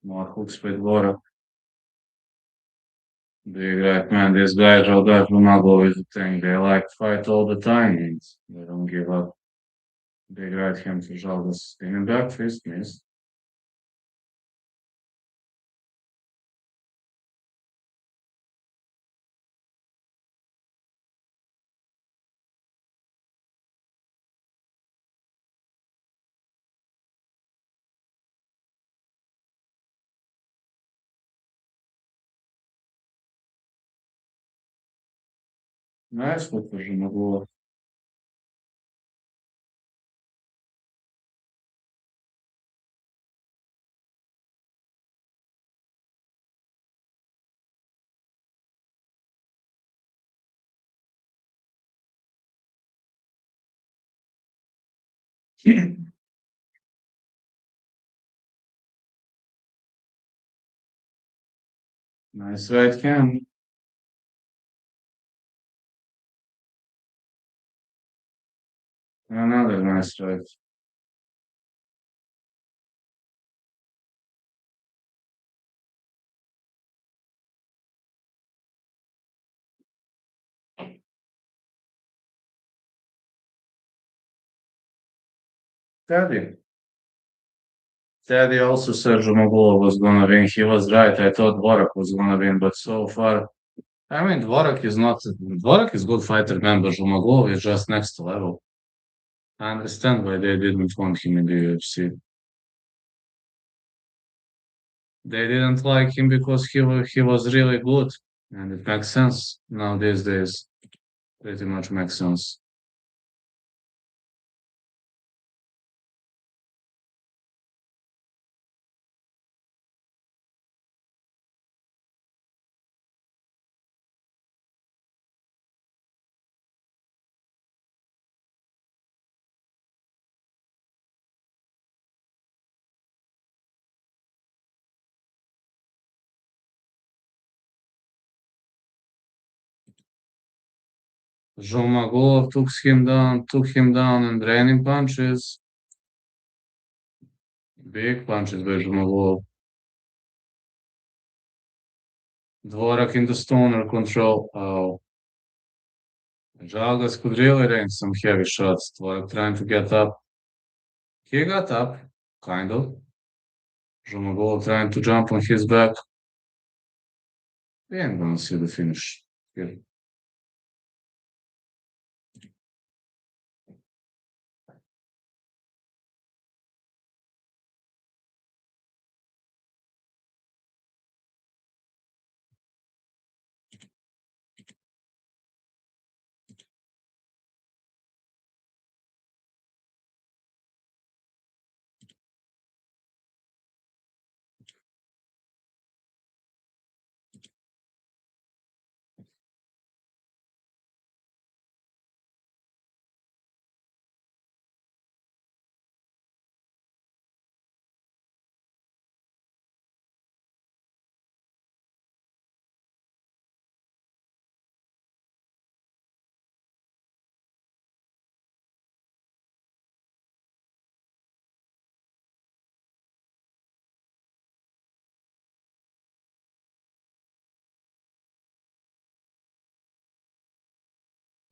More hooks with Dvorak. Big right, man. This guy, Zhalgas Zhumagulov is a thing. They like to fight all the time and they don't give up. Big right hand for Zhalgas. Spinning back fist, miss. Nice with the Zhumagulov. Nice right hand. Another nice right. Teddy. Teddy also said Zhumagulov was gonna win. He was right. I thought Dvorak was gonna win, but so far, I mean, Dvorak is not. Dvorak is good fighter, man, but Zhumagulov is just next level. I understand why they didn't want him in the UFC. They didn't like him because he was really good, and it makes sense now these days. Pretty much makes sense. Zhumagulov took him down in draining punches, big punches by Zhumagulov. Dvorak in the stoner control. Oh, Jalgas could really range some heavy shots. Dvorak trying to get up. He got up, kind of. Zhumagulov trying to jump on his back. We ain't gonna see the finish here.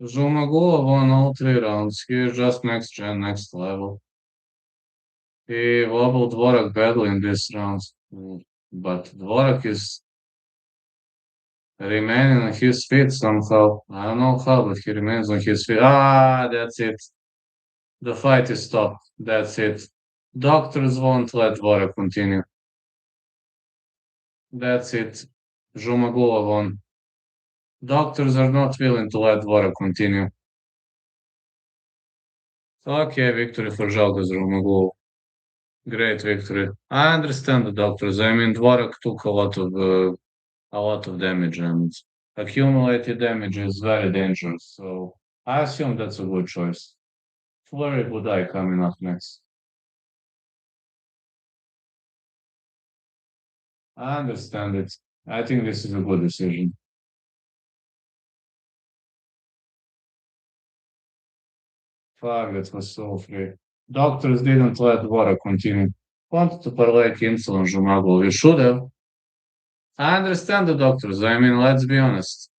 Zhumagulov won all 3 rounds. He is just next gen, next level. He wobbled Dvorak badly in this round, but Dvorak is remaining on his feet somehow. I don't know how, but he remains on his feet. Ah, that's it. The fight is stopped. That's it. Doctors won't let Dvorak continue. That's it. Zhumagulov won. Doctors are not willing to let Dvorak continue. Okay, victory for Zhalko Zhumagulov. Great victory. I understand the doctors. I mean, Dvorak took a lot of damage, and accumulated damage is very dangerous. So I assume that's a good choice. Fleury Buday coming up next. I understand it. I think this is a good decision. Fuck, that was so free. Doctors didn't let Dvorak continue. Wanted to parlay Kinsel and Zhumagul. You should have. I understand the doctors. I mean, let's be honest.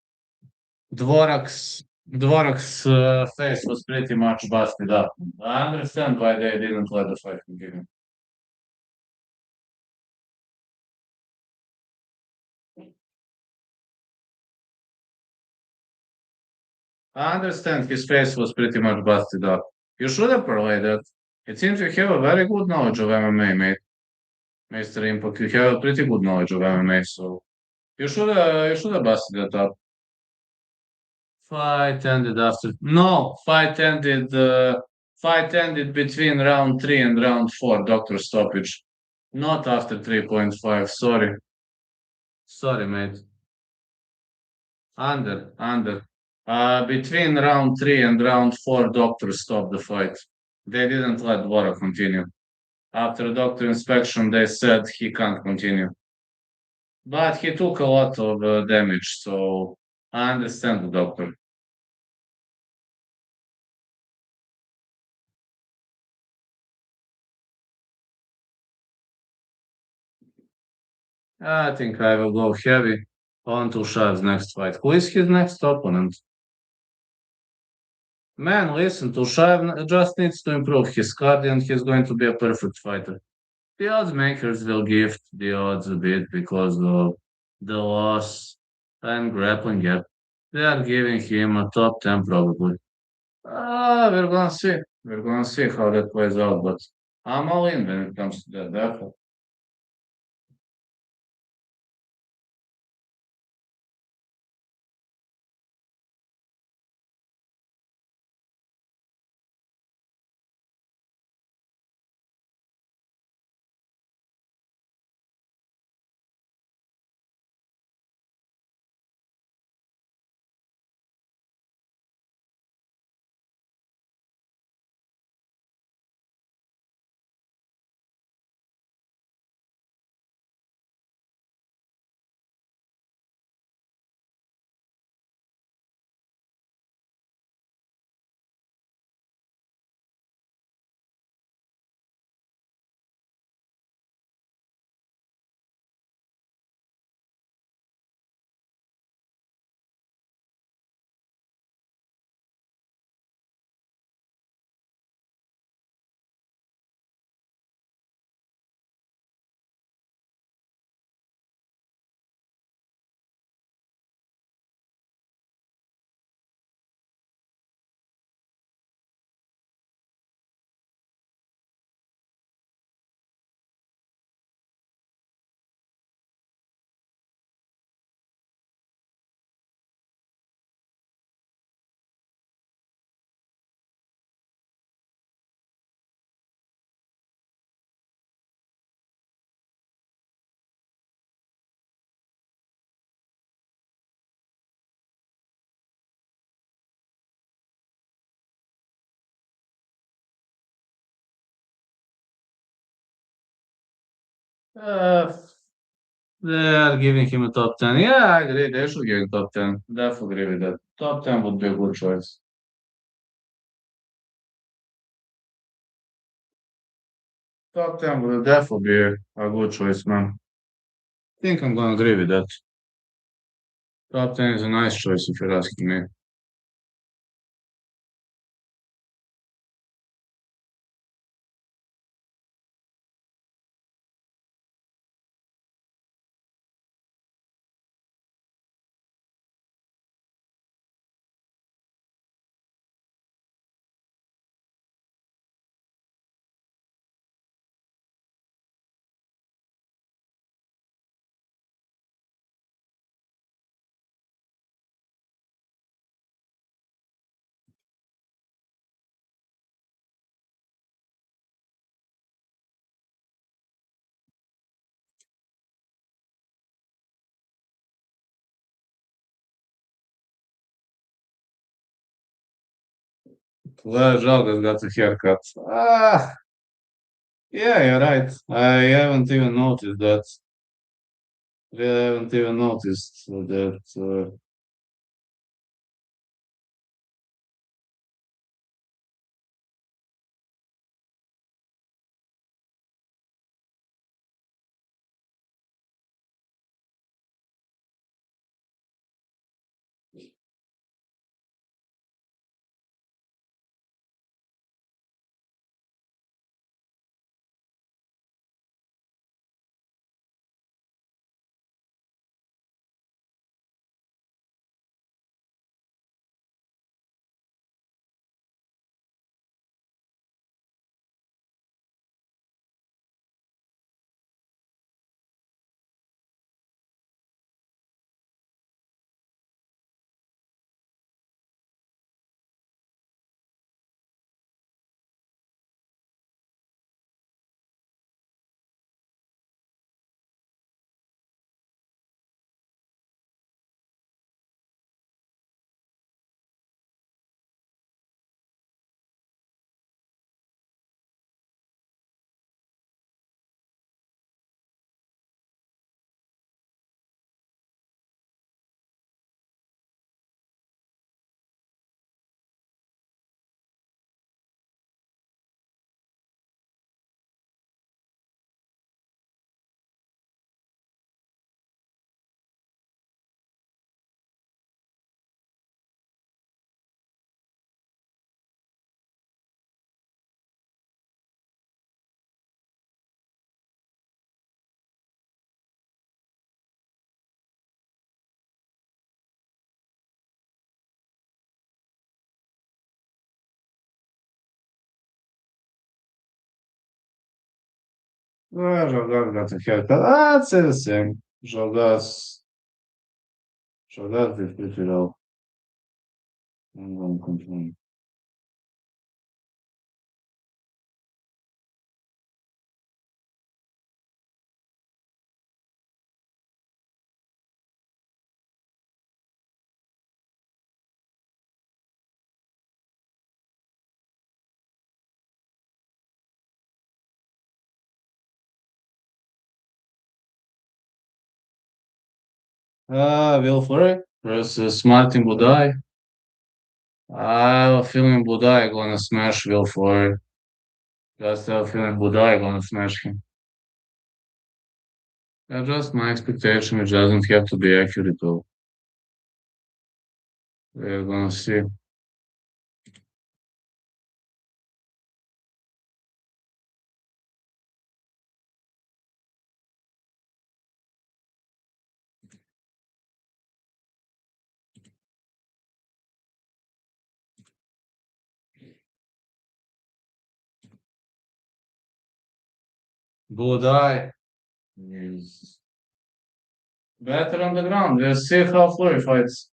Dvorak's face was pretty much busted up. I understand why they didn't let the fight continue. I understand his face was pretty much busted up. You should have parlayed that. It seems you have a very good knowledge of MMA, mate. Mr. Impact, you have a pretty good knowledge of MMA, so you should have busted that up. Fight ended after. No, fight ended between round three and round four, doctor stoppage. Not after 3.5. Sorry. Sorry, mate. Under. Between round three and round four, doctor stopped the fight. They didn't let Dvorak continue. After doctor inspection, they said he can't continue. But he took a lot of damage, so I understand the doctor. I think I will go heavy on Tushav's next fight. Who is his next opponent? Man, listen, Tushav just needs to improve his cardio and he's going to be a perfect fighter. The odds makers will gift the odds a bit because of the loss and grappling gap. They are giving him a top 10 probably. We're gonna see. We're gonna see how that plays out, but I'm all in when it comes to that battle. Uh, they are giving him a top 10. Yeah, I agree. They should give him top 10. Definitely agree with that. Top 10 would be a good choice. Top 10 would definitely be a good choice, man. I think I'm gonna agree with that. Top 10 is a nice choice if you're asking me. Žalgas got a haircut. Yeah, you're right. I haven't even noticed that. Really haven't even noticed that. Jogar got a haircut. It's the same. Jogar did pretty well. I'm going to confirm. Will Fleury versus Martin Buday. I have a feeling Buday gonna smash Will Fleury. Just have a feeling Buday gonna smash him. That's just my expectation, which doesn't have to be accurate though. We're gonna see. Buday is better on the ground. Let's see how Fleury fights.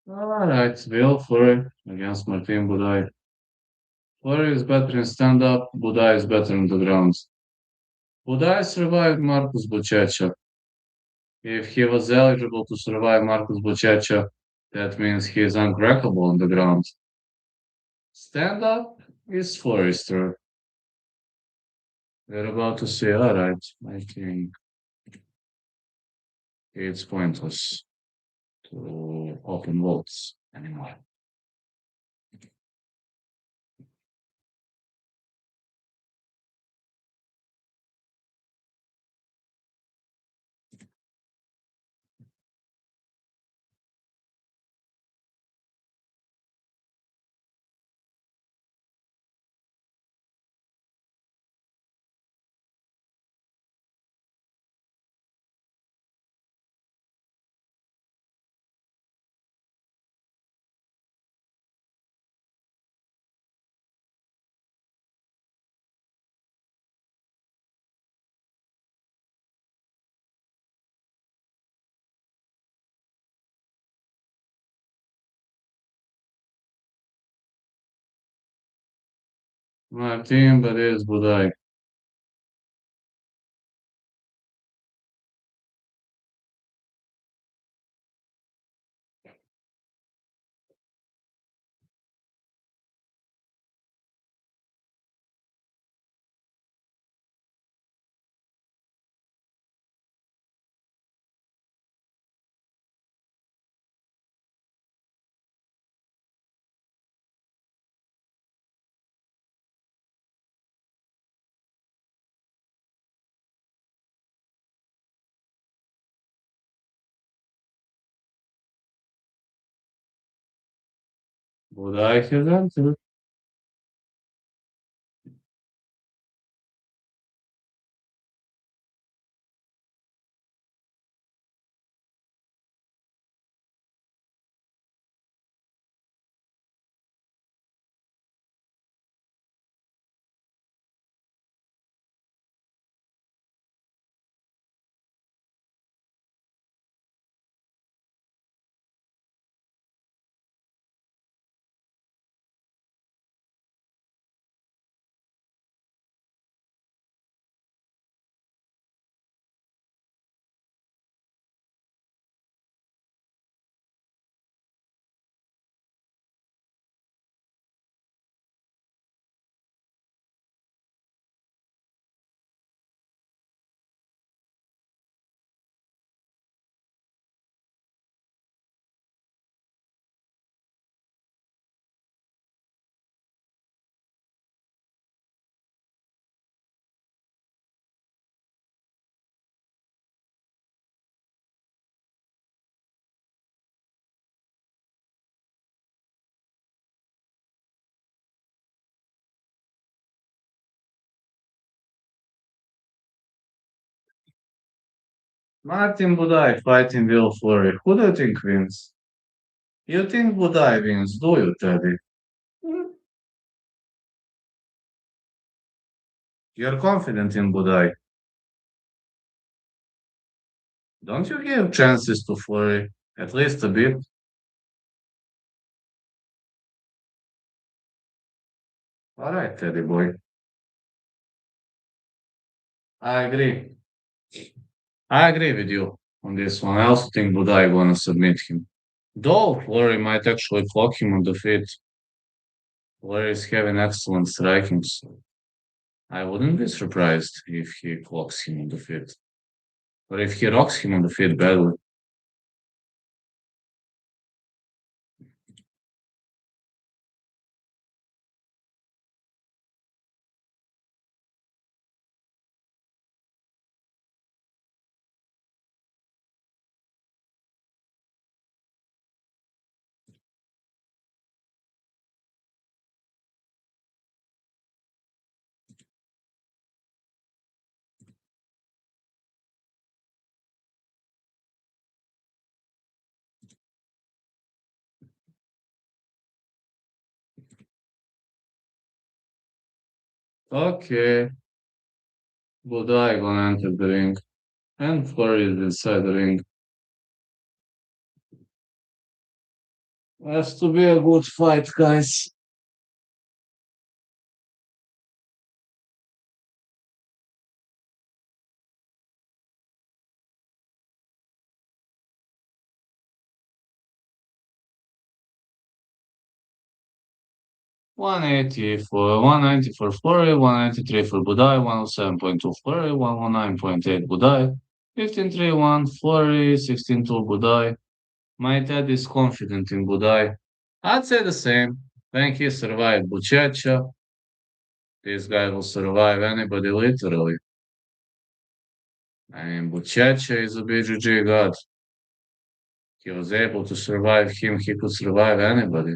Alright, Will Fleury against Martin Buday. Fleury is better in stand-up, Buday is better in the ground. Buday survived Marcus Buchecha. If he was eligible to survive Marcus Buchecha, that means he is uncrackable on the ground. Stand-up is Fleury's turn. We're about to see, alright, I think it's pointless to open votes anymore. Martin, but it's Buday. Buday has entered. Martin Buday fighting Will Fleury. Who do you think wins? You think Buday wins, do you, Teddy? You're confident in Buday. Don't you give chances to Fleury? At least a bit. Alright, Teddy boy. I agree. I agree with you on this one. I also think Buday gonna submit him. Though Fleury might actually clock him on the feet. Fleury is having excellent striking, so I wouldn't be surprised if he clocks him on the feet. Or if he rocks him on the feet badly. Okay, Buday gonna enter the ring. And Fleury is inside the ring. Has to be a good fight, guys. 180 for 190 for Fleury, 193 for Buday, 107.2 Fleury, 119.8 Buday, 15-3-1 Fleury, 16-2 Buday. My dad is confident in Buday. I'd say the same. When he survived Buchecha, this guy will survive anybody literally. I mean, Buchecha is a BGG god. He was able to survive him, he could survive anybody.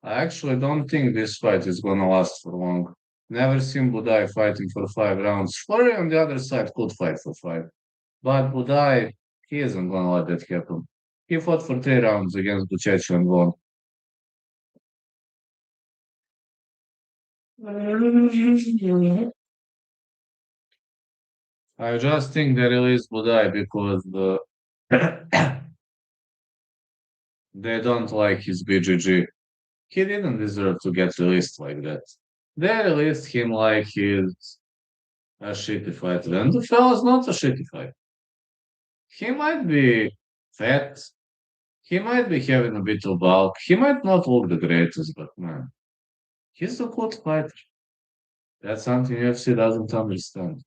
I actually don't think this fight is gonna last for long. Never seen Buday fighting for 5 rounds. Fleury on the other side could fight for 5. But Buday, he isn't gonna let that happen. He fought for 3 rounds against Buchecha and won. I just think they released Buday because they don't like his BGG. He didn't deserve to get released like that. They released him like he's a shitty fighter, and the fellow's not a shitty fighter. He might be fat, he might be having a bit of bulk, he might not look the greatest, but man, he's a good fighter. That's something UFC doesn't understand.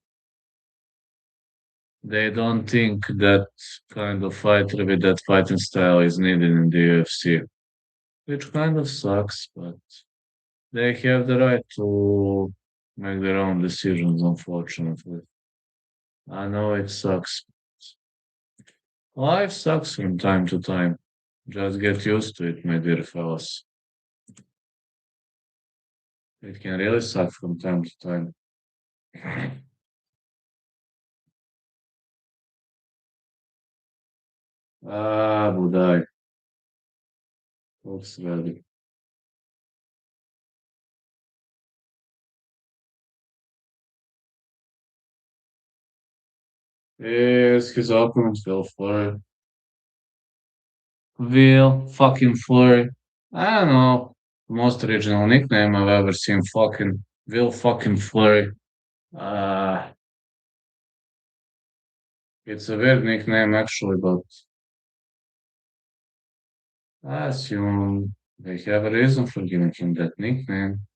They don't think that kind of fighter with that fighting style is needed in the UFC, which kind of sucks, but they have the right to make their own decisions, unfortunately. I know it sucks. Life sucks from time to time. Just get used to it, my dear fellas. It can really suck from time to time. Ah, Buday. Looks ready. Yes, his opponent will Fleury. Will fucking Fleury. I don't know. Most original nickname I've ever seen. Fucking Will fucking Fleury. Uh, it's a weird nickname actually, but I assume they have a reason for giving him that nickname.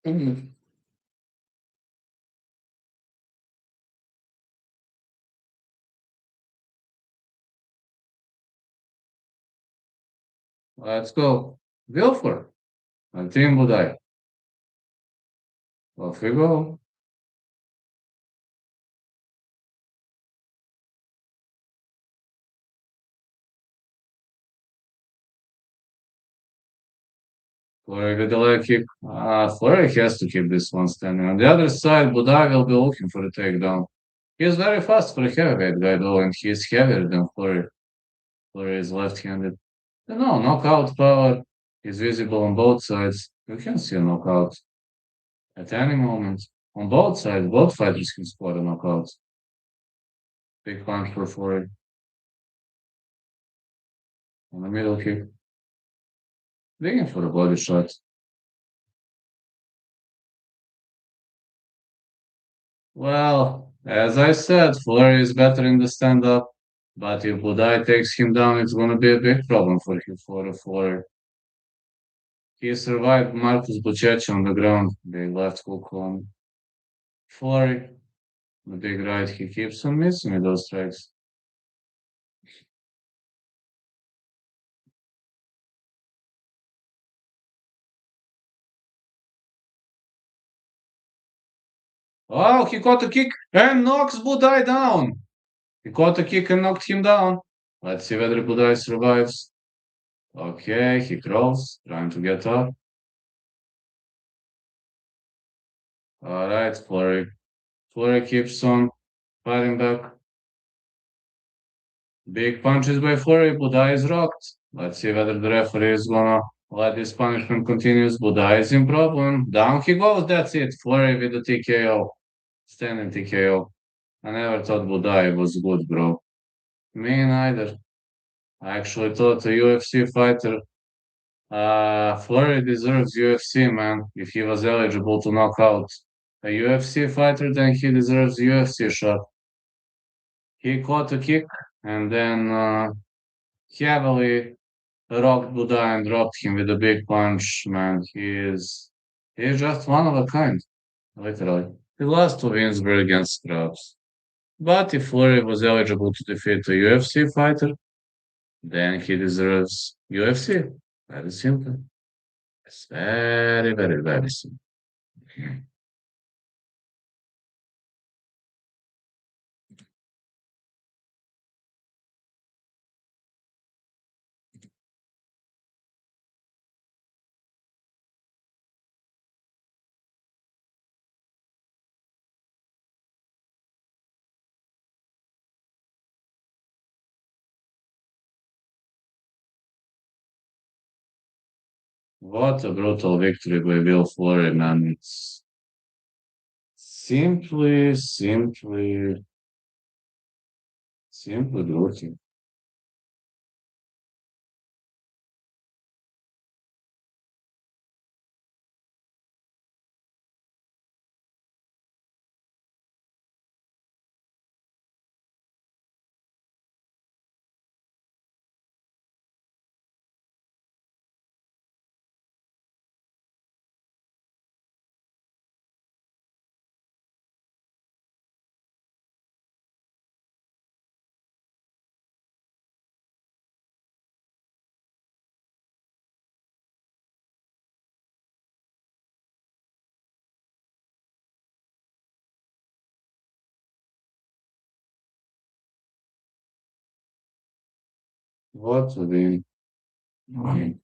Mhm. Let's go. Wilford and Team Buday. Off we go. Fleury with the leg kick. Fleury has to keep this one standing. On the other side, Buday will be looking for a takedown. He's very fast for a heavyweight guy though, and he's heavier than Fleury. Fleury is left-handed. No, knockout power is visible on both sides. You can see a knockout at any moment. On both sides, both fighters can spot a knockout. Big punch for Fleury on the middle kick. Digging for a body shot. Well, as I said, Fleury is better in the stand-up, but if Buday takes him down, it's going to be a big problem for him, for Fleury. He survived Marcus Buchecha on the ground. They left hook on Fleury. The big right, he keeps on missing with those strikes. Oh, he caught a kick and knocks Buday down. He caught a kick and knocked him down. Let's see whether Buday survives. Okay, he crawls, trying to get up. All right, Fleury. Fleury keeps on fighting back. Big punches by Fleury. Buday is rocked. Let's see whether the referee is gonna let this punishment continues. Buday is in problem. Down he goes. That's it. Fleury with the TKO. Standing TKO. I never thought Buday was good, bro. Me neither. I actually thought a UFC fighter. Fleury deserves UFC, man. If he was eligible to knock out a UFC fighter, then he deserves a UFC shot. He caught a kick and then heavily rocked Buddha and dropped him with a big punch, man. He's just one of a kind, literally. He lost to Winsberg against Strauss. But if Fleury was eligible to defeat a UFC fighter, then he deserves UFC. Very simple. It's very, very, very simple. What a brutal victory by Will Fleury, man. It's simply brutal. What a win. Mm.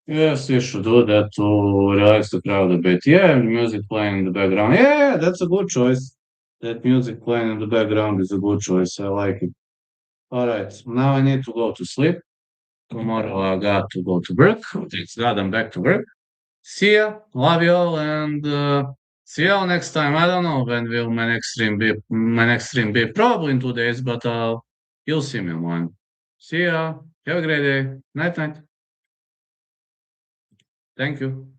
Yes, you should do that to relax the crowd a bit. Yeah, music playing in the background. Yeah, that's a good choice. That music playing in the background is a good choice. I like it. All right, now I need to go to sleep. Tomorrow I got to go to work. Thanks God I'm back to work. See ya. Love you all, and see you all next time. I don't know when will my next stream be. My next stream be probably in 2 days, but you'll see me online. See ya. Have a great day. Night night. Thank you.